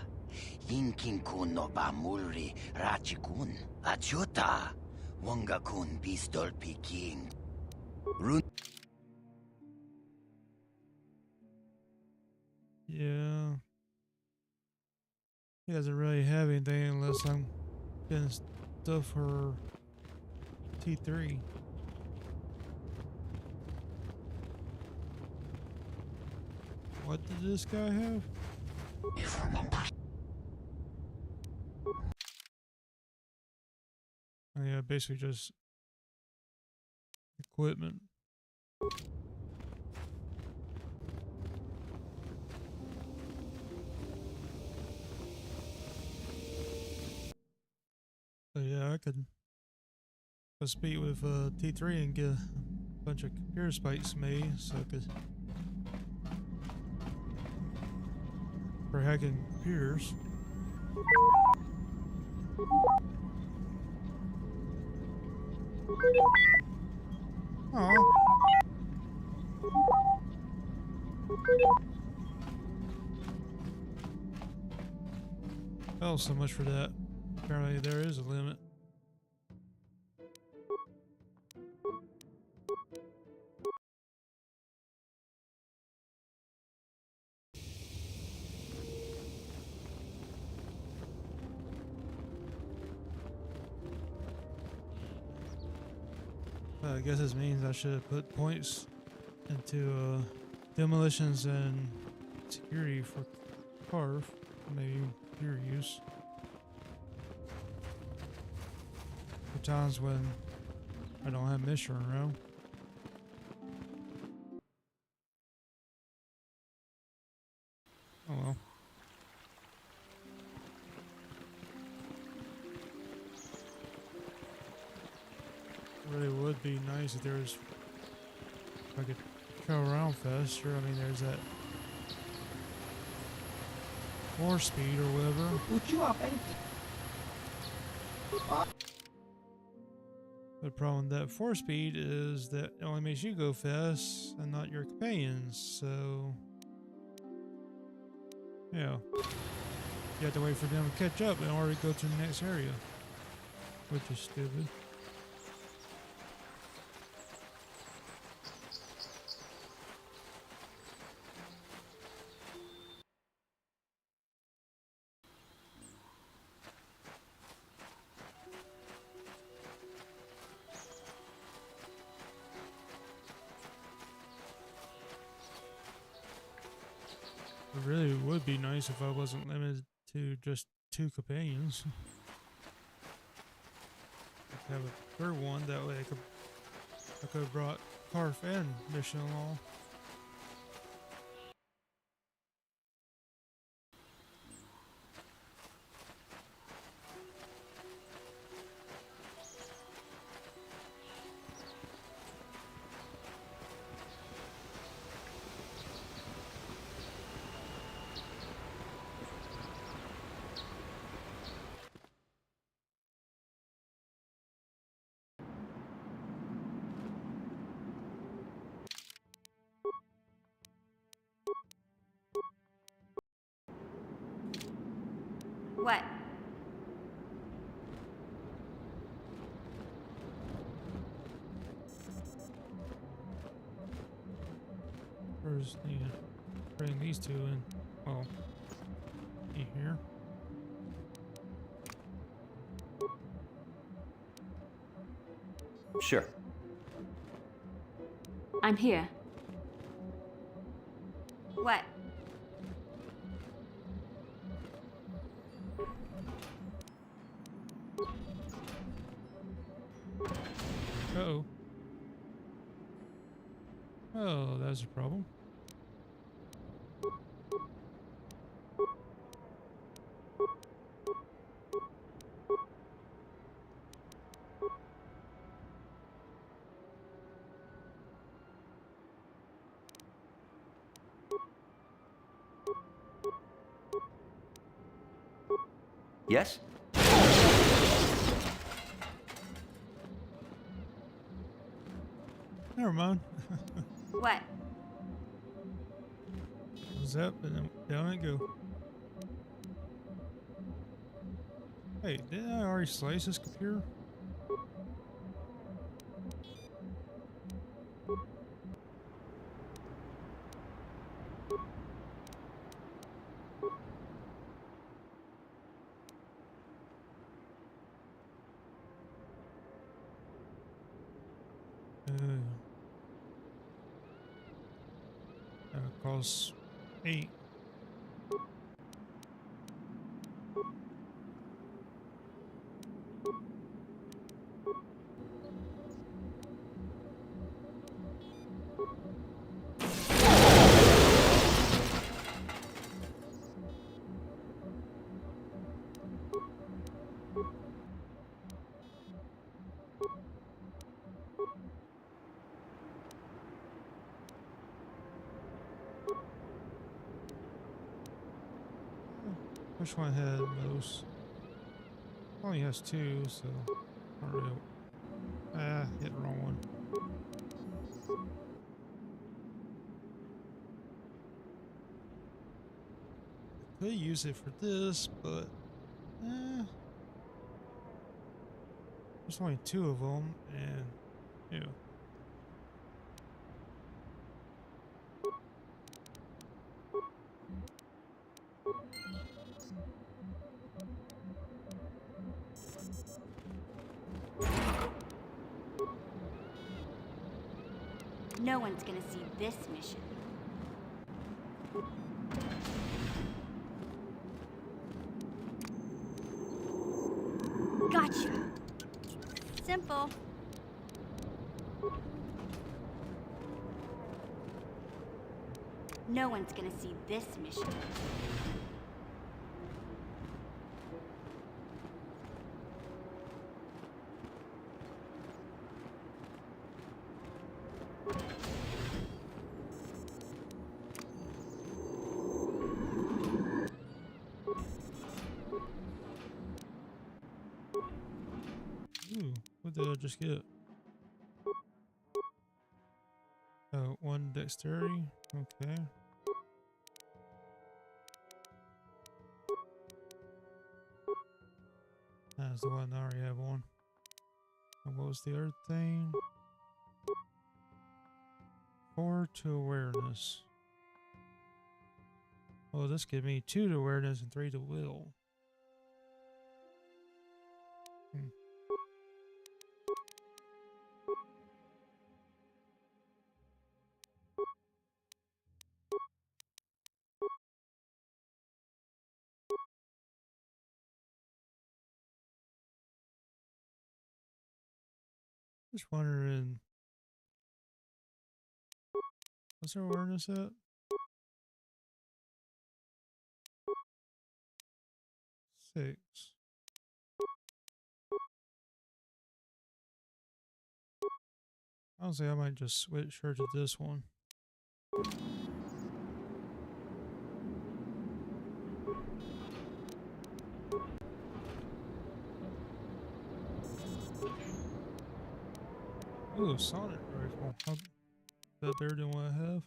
Yinkin kun no bamulri rachikun. Achuta. Wanga kun pistol piking. Run. Yeah. He doesn't really have anything unless I'm getting stuff for T3. What did this guy have? Oh, yeah, basically just equipment. So yeah, I could go speak with T3 and get a bunch of computer spikes made so I could for hacking computers. Aww. Well, so much for that. Apparently there is a limit. I guess this means I should have put points into demolitions and security for Carve, maybe computer use. For times when I don't have mission around. Oh well. Really would be nice if there was, if I could go around faster. I mean, there's that 4-speed or whatever. The problem with that 4-speed is that it only makes you go fast and not your companions, so yeah. You have to wait for them to catch up in order to go to the next area, which is stupid. It really would be nice if I wasn't limited to just 2 companions. Have a third one, that way I could have brought Carf and Mission along. First, need to bring these two in. Well, in here. Sure. I'm here. What? Uh-oh. Oh, that's a problem. Yes? Never mind. What? Goes up and then down it go. Hey, didn't I already slice this computer? Costs 8. Which one had most? Only has 2, so not really. Hit the wrong one. Could use it for this, but there's only 2 of them, and yeah. No one's gonna see this mission. Gotcha. Simple. No one's gonna see this mission. Ooh, what did I just get? 1 dexterity. Okay. That's the one I already have on. And what was the other thing? 4 to awareness. Oh, this gives me 2 to awareness and 3 to will. Just wondering, what's our awareness at? 6. Honestly, I might just switch her to this one. Ooh, sonic rifle. Is that better than what I have?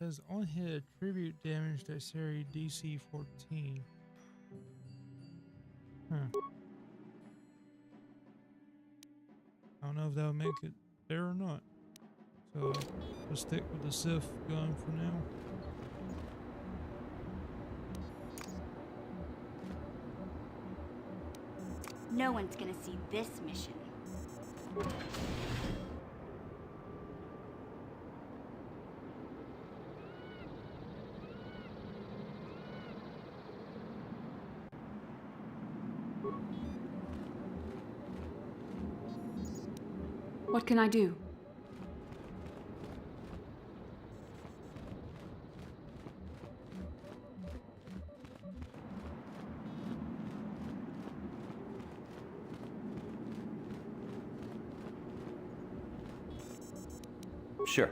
says on hit tribute damage dexterity DC 14. Huh. I don't know if that'll make it there or not. So we'll stick with the Sith gun for now. No one's gonna see this mission. What can I do? Sure.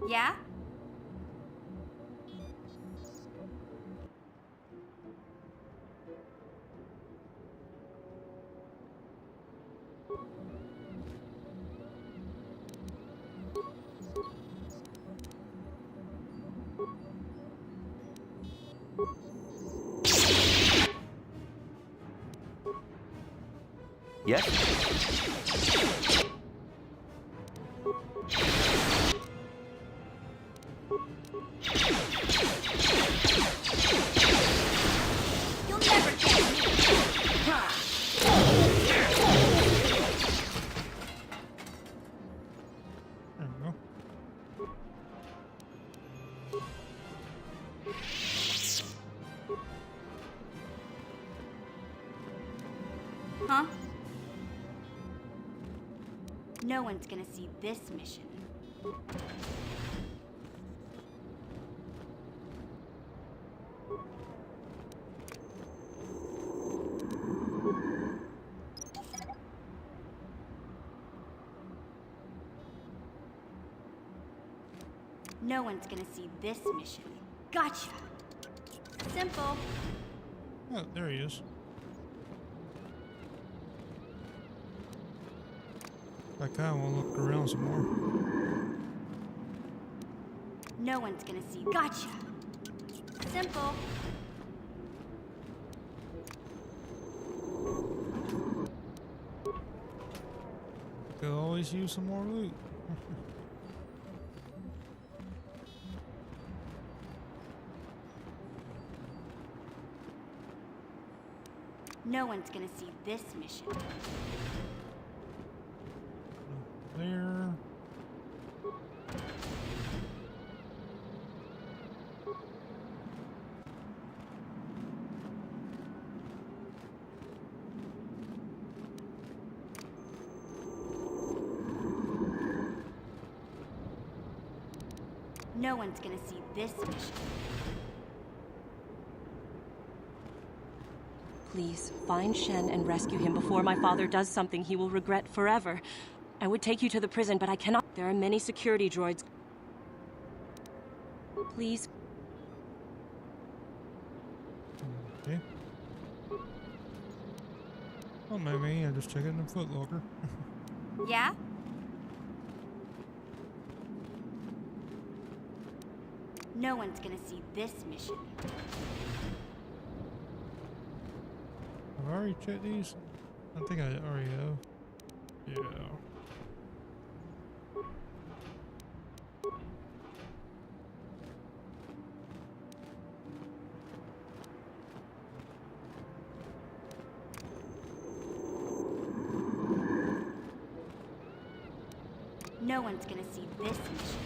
Yeah? Yes? You'll never get me. There we go. Huh? No one's gonna see this mission. No one's gonna see this mission. Gotcha! Simple. Oh, there he is. I kind of want to look around some more. No one's gonna see. Gotcha! Simple. Could always use some more loot. No one's gonna see this mission. There. No one's gonna see this mission. Please, find Shen and rescue him before my father does something he will regret forever. I would take you to the prison, but I cannot. There are many security droids. Please. Okay. Well, maybe I'll just check it in the footlocker. Yeah? No one's gonna see this mission. Have I already checked these? I think I already have. Yeah. No one's gonna see this mission.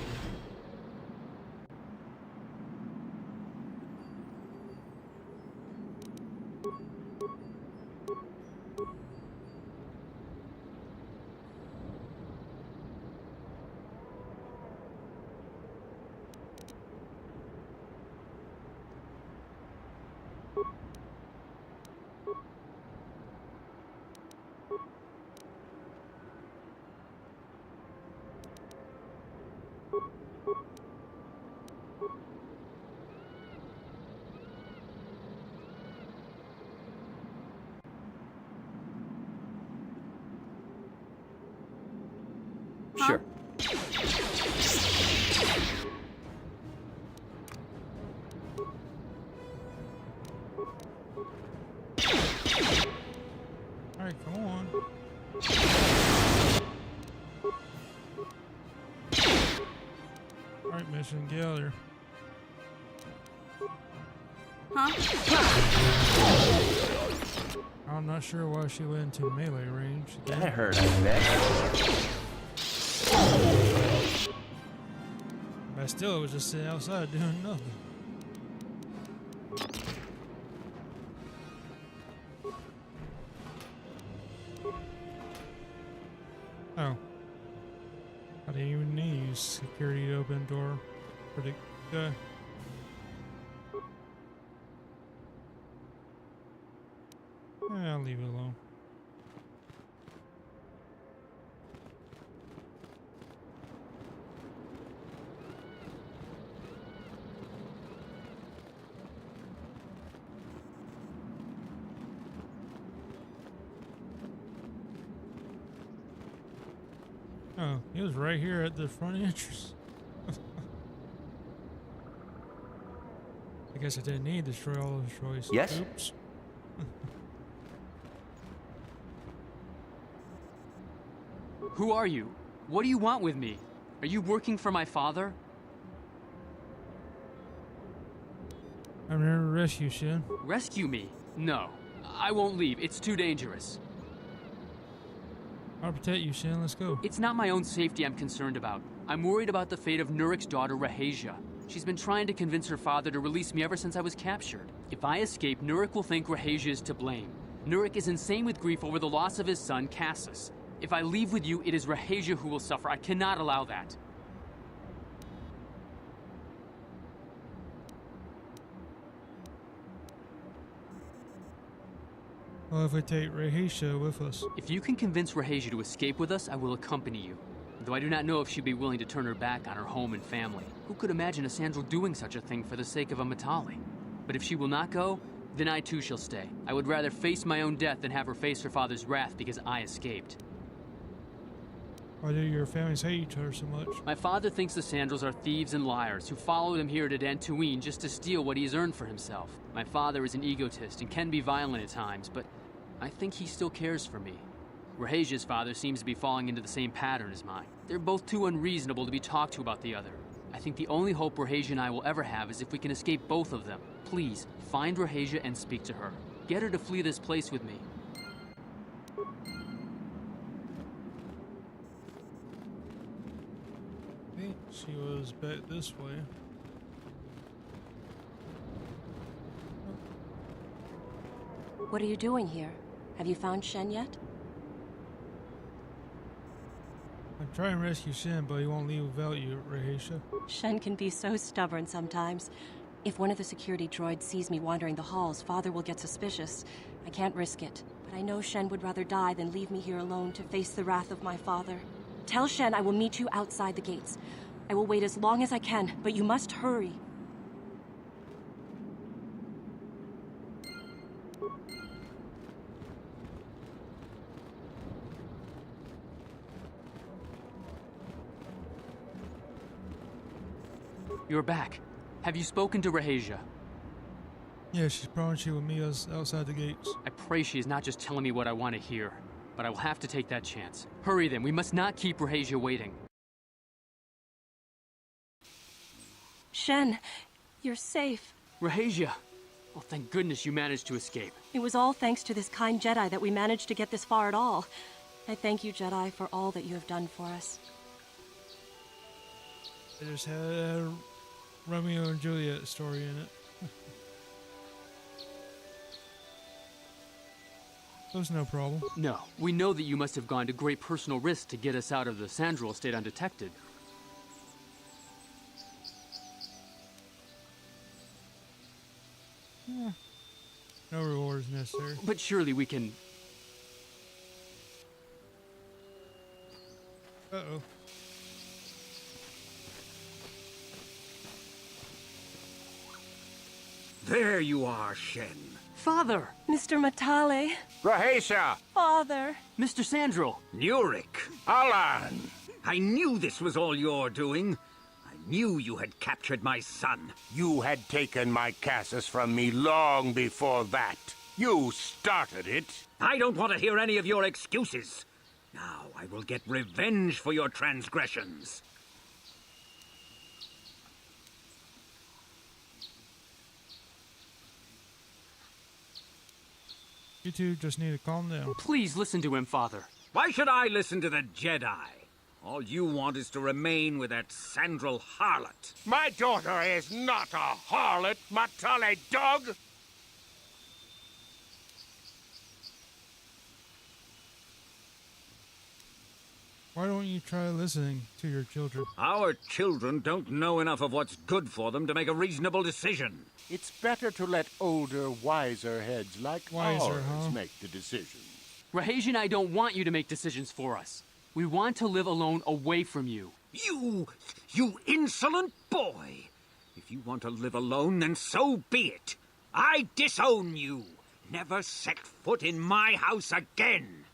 Sure. Alright, come on. Alright, mission, get out of there. I'm not sure why she went into melee range. That hurt, I bet. But still, it was just sitting outside doing nothing. Oh. I didn't even need to use security to open door for the guy. I'll leave it alone. Oh, he was right here at the front entrance. I guess I didn't need to destroy all those choices. Yes? Oops. Who are you? What do you want with me? Are you working for my father? I'm here to rescue Shin. Rescue me? No. I won't leave. It's too dangerous. I'll protect you, Shin. Let's go. It's not my own safety I'm concerned about. I'm worried about the fate of Nurik's daughter, Rahasia. She's been trying to convince her father to release me ever since I was captured. If I escape, Nurik will think Rahasia is to blame. Nurik is insane with grief over the loss of his son, Cassus. If I leave with you, it is Rahasia who will suffer. I cannot allow that. Well, if we take Rahasia with us. If you can convince Rahasia to escape with us, I will accompany you. Though I do not know if she'd be willing to turn her back on her home and family. Who could imagine a Sandral doing such a thing for the sake of a Matali? But if she will not go, then I too shall stay. I would rather face my own death than have her face her father's wrath because I escaped. Why do your families hate each other so much? My father thinks the Sandrals are thieves and liars who followed him here to Dantooine just to steal what he has earned for himself. My father is an egotist and can be violent at times, but I think he still cares for me. Rahasia's father seems to be falling into the same pattern as mine. They're both too unreasonable to be talked to about the other. I think the only hope Rahasia and I will ever have is if we can escape both of them. Please, find Rahasia and speak to her. Get her to flee this place with me. I think she was back this way. What are you doing here? Have you found Shen yet? I'm trying to rescue Shen, but he won't leave without you, Rahasia. Shen can be so stubborn sometimes. If one of the security droids sees me wandering the halls, Father will get suspicious. I can't risk it. But I know Shen would rather die than leave me here alone to face the wrath of my father. Tell Shen I will meet you outside the gates. I will wait as long as I can, but you must hurry. You're back. Have you spoken to Rahasia? Yeah, she's promised she will meet us outside the gates. I pray she is not just telling me what I want to hear, but I will have to take that chance. Hurry then, we must not keep Rahasia waiting. Shen, you're safe. Rahasia! Well, thank goodness you managed to escape. It was all thanks to this kind Jedi that we managed to get this far at all. I thank you, Jedi, for all that you have done for us. I just had a Romeo and Juliet story in it. There's no problem. No, we know that you must have gone to great personal risk to get us out of the Sandral estate undetected. Yeah. No reward is necessary. But surely we can... Uh-oh. There you are, Shen. Father! Mr. Matale. Rahasia! Father. Mr. Sandral. Nurik. Alan! I knew this was all your doing. I knew you had captured my son. You had taken my Casus from me long before that. You started it. I don't want to hear any of your excuses. Now I will get revenge for your transgressions. You two just need to calm down. Please listen to him, Father. Why should I listen to the Jedi? All you want is to remain with that Sandral harlot. My daughter is not a harlot, Matale dog! Why don't you try listening to your children? Our children don't know enough of what's good for them to make a reasonable decision. It's better to let older, wiser heads like ours make the decisions. Rahej and I don't want you to make decisions for us. We want to live alone away from you. You insolent boy! If you want to live alone, then so be it. I disown you. Never set foot in my house again.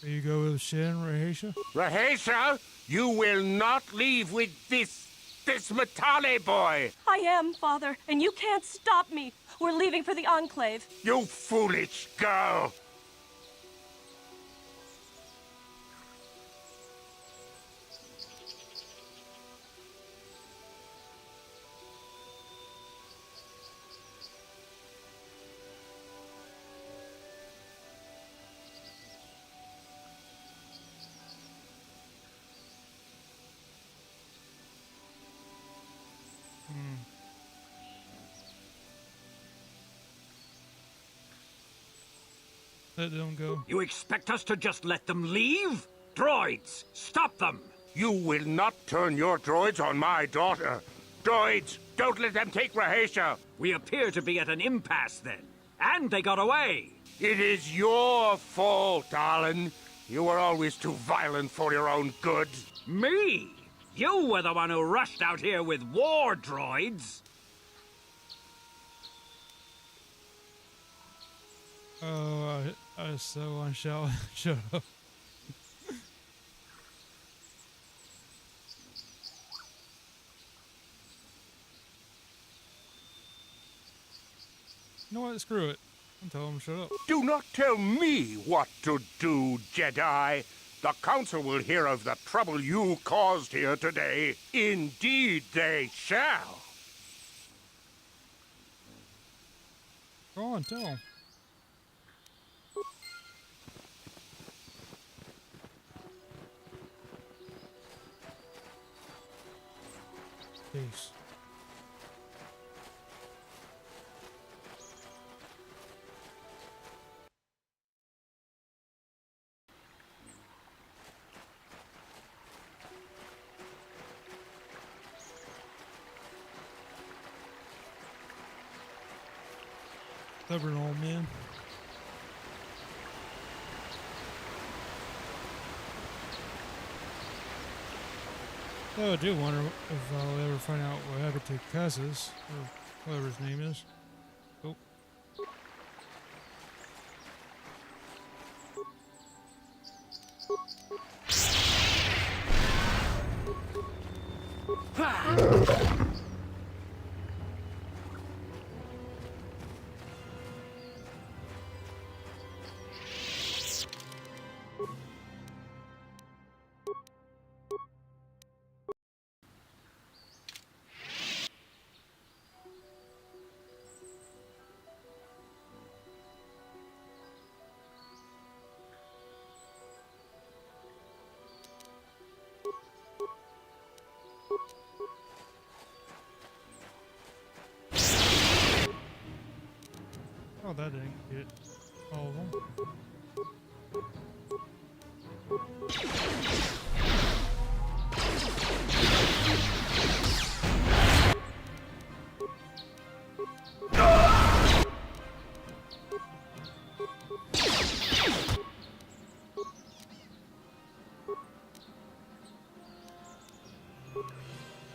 There you go with Shen, Rahesha? Rahesha, you will not leave with this Matale boy! I am, Father, and you can't stop me. We're leaving for the Enclave. You foolish girl! Let them go. You expect us to just let them leave? Droids, stop them! You will not turn your droids on my daughter. Droids, don't let them take Rahesha. We appear to be at an impasse then. And they got away. It is your fault, Alan. You were always too violent for your own good. Me? You were the one who rushed out here with war droids. Oh, I was so unshall. Shut up. You know what? Screw it. I'll tell him shut up. Do not tell me what to do, Jedi. The Council will hear of the trouble you caused here today. Indeed they shall. Go on, tell him. Peace. Stubborn old man. Though I do wonder if I'll ever find out what happened to Casus, or whatever his name is. Oh. Oh, that didn't get all of them.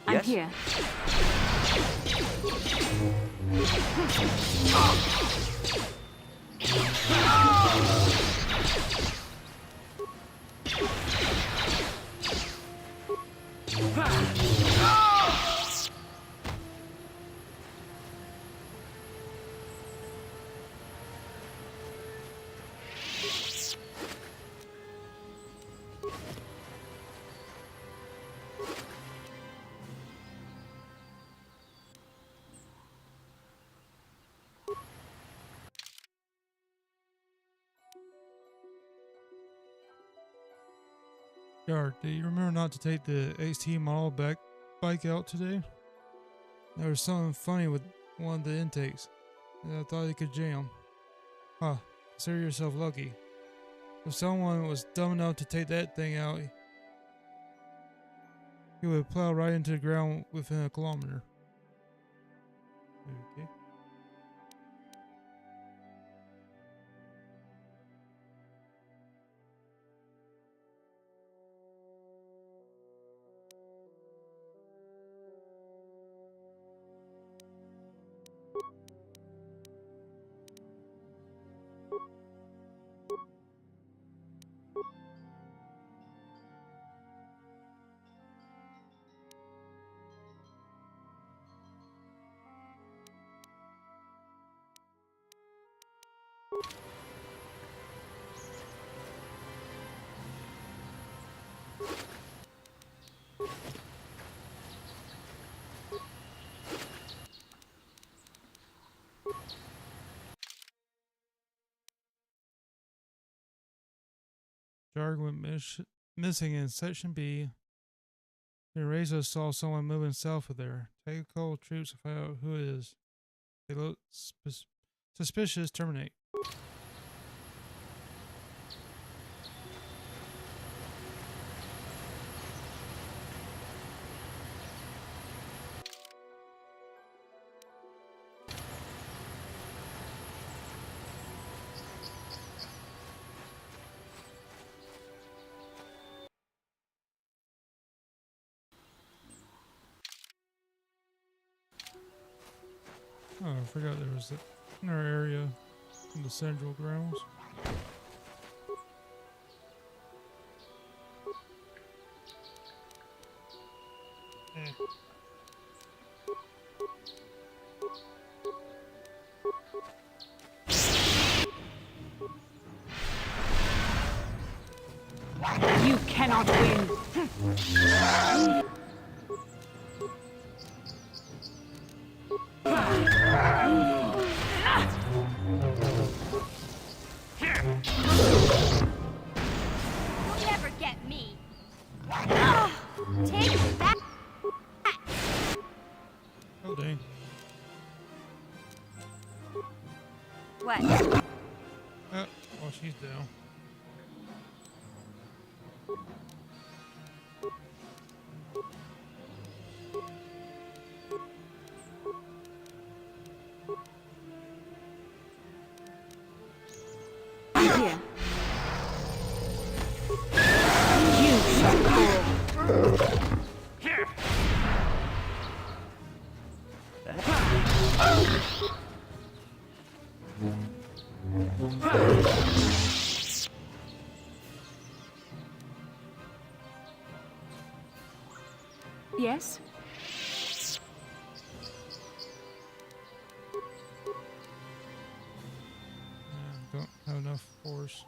I'm here. Yard, do you remember not to take the XT model bike out today? There was something funny with one of the intakes. I thought it could jam. Huh, consider yourself lucky. If someone was dumb enough to take that thing out, he would plow right into the ground within a kilometer. Okay. Jarg went missing in Section B. The Razor saw someone moving south of there. Take a call troops to find out who it is. They look suspicious. Terminate. Oh, I forgot there was another area in the central grounds. You cannot win. You'll never get me. Take that. Oh dang. What? Oh, well, she's down. Here. You shall fall. Here. Yes? Don't have enough force.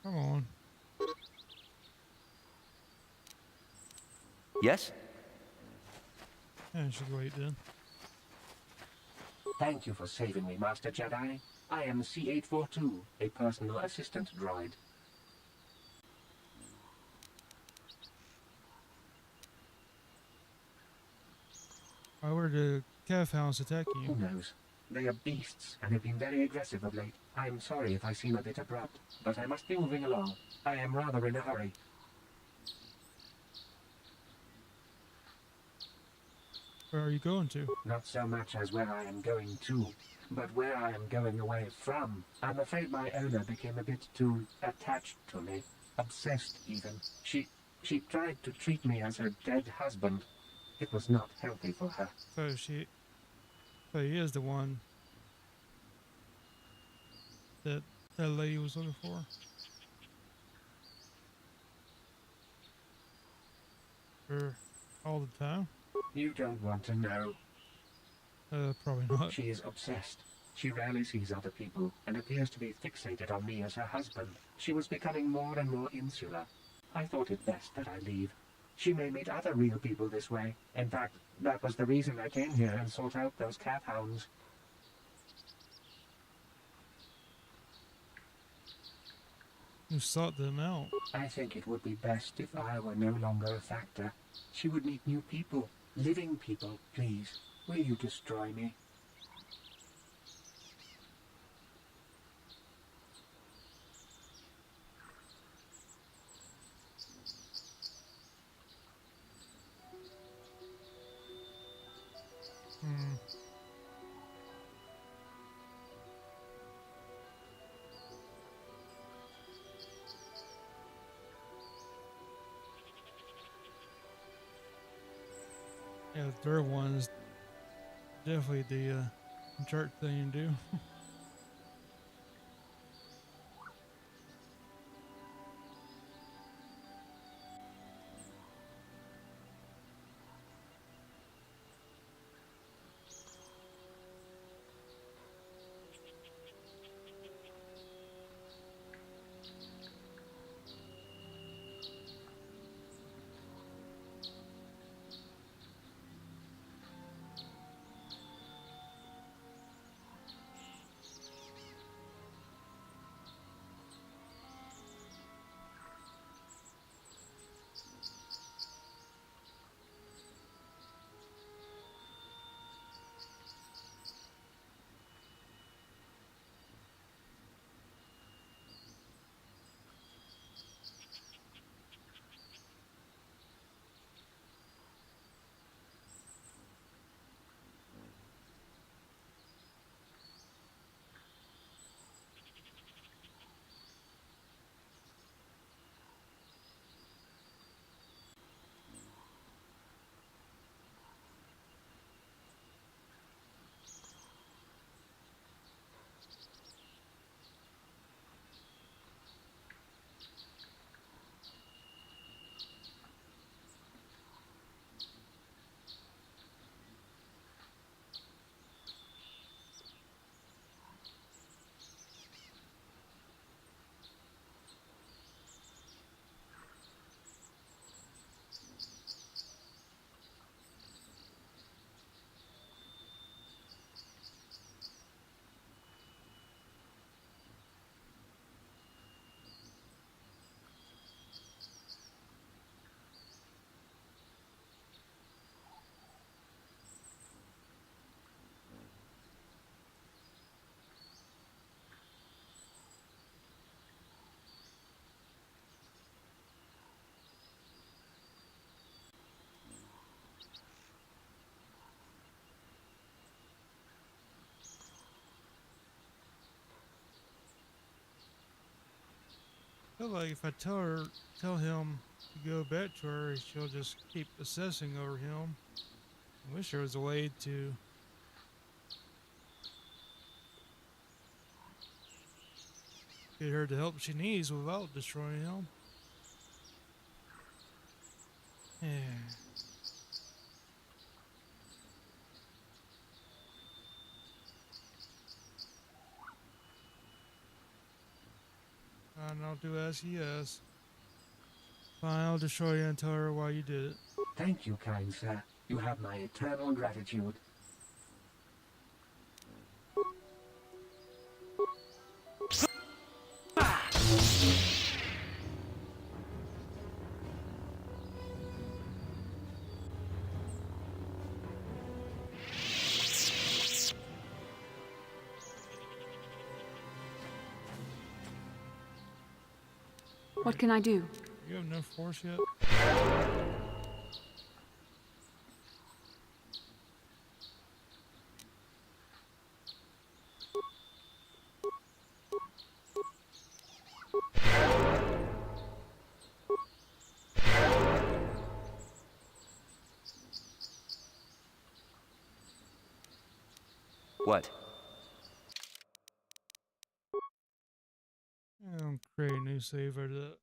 Come on. Yes? Yeah, I should wait then. Thank you for saving me, Master Jedi. I am C-842, a personal assistant droid. Why were the calf hounds attacking you? Who knows? They are beasts and have been very aggressive of late. I am sorry if I seem a bit abrupt, but I must be moving along. I am rather in a hurry. Where are you going to? Not so much as where I am going to, but where I am going away from. I'm afraid my owner became a bit too attached to me. Obsessed, even. She tried to treat me as her dead husband. It was not healthy for her. So he is the one that lady was looking for. For all the time? You don't want to know. Probably not. She is obsessed. She rarely sees other people and appears to be fixated on me as her husband. She was becoming more and more insular. I thought it best that I leave. She may meet other real people this way. In fact, that was the reason I came here and sought out those calf hounds. who sought them out. I think it would be best if I were no longer a factor. She would meet new people, living people. Please, will you destroy me? Yeah, the third one is definitely the church thing to do. I feel like if I tell him to go back to her, she'll just keep obsessing over him. I wish there was a way to get her the help she needs without destroying him. Yeah. Fine, I'll do as he asks. Fine, I'll destroy you and tell her why you did it. Thank you, kind sir. You have my eternal gratitude. What can I do? You have no force yet? What? I'll create a new save out of that.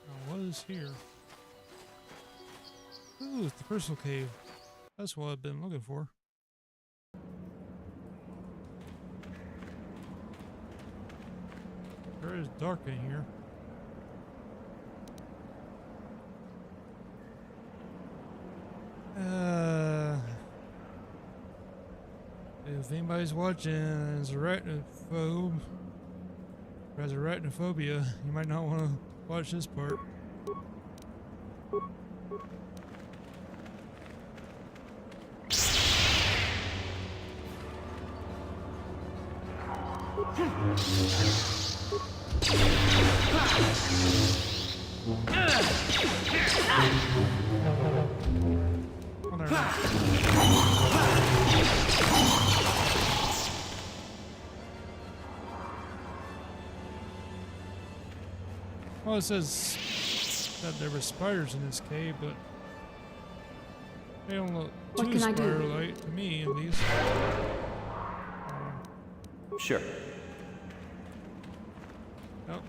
Now, what is here? Ooh, it's the crystal cave. That's what I've been looking for. Sure is dark in here. If anybody's watching and is arachnophobe, or has arachnophobia, you might not want to watch this part. Well, it says that there were spiders in this cave, but they don't look too spider-like to me, at least. Sure. Nope.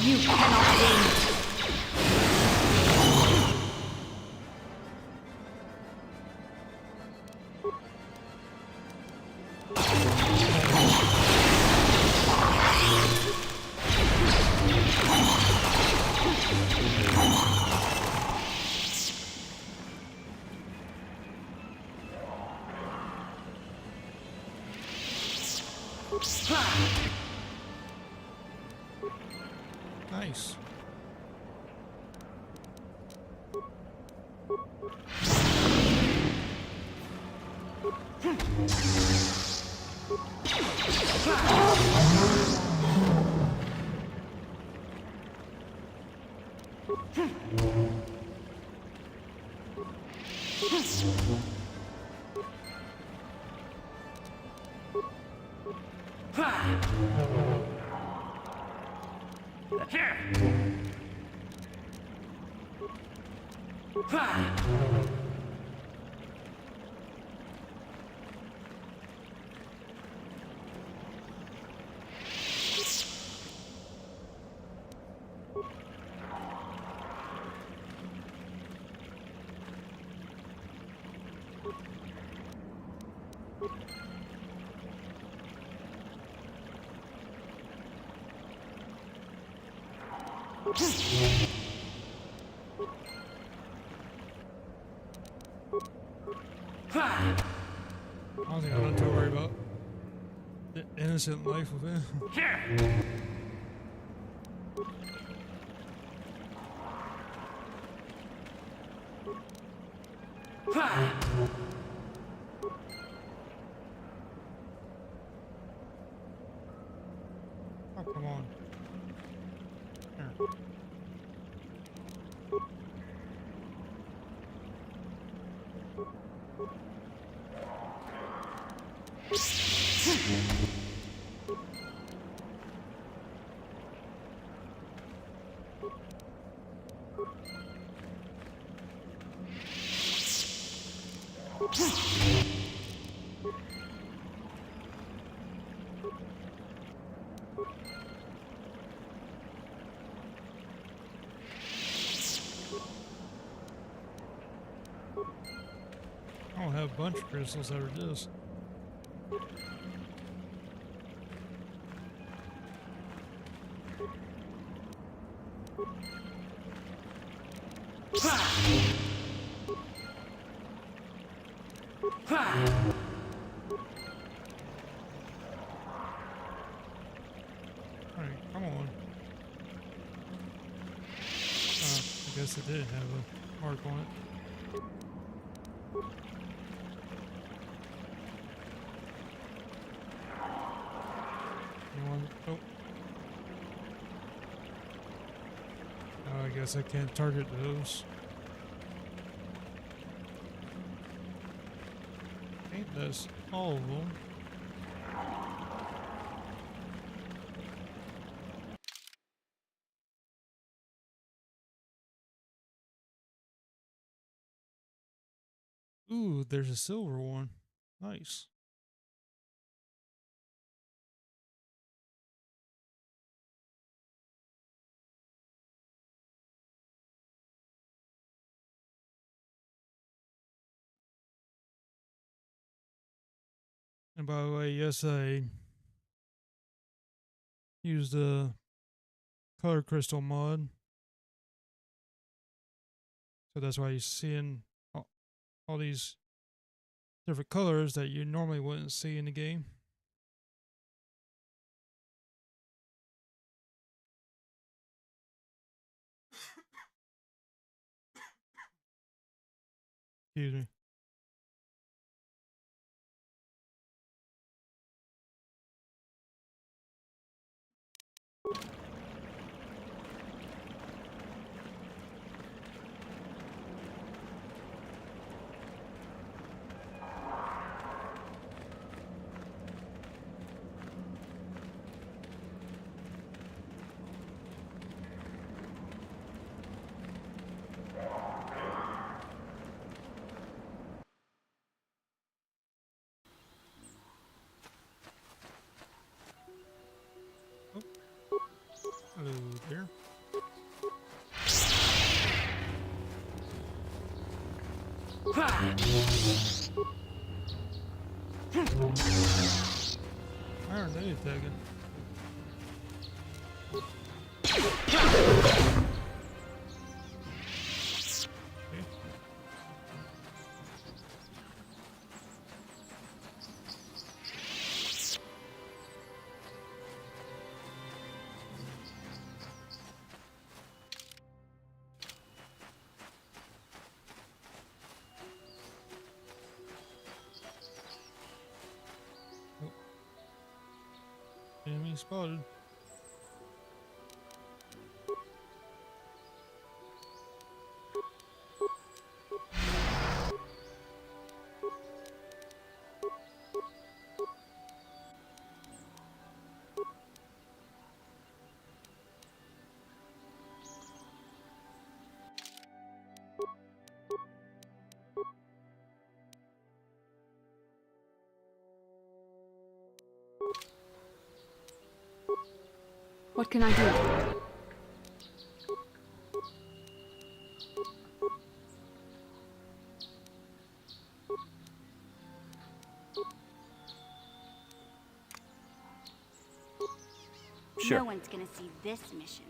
You cannot win. Nice. I don't think I don't have to worry about the innocent life of it. Oh, come on. Here. I don't have a bunch of crystals over this. Alright, come on. I guess it did have a mark on it. Oh. I guess I can't target those. Ain't this all of them? Ooh, there's a silver one. Nice. And by the way, yes, I used the color crystal mod. So that's why you're seeing all these different colors that you normally wouldn't see in the game. Excuse me. Hello there. Iron they tagging. Enemy spotted. What can I do? Sure. No one's gonna see this mission.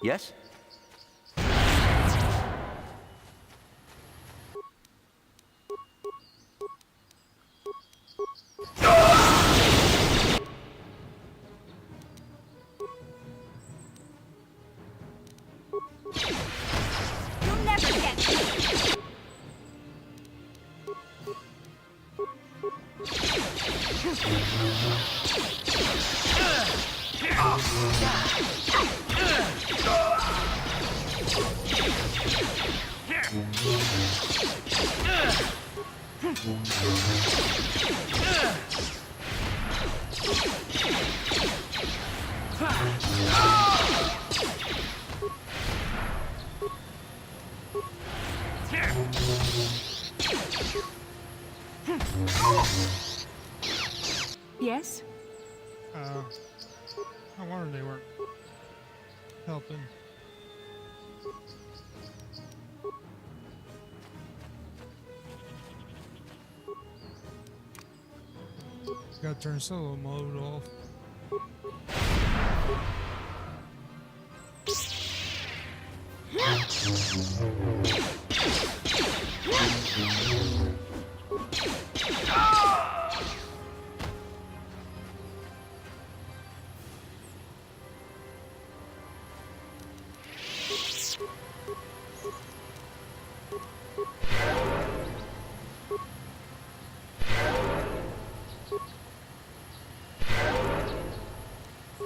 Yes? You'll never get me. Yes? I wondered they weren't helping. Gotta turn solo mode off.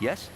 Yes?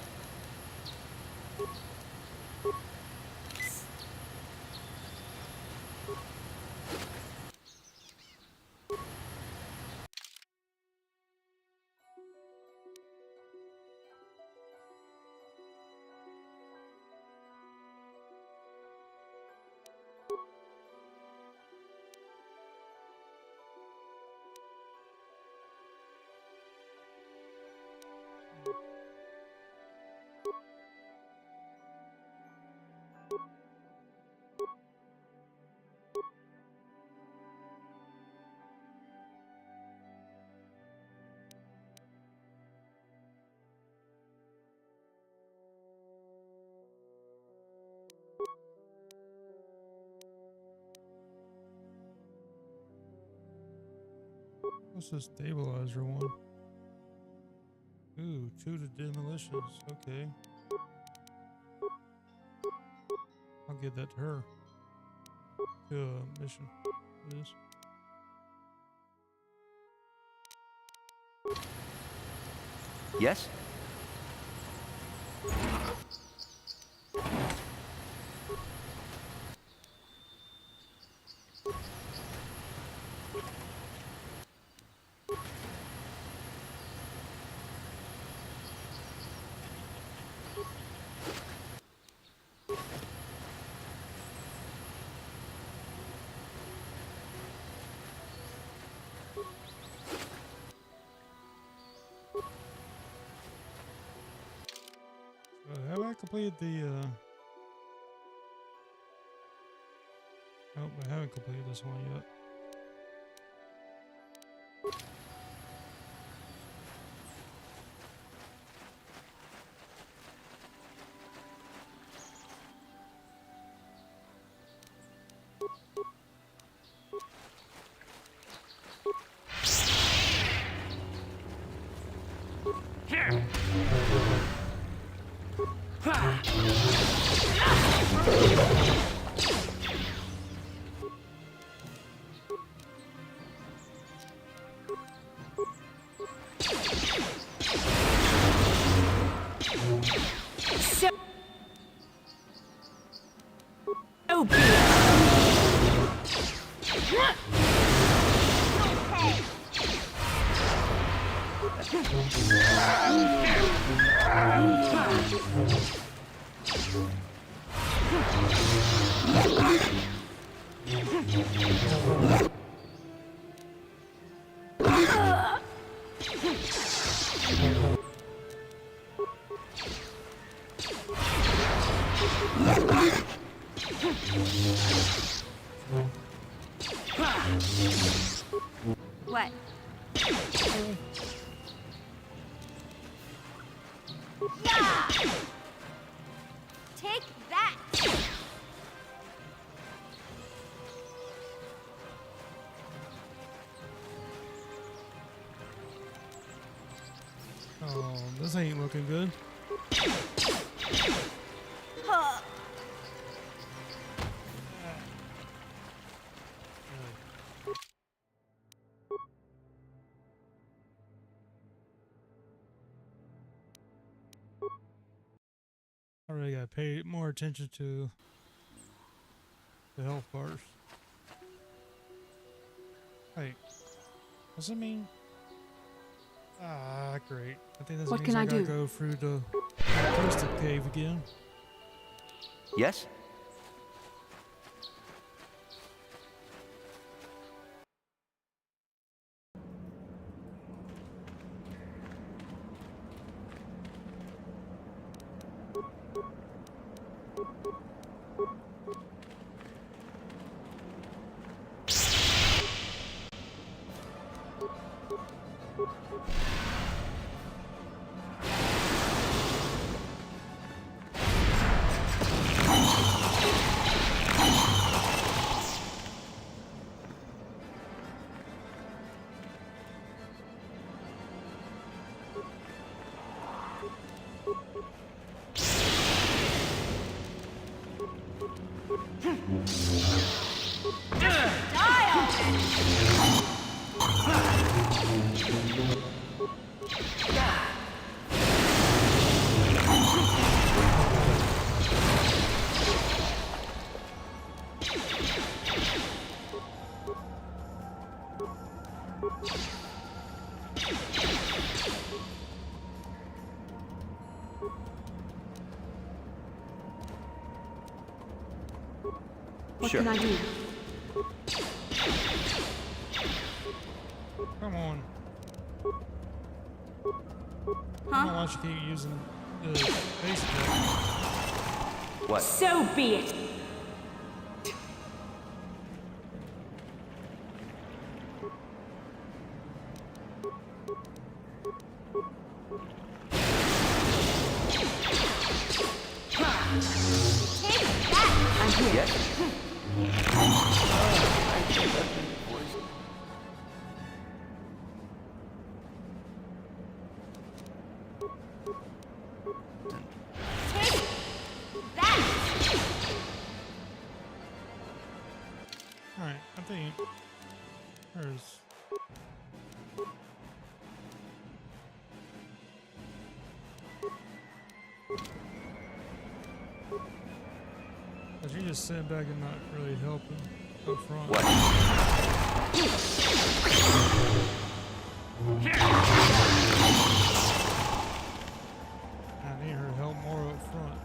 What's the stabilizer one? Ooh, 2 to demolitions. Okay. I'll give that to her. To a mission. It is. Yes? Have I completed the, Nope, I haven't completed this one yet. What? Yeah! Take that! Oh, this ain't looking good. Huh. I really gotta pay more attention to the health bars. Wait, does it mean? Ah, great. I think this What means can I I gotta do? go through the twisted cave again. Yes? What Sure. can I do? Come on. I don't want you to keep using the base attack. What? So be it. I'm here. Yes? think there's. Cause you just sitting back and not really helping up front. What? I need her help more up front.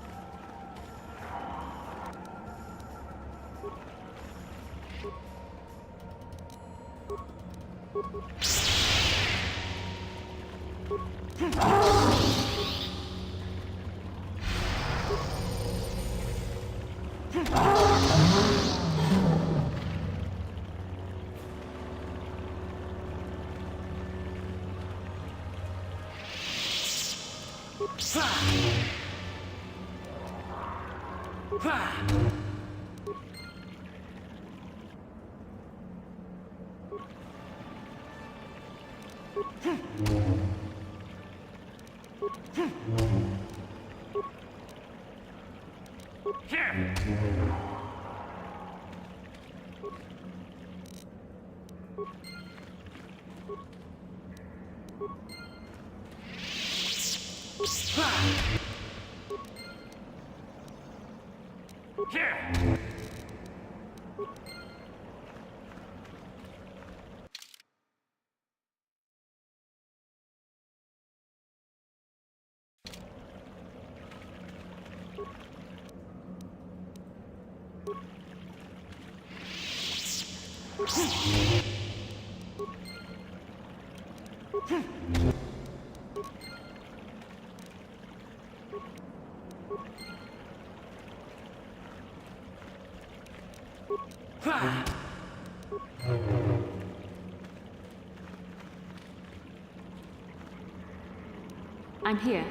I'm here.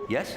Yes?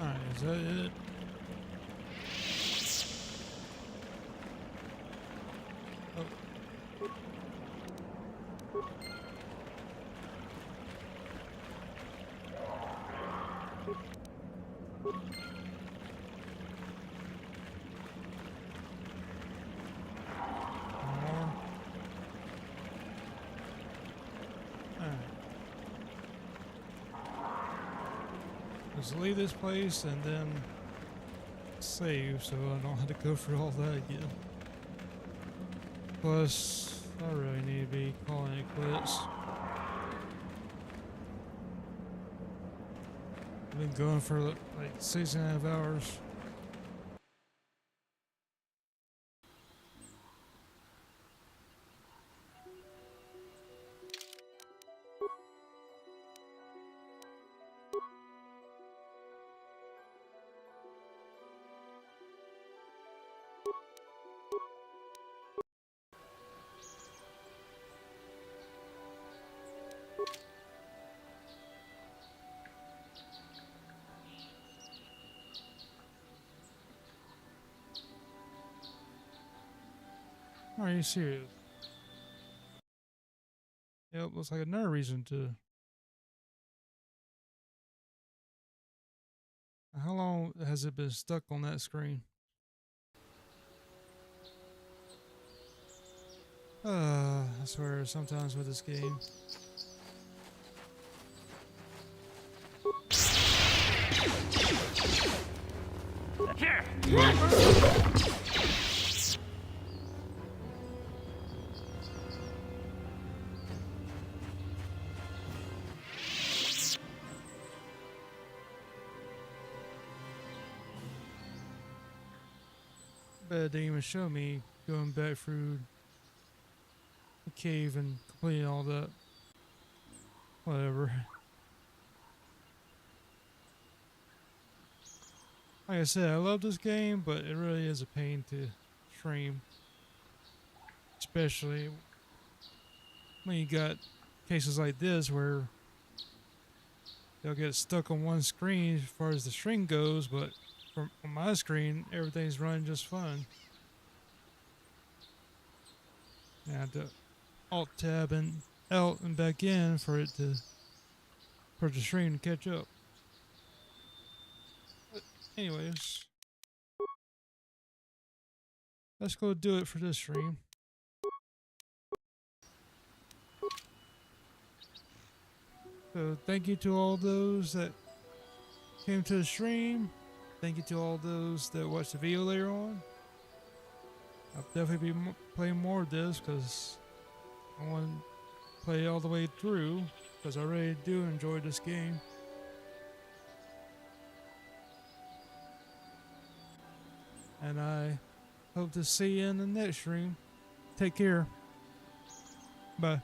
Alright, is that it? Just leave this place and then save so I don't have to go through all that again. Plus, I really need to be calling it quits. I've been going for like 6.5 hours. Are you serious? Yep, looks like another reason to. How long has it been stuck on that screen? I swear, sometimes with this game. But it didn't even show me going back through the cave and completing all that. Whatever. Like I said, I love this game, but it really is a pain to stream. Especially when you got cases like this where they'll get stuck on one screen as far as the string goes, but on my screen, everything's running just fine. I have to Alt-tab and out and back in for the stream to catch up. But anyways, let's go do it for this stream. So thank you to all those that came to the stream. Thank you to all those that watched the video later on. I'll definitely be playing more of this because I want to play it all the way through because I really do enjoy this game. And I hope to see you in the next stream. Take care. Bye.